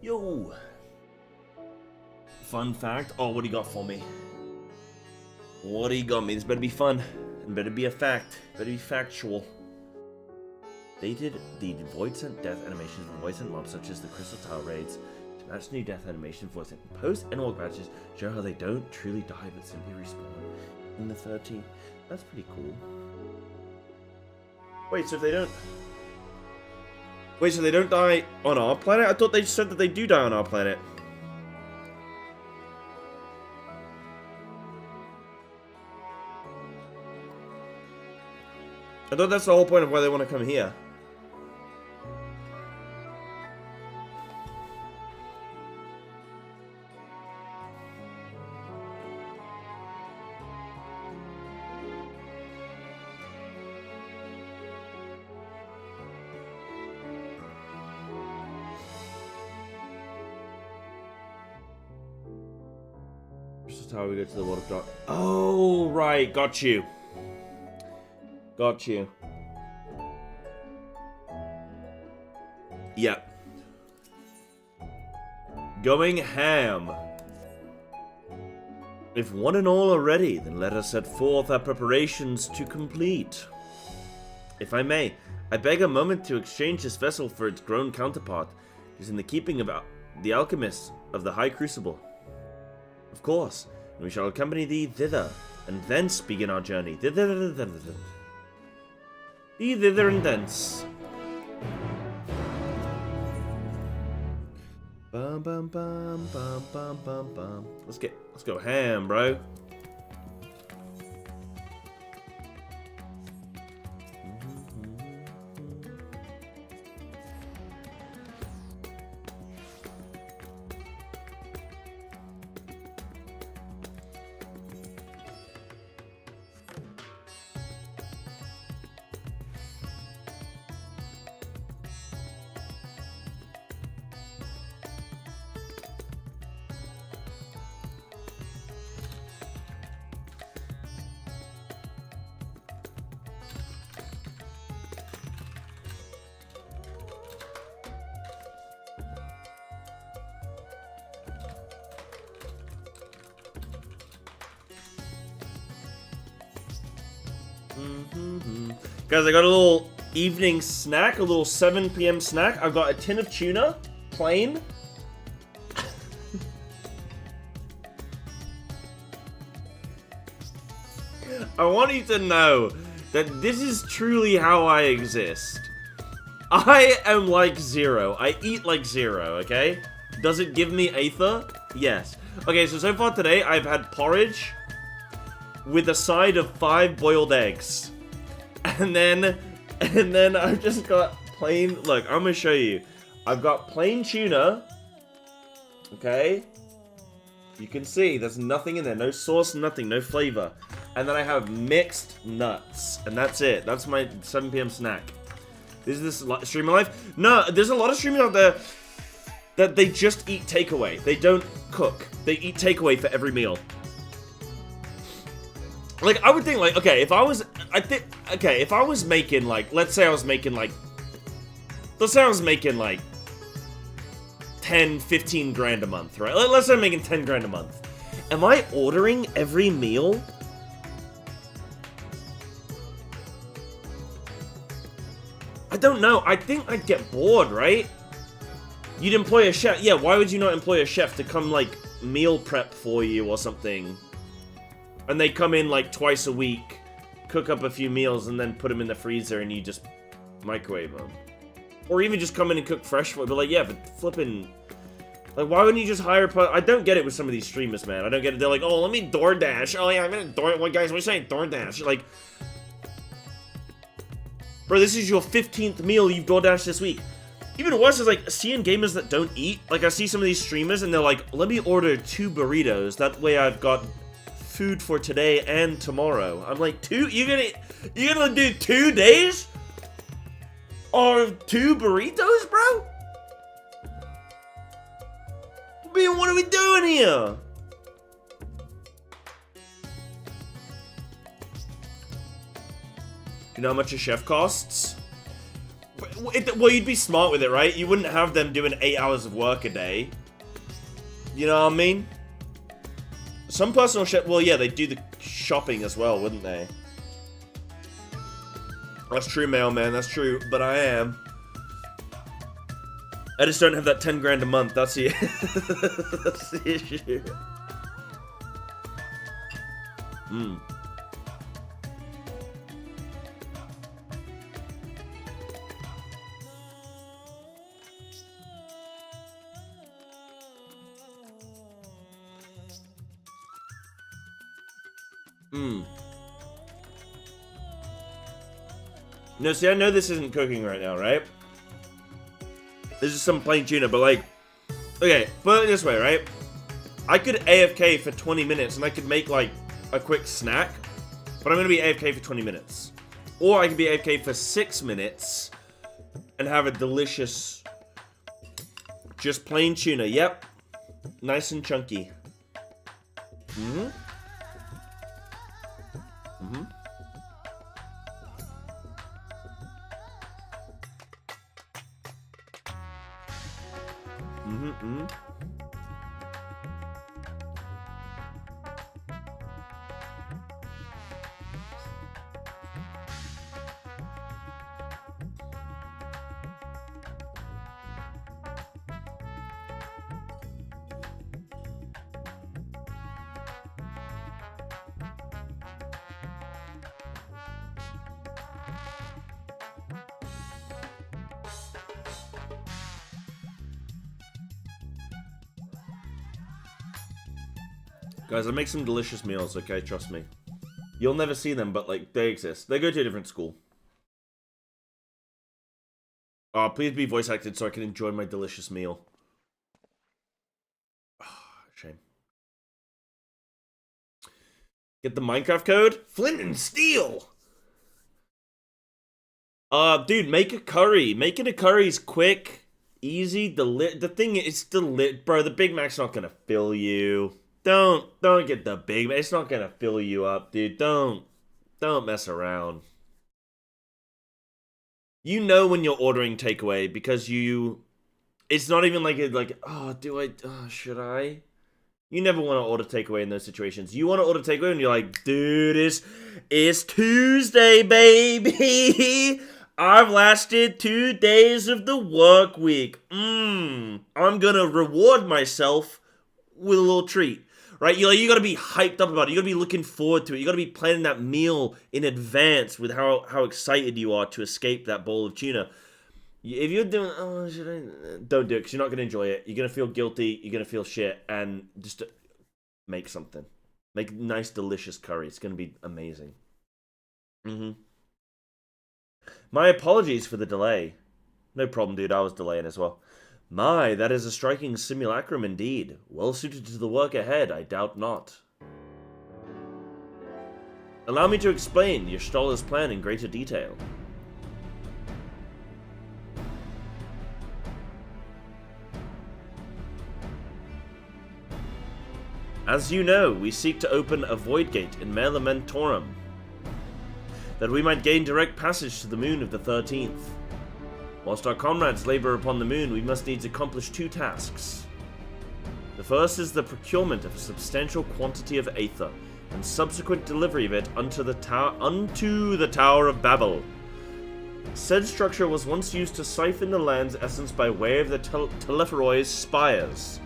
Yo. Fun fact. Oh, what do you got for me? What do you got me? This better be fun. And better be a fact. Better be factual. They did the void-sent death animations for void-sent mobs such as the Crystal Tower raids to match new death animation void-sent post and org patches show how they don't truly die but simply respawn in the 13th. That's pretty cool. Wait, so if they don't... Wait, so they don't die on our planet? I thought they said that they do die on our planet. I thought that's the whole point of why they want to come here. This is how we get to the World of Dark. Oh, right. Got you. Got you. Yeah. Going ham. If one and all are ready, then let us set forth our preparations to complete. If I may, I beg a moment to exchange this vessel for its grown counterpart. It is in the keeping of the alchemists of the High Crucible. Of course, and we shall accompany thee thither, and thence begin our journey. Thither and thence. Bum bum bum bum bum bum bum. Let's go ham, bro. Guys, I got a little evening snack, a little 7 p.m. snack. I've got a tin of tuna, plain. I want you to know that this is truly how I exist. I am like Zero. I eat like Zero, okay? Does it give me Aether? Yes. Okay, so far today, I've had porridge with a side of 5 boiled eggs. And then I've just got plain, look, I'm gonna show you. I've got plain tuna, okay? You can see, there's nothing in there, no sauce, nothing, no flavor. And then I have mixed nuts, and that's it. That's my 7 p.m. snack. Is this streamer life? No, there's a lot of streamers out there that they just eat takeaway. They don't cook. They eat takeaway for every meal. Like, I would think, like, okay, if I was making, like, let's say I was making, like, 10, 15 grand a month, right? Let's say I'm making 10 grand a month. Am I ordering every meal? I don't know. I think I'd get bored, right? You'd employ a chef. Yeah, why would you not employ a chef to come, like, meal prep for you or something? And they come in like twice a week, cook up a few meals, and then put them in the freezer, and you just microwave them. Or even just come in and cook fresh food. But like, yeah, but flipping, like, why wouldn't you just hire? I don't get it with some of these streamers, man. I don't get it. They're like, oh, let me DoorDash. Oh yeah, I'm gonna What guys? What are you saying? DoorDash? Like, bro, this is your 15th meal you've DoorDashed this week. Even worse is like seeing gamers that don't eat. Like, I see some of these streamers, and they're like, let me order 2 burritos. That way, I've got food for today and tomorrow. I'm like, 2? You're gonna do 2 days? Or 2 burritos, bro? I mean, what are we doing here? You know how much a chef costs? well, you'd be smart with it, right? You wouldn't have them doing 8 hours of work a day. You know what I mean? Some personal shop, well, yeah, they do the shopping as well, wouldn't they? That's true, mailman, that's true, but I am. I just don't have that 10 grand a month, that's the, that's the issue. Hmm. Hmm. No, see, I know this isn't cooking right now, right? This is some plain tuna, but like... Okay, put it this way, right? I could AFK for 20 minutes and I could make like a quick snack, but I'm gonna be AFK for 20 minutes. Or I could be AFK for 6 minutes and have a delicious... just plain tuna, yep. Nice and chunky. Mm-hmm. Mm-hmm. Mm-hmm. Mm-hmm. Guys, I make some delicious meals, okay? Trust me. You'll never see them, but, like, they exist. They go to a different school. Please be voice acted so I can enjoy my delicious meal. Oh, shame. Get the Minecraft code? Flint and steel! Dude, make a curry. Making a curry is quick, easy, the thing is bro, the Big Mac's not gonna fill you. Don't get the Big Mac. It's not gonna fill you up, dude. Don't mess around. You know when you're ordering takeaway because it's not even like should I? You never want to order takeaway in those situations. You want to order takeaway and you're like, dude, it's Tuesday, baby. I've lasted 2 days of the work week. I'm gonna reward myself with a little treat. Right, you gotta be hyped up about it. You gotta be looking forward to it. You gotta be planning that meal in advance with how excited you are to escape that bowl of tuna. If you're doing, don't do it because you're not gonna enjoy it. You're gonna feel guilty. You're gonna feel shit, and just make something. Make nice, delicious curry. It's gonna be amazing. My apologies for the delay. No problem, dude. I was delaying as well. My, that is a striking simulacrum indeed. Well suited to the work ahead, I doubt not. Allow me to explain Y'shtola's plan in greater detail. As you know, we seek to open a void gate in Mare Lamentorum, that we might gain direct passage to the moon of the 13th. Whilst our comrades labor upon the moon, we must needs accomplish 2 tasks. The first is the procurement of a substantial quantity of aether, and subsequent delivery of it unto the Tower of Babel. Said structure was once used to siphon the land's essence by way of the Telephoros spires.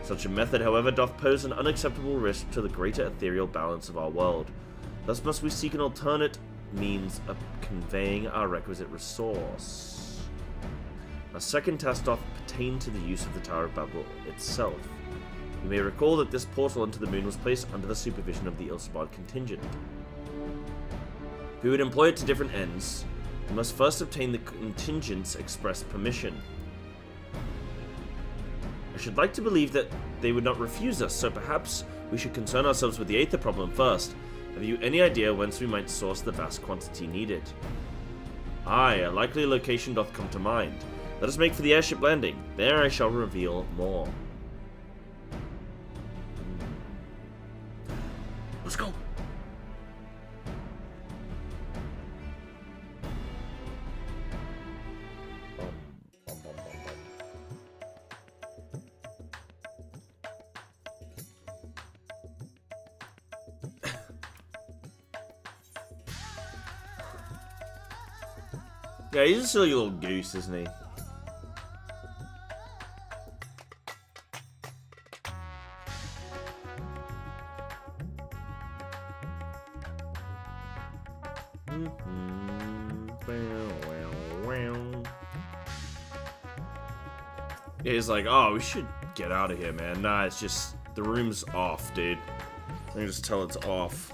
Such a method, however, doth pose an unacceptable risk to the greater ethereal balance of our world. Thus must we seek an alternate means of conveying our requisite resource. Our second task doth pertain to the use of the Tower of Babel itself. You may recall that this portal into the moon was placed under the supervision of the Ilsabard contingent. If we would employ it to different ends, we must first obtain the contingent's express permission. I should like to believe that they would not refuse us, so perhaps we should concern ourselves with the aether problem first. Have you any idea whence we might source the vast quantity needed? Aye, a likely location doth come to mind. Let us make for the airship landing. There I shall reveal more. Let's go. Yeah, he's a silly little goose, isn't he? Yeah, he's like, oh, we should get out of here, man. Nah, it's just, the room's off, dude. I can just tell it's off.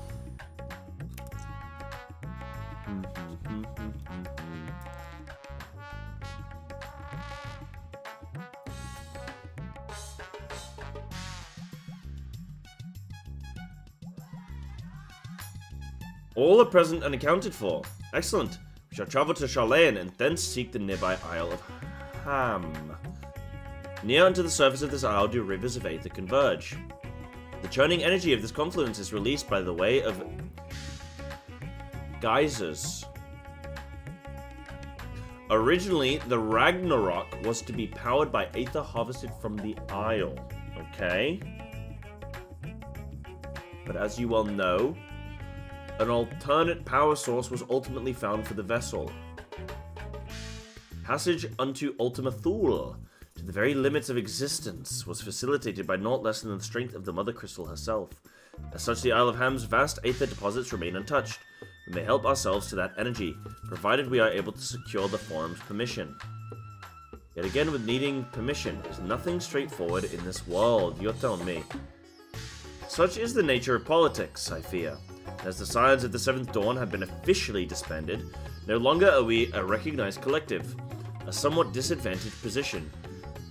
All are present and accounted for. Excellent. We shall travel to Charlayan and thence seek the nearby Isle of Ham. Near unto the surface of this isle do rivers of Aether converge. The churning energy of this confluence is released by the way of geysers. Originally, the Ragnarok was to be powered by Aether harvested from the isle. Okay. But as you well know, an alternate power source was ultimately found for the vessel. Passage unto Ultima Thule, to the very limits of existence, was facilitated by naught less than the strength of the Mother Crystal herself. As such, the Isle of Ham's vast Aether deposits remain untouched. We may help ourselves to that energy, provided we are able to secure the Forum's permission. Yet again, with needing permission, is nothing straightforward in this world, you're telling me. Such is the nature of politics, I fear. As the Scions of the Seventh Dawn have been officially disbanded, no longer are we a recognized collective, a somewhat disadvantaged position,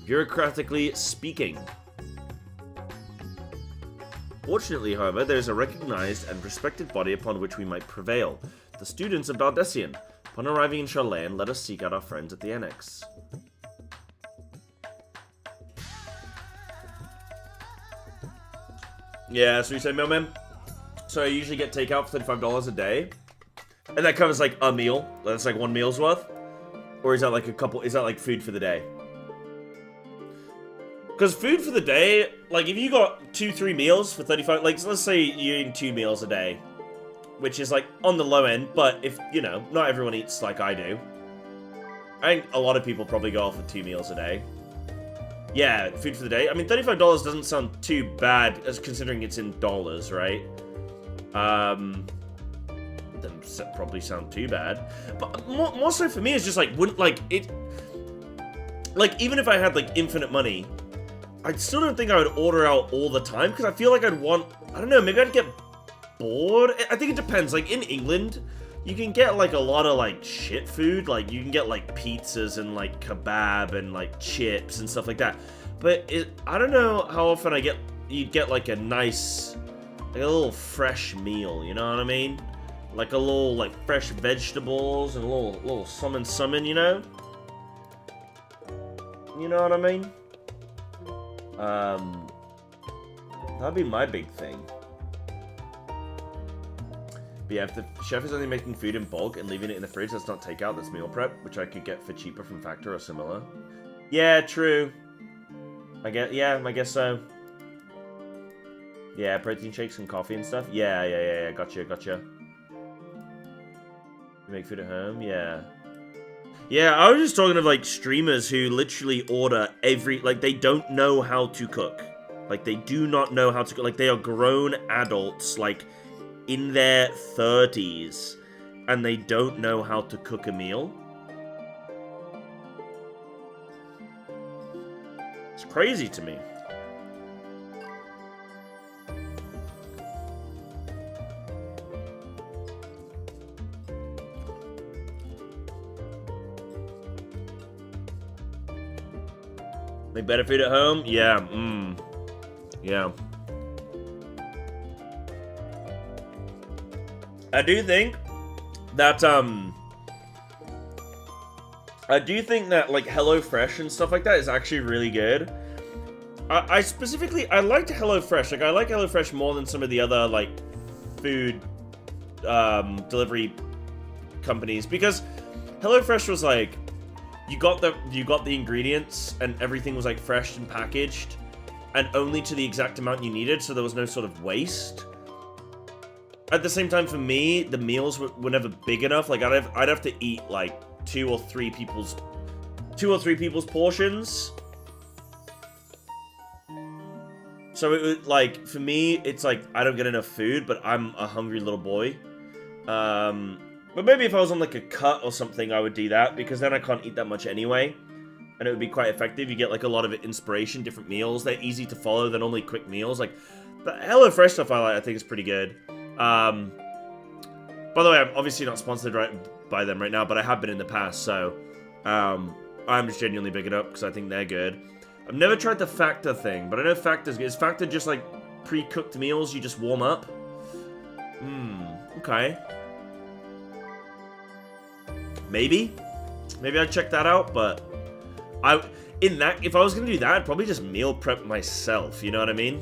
bureaucratically speaking. Fortunately, however, there is a recognized and respected body upon which we might prevail, the students of Baldessian. Upon arriving in Charlayan, let us seek out our friends at the Annex. Yeah, so you say, mailman? So I usually get takeout for $35 a day, and that covers like a meal. That's like one meal's worth, or is that like a couple? Is that like food for the day? Because food for the day, like if you got 2-3 meals for 35, like let's say you're eating 2 meals a day, which is like on the low end. But if you know, not everyone eats like I do. I think a lot of people probably go off with 2 meals a day. Yeah, food for the day. I mean, $35 doesn't sound too bad as considering it's in dollars, right? Doesn't probably sound too bad, but more so for me is just like wouldn't like it. Like even if I had like infinite money, I still don't think I would order out all the time because I feel like I'd want. I don't know. Maybe I'd get bored. I think it depends. Like in England, you can get like a lot of like shit food. Like you can get like pizzas and like kebab and like chips and stuff like that. But I don't know how often you'd get like a nice. Like a little fresh meal, you know what I mean? Like a little, like, fresh vegetables and a little summon, you know? You know what I mean? That'd be my big thing. But yeah, if the chef is only making food in bulk and leaving it in the fridge, that's not takeout, that's meal prep, which I could get for cheaper from Factor or similar. Yeah, true. I guess so. Yeah, protein shakes and coffee and stuff. Yeah. Gotcha. You make food at home? Yeah. Yeah, I was just talking of, like, streamers who literally order like, they don't know how to cook. Like, they do not know how to cook. Like, they are grown adults, like, in their 30s, and they don't know how to cook a meal. It's crazy to me. Make better food at home? Yeah, yeah. I do think that, like, HelloFresh and stuff like that is actually really good. I liked HelloFresh. Like, I like HelloFresh more than some of the other, like, food, delivery companies, because HelloFresh was like, you got the ingredients and everything was like fresh and packaged and only to the exact amount you needed, so there was no sort of waste. At the same time, for me, the meals were never big enough. Like I'd have to eat like two or three people's portions. So it would, like, for me, it's like I don't get enough food, but I'm a hungry little boy. But maybe if I was on like a cut or something, I would do that, because then I can't eat that much anyway. And it would be quite effective. You get like a lot of inspiration, different meals. They're easy to follow. They're normally quick meals. Like the HelloFresh stuff I think is pretty good. By the way, I'm obviously not sponsored by them right now, but I have been in the past. So I'm just genuinely big it up because I think they're good. I've never tried the Factor thing, but I know Factor's good. Is Factor just like pre-cooked meals you just warm up? Okay. Maybe I'd check that out, but if I was gonna do that, I'd probably just meal prep myself, you know what I mean?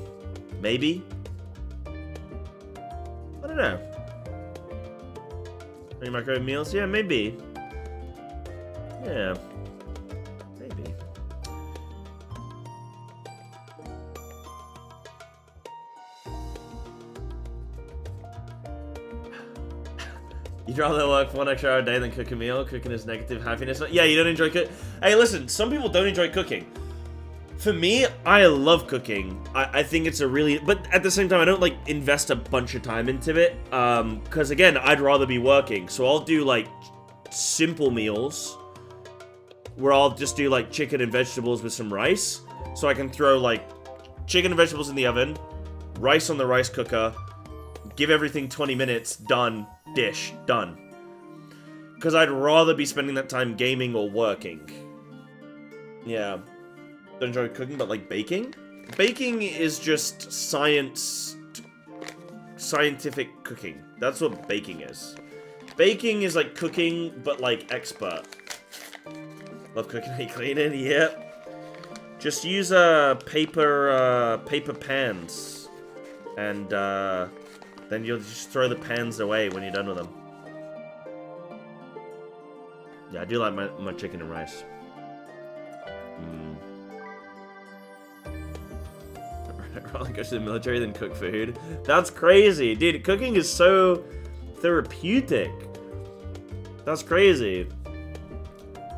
Maybe. I don't know. Any microwave meals? Yeah, maybe. Yeah. Maybe. You'd rather work 1 extra hour a day than cook a meal? Cooking is negative happiness. Yeah, you don't enjoy cooking. Hey, listen, some people don't enjoy cooking. For me, I love cooking. I think it's a really... But at the same time, I don't, like, invest a bunch of time into it. Because, again, I'd rather be working. So I'll do, like, simple meals. Where I'll just do, like, chicken and vegetables with some rice. So I can throw, like, chicken and vegetables in the oven. Rice on the rice cooker. Give everything 20 minutes. Done. Dish. Done. Because I'd rather be spending that time gaming or working. Yeah. Don't enjoy cooking, but like baking? Baking is just scientific cooking. That's what baking is. Baking is like cooking, but like expert. Love cooking and cleaning, yep. Just use paper pans. And then you'll just throw the pans away when you're done with them. Yeah, I do like my chicken and rice. Rather go to the military than cook food. That's crazy. Dude, cooking is so therapeutic. That's crazy.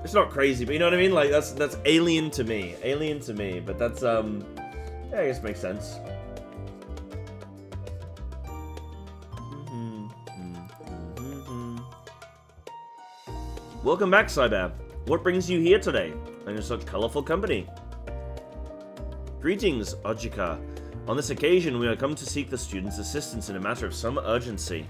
It's not crazy, but you know what I mean? Like, that's alien to me. Alien to me, but that's, yeah, I guess it makes sense. Welcome back, Cyber. What brings you here today? And in such colorful company. Greetings, Ojika. On this occasion, we are come to seek the students' assistance in a matter of some urgency.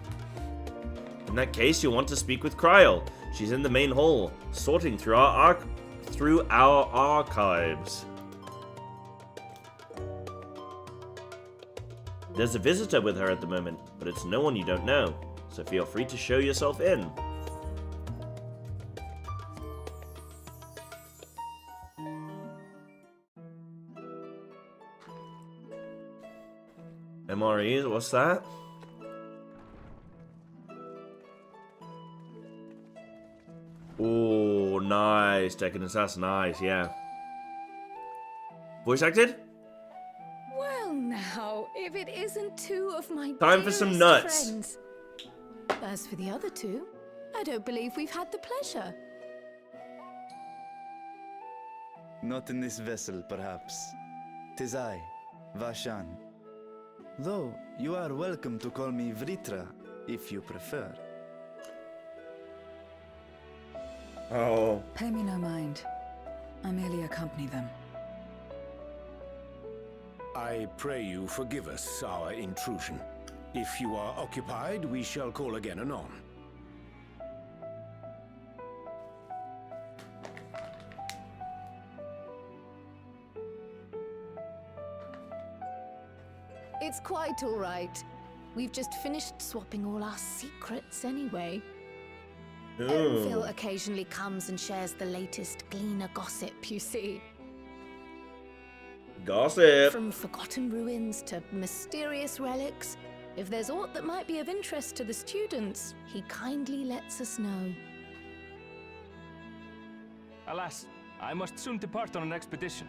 In that case, you'll want to speak with Kryl. She's in the main hall, sorting through our archives. There's a visitor with her at the moment, but it's no one you don't know, so feel free to show yourself in. MREs, what's that? Oh, nice. Decadence, that's nice, yeah. Voice acted? Well now, if it isn't two of my Time for some nuts. Friends. As for the other two, I don't believe we've had the pleasure. Not in this vessel, perhaps. 'Tis I, Vashan. Though, you are welcome to call me Vritra, if you prefer. Oh. Pay me no mind. I merely accompany them. I pray you forgive us our intrusion. If you are occupied, we shall call again anon. It's quite all right. We've just finished swapping all our secrets anyway. Phil occasionally comes and shares the latest Gleaner gossip, you see. Gossip! From forgotten ruins to mysterious relics, if there's aught that might be of interest to the students, he kindly lets us know. Alas, I must soon depart on an expedition.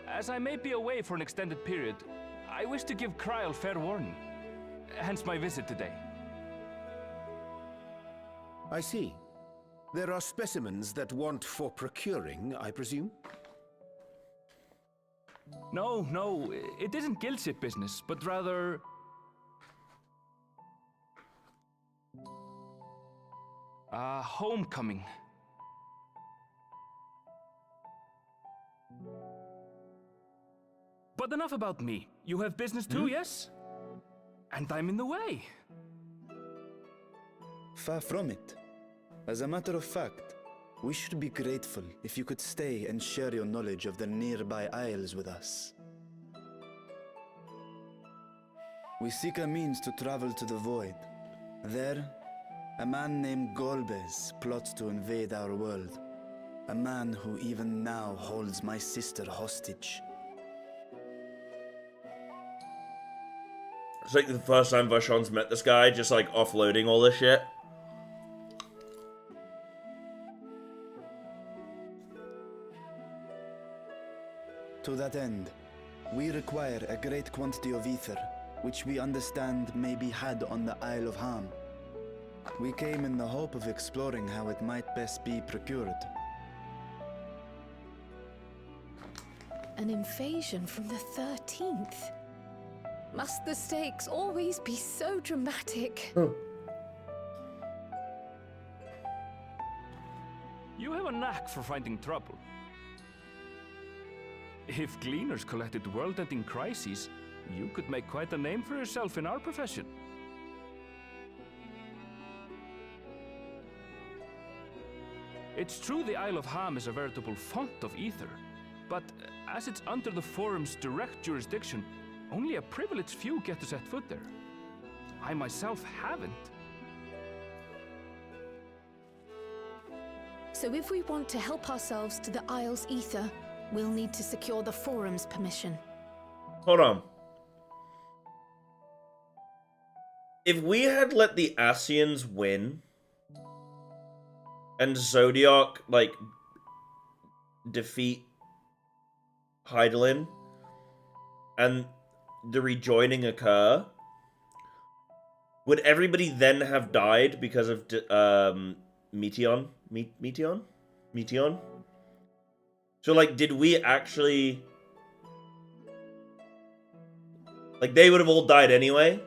As I may be away for an extended period, I wish to give Kryl fair warning. Hence my visit today. I see. There are specimens that want for procuring, I presume? No, no, it isn't guild ship business, but rather... homecoming. But enough about me. You have business too, yes? And I'm in the way. Far from it. As a matter of fact, we should be grateful if you could stay and share your knowledge of the nearby isles with us. We seek a means to travel to the Void. There, a man named Golbez plots to invade our world. A man who even now holds my sister hostage. It's like the first time Vashon's met this guy, just like offloading all this shit. To that end, we require a great quantity of ether, which we understand may be had on the Isle of Ham. We came in the hope of exploring how it might best be procured. An invasion from the 13th? Must the stakes always be so dramatic? You have a knack for finding trouble. If gleaners collected world-ending crises, you could make quite a name for yourself in our profession. It's true the Isle of Ham is a veritable font of ether, but as it's under the Forum's direct jurisdiction, only a privileged few get to set foot there. I myself haven't. So if we want to help ourselves to the Isle's ether, we'll need to secure the Forum's permission. Hold on. If we had let the Asians win, and Zodiac, like, defeat Hydaelyn, and the rejoining occur, would everybody then have died because of Meteon? Meteon? So, like, did we actually... Like, they would have all died anyway?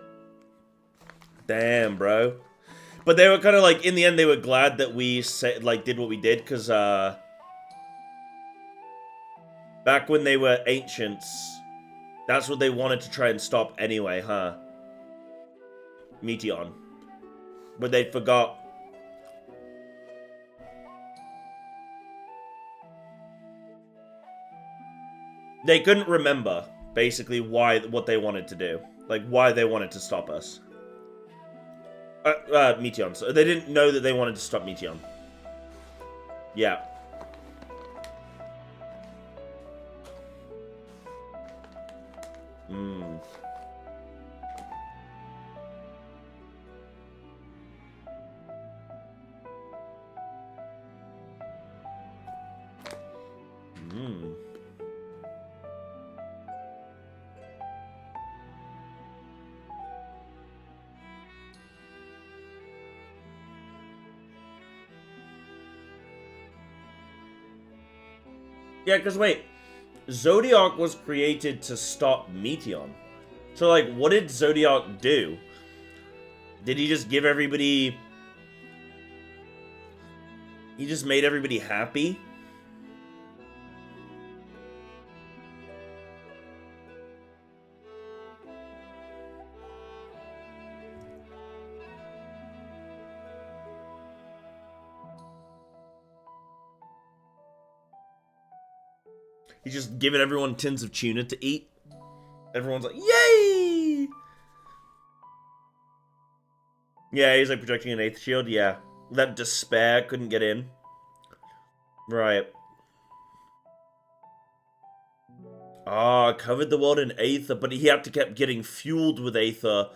Damn, bro. But they were kind of like, in the end, they were glad that we did what we did, because back when they were ancients, that's what they wanted to try and stop anyway, huh? Meteon. But they forgot. They couldn't remember, basically, what they wanted to do. Like, why they wanted to stop us. Meteon. So they didn't know that they wanted to stop Meteon. Yeah. Hmm. Hmm. Yeah, because wait, Zodiac was created to stop Meteon. So, like, what did Zodiac do? Did he just give everybody... He just made everybody happy? He's just giving everyone tins of tuna to eat. Everyone's like, yay! Yeah, he's like projecting an 8th shield. Yeah. That despair couldn't get in. Right. Ah, covered the world in Aether, but he had to keep getting fueled with Aether.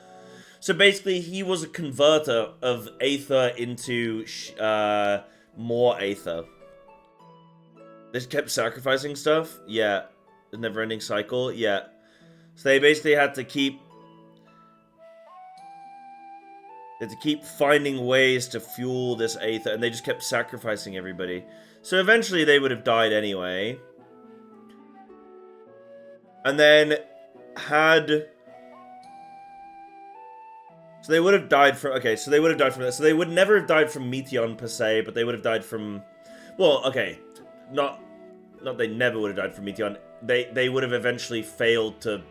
So basically, he was a converter of Aether into more Aether. They just kept sacrificing stuff? Yeah. The never-ending cycle? Yeah. So they basically had to keep... They had to keep finding ways to fuel this aether, and they just kept sacrificing everybody. So eventually they would have died anyway. And then had... So they would have died from... Okay, so they would have died from that. So they would never have died from Meteon per se, but they would have died from... Well, okay. Not they never would have died from Meteon. They would have eventually failed to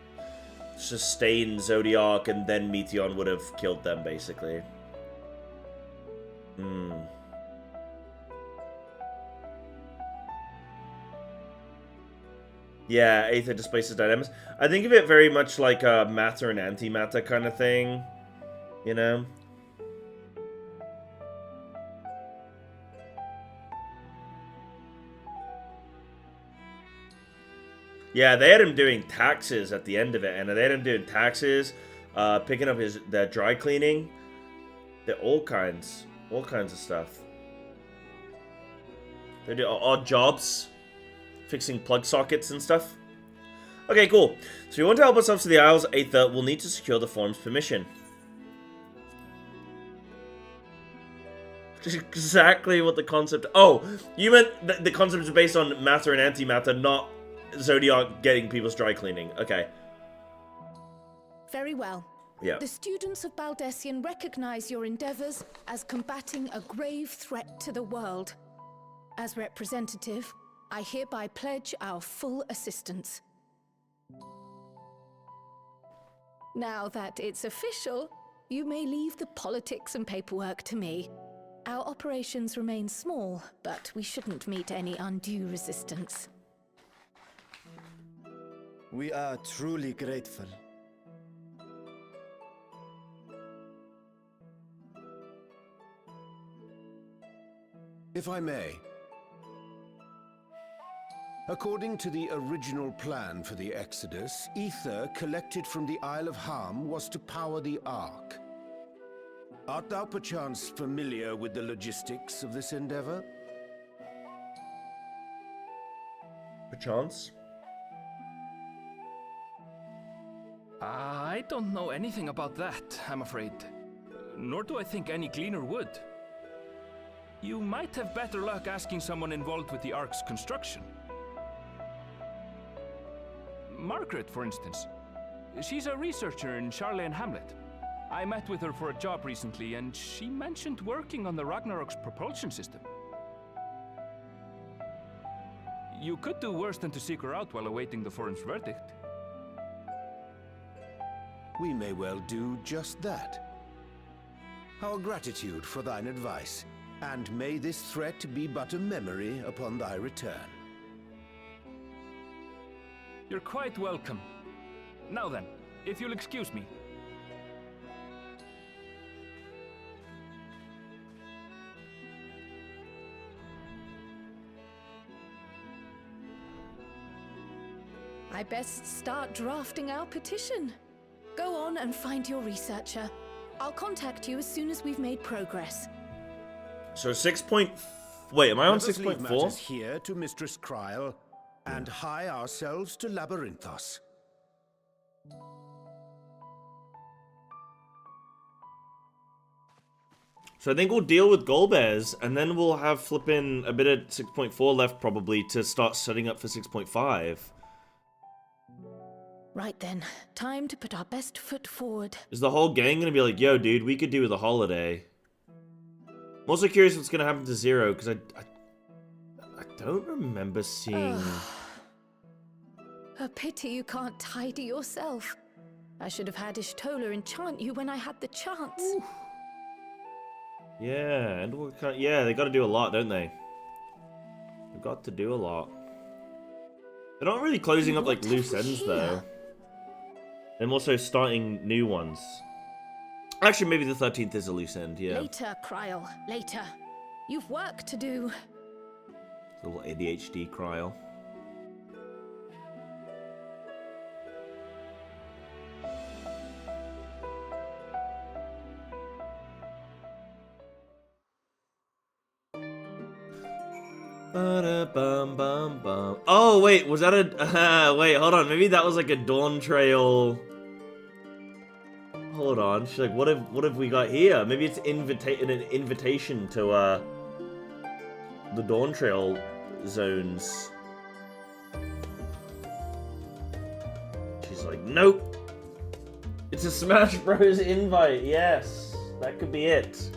sustain Zodiac, and then Meteon would have killed them, basically. Yeah, Aether displaces dynamics. I think of it very much like a matter and antimatter kind of thing. You know? Yeah, they had him doing taxes at the end of it, and they had him doing taxes, picking up their dry cleaning. They're all kinds of stuff. They do odd jobs, fixing plug sockets and stuff. Okay, cool. So if we want to help ourselves to the Isles of Aether, we'll need to secure the forum's permission. Which is exactly what the concept... Oh, you meant the concept is based on matter and antimatter, not Zodiac getting people's dry cleaning. Okay. Very well. Yeah. The students of Baldessian recognize your endeavors as combating a grave threat to the world. As representative, I hereby pledge our full assistance. Now that it's official, you may leave the politics and paperwork to me. Our operations remain small, but we shouldn't meet any undue resistance. We are truly grateful. If I may. According to the original plan for the Exodus, ether collected from the Isle of Harm was to power the Ark. Art thou perchance familiar with the logistics of this endeavor? Perchance? I don't know anything about that, I'm afraid. Nor do I think any cleaner would. You might have better luck asking someone involved with the Ark's construction. Margaret, for instance. She's a researcher in Charlene Hamlet. I met with her for a job recently, and she mentioned working on the Ragnarok's propulsion system. You could do worse than to seek her out while awaiting the forum's verdict. We may well do just that. Our gratitude for thine advice, and may this threat be but a memory upon thy return. You're quite welcome. Now then, if you'll excuse me. I best start drafting our petition. Go on and find your researcher. I'll contact you as soon as we've made progress. So 6. Wait, am I on 6.4? Leave matters here to Mistress Kryl, and hie ourselves to Labyrinthos. So I think we'll deal with Golbez, and then we'll have flipping a bit of 6.4 left probably to start setting up for 6.5. Right then, time to put our best foot forward. Is the whole gang gonna be like, yo, dude, we could do with a holiday? I'm also curious what's gonna happen to Zero, because I don't remember seeing... A pity you can't tidy yourself. I should have had Ishtola enchant you when I had the chance. Ooh. Yeah, and yeah, they gotta do a lot, don't they? They've got to do a lot. They're not really closing up like loose ends, though. I'm also starting new ones. Actually, maybe the 13th is a loose end, yeah. Later, Kryl, later. You've work to do. A little ADHD Kryl. Oh, wait, was that a... wait, hold on. Maybe that was like a Dawntrail... Hold Hold on. She's like, what have we got here? Maybe it's an invitation to the Dawntrail zones. She's like, nope. It's a Smash Bros. Invite. Yes, that could be it.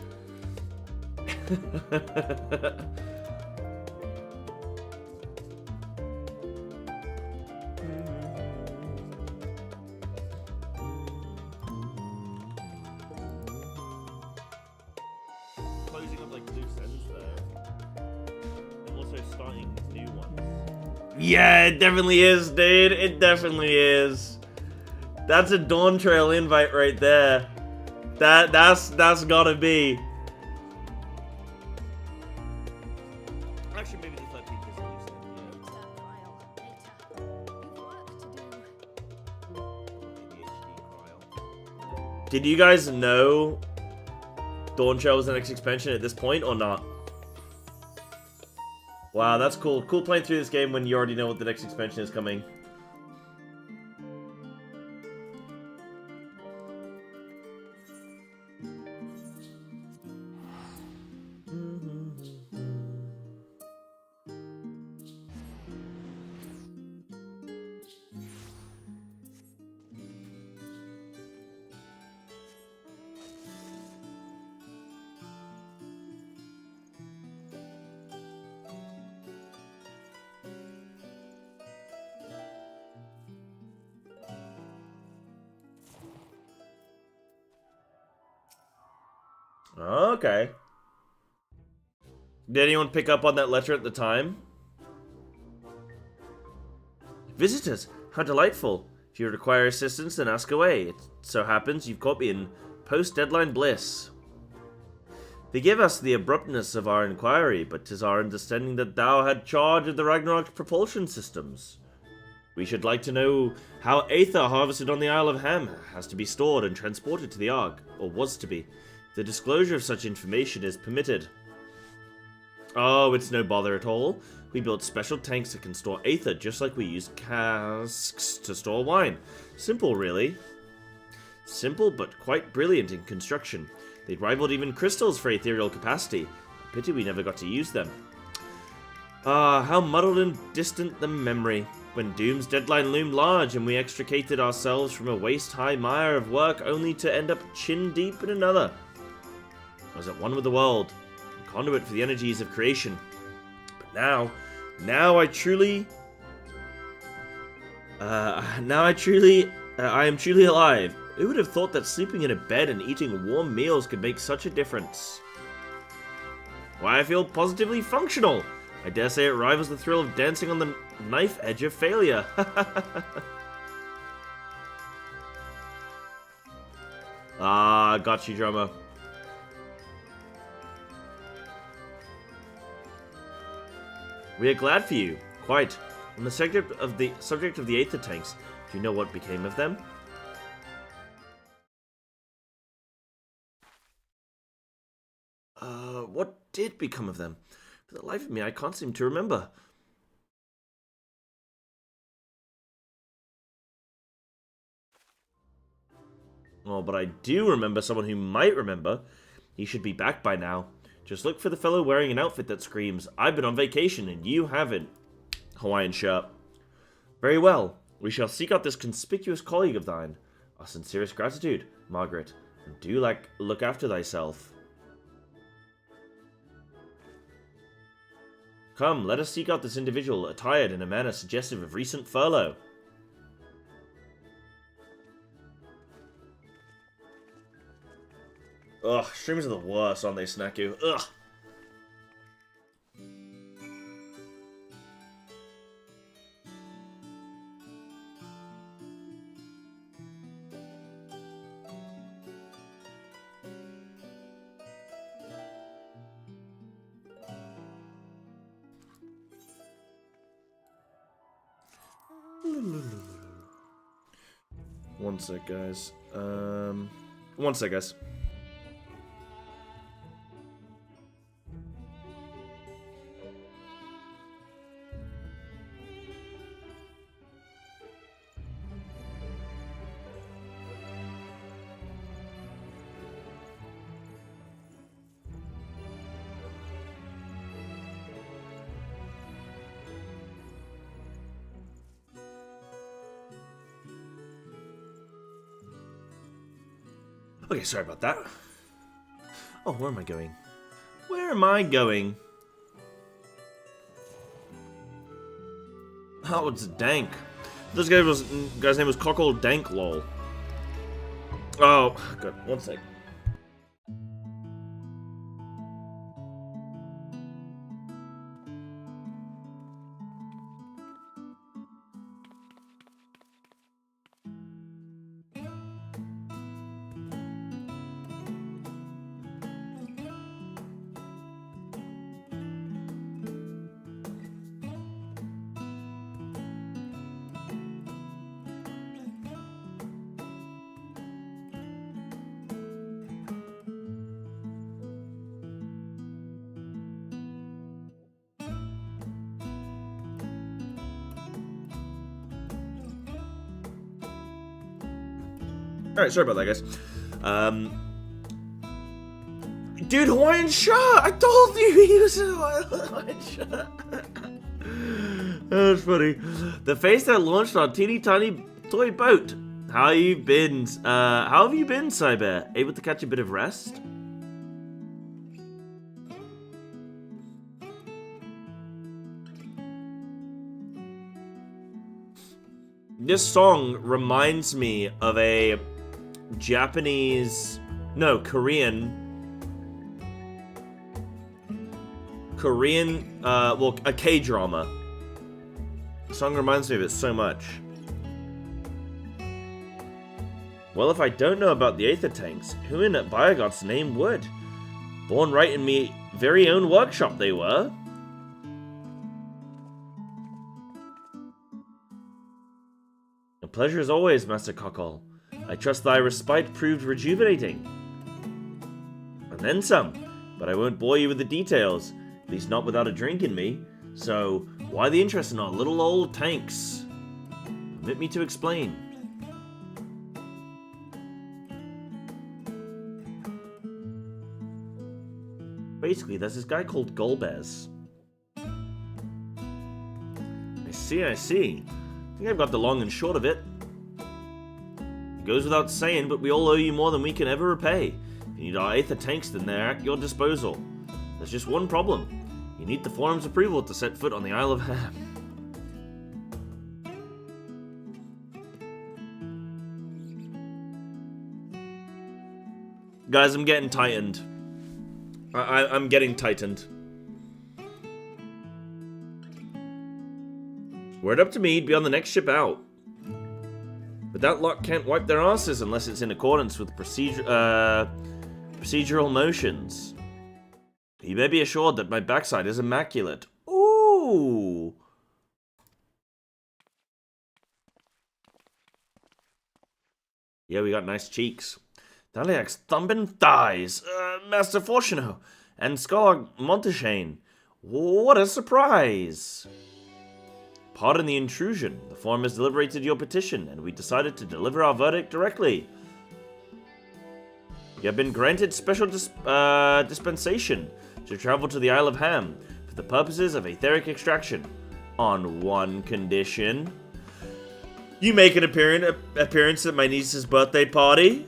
Closing up like loose ends there, and also starting new ones. Yeah, it definitely is, dude. It definitely is. That's a Dawntrail invite right there. That's gotta be. Actually, maybe just let people use Did you guys know Dawntrail was the next expansion at this point or not? Wow, that's cool. Cool playing through this game when you already know what the next expansion is coming. Okay. Did anyone pick up on that letter at the time? Visitors, how delightful. If you require assistance, then ask away. It so happens you've caught me in post-deadline bliss. Forgive us the abruptness of our inquiry, but 'tis our understanding that thou had charge of the Ragnarok propulsion systems. We should like to know how Aether harvested on the Isle of Ham has to be stored and transported to the Ark, or was to be. The disclosure of such information is permitted. Oh, it's no bother at all. We built special tanks that can store Aether, just like we use casks to store wine. Simple, really. Simple, but quite brilliant in construction. They rivaled even crystals for ethereal capacity. Pity we never got to use them. Ah, how muddled and distant the memory. When Doom's deadline loomed large and we extricated ourselves from a waist-high mire of work only to end up chin-deep in another. I was at one with the world, a conduit for the energies of creation. But now I am truly alive. Who would have thought that sleeping in a bed and eating warm meals could make such a difference? Why, I feel positively functional. I dare say it rivals the thrill of dancing on the knife edge of failure. Ah, got you, drummer. We are glad for you. Quite. On the subject of the Aether tanks, do you know what became of them? What did become of them? For the life of me, I can't seem to remember. Oh, but I do remember someone who might remember. He should be back by now. Just look for the fellow wearing an outfit that screams, "I've been on vacation and you haven't." Hawaiian shirt. Very well. We shall seek out this conspicuous colleague of thine. Our sincerest gratitude, Margaret. And do look after thyself. Come, let us seek out this individual, attired in a manner suggestive of recent furlough. Ugh, streamers are the worst, aren't they, Snacku? Ugh. One sec, guys. One sec, guys. Okay, sorry about that. Oh, where am I going? Where am I going? Oh, it's Dank. This guy's name was Cockle Dank, lol. Oh, good. One sec. Alright, sorry about that, guys. Dude, Hawaiian shirt! I told you he was a Hawaiian shirt! That was funny. The face that launched our teeny tiny toy boat. How have you been, Cyber? Able to catch a bit of rest? This song reminds me of a Korean, well, a K-drama. The song reminds me of it so much. Well, if I don't know about the Aether Tanks, who in Biogod's name would? Born right in me very own workshop they were. A pleasure as always, Master Cockle. I trust thy respite proved rejuvenating. And then some, but I won't bore you with the details, at least not without a drink in me. So, why the interest in our little old tanks? Permit me to explain. Basically, there's this guy called Golbez. I see. I think I've got the long and short of it. It goes without saying, but we all owe you more than we can ever repay. If you need our Aether Tanks, then they're at your disposal. There's just one problem. You need the Forum's approval to set foot on the Isle of Ham. Guys, I'm getting tightened. I'm getting tightened. Were it up to me, he'd be on the next ship out. But that lot can't wipe their asses unless it's in accordance with procedural motions. You may be assured that my backside is immaculate. Ooh! Yeah, we got nice cheeks. Daliak's thumping thighs. Master Fortuno and Scholar Monteshane. What a surprise! Pardon the intrusion. The Forum has deliberated your petition, and we decided to deliver our verdict directly. You have been granted special dispensation to travel to the Isle of Ham for the purposes of etheric extraction, on one condition. You make an appearance at my niece's birthday party?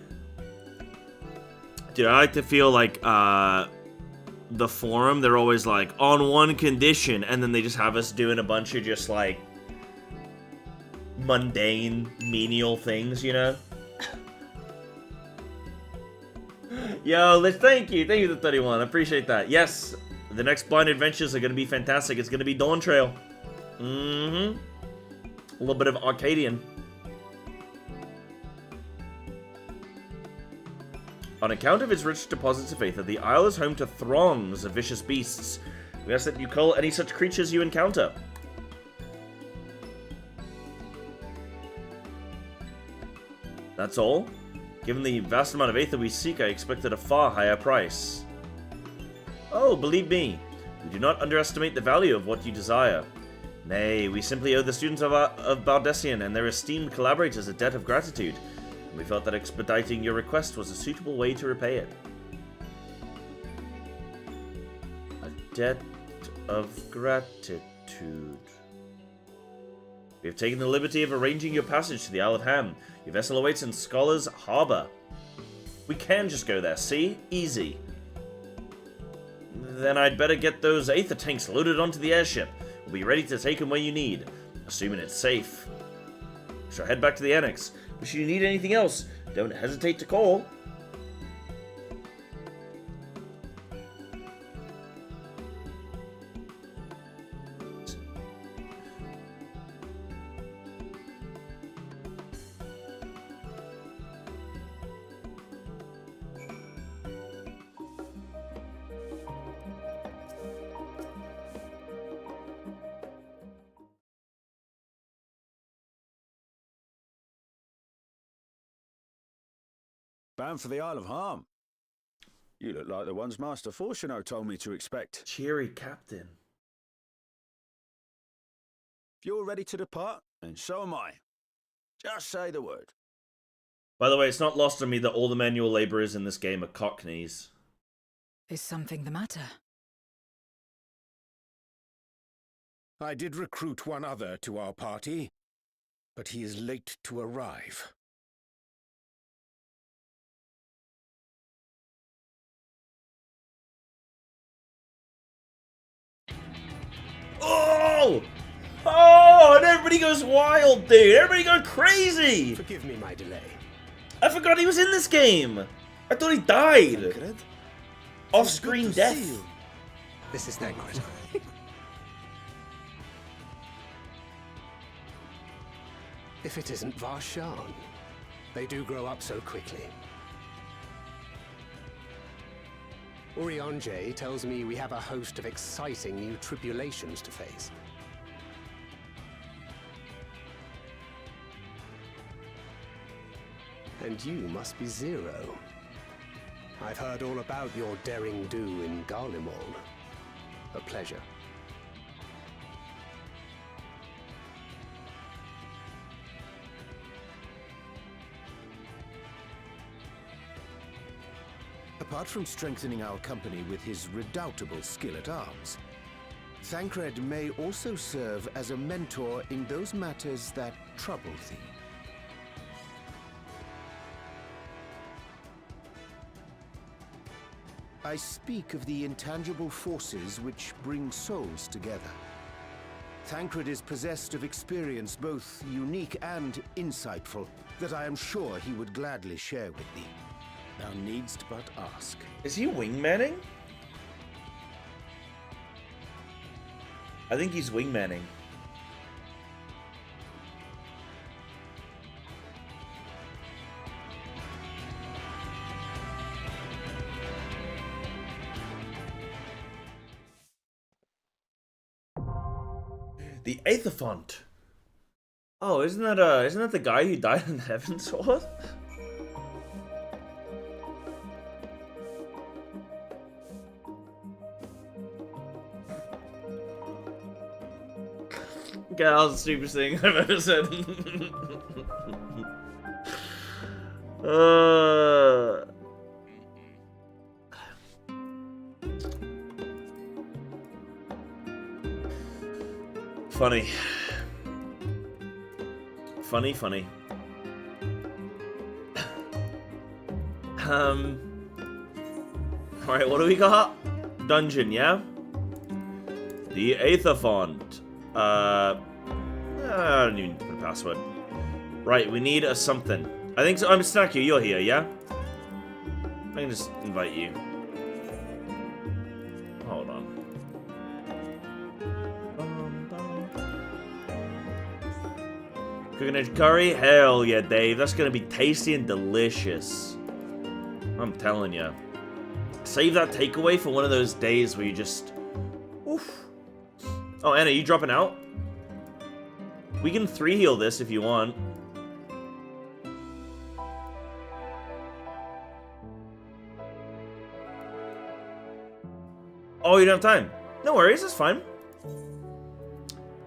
Dude, I like to feel like the Forum, they're always like, on one condition, and then they just have us doing a bunch of just like mundane, menial things, you know? Yo, thank you to 31, I appreciate that. Yes, the next blind adventures are going to be fantastic. It's going to be Dawntrail. A little bit of Arcadian. On account of its rich deposits of Aether, the Isle is home to throngs of vicious beasts. We ask that you cull any such creatures you encounter. That's all? Given the vast amount of Aether we seek, I expected a far higher price. Oh, believe me, we do not underestimate the value of what you desire. Nay, we simply owe the students of Baldessian and their esteemed collaborators a debt of gratitude. We felt that expediting your request was a suitable way to repay it. A debt of gratitude. We have taken the liberty of arranging your passage to the Isle of Ham. Your vessel awaits in Scholar's Harbour. We can just go there, see? Easy. Then I'd better get those Aether tanks loaded onto the airship. We'll be ready to take them where you need, assuming it's safe. So head back to the annex. But should you need anything else, don't hesitate to call. Bound for the Isle of Harm. You look like the ones Master Fortuno told me to expect. Cheery captain. If you're ready to depart, then so am I. Just say the word. By the way, it's not lost on me that all the manual labourers in this game are cockneys. Is something the matter? I did recruit one other to our party, but he is late to arrive. Oh! Oh, and everybody goes wild, dude. Everybody going crazy. Forgive me my delay. I forgot he was in this game. I thought he died. Off-screen death. This is Thancred. If it isn't Varshan. They do grow up so quickly. Urianje tells me we have a host of exciting new tribulations to face. And you must be Zero. I've heard all about your daring do in Garlemald. A pleasure. Apart from strengthening our company with his redoubtable skill at arms, Thancred may also serve as a mentor in those matters that trouble thee. I speak of the intangible forces which bring souls together. Thancred is possessed of experience both unique and insightful that I am sure he would gladly share with thee. Thou needst but ask. Is he wingmanning? I think he's wingmanning. The Aetherfont. Oh, isn't that the guy who died in Heavensward? Okay, that was the stupidest thing I've ever said. Funny. Funny. Alright, what do we got? Dungeon, yeah? The Aetherfont. I don't even put a password. Right, we need a something. I think so. I'm Snacky, you're here, yeah? I can just invite you. Hold on. Cooking a curry? Hell yeah, Dave. That's gonna be tasty and delicious. I'm telling you. Save that takeaway for one of those days where you just... Oof. Oh, Anna, you dropping out? We can 3-heal this if you want. Oh, you don't have time. No worries, that's fine.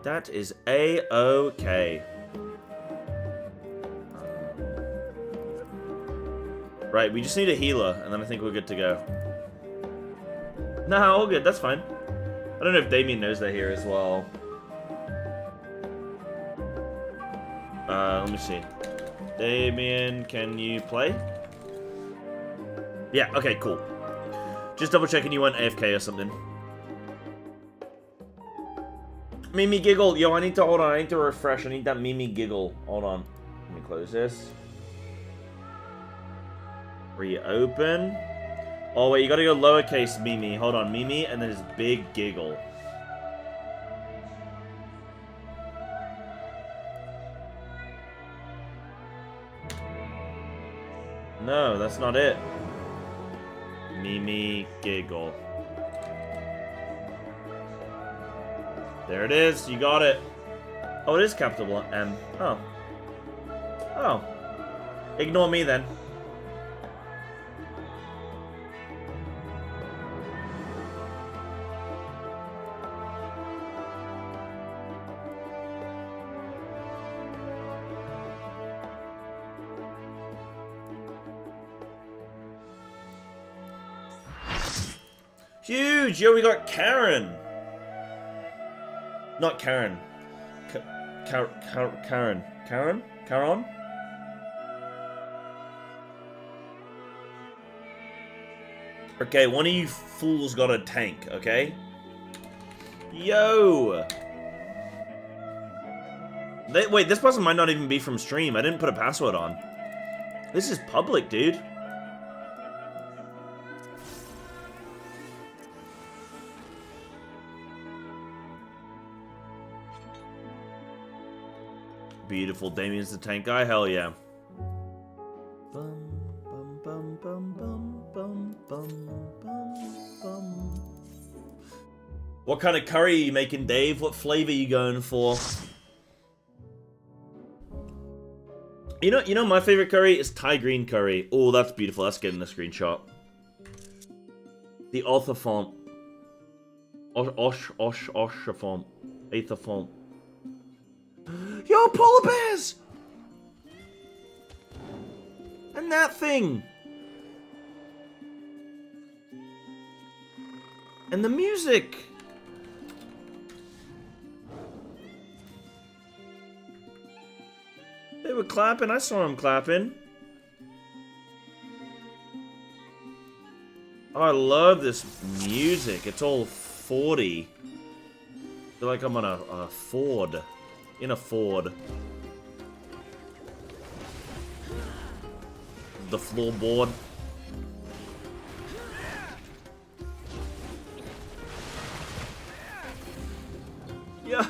That is A-okay. Right, we just need a healer, and then I think we're good to go. Nah, all good, that's fine. I don't know if Damien knows they're here as well. Let me see. Damien, can you play? Yeah, okay, cool. Just double checking you went AFK or something. Mimi giggle. Yo, I need to, hold on, I need to refresh. I need that Mimi giggle. Hold on. Let me close this. Reopen. Oh, wait, you gotta go lowercase Mimi. Hold on, Mimi, and then this big giggle. No, that's not it. Mimi giggle. There it is. You got it. Oh, it is capital M. Oh. Oh. Ignore me then. Huge! Yo, we got Karen! Not Karen. Karen. Karen? Karen? Okay, one of you fools got a tank, okay? Yo! Wait, this person might not even be from stream. I didn't put a password on. This is public, dude. Beautiful. Damien's the tank guy? Hell yeah. What kind of curry are you making, Dave? What flavor are you going for? You know my favorite curry is Thai green curry. Oh, that's beautiful. That's getting a screenshot. The author font. Osh font. Aether font. Yo, polar bears! And that thing! And the music! They were clapping, I saw them clapping. Oh, I love this music, it's all 40. I feel like I'm on a Ford. In a Ford. The floorboard. Yeah.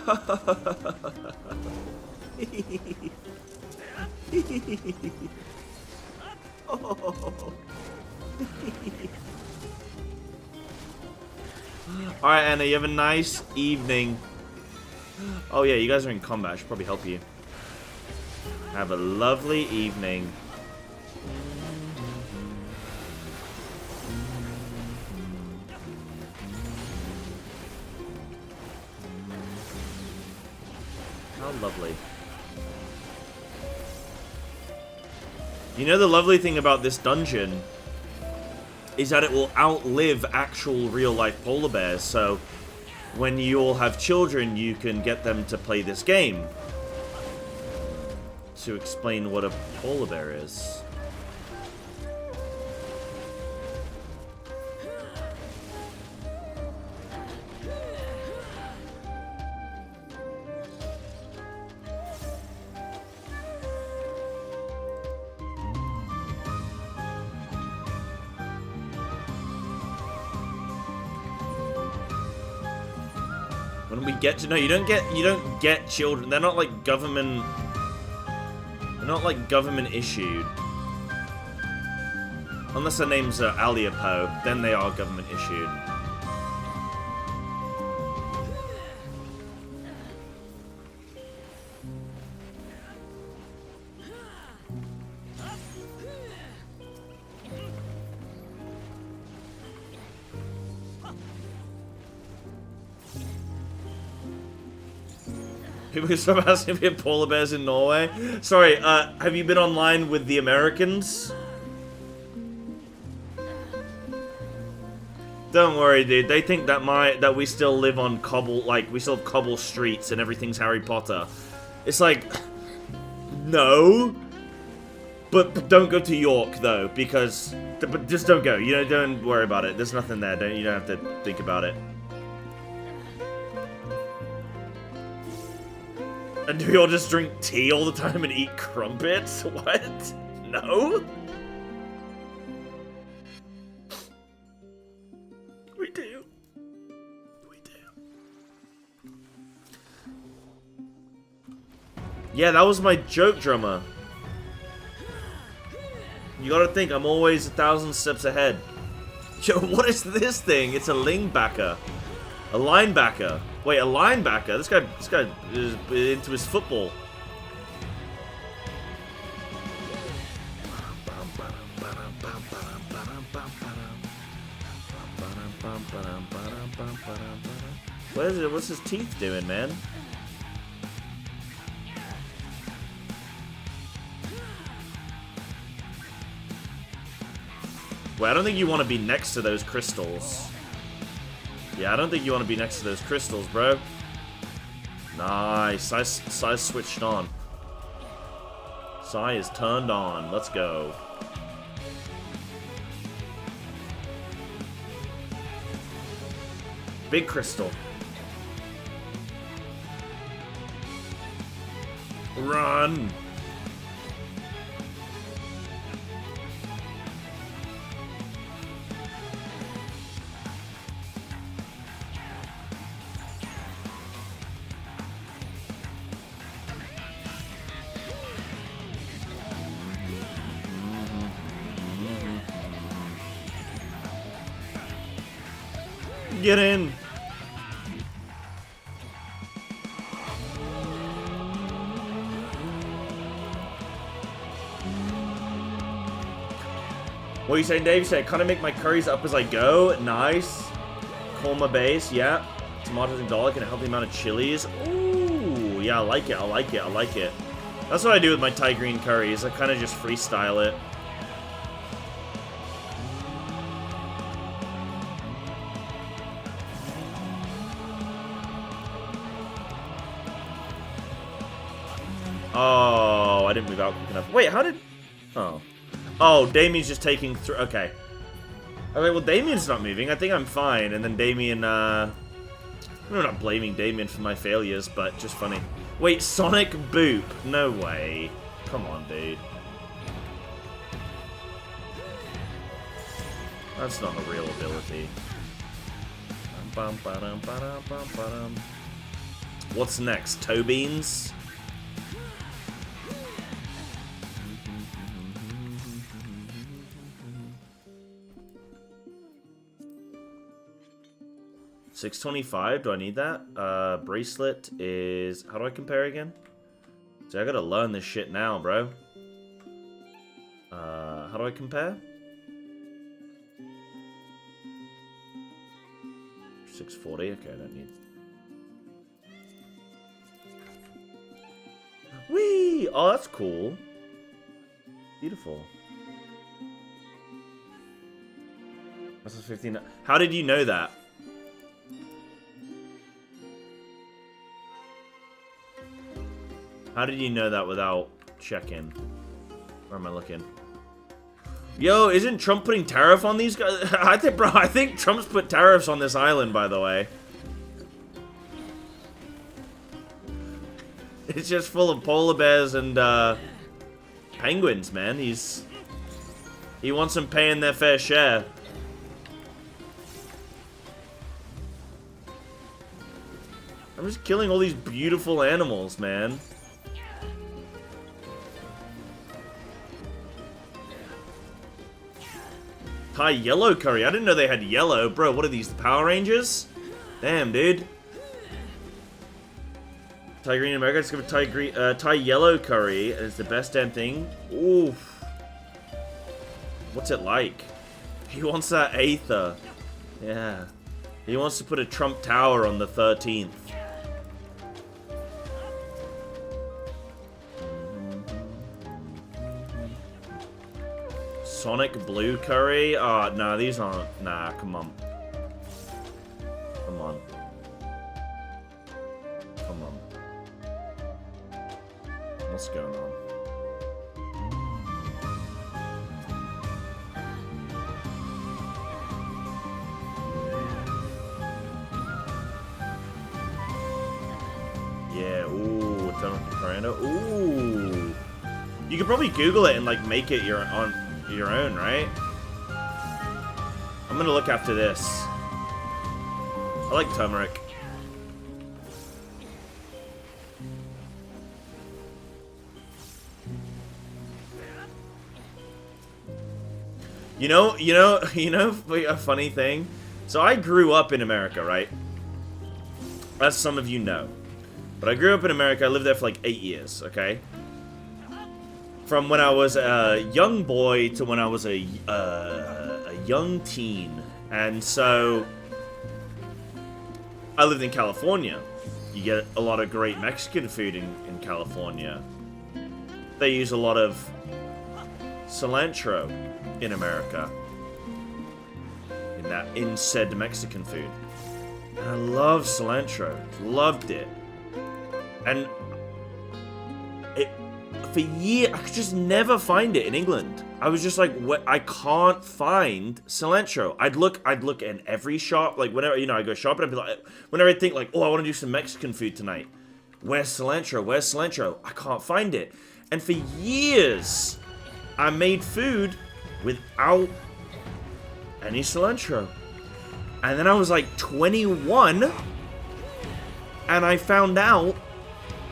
Oh. Alright, Anna, you have a nice evening. Oh yeah, you guys are in combat. I should probably help you. Have a lovely evening. How lovely. You know the lovely thing about this dungeon is that it will outlive actual real-life polar bears, so when you all have children, you can get them to play this game. To explain what a polar bear is. When we get to know, you don't get children. They're not like government. They're not like government issued. Unless their name's Aliapo, then they are government issued. People stop asking if we have polar bears in Norway. Sorry, have you been online with the Americans? Don't worry, dude. They think that we still live on cobble, like we still have cobble streets and everything's Harry Potter. It's like, no, But don't go to York though, because but just don't go. You know, don't worry about it. There's nothing there. You don't have to think about it. And do we all just drink tea all the time and eat crumpets? What? No? We do. We do. Yeah, that was my joke, drummer. You gotta think, I'm always 1,000 steps ahead. Yo, what is this thing? It's a linebacker. A linebacker. Wait, a linebacker? This guy is into his football. What is it? What's his teeth doing, man? Wait, I don't think you want to be next to those crystals. Yeah, I don't think you want to be next to those crystals, bro. Nice. Sai switched on. Sai is turned on. Let's go. Big crystal. Run. Get in. What are you saying, Dave? You said, kind of make my curries up as I go. Nice. Calm my base. Yeah. Tomatoes and garlic and a healthy amount of chilies. Ooh. Yeah, I like it. I like it. I like it. That's what I do with my Thai green curries. I kind of just freestyle it. Oh, I didn't move out quick enough. Wait, how did... Oh. Oh, Damien's just taking through... Okay. Okay, well, Damien's not moving. I think I'm fine. And then Damien, I'm not blaming Damien for my failures, but just funny. Wait, Sonic Boop. No way. Come on, dude. That's not a real ability. What's next? Toe beans? $625, do I need that? Bracelet is... How do I compare again? See, I gotta learn this shit now, bro. How do I compare? 640, okay, I don't need... Whee! Oh, that's cool. Beautiful. That's 15... How did you know that? How did you know that without checking? Where am I looking? Yo, isn't Trump putting tariff on these guys? I think Trump's put tariffs on this island, by the way. It's just full of polar bears and penguins, man. He wants them paying their fair share. I'm just killing all these beautiful animals, man. Thai yellow curry. I didn't know they had yellow. Bro, what are these, the Power Rangers? Damn, dude. Thai green in America. Let's give it Thai yellow curry. It's the best damn thing. Oof. What's it like? He wants that Aether. Yeah. He wants to put a Trump Tower on the 13th. Sonic Blue Curry? Oh, no, these aren't. Nah, come on. Come on. Come on. What's going on? Yeah, ooh, turmeric and coriander. Ooh. You could probably Google it and like make it your own, right? I'm gonna look after this. I like turmeric. You know, a funny thing? So I grew up in America, right? As some of you know. But I grew up in America, I lived there for like 8 years, okay? From when I was a young boy to when I was a young teen. And so, I lived in California. You get a lot of great Mexican food in California. They use a lot of cilantro in America. In said Mexican food. And I love cilantro. Loved it. And for years, I could just never find it in England. I was just like, what? I can't find cilantro. I'd look in every shop, like whenever, I go shopping, I'd be like, whenever I think like, oh, I want to do some Mexican food tonight. Where's cilantro? Where's cilantro? I can't find it. And for years, I made food without any cilantro. And then I was like 21, and I found out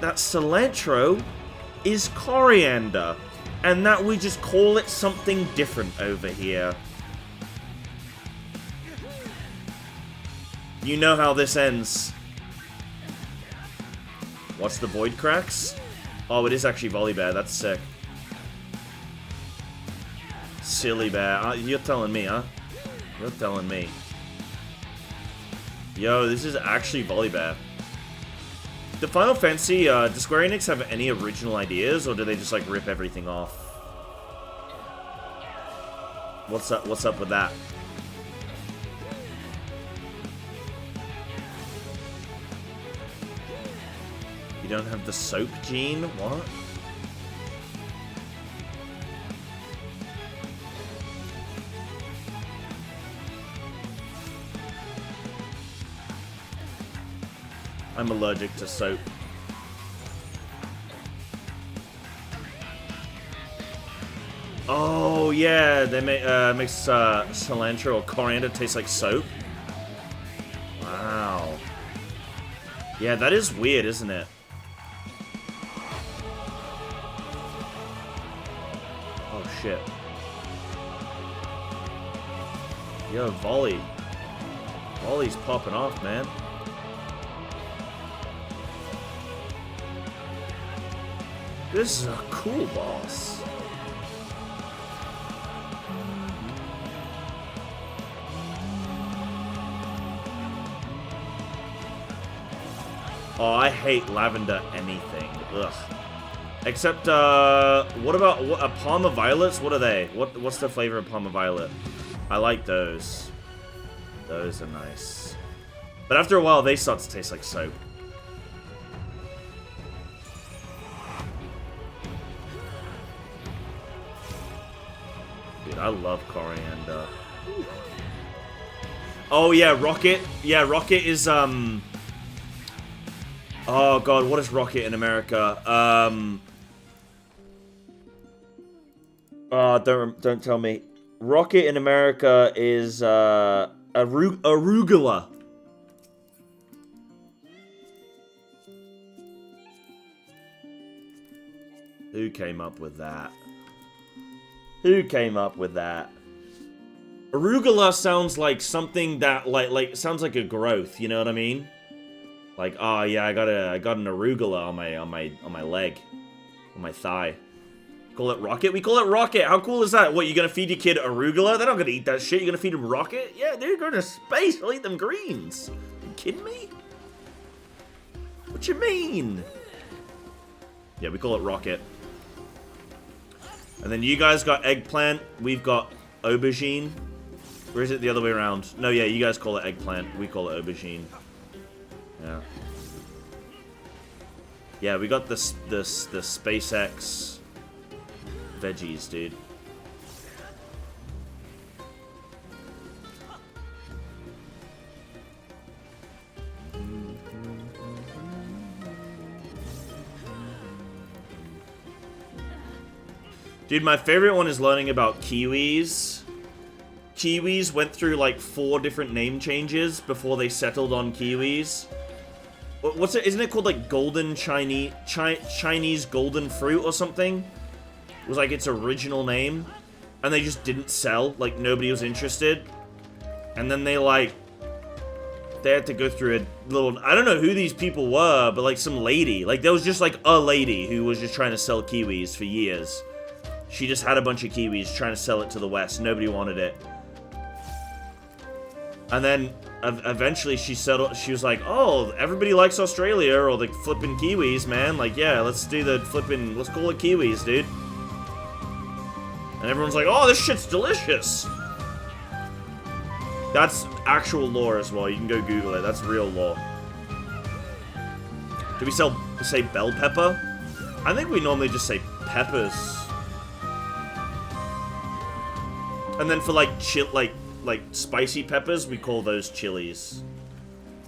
that cilantro is coriander, and that we just call it something different over here. You know how this ends. What's the void cracks? Oh, it is actually Volibear. That's sick. Silly bear. You're telling me, huh? You're telling me. Yo, this is actually Volibear. The Final Fantasy, does Square Enix have any original ideas, or do they just like rip everything off? What's up with that? You don't have the soap gene? What? I'm allergic to soap. Oh yeah, they makes cilantro or coriander taste like soap. Wow. Yeah, that is weird, isn't it? Oh shit. Yo, Volley. Volley's popping off, man. This is a cool boss. Oh, I hate lavender anything. Ugh. Except, what about a Palm of Violets? What are they? What's the flavor of Palm of Violet? I like those. Those are nice. But after a while, they start to taste like soap. Dude, I love coriander. Oh yeah, Rocket. Yeah, Rocket is oh god, what is Rocket in America? Don't tell me. Rocket in America is arugula. Who came up with that? Who came up with that? Arugula sounds like something that like sounds like a growth, you know what I mean? Like, oh yeah, I got an arugula on my leg, on my thigh. Call it Rocket? We call it Rocket. How cool is that? What, you gonna feed your kid arugula? They're not gonna eat that shit. You're gonna feed him Rocket? Yeah, dude, go to space. They'll eat them greens. You kidding me? What you mean? Yeah, we call it Rocket. And then you guys got eggplant. We've got aubergine. Or is it the other way around? No, yeah, you guys call it eggplant. We call it aubergine. Yeah. Yeah, we got the SpaceX veggies, dude. Dude, my favorite one is learning about kiwis. Kiwis went through like 4 different name changes before they settled on kiwis. What's it? Isn't it called like golden Chinese golden fruit or something? It was like its original name. And they just didn't sell. Like nobody was interested. And then they had to go through a little, I don't know who these people were, but like some lady. Like there was just like a lady who was just trying to sell kiwis for years. She just had a bunch of kiwis trying to sell it to the West. Nobody wanted it. And then eventually she settled, she was like, oh, everybody likes Australia or the flippin' kiwis, man. Like, yeah, let's do the flippin', let's call it kiwis, dude. And everyone's like, oh, this shit's delicious. That's actual lore as well. You can go Google it. That's real lore. Do we say bell pepper? I think we normally just say peppers. And then for like spicy peppers, we call those chilies.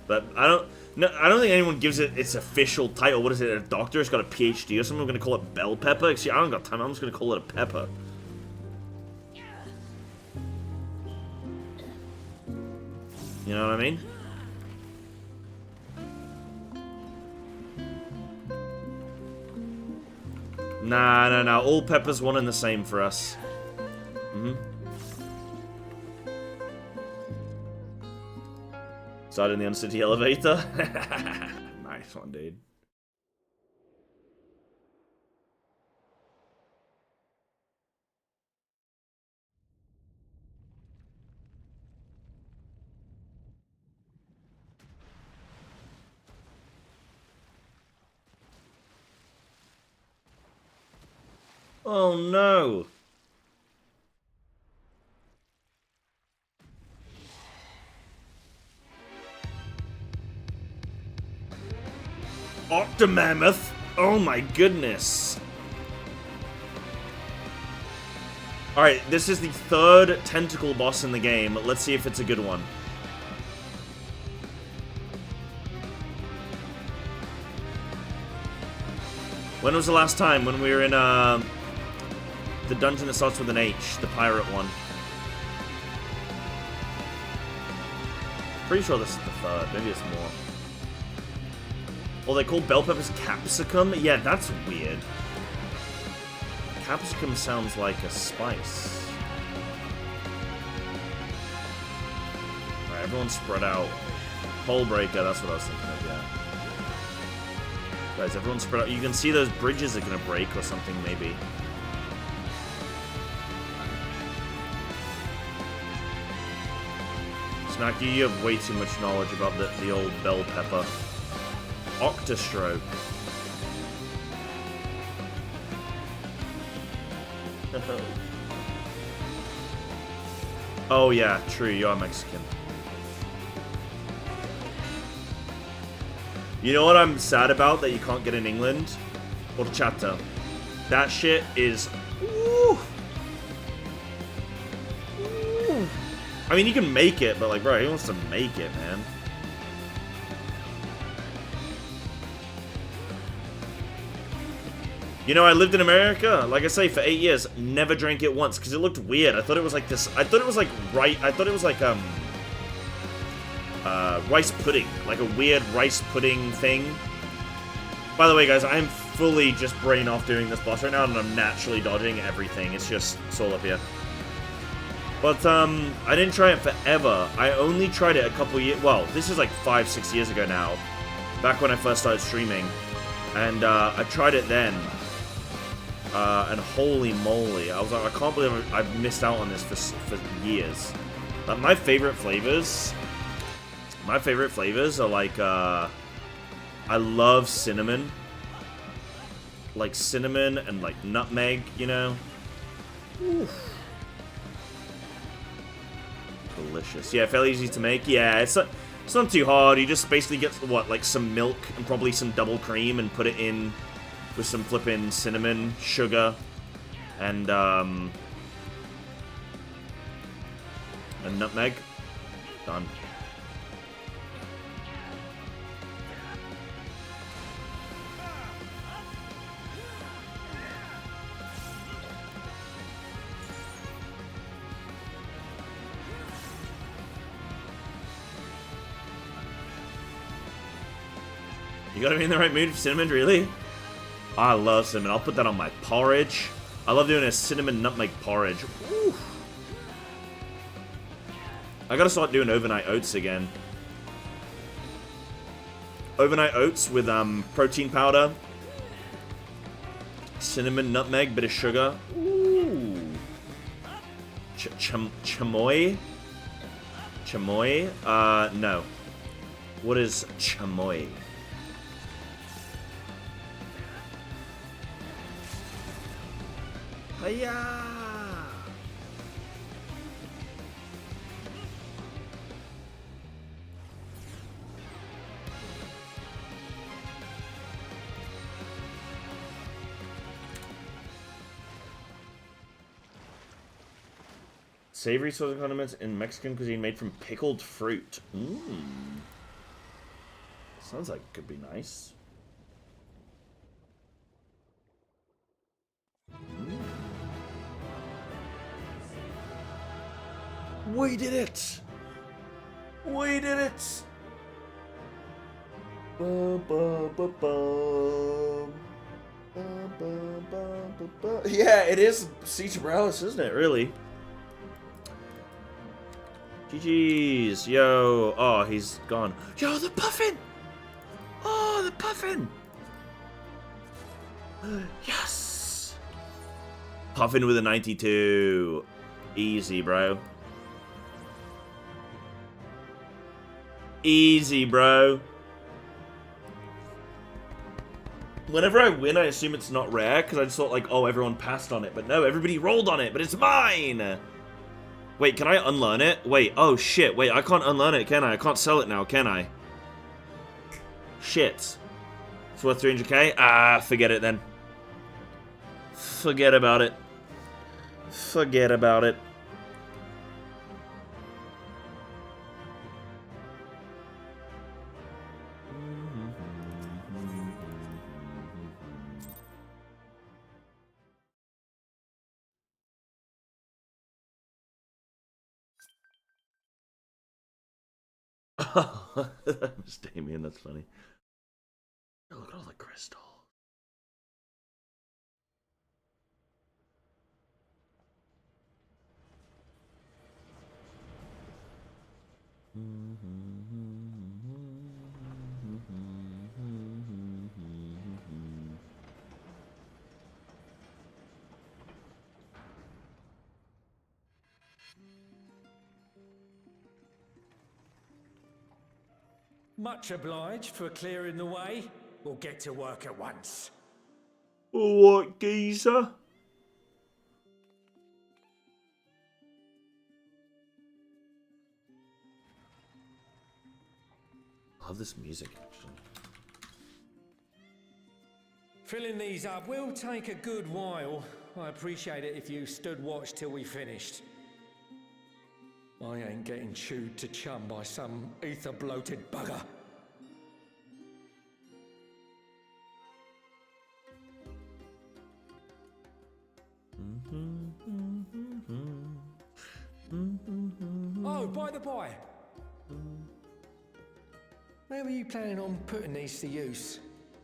But I don't think anyone gives it its official title. What is it? A doctor's got a PhD or something. We're gonna call it bell pepper. See, I don't got time. I'm just gonna call it a pepper. You know what I mean? Nah. All peppers one and the same for us. Started in the Uncity elevator. Nice one, dude. Oh no! Octomammoth? Oh my goodness. Alright, this is the 3rd tentacle boss in the game. Let's see if it's a good one. When was the last time? When we were in, the dungeon that starts with an H, the pirate one. Pretty sure this is the 3rd. Maybe it's more. Oh, they call bell peppers capsicum? Yeah, that's weird. Capsicum sounds like a spice. Alright, everyone spread out. Pole breaker, that's what I was thinking of, yeah. Guys, everyone spread out. You can see those bridges are gonna break or something, maybe. Snacky, you have way too much knowledge about the old bell pepper. Octostroke. Oh yeah, true, you are Mexican. You know what I'm sad about that you can't get in England? Horchata. That shit is... Ooh. Ooh. I mean, you can make it, but like, bro, who wants to make it, man? You know, I lived in America, like I say, for 8 years. Never drank it once, because it looked weird. I thought it was like this... I thought it was like... rice pudding. Like a weird rice pudding thing. By the way, guys, I'm fully just brain off doing this boss right now, and I'm naturally dodging everything. It's all up here. But, I didn't try it forever. I only tried it a couple years... Well, this is like 5-6 years ago now. Back when I first started streaming. And, I tried it then. And holy moly, I was like, I can't believe I've missed out on this for years. My favorite flavors are like, I love cinnamon. Like cinnamon and like nutmeg, you know? Oof. Delicious. Yeah, fairly easy to make. Yeah, it's not too hard. You just basically get, what, like some milk and probably some double cream and put it in with some flippin' cinnamon, sugar, and nutmeg. Done. You gotta be in the right mood for cinnamon, really? I love cinnamon. I'll put that on my porridge. I love doing a cinnamon nutmeg porridge. Ooh. I gotta start doing overnight oats again. Overnight oats with protein powder, cinnamon, nutmeg, bit of sugar. Ooh. Chamoy? Chamoy? No. What is chamoy? Hiya! Savory sauce and condiments in Mexican cuisine made from pickled fruit. Mmm. Sounds like it could be nice. We did it! We did it! Yeah, it is Siege Morales, isn't it? Really? GG's. Yo. Oh, he's gone. Yo, the puffin! Oh, the puffin! Yes! Puffin with a 92. Easy, bro. Easy, bro. Whenever I win, I assume it's not rare, because I just thought, like, oh, everyone passed on it. But no, everybody rolled on it, but it's mine! Wait, can I unlearn it? Wait, oh, shit. Wait, I can't unlearn it, can I? I can't sell it now, can I? Shit. It's worth 300k? Ah, forget it then. Forget about it. Forget about it. That was Damien, that's funny. Oh, look at all the crystal. Much obliged for clearing the way. We'll get to work at once. What, geezer? I love this music, actually. Filling these up will take a good while. I appreciate it if you stood watch till we finished. I ain't getting chewed to chum by some ether-bloated bugger. Oh, by the by. Where were you planning on putting these to use?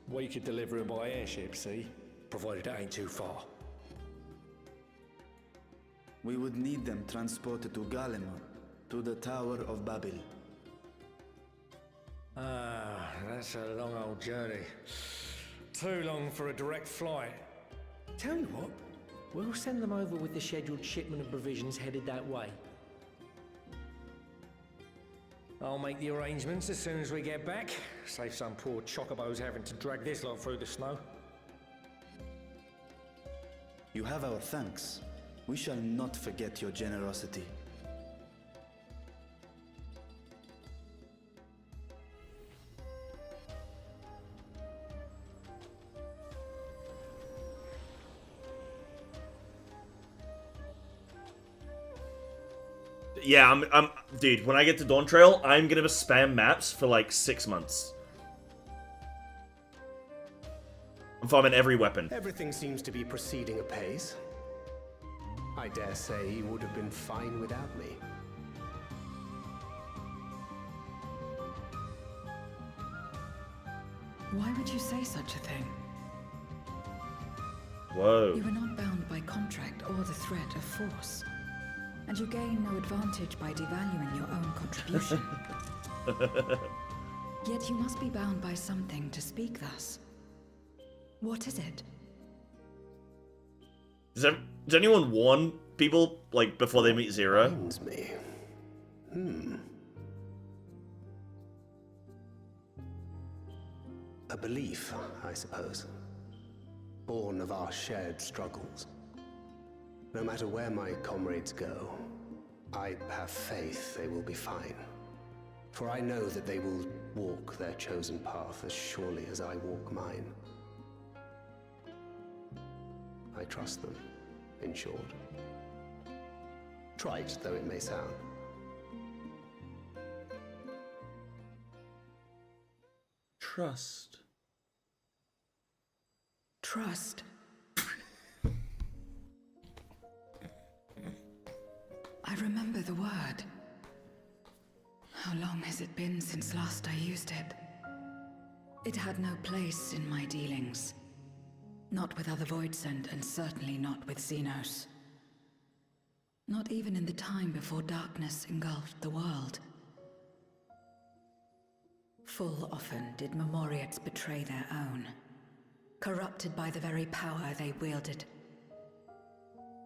We could deliver them by airship, see? Provided it ain't too far. We would need them transported to Galimon, to the Tower of Babel. Ah, that's a long old journey. Too long for a direct flight. Tell you what, we'll send them over with the scheduled shipment of provisions headed that way. I'll make the arrangements as soon as we get back. Save some poor chocobos having to drag this lot through the snow. You have our thanks. We shall not forget your generosity. Yeah, dude, when I get to Dawntrail, I'm gonna spam maps for like 6 months. I'm farming every weapon. Everything seems to be proceeding apace. I dare say he would have been fine without me. Why would you say such a thing? Whoa. You are not bound by contract or the threat of force. And you gain no advantage by devaluing your own contribution. Yet you must be bound by something to speak thus. What is it? Does anyone warn people, like, before they meet Zero? Reminds me. A belief, I suppose. Born of our shared struggles. No matter where my comrades go, I have faith they will be fine. For I know that they will walk their chosen path as surely as I walk mine. I trust them, in short. Trite though it may sound. Trust. Trust. I remember the word. How long has it been since last I used it? It had no place in my dealings. Not with other Voidsent, and certainly not with Xenos. Not even in the time before darkness engulfed the world. Full often did Memoriates betray their own, corrupted by the very power they wielded.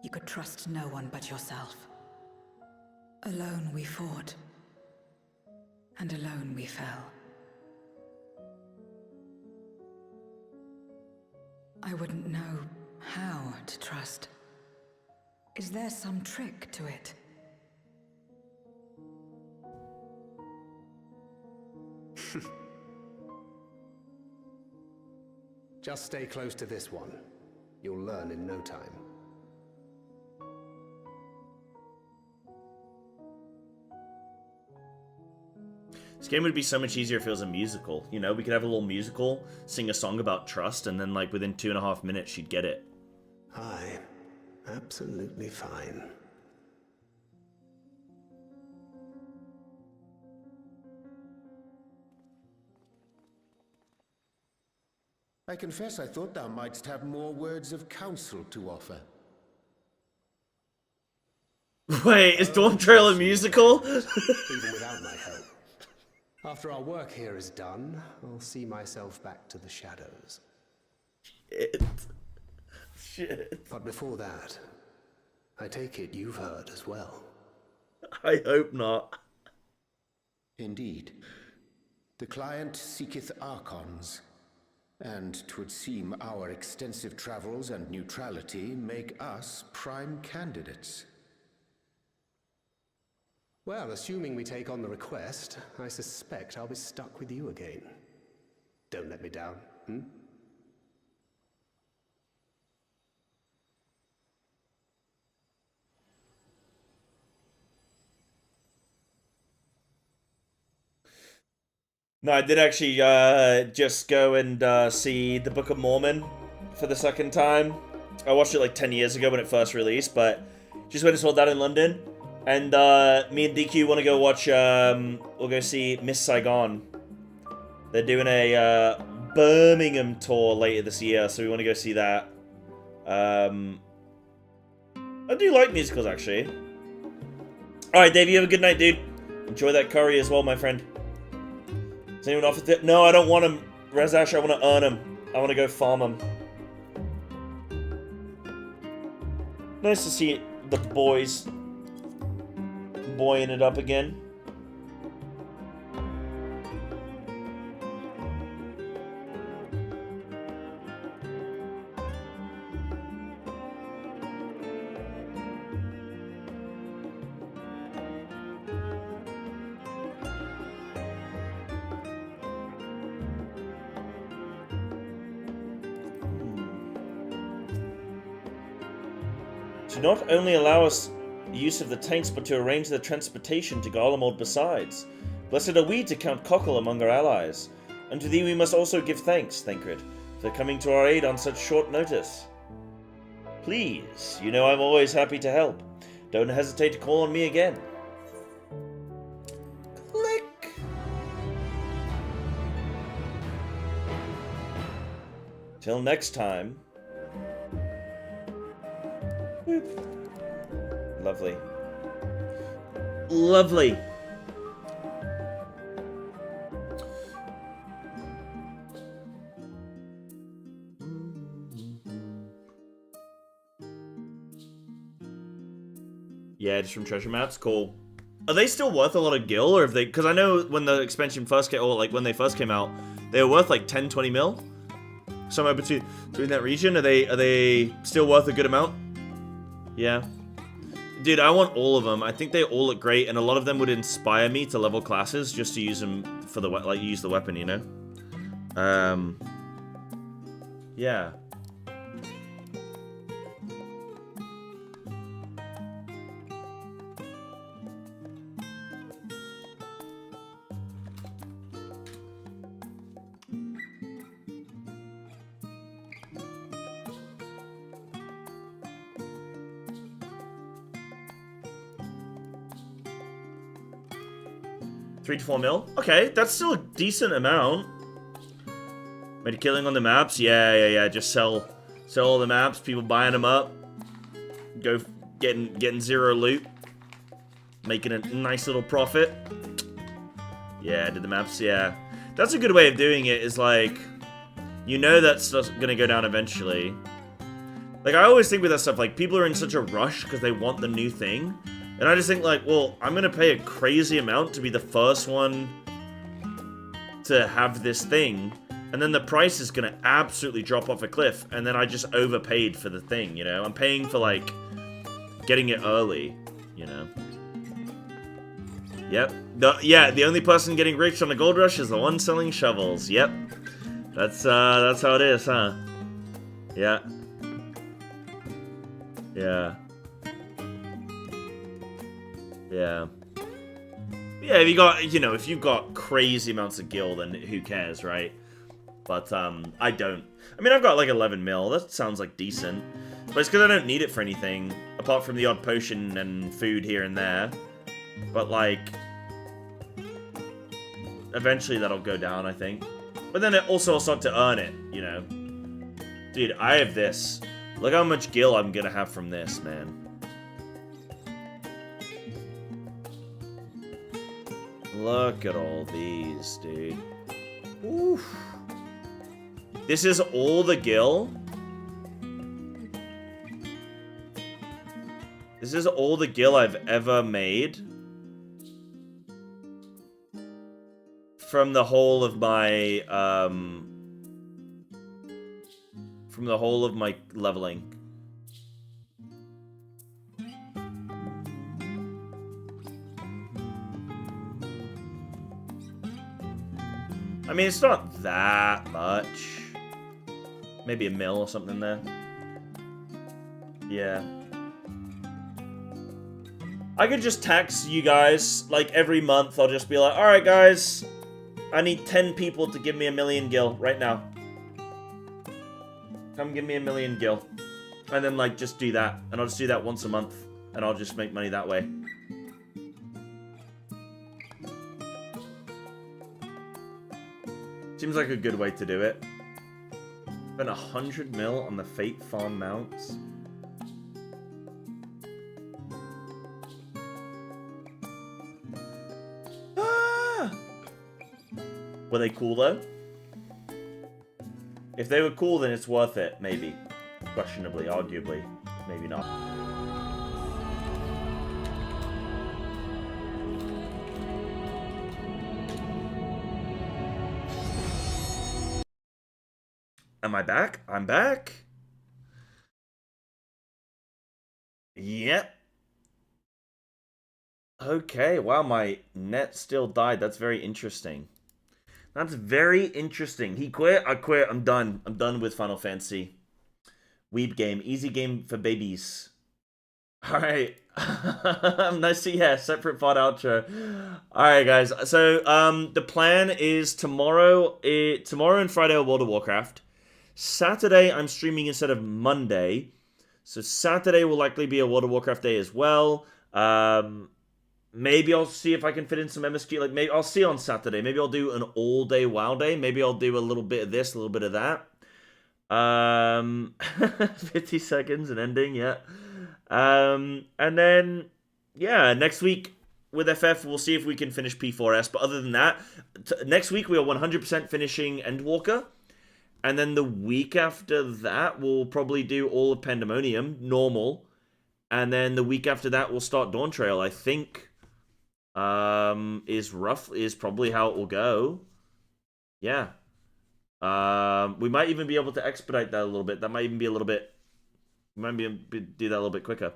You could trust no one but yourself. Alone we fought, and alone we fell. I wouldn't know how to trust. Is there some trick to it? Just stay close to this one. You'll learn in no time. This game would be so much easier if it was a musical. You know, we could have a little musical, sing a song about trust, and then, like, within 2.5 minutes, she'd get it. Aye, absolutely fine. I confess I thought thou mightst have more words of counsel to offer. Wait, is Dawntrail a musical? Even without my help. After our work here is done, I'll see myself back to the shadows. Shit. But before that, I take it you've heard as well. I hope not. Indeed. The client seeketh Archons, and 'twould seem our extensive travels and neutrality make us prime candidates. Well, assuming we take on the request, I suspect I'll be stuck with you again. Don't let me down, hmm? No, I did actually just go and see the Book of Mormon for the second time. I watched it like 10 years ago when it first released, but just went and saw that in London. And me and DQ want to go watch, we'll go see Miss Saigon. They're doing a Birmingham tour later this year, so we want to go see that. I do like musicals, actually. Alright, Dave, you have a good night, dude. Enjoy that curry as well, my friend. Does anyone offer it? No, I don't want them. Rezash, I want to earn them. I want to go farm them. Nice to see the boys buoying it up again. To not only allow us use of the tanks, but to arrange their transportation to Garlemald besides. Blessed are we to count Cockle among our allies. And to thee we must also give thanks, Thancred, for coming to our aid on such short notice. Please, you know I'm always happy to help. Don't hesitate to call on me again. Click! Till next time. Boop. Lovely. Lovely. Yeah, just from treasure maps. Cool. Are they still worth a lot of gil, or have they? Because I know when the expansion first came, or like when they first came out, they were worth like 10, 20 mil, somewhere between that region. Are they still worth a good amount? Yeah. Dude, I want all of them. I think they all look great, and a lot of them would inspire me to level classes just to use them for the use the weapon, you know. Yeah. $3 to 4 mil? Okay, that's still a decent amount. Made a killing on the maps? Yeah. Just sell all the maps. People buying them up. Go getting zero loot. Making a nice little profit. Yeah, did the maps? Yeah. That's a good way of doing it, is like, you know that's gonna go down eventually. Like, I always think with that stuff, like, people are in such a rush because they want the new thing. And I just think, like, well, I'm gonna pay a crazy amount to be the first one to have this thing, and then the price is gonna absolutely drop off a cliff, and then I just overpaid for the thing, you know? I'm paying for, like, getting it early, you know? Yep. The only person getting rich on the gold rush is the one selling shovels. Yep. That's how it is, huh? Yeah. Yeah. Yeah. Yeah, if you got, you know, if you've got crazy amounts of gil, then who cares, right? But, I don't. I mean, I've got like 11 mil. That sounds like decent. But it's because I don't need it for anything, apart from the odd potion and food here and there. But, like, eventually that'll go down, I think. But then it also will start to earn it, you know? Dude, I have this. Look how much gil I'm gonna have from this, man. Look at all these, dude. Oof. This is all the gil? This is all the gil I've ever made? From the whole of my, leveling. I mean, it's not that much. Maybe a mil or something there. Yeah. I could just tax you guys, like, every month. I'll just be like, alright, guys. I need 10 people to give me 1,000,000 gil right now. Come give me 1,000,000 gil. And then, like, just do that. And I'll just do that once a month. And I'll just make money that way. Seems like a good way to do it. Spent 100 mil on the Fate Farm mounts. Ah! Were they cool though? If they were cool, then it's worth it, maybe. Questionably, arguably. Maybe not. Am I back? I'm back. Yep. Okay, wow, my net still died. That's very interesting. That's very interesting. He quit, I quit, I'm done. I'm done with Final Fantasy. Weeb game, easy game for babies. Alright. Nice to, yeah, separate VOD outro. Alright, guys. So, the plan is tomorrow and Friday are World of Warcraft. Saturday, I'm streaming instead of Monday. So Saturday will likely be a World of Warcraft day as well. Maybe I'll see if I can fit in some MSQ. Like, maybe I'll see on Saturday. Maybe I'll do an all-day WoW day. Maybe I'll do a little bit of this, a little bit of that. 50 seconds and ending, yeah. And then, yeah, next week with FF, we'll see if we can finish P4S. But other than that, next week we are 100% finishing Endwalker. And then the week after that, we'll probably do all of Pandemonium, normal. And then the week after that, we'll start Dawntrail, I think. Is probably how it will go. Yeah. We might even be able to expedite that a little bit. That might even be a little bit... We might be able to do that a little bit quicker.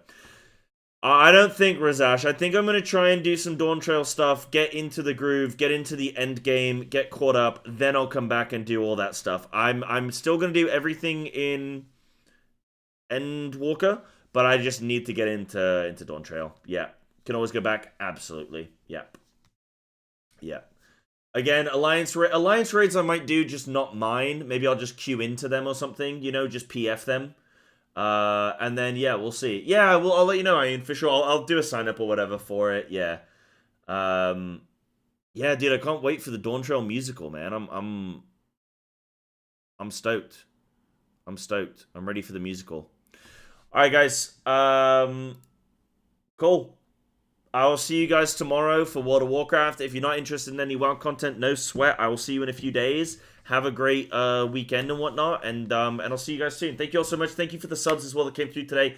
I don't think, Razash. I think I'm going to try and do some Dawntrail stuff, get into the groove, get into the end game, get caught up, then I'll come back and do all that stuff. I'm still going to do everything in Endwalker, but I just need to get into Dawntrail. Yeah. Can always go back. Absolutely. Yep. Yeah. Again, Alliance raids I might do, just not mine. Maybe I'll just queue into them or something, you know, just PF them. And then, yeah, we'll see. Yeah, I'll let you know, Ian, for sure. I'll do a sign-up or whatever for it, yeah. Yeah, dude, I can't wait for the Dawntrail musical, man. I'm stoked. I'm stoked. I'm ready for the musical. Alright, guys. Cool. I will see you guys tomorrow for World of Warcraft. If you're not interested in any WoW content, no sweat. I will see you in a few days. Have a great weekend and whatnot, and I'll see you guys soon. Thank you all so much. Thank you for the subs as well that came through today.